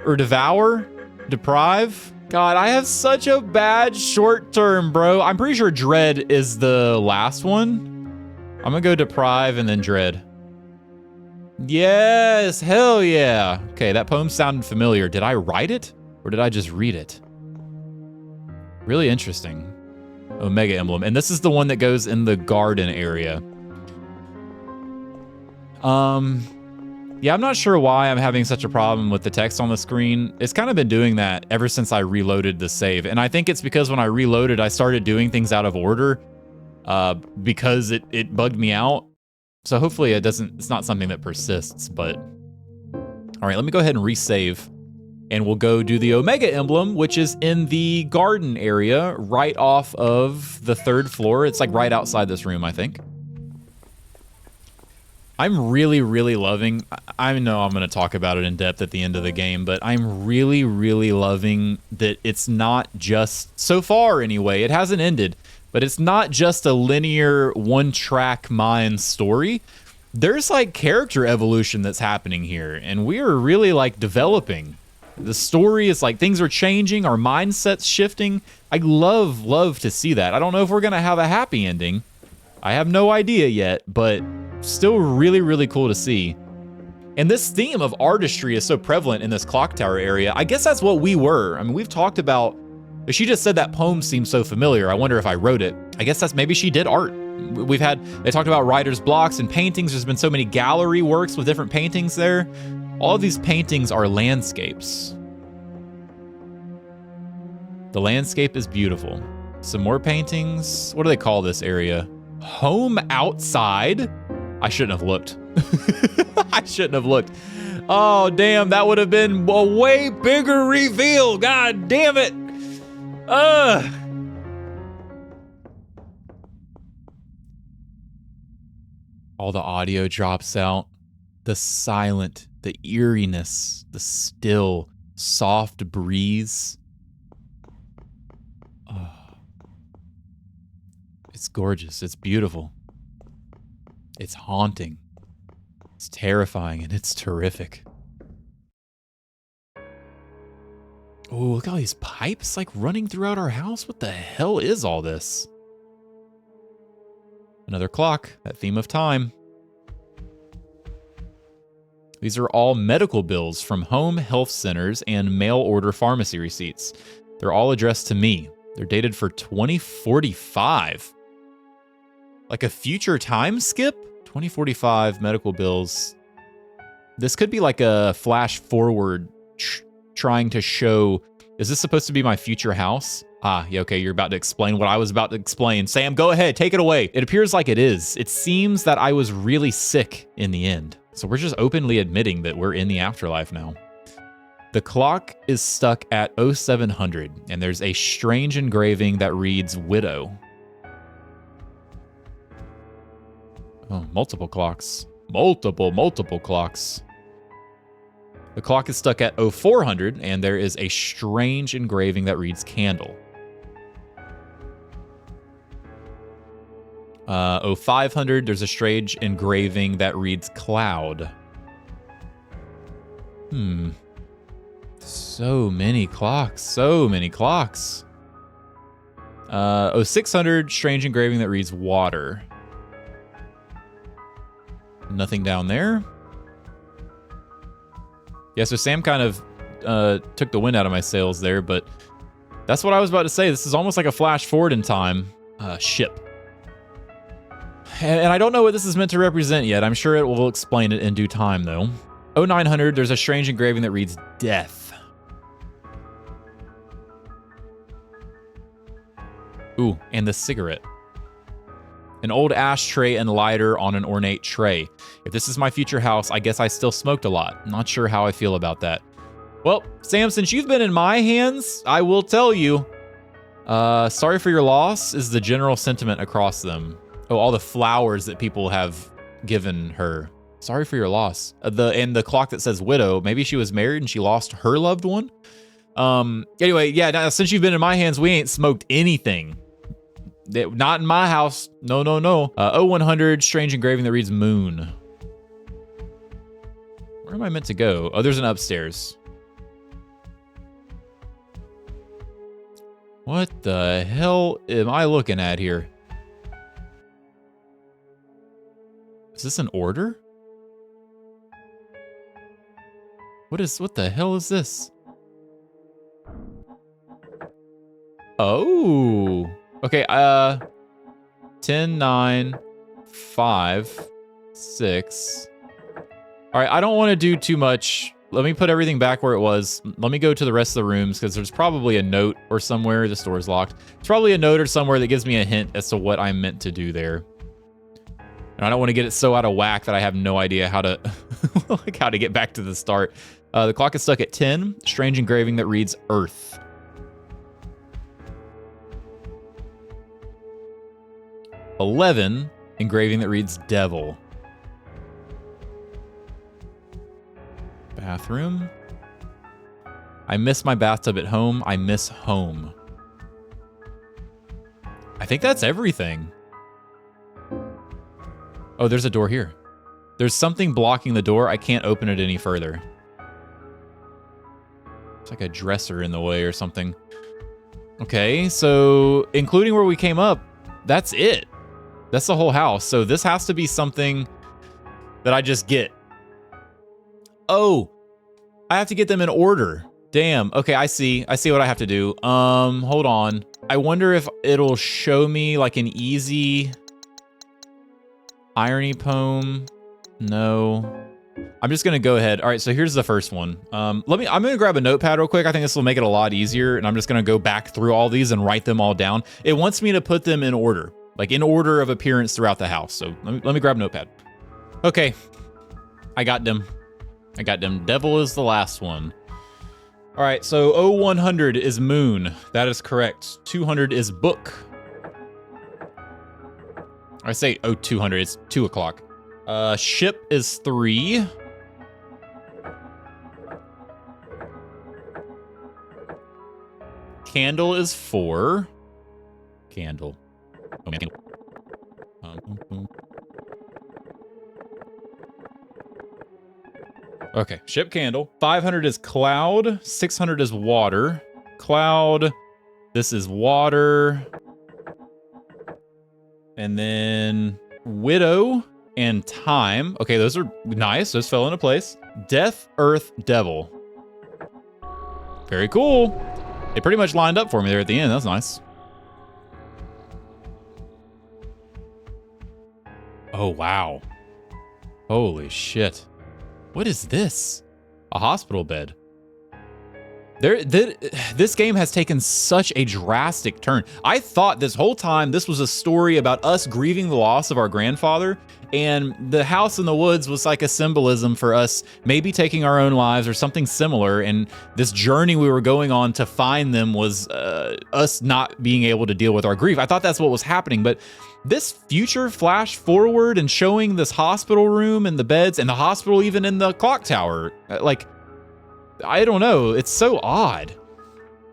or devour. Deprive. God, I have such a bad short term, bro. I'm pretty sure dread is the last one. I'm gonna go deprive and then dread. Yes, hell yeah. Okay, that poem sounded familiar. Did I write it or did I just read it? Really interesting. Omega emblem. And this is the one that goes in the garden area. Yeah, I'm not sure why I'm having such a problem with the text on the screen. It's kind of been doing that ever since I reloaded the save. And I think it's because when I reloaded, I started doing things out of order because it bugged me out. So hopefully it's not something that persists, but all right, let me go ahead and resave and we'll go do the Omega emblem, which is in the garden area right off of the 3rd floor. It's like right outside this room, I think. I'm really, really loving, I know I'm going to talk about it in depth at the end of the game, but I'm really, really loving that it's not just, so far anyway, it hasn't ended, but it's not just a linear one-track mind story. There's like character evolution that's happening here, and we're really like developing. The story is like things are changing, our mindset's shifting. I love to see that. I don't know if we're going to have a happy ending. I have no idea yet, but still really, really cool to see. And this theme of artistry is so prevalent in this clock tower area. I guess that's what we were. I mean, we've talked about, she just said that poem seems so familiar. I wonder if I wrote it. I guess that's maybe she did art. They talked about writer's blocks and paintings. There's been so many gallery works with different paintings there. All of these paintings are landscapes. The landscape is beautiful. Some more paintings. What do they call this area? Home outside? I shouldn't have looked. I shouldn't have looked. Oh, damn, that would have been a way bigger reveal. God damn it. Ugh. All the audio drops out. The silent, the eeriness, the still, soft breeze. Oh. It's gorgeous. It's beautiful. It's haunting. It's terrifying, and it's terrific. Oh, look at all these pipes like running throughout our house. What the hell is all this? Another clock, that theme of time. These are all medical bills from home health centers and mail order pharmacy receipts. They're all addressed to me. They're dated for 2045. Like a future time skip? 2045 medical bills. This could be like a flash forward trying to show, is this supposed to be my future house? Ah, yeah, okay, you're about to explain what I was about to explain. Sam, go ahead, take it away. It appears like it is. It seems that I was really sick in the end. So we're just openly admitting that we're in the afterlife now. The clock is stuck at 0700, and there's a strange engraving that reads widow. Oh, multiple clocks. Multiple clocks. The clock is stuck at 0400, and there is a strange engraving that reads candle. 0500, there's a strange engraving that reads cloud. So many clocks. 0600, strange engraving that reads water. Nothing down there. Yeah, so Sam kind of took the wind out of my sails there, but that's what I was about to say. This is almost like a flash forward in time. Ship. And I don't know what this is meant to represent yet. I'm sure it will explain it in due time, though. 0900, there's a strange engraving that reads death. Ooh, and the cigarette. An old ashtray and lighter on an ornate tray. If this is my future house, I guess I still smoked a lot. Not sure how I feel about that. Well, Sam, since you've been in my hands, I will tell you. Sorry for your loss is the general sentiment across them. Oh, all the flowers that people have given her. Sorry for your loss. And the clock that says widow, maybe she was married and she lost her loved one. Anyway, yeah, now, since you've been in my hands, we ain't smoked anything. Not in my house. No. 0100, strange engraving that reads moon. Where am I meant to go? Oh, there's an upstairs. What the hell am I looking at here? Is this an order? What the hell is this? Oh. Okay, 10, 9, 5, 6. All right, I don't want to do too much. Let me put everything back where it was. Let me go to the rest of the rooms because there's probably a note or somewhere. The store's locked. There's probably a note or somewhere that gives me a hint as to what I'm meant to do there. And I don't want to get it so out of whack that I have no idea how to like how to get back to the start. The clock is stuck at 10. Strange engraving that reads Earth. 11, engraving that reads devil. Bathroom. I miss my bathtub at home. I miss home. I think that's everything. Oh, there's a door here. There's something blocking the door. I can't open it any further. It's like a dresser in the way or something. Okay, so including where we came up, that's it. That's the whole house. So this has to be something that I just get. Oh, I have to get them in order. Damn. Okay, I see. I see what I have to do. Hold on. I wonder if it'll show me like an easy irony poem. No. I'm just gonna go ahead. All right, so here's the first one. I'm gonna grab a notepad real quick. I think this will make it a lot easier, and I'm just gonna go back through all these and write them all down. It wants me to put them in order, like in order of appearance throughout the house. So let me grab a notepad. Okay, I got them. Devil is the last one. All right, so 0100 is moon. That is correct. 200 is book. I say 0200, it's 2 o'clock. Ship is 3. Candle is 4. Candle. Oh, man, candle. Okay, ship candle. 500 is cloud. 600 is water. Cloud. This is water. And then widow and time. Okay, those are nice. Those fell into place. Death, earth, devil. Very cool. They pretty much lined up for me there at the end. That's nice. Oh, wow. Holy shit. What is this? A hospital bed. This game has taken such a drastic turn. I thought this whole time this was a story about us grieving the loss of our grandfather, and the house in the woods was like a symbolism for us maybe taking our own lives or something similar, and this journey we were going on to find them was us not being able to deal with our grief. I thought that's what was happening, but this future flash forward and showing this hospital room and the beds and the hospital even in the clock tower, like, I don't know. It's so odd.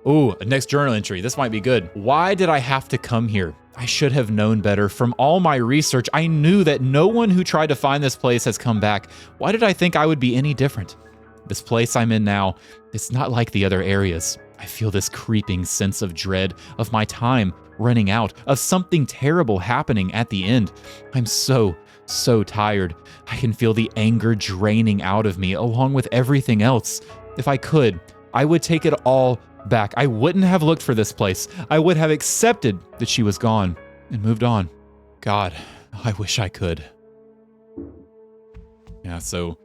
Ooh, next journal entry. This might be good. Why did I have to come here? I should have known better. From all my research, I knew that no one who tried to find this place has come back. Why did I think I would be any different? This place I'm in now, it's not like the other areas. I feel this creeping sense of dread of my time running out, of something terrible happening at the end. I'm so tired. I can feel the anger draining out of me along with everything else. If I could, I would take it all back. I wouldn't have looked for this place. I would have accepted that she was gone and moved on. God, I wish I could. Yeah, so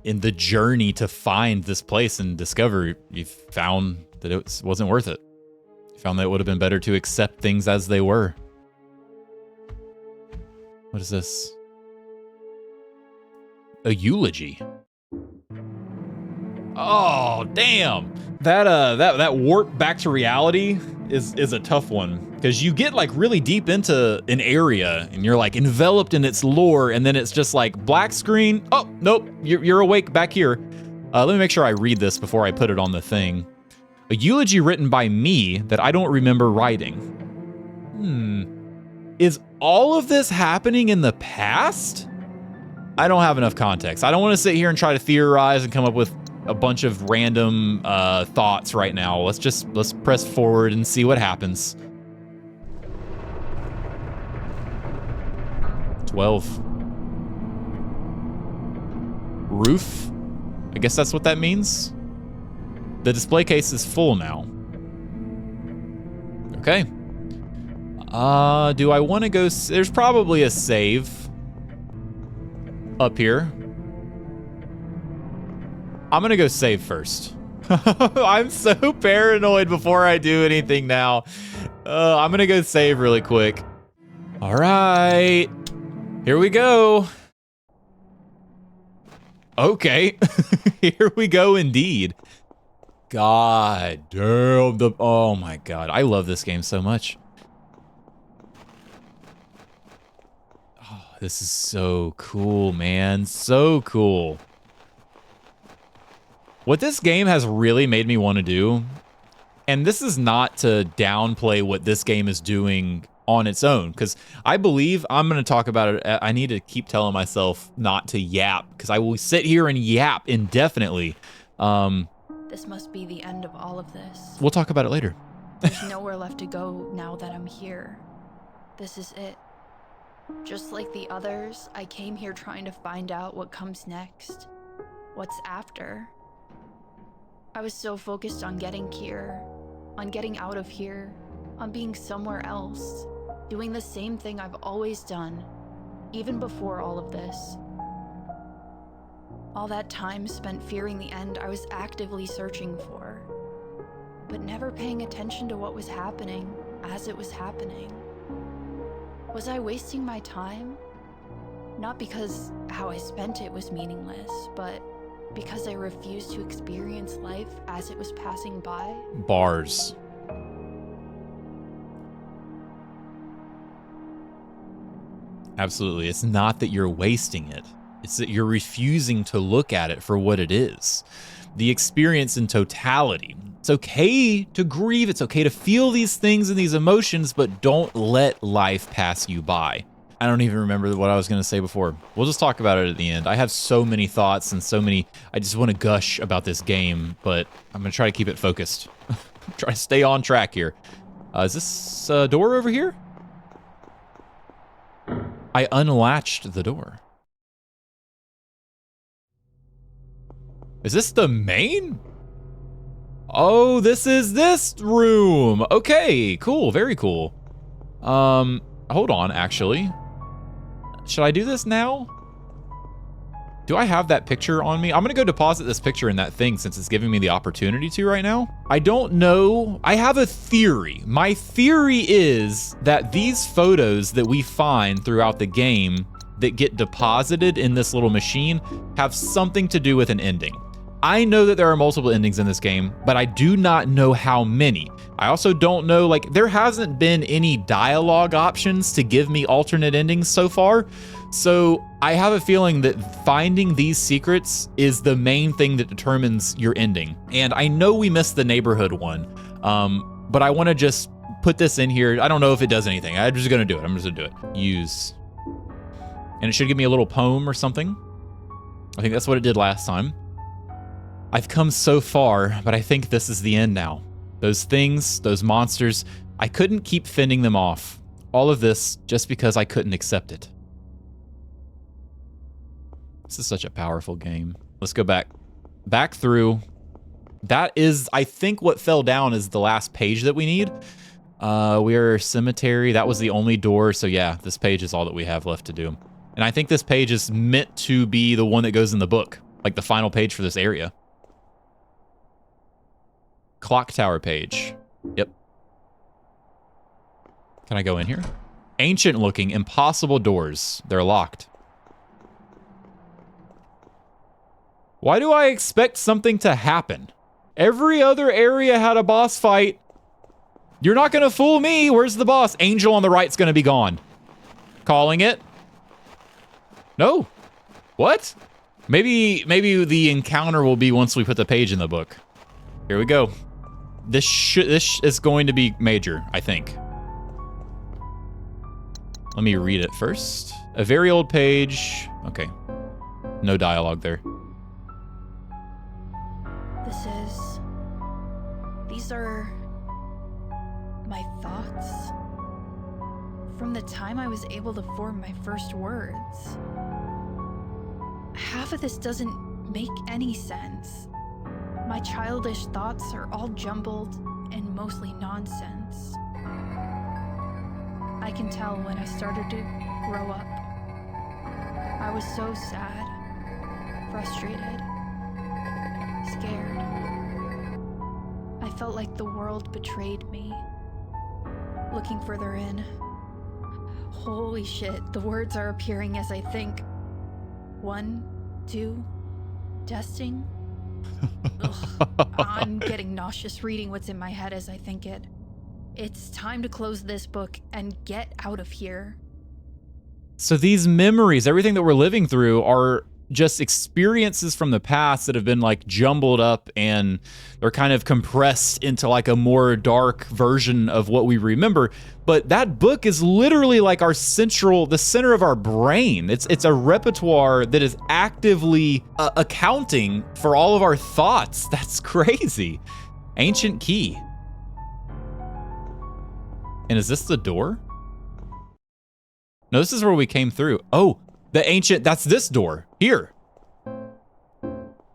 in the journey to find this place and discover, you found that it wasn't worth it. You found that it would have been better to accept things as they were. What is this? A eulogy. Oh, damn. That warp back to reality is a tough one, because you get like really deep into an area and you're like enveloped in its lore, and then it's just like black screen. Oh, nope, you're awake back here. Let me make sure I read this before I put it on the thing. A eulogy written by me that I don't remember writing. Is all of this happening in the past? I don't have enough context. I don't want to sit here and try to theorize and come up with a bunch of random thoughts right now. Let's press forward and see what happens. 12. Roof? I guess that's what that means. The display case is full now. Okay. Do I want to go? There's probably a save up here. I'm gonna go save first. I'm so paranoid before I do anything now. I'm gonna go save really quick. All right, here we go. Okay, here we go indeed. God damn, oh my God, I love this game so much. Oh, this is so cool, man, so cool. What this game has really made me want to do, and this is not to downplay what this game is doing on its own, because I believe I'm going to talk about it. I need to keep telling myself not to yap, because I will sit here and yap indefinitely. This must be the end of all of this. We'll talk about it later. There's nowhere left to go now that I'm here. This is it. Just like the others, I came here trying to find out what comes next. What's after. I was so focused on getting here, on getting out of here, on being somewhere else, doing the same thing I've always done, even before all of this. All that time spent fearing the end I was actively searching for, but never paying attention to what was happening as it was happening. Was I wasting my time? Not because how I spent it was meaningless, but because I refused to experience life as it was passing by. Bars. Absolutely. It's not that you're wasting it. It's that you're refusing to look at it for what it is. The experience in totality. It's okay to grieve. It's okay to feel these things and these emotions, but don't let life pass you by. I don't even remember what I was going to say before. We'll just talk about it at the end. I have so many thoughts and so many, I just want to gush about this game, but I'm going to try to keep it focused. Try to stay on track here. Is this a door over here? I unlatched the door. Is this the main? Oh, this is this room. Okay, cool, very cool. Hold on, actually. Should I do this now? Do I have that picture on me? I'm gonna go deposit this picture in that thing since it's giving me the opportunity to right now. I don't know. I have a theory. My theory is that these photos that we find throughout the game that get deposited in this little machine have something to do with an ending. I know that there are multiple endings in this game, but I do not know how many. I also don't know, like, there hasn't been any dialogue options to give me alternate endings so far. So I have a feeling that finding these secrets is the main thing that determines your ending. And I know we missed the neighborhood one, but I want to just put this in here. I don't know if it does anything. I'm just going to do it. I'm just going to do it. Use. And it should give me a little poem or something. I think that's what it did last time. I've come so far, but I think this is the end now. Those things, those monsters, I couldn't keep fending them off. All of this just because I couldn't accept it. This is such a powerful game. Let's go back. Back through. That is, I think what fell down is the last page that we need. We are cemetery. That was the only door. So yeah, this page is all that we have left to do. And I think this page is meant to be the one that goes in the book. Like the final page for this area. Clock tower page. Yep. Can I go in here? Ancient looking, impossible doors. They're locked. Why do I expect something to happen? Every other area had a boss fight. You're not gonna fool me. Where's the boss? Angel on the right's gonna be gone. Calling it. No. What? Maybe the encounter will be once we put the page in the book. Here we go. This is going to be major, I think. Let me read it first. A very old page. Okay. No dialogue there. These are my thoughts from the time I was able to form my first words. Half of this doesn't make any sense. My childish thoughts are all jumbled and mostly nonsense. I can tell when I started to grow up. I was so sad, frustrated, scared. I felt like the world betrayed me. Looking further in, holy shit, the words are appearing as I think. 1, 2, testing. Ugh, I'm getting nauseous reading what's in my head as I think it. It's time to close this book and get out of here. So these memories, everything that we're living through are just experiences from the past that have been like jumbled up and they're kind of compressed into like a more dark version of what we remember. But that book is literally like the center of our brain. It's a repertoire that is actively accounting for all of our thoughts. That's crazy. Ancient key. And is this the door? No, this is where we came through. Oh, that's this door, here.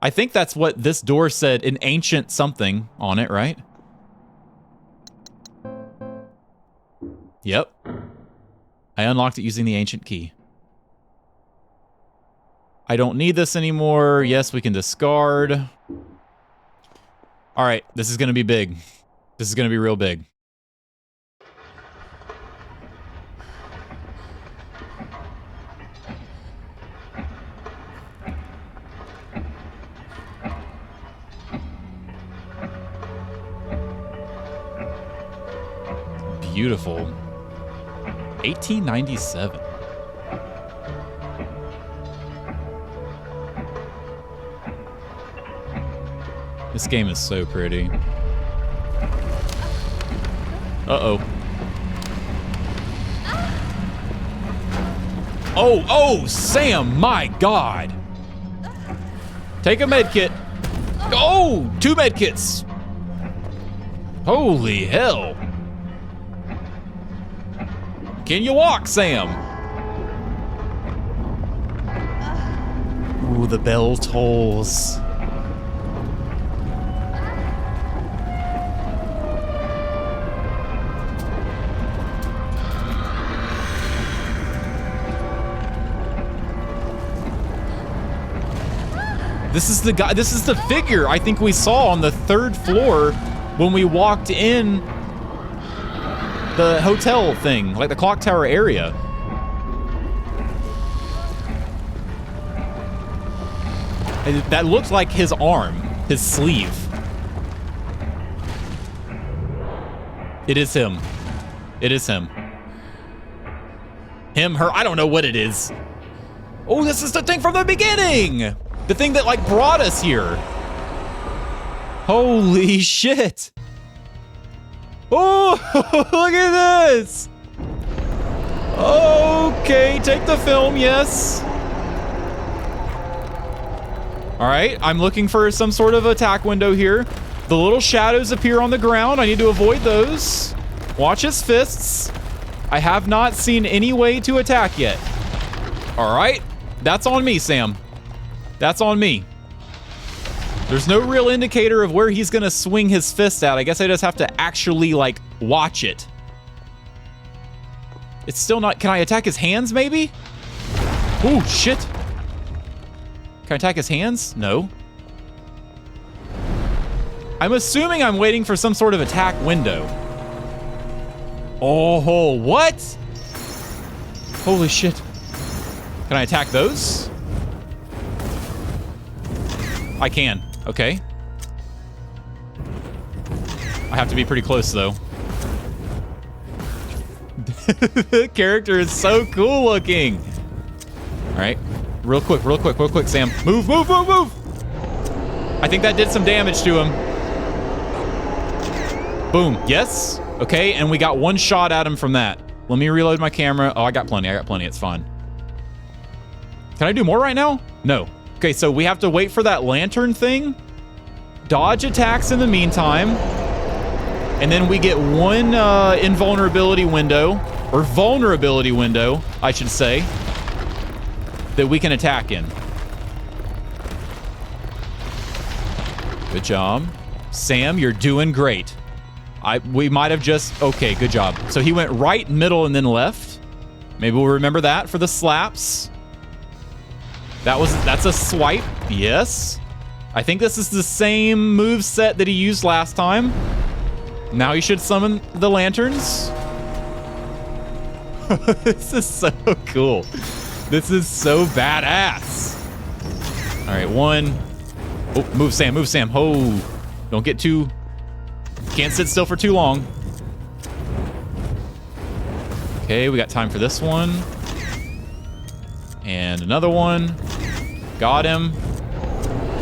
I think that's what this door said, an ancient something on it, right? Yep. I unlocked it using the ancient key. I don't need this anymore. Yes, we can discard. All right, this is going to be big. This is going to be real big. Beautiful. 1897. This game is so pretty. Uh-oh. Oh, Sam, my God. Take a med kit. Oh, 2 med kits. Holy hell. Can you walk, Sam? Ooh, the bell tolls. This is the guy, this is the figure I think we saw on the 3rd floor when we walked in the hotel thing, like the clock tower area. And that looked like his arm, his sleeve. It is him. It is him. Him, her, I don't know what it is. Oh, this is the thing from the beginning! The thing that, like, brought us here. Holy shit. Oh, look at this. Okay, take the film, yes. All right, I'm looking for some sort of attack window here. The little shadows appear on the ground. I need to avoid those. Watch his fists. I have not seen any way to attack yet. All right, that's on me, Sam. That's on me. There's no real indicator of where he's gonna swing his fist at. I guess I just have to actually, like, watch it. It's still not... Can I attack his hands, maybe? Oh, shit. Can I attack his hands? No. I'm assuming I'm waiting for some sort of attack window. Oh, what? Holy shit. Can I attack those? I can. Okay. I have to be pretty close, though. The character is so cool looking. All right. Real quick, Sam. Move, move, move, move! I think that did some damage to him. Boom. Yes. Okay, and we got 1 shot at him from that. Let me reload my camera. Oh, I got plenty. It's fine. Can I do more right now? No. Okay, so we have to wait for that lantern thing. Dodge attacks in the meantime. And then we get 1 invulnerability window, or vulnerability window, I should say, that we can attack in. Good job. Sam, you're doing great. We might have just... Okay, good job. So he went right, middle, and then left. Maybe we'll remember that for the slaps. That's a swipe. Yes. I think this is the same move set that he used last time. Now he should summon the lanterns. This is so cool. This is so badass. All right, 1. Oh, move, Sam. Move, Sam. Oh, don't get too... Can't sit still for too long. Okay, we got time for this one. And another one. Got him.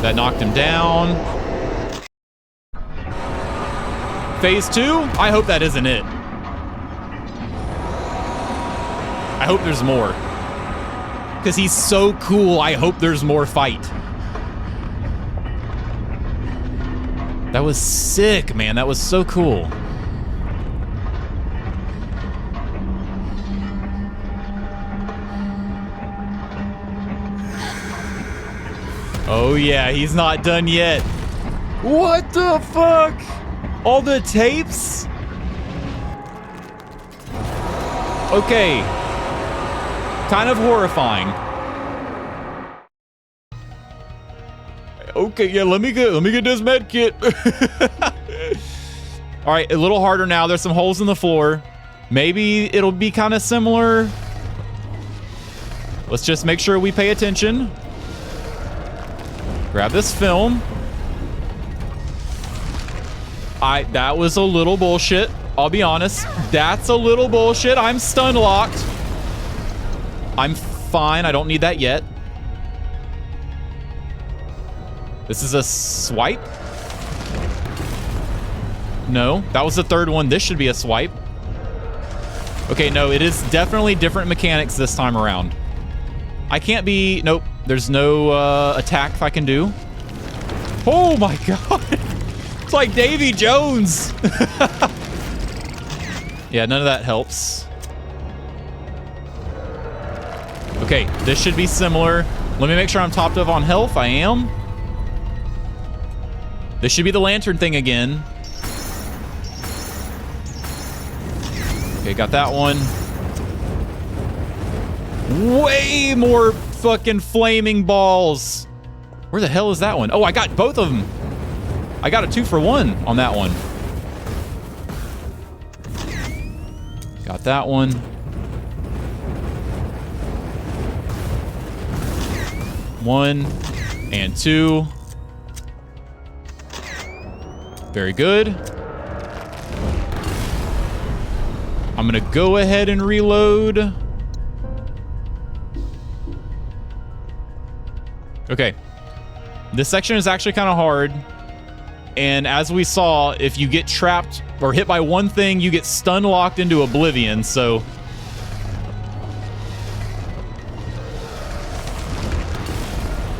That knocked him down. Phase 2? I hope that isn't it. I hope there's more. Because he's so cool, I hope there's more fight. That was sick, man. That was so cool. Oh yeah, he's not done yet. What the fuck? All the tapes? Okay. Kind of horrifying. Okay, yeah, let me get this med kit. All right, a little harder now. There's some holes in the floor. Maybe it'll be kind of similar. Let's just make sure we pay attention. Grab this film. That was a little bullshit. I'll be honest. That's a little bullshit. I'm stun locked. I'm fine. I don't need that yet. This is a swipe. No, that was the third one. This should be a swipe. Okay, no, it is definitely different mechanics this time around. I can't be... Nope, there's no attack I can do. Oh my god. It's like Davy Jones. Yeah, none of that helps. Okay, this should be similar. Let me make sure I'm topped up on health. I am. This should be the lantern thing again. Okay, got that one. Way more fucking flaming balls. Where the hell is that one? Oh, I got both of them. I got a 2-for-1 on that one. Got that one. One and two. Very good. I'm gonna go ahead and reload. Okay. This section is actually kind of hard. And as we saw, if you get trapped or hit by one thing, you get stun locked into oblivion, so...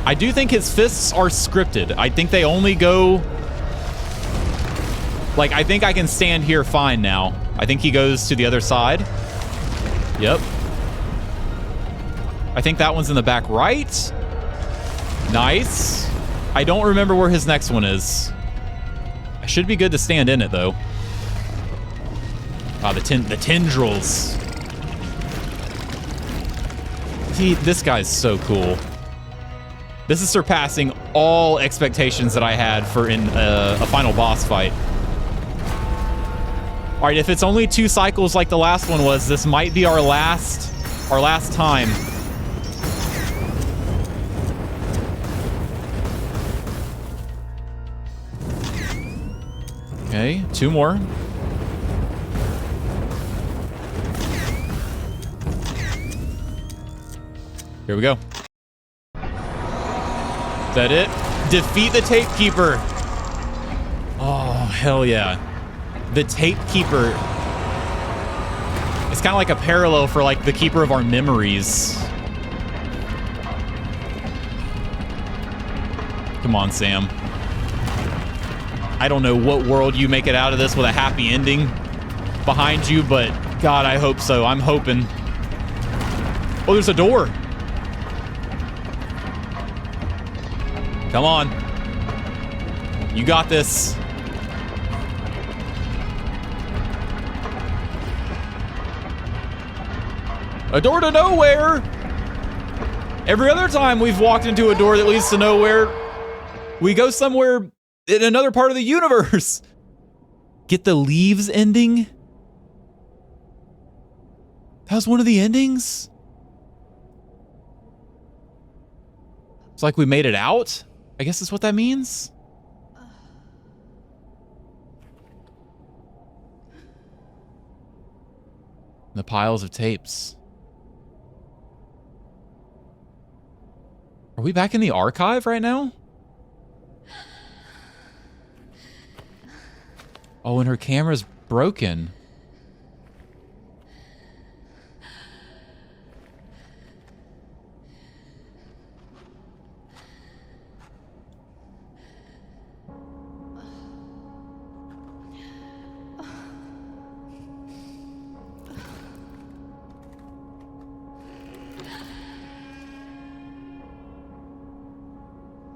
I do think his fists are scripted. I think they only go... Like, I think I can stand here fine now. I think he goes to the other side. Yep. I think that one's in the back right. Nice. I don't remember where his next one is. I should be good to stand in it, though. Ah, the tendrils. See, this guy's so cool. This is surpassing all expectations that I had for a final boss fight. All right, if it's only 2 cycles like the last one was, this might be our last time. Okay, 2 more. Here we go. Is that it? Defeat the Tape Keeper. Oh, hell yeah. The Tape Keeper. It's kind of like a parallel for like the Keeper of our memories. Come on, Sam. I don't know what world you make it out of this with a happy ending behind you, but God, I hope so. I'm hoping. Oh, there's a door. Come on. You got this. A door to nowhere. Every other time we've walked into a door that leads to nowhere, we go somewhere in another part of the universe. Get the leaves ending? That was one of the endings? It's like we made it out? I guess that's what that means? The piles of tapes. Are we back in the archive right now? Oh, and her camera's broken.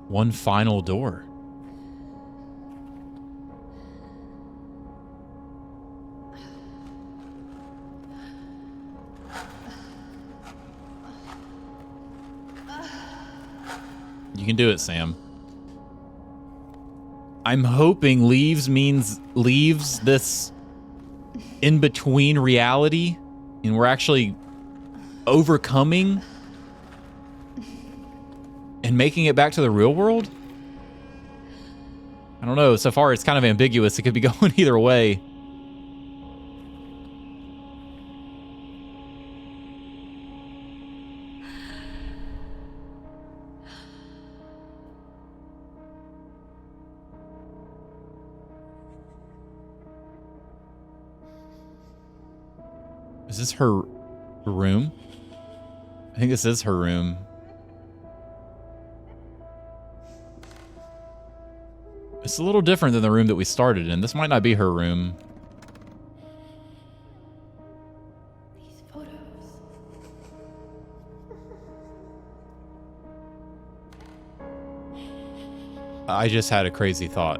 One final door. You can do it, Sam. I'm hoping leaves means leaves this in between reality, and we're actually overcoming and making it back to the real world. I don't know. So far, it's kind of ambiguous. It could be going either way. Is this her room? I think this is her room. It's a little different than the room that we started in. This might not be her room. These photos. I just had a crazy thought.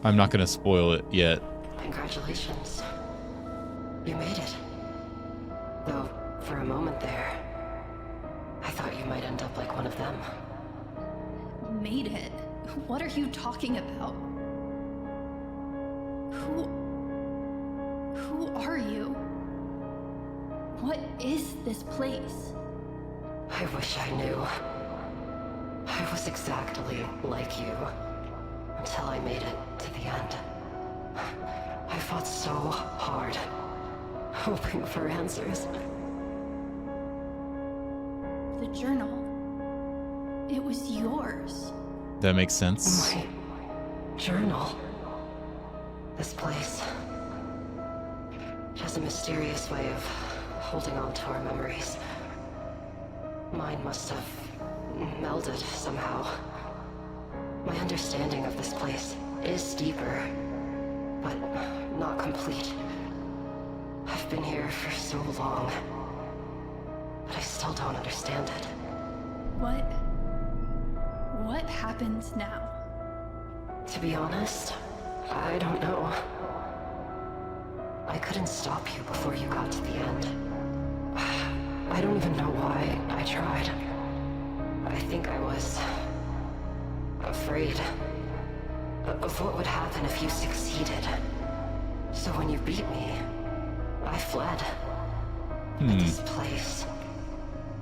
I'm not going to spoil it yet. Congratulations. You made it. Though, for a moment there, I thought you might end up like one of them. Made it? What are you talking about? Who are you? What is this place? I wish I knew. I was exactly like you. Until I made it to the end. I fought so hard, hoping for answers. The journal. It was yours. That makes sense. My journal. This place. It has a mysterious way of holding on to our memories. Mine must have melded somehow. My understanding of this place is deeper, but not complete. I've been here for so long, but I still don't understand it. What happens now? To be honest, I don't know. I couldn't stop you before you got to the end. I don't even know why I tried. I think I was afraid of what would happen if you succeeded. So when you beat me, I fled. But this place,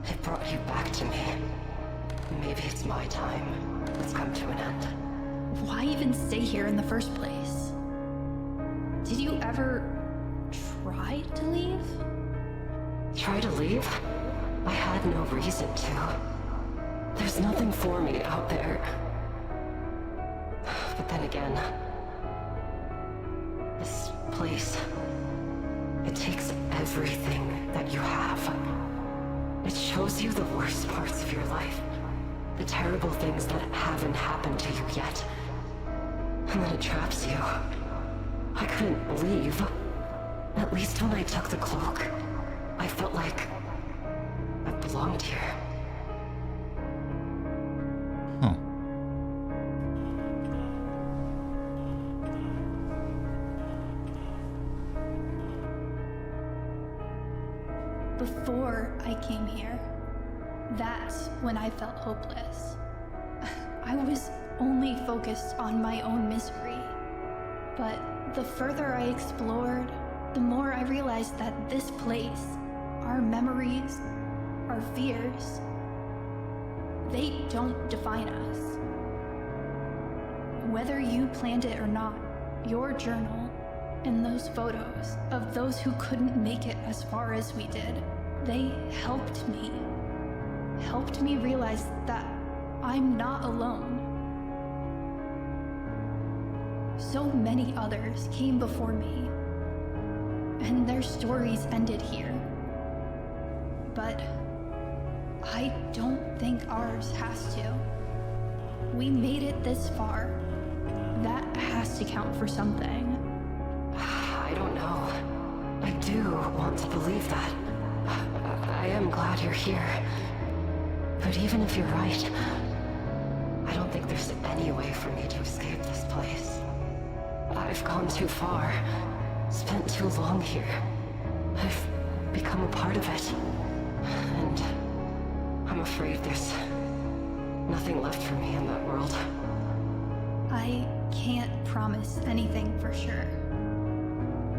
it brought you back to me. Maybe it's my time that's come to an end. Why even stay here in the first place? Did you ever try to leave? Try to leave? I had no reason to. There's nothing for me out there. But then again, this place, it takes everything that you have. It shows you the worst parts of your life, the terrible things that haven't happened to you yet. And then it traps you. I couldn't leave. At least when I took the cloak, I felt like I belonged here. Huh. Before I came here, that's when I felt hopeless. I was only focused on my own misery. But the further I explored, the more I realized that this place, our memories, our fears, they don't define us. Whether you planned it or not, your journal and those photos of those who couldn't make it as far as we did, they helped me realize that I'm not alone. So many others came before me, and their stories ended here. But I don't think ours has to. We made it this far. That has to count for something. I don't know. I do want to believe that. I am glad you're here. But even if you're right, I don't think there's any way for me to escape this place. I've gone too far, spent too long here. I've become a part of it. And I'm afraid there's Nothing left for me in that world. I can't promise anything for sure.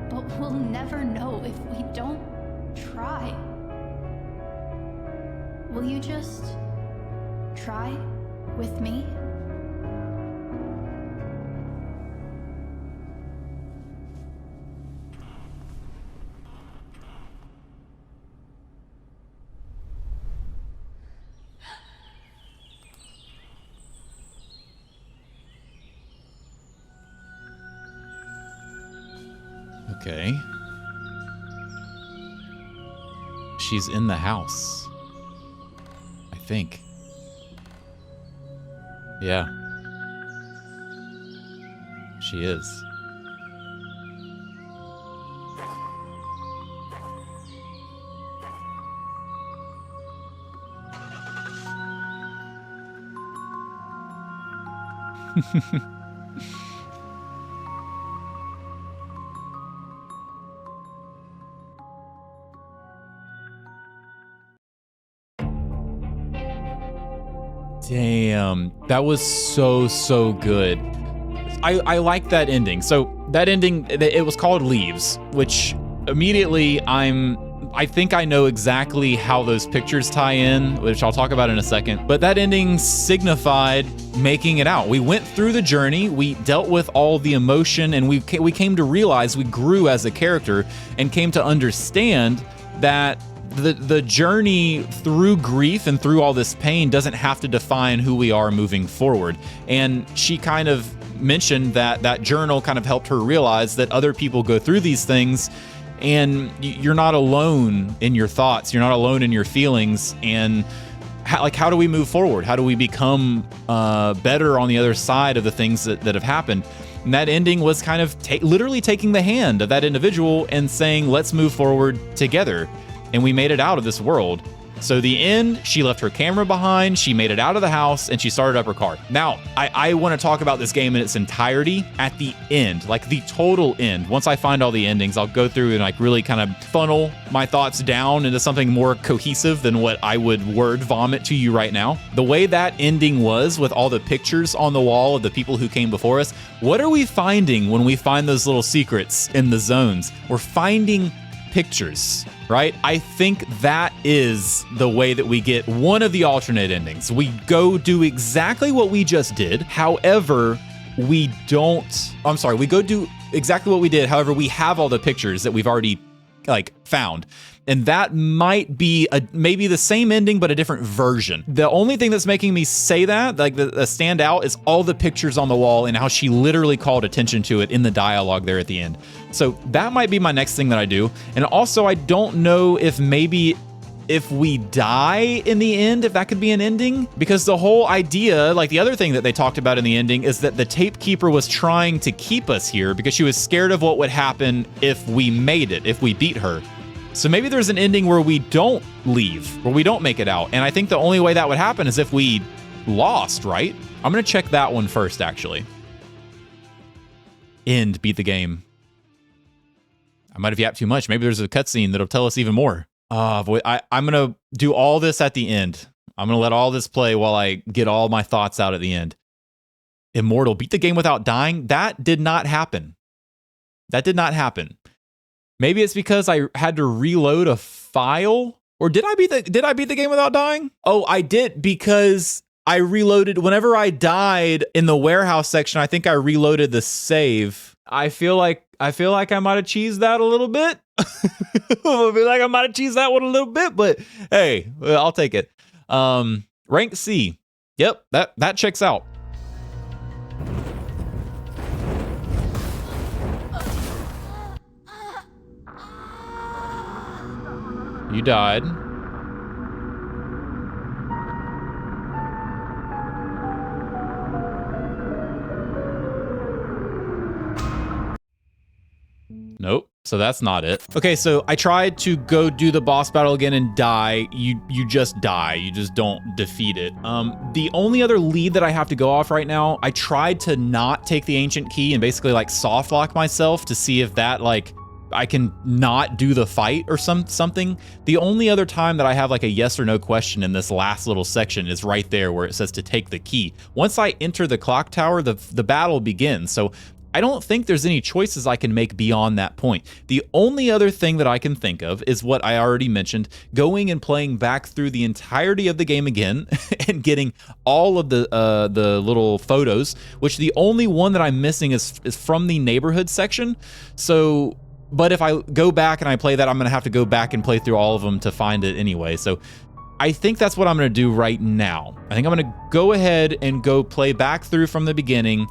But we'll never know if we don't try. Will you just try with me? Okay. She's in the house. I think. Yeah. She is. Damn, that was so good. I like that ending. So that ending, it was called Leaves, which immediately I think I know exactly how those pictures tie in, which I'll talk about in a second. But that ending signified making it out. We went through the journey, we dealt with all the emotion, and we came to realize, we grew as a character and came to understand that the journey through grief and through all this pain doesn't have to define who we are moving forward. And she kind of mentioned that journal kind of helped her realize that other people go through these things, and you're not alone in your thoughts, you're not alone in your feelings. And how do we move forward? How do we become better on the other side of the things that have happened? And that ending was kind of literally taking the hand of that individual and saying, let's move forward together. And we made it out of this world. So the end, she left her camera behind, she made it out of the house, and she started up her car. Now, I want to talk about this game in its entirety at the end, like the total end. Once I find all the endings, I'll go through and like really kind of funnel my thoughts down into something more cohesive than what I would word vomit to you right now. The way that ending was with all the pictures on the wall of the people who came before us, what are we finding when we find those little secrets in the zones? We're finding pictures, right? I think that is the way that we get one of the alternate endings. We go do exactly what we just did. However, we go do exactly what we did. However, we have all the pictures that we've already found. And that might be maybe the same ending, but a different version. The only thing that's making me say that, the stand out, is all the pictures on the wall and how she literally called attention to it in the dialogue there at the end. So that might be my next thing that I do. And also, I don't know if maybe if we die in the end, if that could be an ending, because the whole idea, the other thing that they talked about in the ending, is that the tape keeper was trying to keep us here because she was scared of what would happen if we made it, if we beat her. So maybe there's an ending where we don't leave, where we don't make it out. And I think the only way that would happen is if we lost, right? I'm going to check that one first, actually. End, beat the game. I might have yapped too much. Maybe there's a cutscene that'll tell us even more. I'm going to do all this at the end. I'm going to let all this play while I get all my thoughts out at the end. Immortal, beat the game without dying. That did not happen. That did not happen. Maybe it's because I had to reload a file, or did I beat the game without dying? Oh, I did, because I reloaded whenever I died in the warehouse section. I think I reloaded the save. I feel like I might have cheesed that a little bit. I feel like I might have cheesed that one a little bit, but hey, I'll take it. Rank C. Yep, that checks out. You died. Nope. So that's not it. Okay, so I tried to go do the boss battle again and die. You just die. You just don't defeat it. The only other lead that I have to go off right now, I tried to not take the ancient key and basically soft lock myself to see if that I can not do the fight or something. The only other time that I have like a yes or no question in this last little section is right there where it says to take the key. Once I enter the clock tower, the battle begins. So I don't think there's any choices I can make beyond that point. The only other thing that I can think of is what I already mentioned, going and playing back through the entirety of the game again and getting all of the little photos, which the only one that I'm missing is from the neighborhood section. So, but if I go back and I play that, I'm going to have to go back and play through all of them to find it anyway. So I think that's what I'm going to do right now. I think I'm going to go ahead and go play back through from the beginning,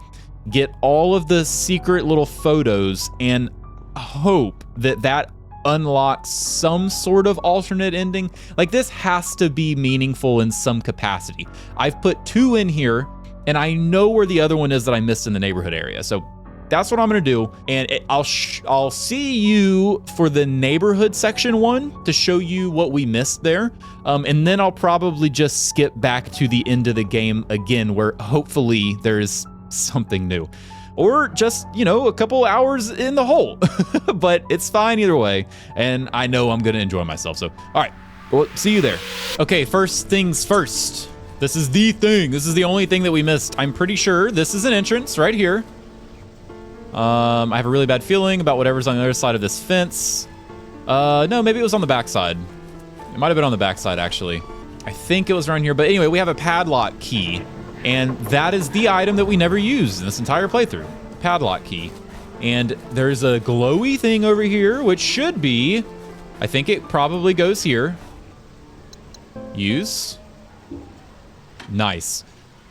get all of the secret little photos, and hope that that unlocks some sort of alternate ending. Like, this has to be meaningful in some capacity. I've put 2 in here, and I know where the other one is that I missed in the neighborhood area. So that's what I'm gonna do, and I'll see you for the neighborhood section one to show you what we missed there, and then I'll probably just skip back to the end of the game again, where hopefully there's something new, or just, you know, a couple hours in the hole. But it's fine either way, and I know I'm gonna enjoy myself. So all right, well, see you there. Okay, first things first, this is the thing, this is the only thing that we missed. I'm pretty sure this is an entrance right here. I have a really bad feeling about whatever's on the other side of this fence. No, maybe it was on the backside. It might have been on the backside, actually. I think it was around here, but anyway, we have a padlock key. And that is the item that we never used in this entire playthrough, padlock key. And there's a glowy thing over here, which should be, I think it probably goes here. Use. Nice.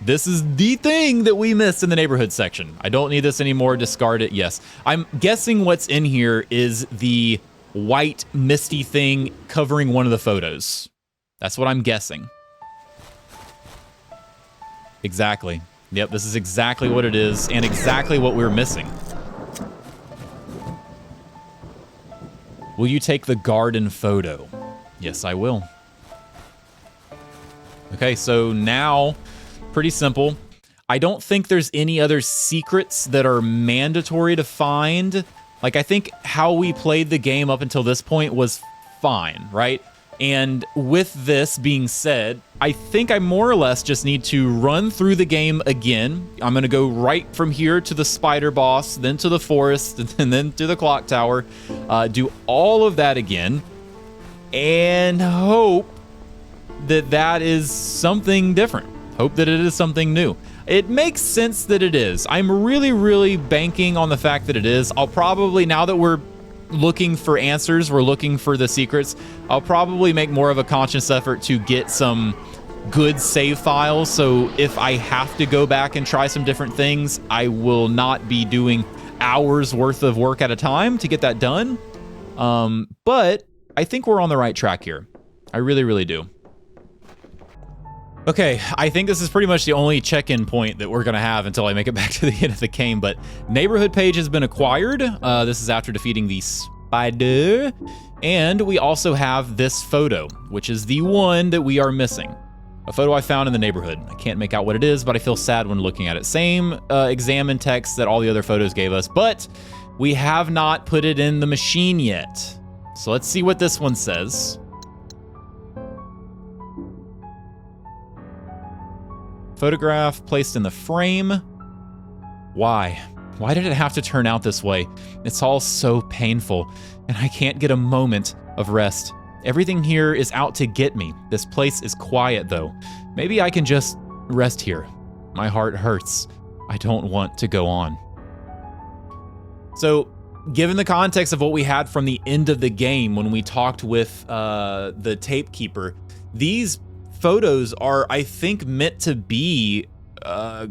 This is the thing that we missed in the neighborhood section. I don't need this anymore, discard it, yes. I'm guessing what's in here is the white misty thing covering one of the photos. That's what I'm guessing. Exactly. Yep, this is exactly what it is, and exactly what we're missing. Will you take the garden photo? Yes, I will. Okay, so now, pretty simple. I don't think there's any other secrets that are mandatory to find. Like, I think how we played the game up until this point was fine, right? And with this being said, I think I more or less just need to run through the game again. I'm going to go right from here to the spider boss, then to the forest, and then to the clock tower. Do all of that again, and hope that that is something different. Hope that it is something new. It makes sense that it is. I'm really, really banking on the fact that it is. I'll probably, now that we're looking for answers, we're looking for the secrets, I'll probably make more of a conscious effort to get some good save files, so if I have to go back and try some different things, I will not be doing hours worth of work at a time to get that done. But I think we're on the right track here. I really, really do. Okay, I think this is pretty much the only check-in point that we're gonna have until I make it back to the end of the game, but neighborhood page has been acquired. This is after defeating the spider. And we also have this photo, which is the one that we are missing. A photo I found in the neighborhood. I can't make out what it is, but I feel sad when looking at it. Same examine text that all the other photos gave us, but we have not put it in the machine yet. So let's see what this one says. Photograph placed in the frame. Why? Why did it have to turn out this way? It's all so painful, and I can't get a moment of rest. Everything here is out to get me. This place is quiet, though. Maybe I can just rest here. My heart hurts. I don't want to go on. So, given the context of what we had from the end of the game when we talked with the tape keeper, these photos are, I think, meant to be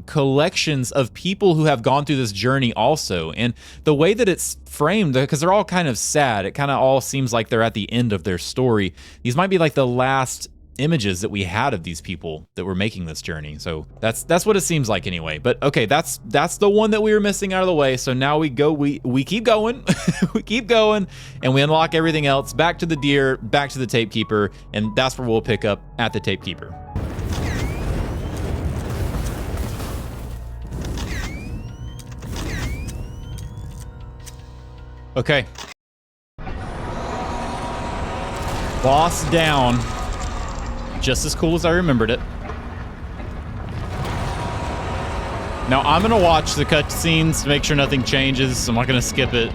collections of people who have gone through this journey also. And the way that it's framed, because they're all kind of sad, it kind of all seems like they're at the end of their story. These might be like the last images that we had of these people that were making this journey. So that's what it seems like anyway. But okay, that's the one that we were missing out of the way. So now we keep going, we keep going, and we unlock everything else. Back to the deer, back to the tape keeper, and that's where we'll pick up at the tape keeper. Okay, Boss down. Just as cool as I remembered it. Now I'm gonna watch the cutscenes to make sure nothing changes. I'm not gonna skip it,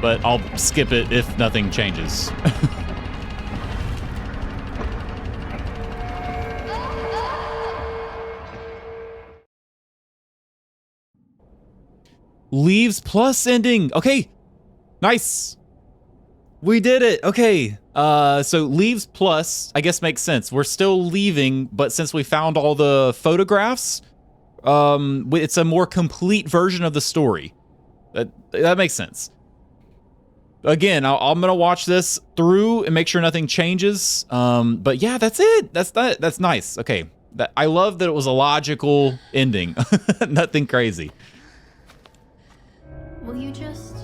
but I'll skip it if nothing changes. Leaves plus ending. Okay, nice. We did it. Okay. So leaves plus, I guess makes sense. We're still leaving, but since we found all the photographs, it's a more complete version of the story. That makes sense. Again, I'm gonna watch this through and make sure nothing changes. But yeah, that's it. That's nice. Okay. I love that it was a logical ending. Nothing crazy. Will you just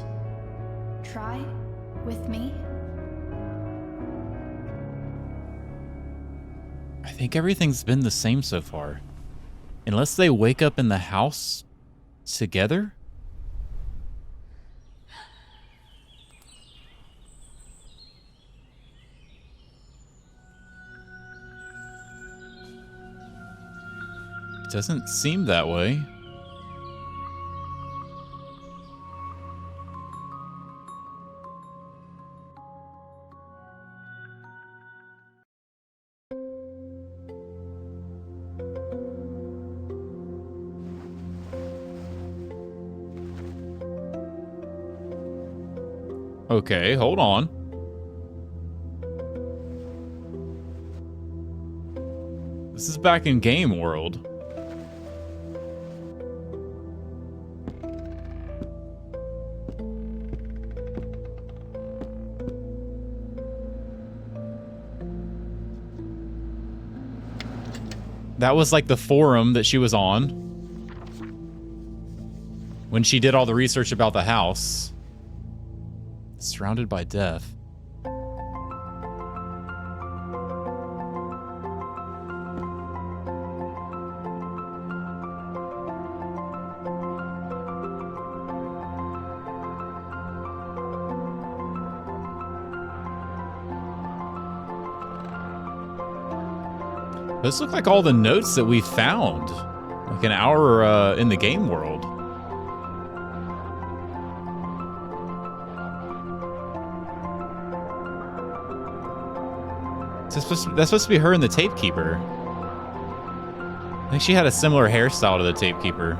try with me? I think everything's been the same so far. Unless they wake up in the house together? It doesn't seem that way. Okay, hold on. This is back in game world. That was like the forum that she was on when she did all the research about the house. Surrounded by death. Those look like all the notes that we found, like an hour in the game world. That's supposed to be her and the tape keeper. I think she had a similar hairstyle to the tape keeper.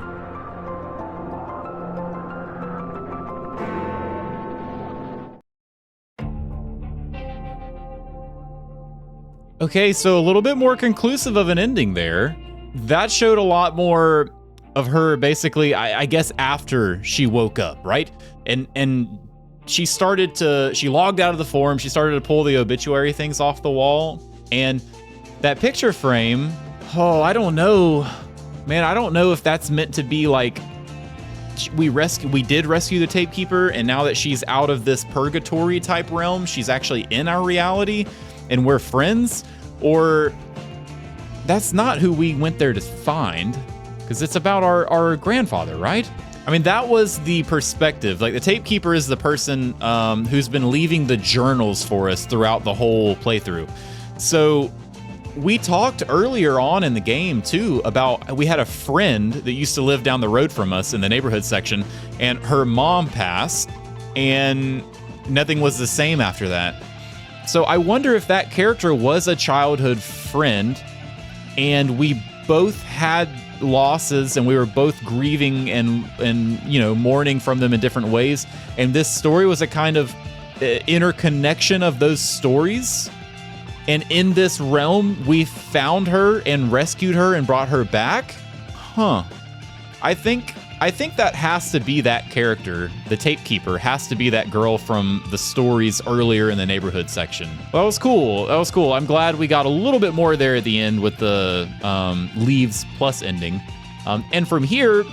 Okay, so a little bit more conclusive of an ending there. That showed a lot more of her basically, I guess, after she woke up, right? And she logged out of the forum, she started to pull the obituary things off the wall, and that picture frame, oh, I don't know. Man, I don't know if that's meant to be like, we did rescue the tape keeper, and now that she's out of this purgatory type realm, she's actually in our reality, and we're friends, or that's not who we went there to find, because it's about our grandfather, right? I mean, that was the perspective. Like, the tape keeper is the person who's been leaving the journals for us throughout the whole playthrough. So we talked earlier on in the game too about, we had a friend that used to live down the road from us in the neighborhood section, and her mom passed and nothing was the same after that. So I wonder if that character was a childhood friend and we both had losses and we were both grieving and you know, mourning from them in different ways, and this story was a kind of interconnection of those stories, and in this realm we found her and rescued her and brought her back. I think that has to be that character. The tape keeper has to be that girl from the stories earlier in the neighborhood section. Well, that was cool. That was cool. I'm glad we got a little bit more there at the end with the leaves plus ending. And from here,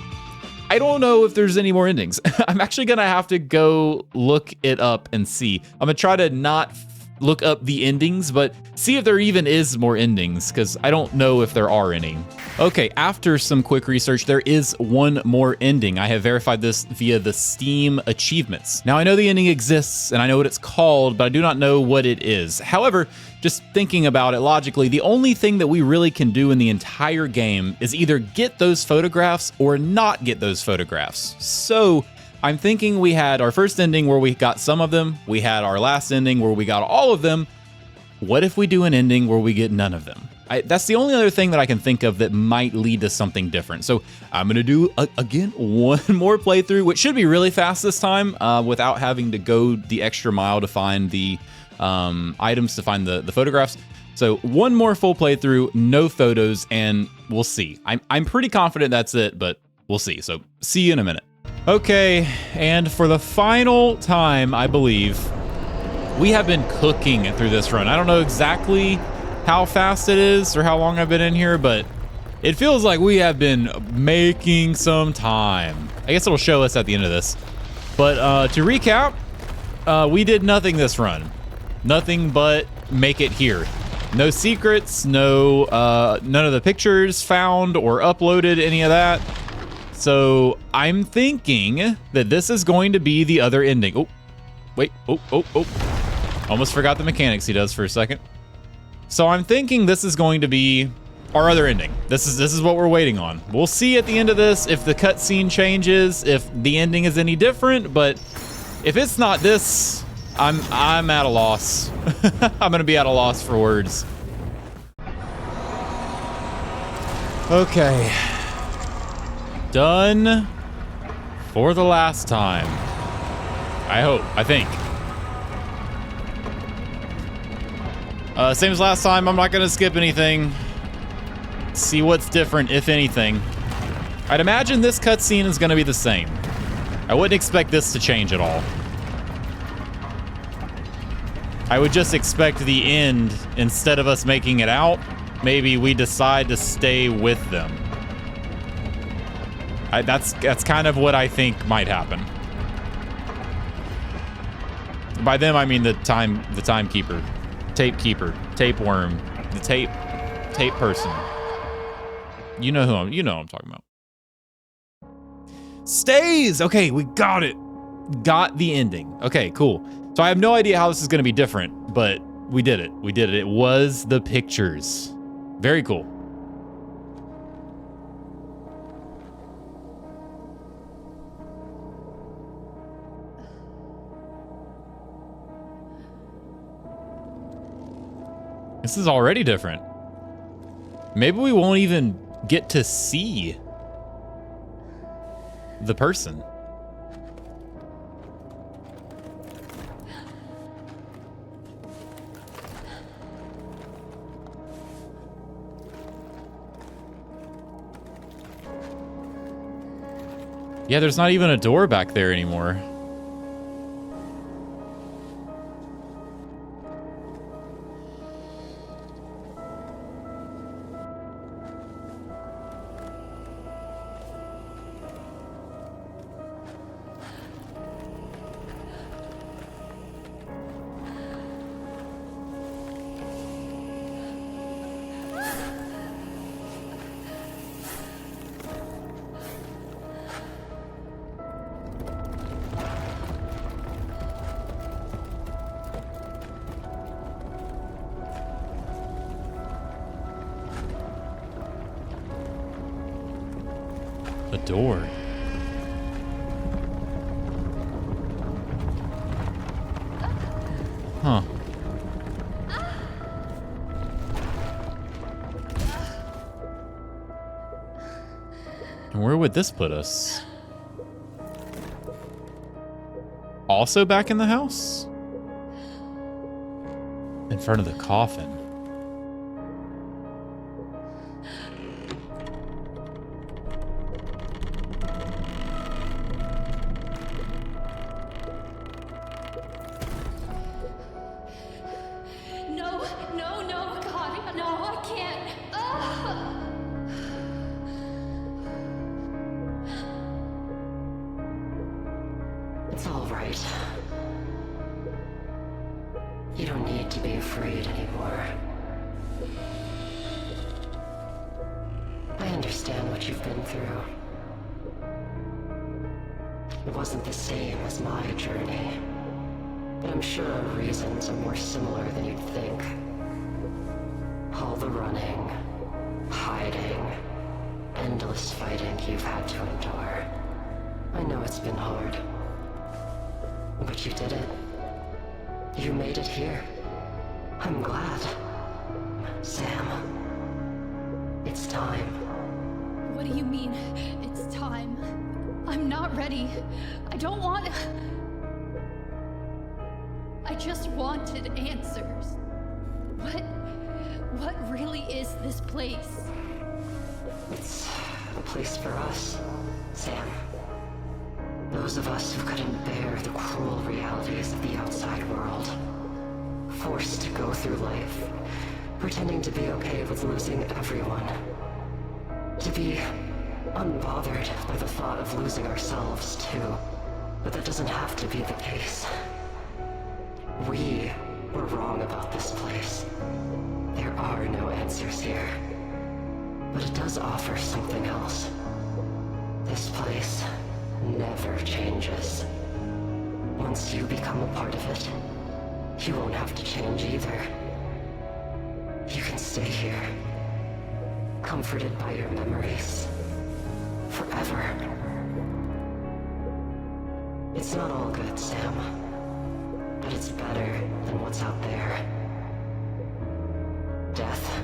I don't know if there's any more endings. I'm actually gonna have to go look it up and see. I'm gonna try to not look up the endings, but see if there even is more endings, because I don't know if there are any. Okay, after some quick research, there is one more ending. I have verified this via the Steam achievements. Now, I know the ending exists, and I know what it's called, but I do not know what it is. However, just thinking about it logically, the only thing that we really can do in the entire game is either get those photographs or not get those photographs. So I'm thinking we had our first ending where we got some of them. We had our last ending where we got all of them. What if we do an ending where we get none of them? That's the only other thing that I can think of that might lead to something different. So I'm going to do, again, one more playthrough, which should be really fast this time without having to go the extra mile to find the items, to find the photographs. So one more full playthrough, no photos, and we'll see. I'm pretty confident that's it, but we'll see. So see you in a minute. Okay, and for the final time, I believe, we have been cooking through this run. I don't know exactly how fast it is or how long I've been in here, but it feels like we have been making some time. I guess it'll show us at the end of this. But to recap, we did nothing this run. Nothing but make it here. No secrets, no none of the pictures found or uploaded, any of that. So I'm thinking that this is going to be the other ending. Oh, wait, oh. Almost forgot the mechanics he does for a second. So I'm thinking this is going to be our other ending. This is what we're waiting on. We'll see at the end of this if the cutscene changes, if the ending is any different, but if it's not this, I'm at a loss. I'm gonna be at a loss for words. Okay. Done for the last time. I hope, I think. Same as last time, I'm not gonna skip anything. See what's different, if anything. I'd imagine this cutscene is gonna be the same. I wouldn't expect this to change at all. I would just expect the end, instead of us making it out, maybe we decide to stay with them. That's kind of what I think might happen. By them, I mean the timekeeper, tapekeeper, tapeworm, the tape person. You know who I'm talking about. Stays. Okay, we got it. Got the ending. Okay, cool. So I have no idea how this is going to be different, but we did it. We did it. It was the pictures. Very cool. This is already different. Maybe we won't even get to see the person. Yeah, there's not even a door back there anymore. A door. Huh. And where would this put us? Also back in the house? In front of the coffin. don't need to be afraid anymore. I understand what you've been through. It wasn't the same as my journey, but I'm sure our reasons are more similar than you'd think. All the running, hiding, endless fighting you've had to endure. I know it's been hard, but you did it. You made it here. I'm glad. Sam, it's time. What do you mean, it's time? I'm not ready. I don't want... I just wanted answers. What really is this place? It's a place for us, Sam. Those of us who couldn't bear the cruel realities of the outside world. Forced to go through life, pretending to be okay with losing everyone. To be unbothered by the thought of losing ourselves, too. But that doesn't have to be the case. We were wrong about this place. There are no answers here. But it does offer something else. This place never changes. Once you become a part of it, you won't have to change either. You can stay here, comforted by your memories, forever. It's not all good, Sam, but it's better than what's out there. Death,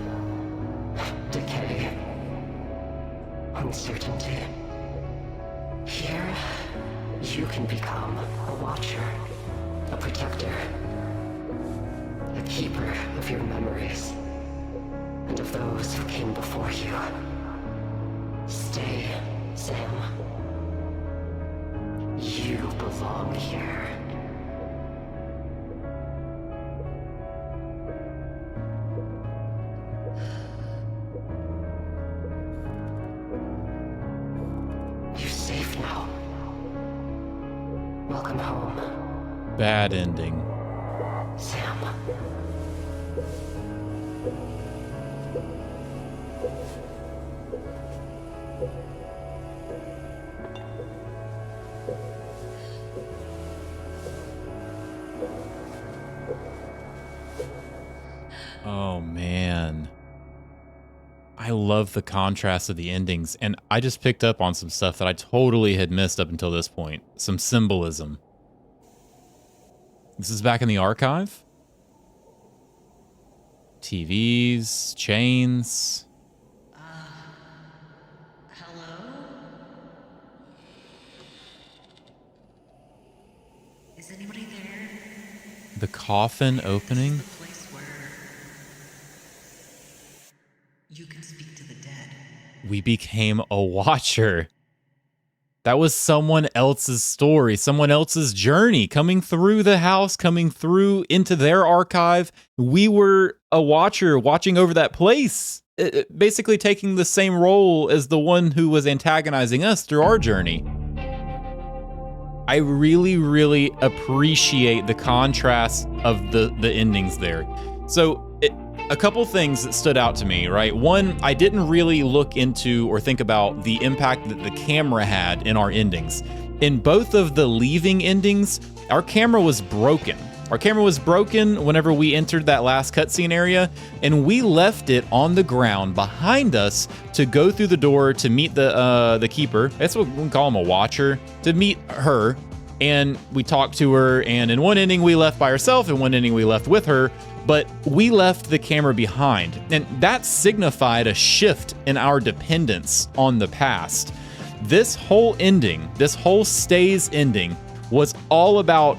decay, uncertainty. Here, you can become a watcher, a protector, a keeper of your memories, and of those who came before you. Stay, Sam. You belong here. You're safe now. Welcome home, Bad ending. Sam. Oh, man. I love the contrast of the endings, and I just picked up on some stuff that I totally had missed up until this point. Some symbolism. This is back in the archive. TVs, chains. Hello? Is anybody there? The coffin opening. The place where you can speak to the dead. We became a watcher. That was someone else's story, someone else's journey, coming through the house, coming through into their archive. We were a watcher watching over that place, basically taking the same role as the one who was antagonizing us through our journey. I really, really appreciate the contrast of the endings there. So a couple things that stood out to me, right? One, I didn't really look into or think about the impact that the camera had in our endings. In both of the leaving endings, our camera was broken. Our camera was broken whenever we entered that last cutscene area, and we left it on the ground behind us to go through the door to meet the keeper. That's what we call him, a watcher, to meet her. And we talked to her, and in one ending we left by ourselves, in one ending we left with her, but we left the camera behind. And that signified a shift in our dependence on the past. This whole ending, this whole stays ending, was all about,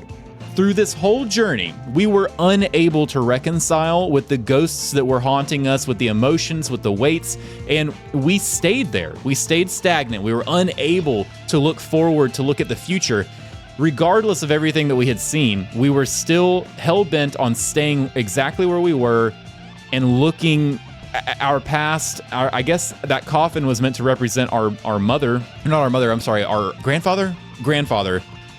through this whole journey, we were unable to reconcile with the ghosts that were haunting us, with the emotions, with the weights, and we stayed there. We stayed stagnant. We were unable to look forward, to look at the future. Regardless of everything that we had seen, we were still hell-bent on staying exactly where we were and looking at our past. I guess that coffin was meant to represent our mother, not our mother, I'm sorry, our grandfather,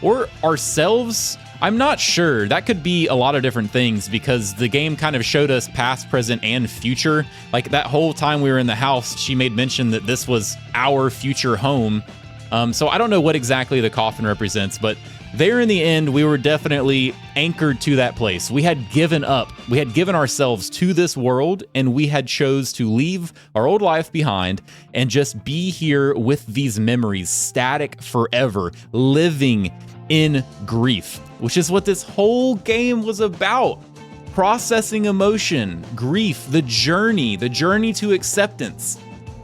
or ourselves. I'm not sure. That could be a lot of different things because the game kind of showed us past, present, and future. Like that whole time we were in the house, she made mention that this was our future home. So I don't know what exactly the coffin represents, but there in the end, we were definitely anchored to that place. We had given up. We had given ourselves to this world, and we had chose to leave our old life behind and just be here with these memories, static forever, living in grief, which is what this whole game was about. Processing emotion, grief, the journey to acceptance.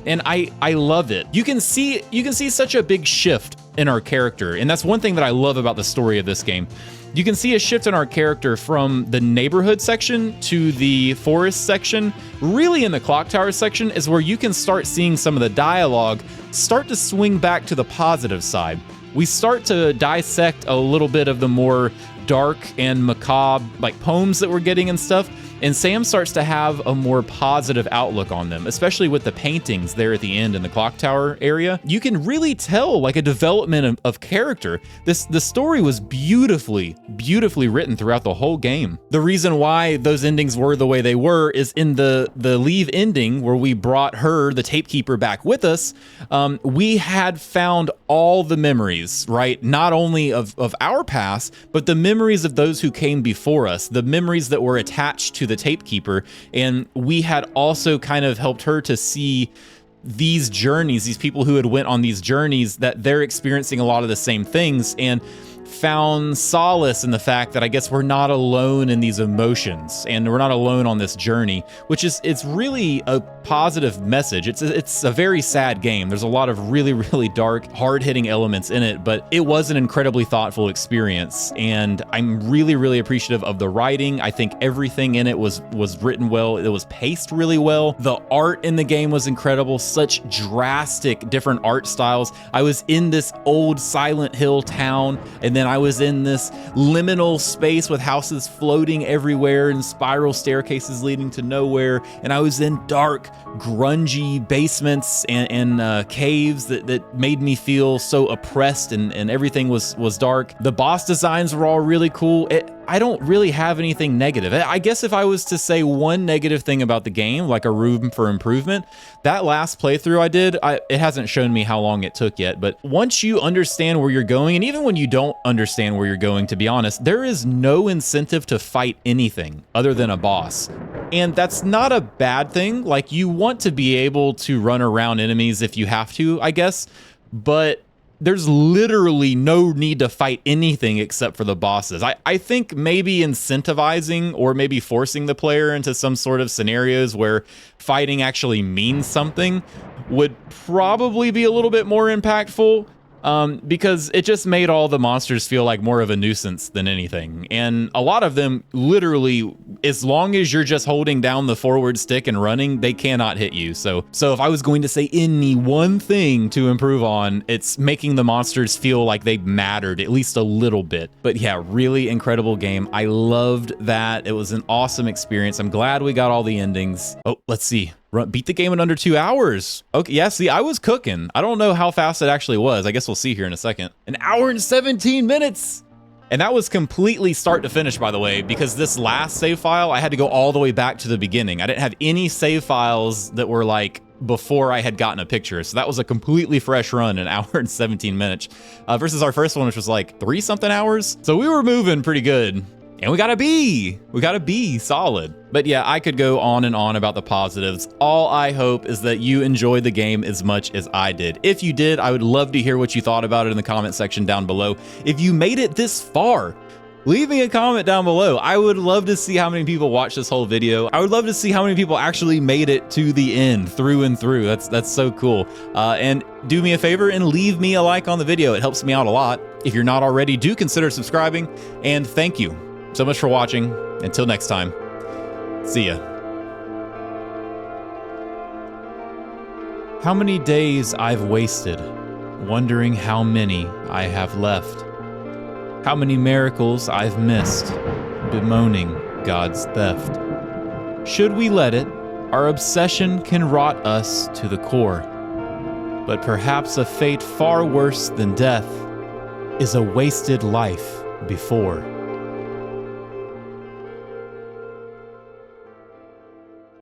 And I love it. You can see such a big shift in our character. And that's one thing that I love about the story of this game. You can see a shift in our character from the neighborhood section to the forest section. Really in the clock tower section is where you can start seeing some of the dialogue start to swing back to the positive side. We start to dissect a little bit of the more dark and macabre like poems that we're getting and stuff. And Sam starts to have a more positive outlook on them, especially with the paintings there at the end in the clock tower area. You can really tell like a development of character. The story was beautifully written throughout the whole game. The reason why those endings were the way they were is in the leave ending where we brought her, the tape keeper, back with us. We had found all the memories, right? Not only of our past, but the memories of those who came before us, the memories that were attached to the tape keeper. And we had also kind of helped her to see these journeys, these people who had went on these journeys, that they're experiencing a lot of the same things, and found solace in the fact that I guess we're not alone in these emotions and we're not alone on this journey, which is, it's really a positive message. It's a very sad game. There's a lot of really dark, hard-hitting elements in it, but it was an incredibly thoughtful experience, and I'm really appreciative of the writing. I think everything in it was written well. It was paced really well. The art in the game was incredible. Such drastic different art styles. I was in this old Silent Hill town, and then I was in this liminal space with houses floating everywhere and spiral staircases leading to nowhere. And I was in dark, grungy basements and caves that made me feel so oppressed, and everything was dark. The boss designs were all really cool. I don't really have anything negative. I guess if I was to say one negative thing about the game, like a room for improvement, that last playthrough I did, it hasn't shown me how long it took yet, but once you understand where you're going, and even when you don't understand where you're going, to be honest, there is no incentive to fight anything other than a boss. And that's not a bad thing. Like, you want to be able to run around enemies if you have to, I guess, but there's literally no need to fight anything except for the bosses. I think maybe incentivizing or maybe forcing the player into some sort of scenarios where fighting actually means something would probably be a little bit more impactful. Because it just made all the monsters feel like more of a nuisance than anything. And a lot of them, literally, as long as you're just holding down the forward stick and running, they cannot hit you. So if I was going to say any one thing to improve on, it's making the monsters feel like they mattered at least a little bit. But yeah, really incredible game. I loved that. It was an awesome experience. I'm glad we got all the endings. Oh, let's see. Beat the game in under 2 hours. Okay, yeah, see, I was cooking. I don't know how fast it actually was. I guess we'll see here in a second. 1 hour and 17 minutes. And that was completely start to finish, by the way, because this last save file, I had to go all the way back to the beginning. I didn't have any save files that were like before I had gotten a picture. So that was a completely fresh run, 1 hour and 17 minutes versus our first one, which was like 3-something hours. So we were moving pretty good. And we got a B solid. But yeah, I could go on and on about the positives. All I hope is that you enjoyed the game as much as I did. If you did, I would love to hear what you thought about it in the comment section down below. If you made it this far, leave me a comment down below. I would love to see how many people watched this whole video. I would love to see how many people actually made it to the end, through and through. That's so cool. And do me a favor and leave me a like on the video. It helps me out a lot. If you're not already, do consider subscribing. And thank you so much for watching. Until next time, see ya. How many days I've wasted, wondering how many I have left. How many miracles I've missed, bemoaning God's theft. Should we let it, our obsession can rot us to the core. But perhaps a fate far worse than death is a wasted life before.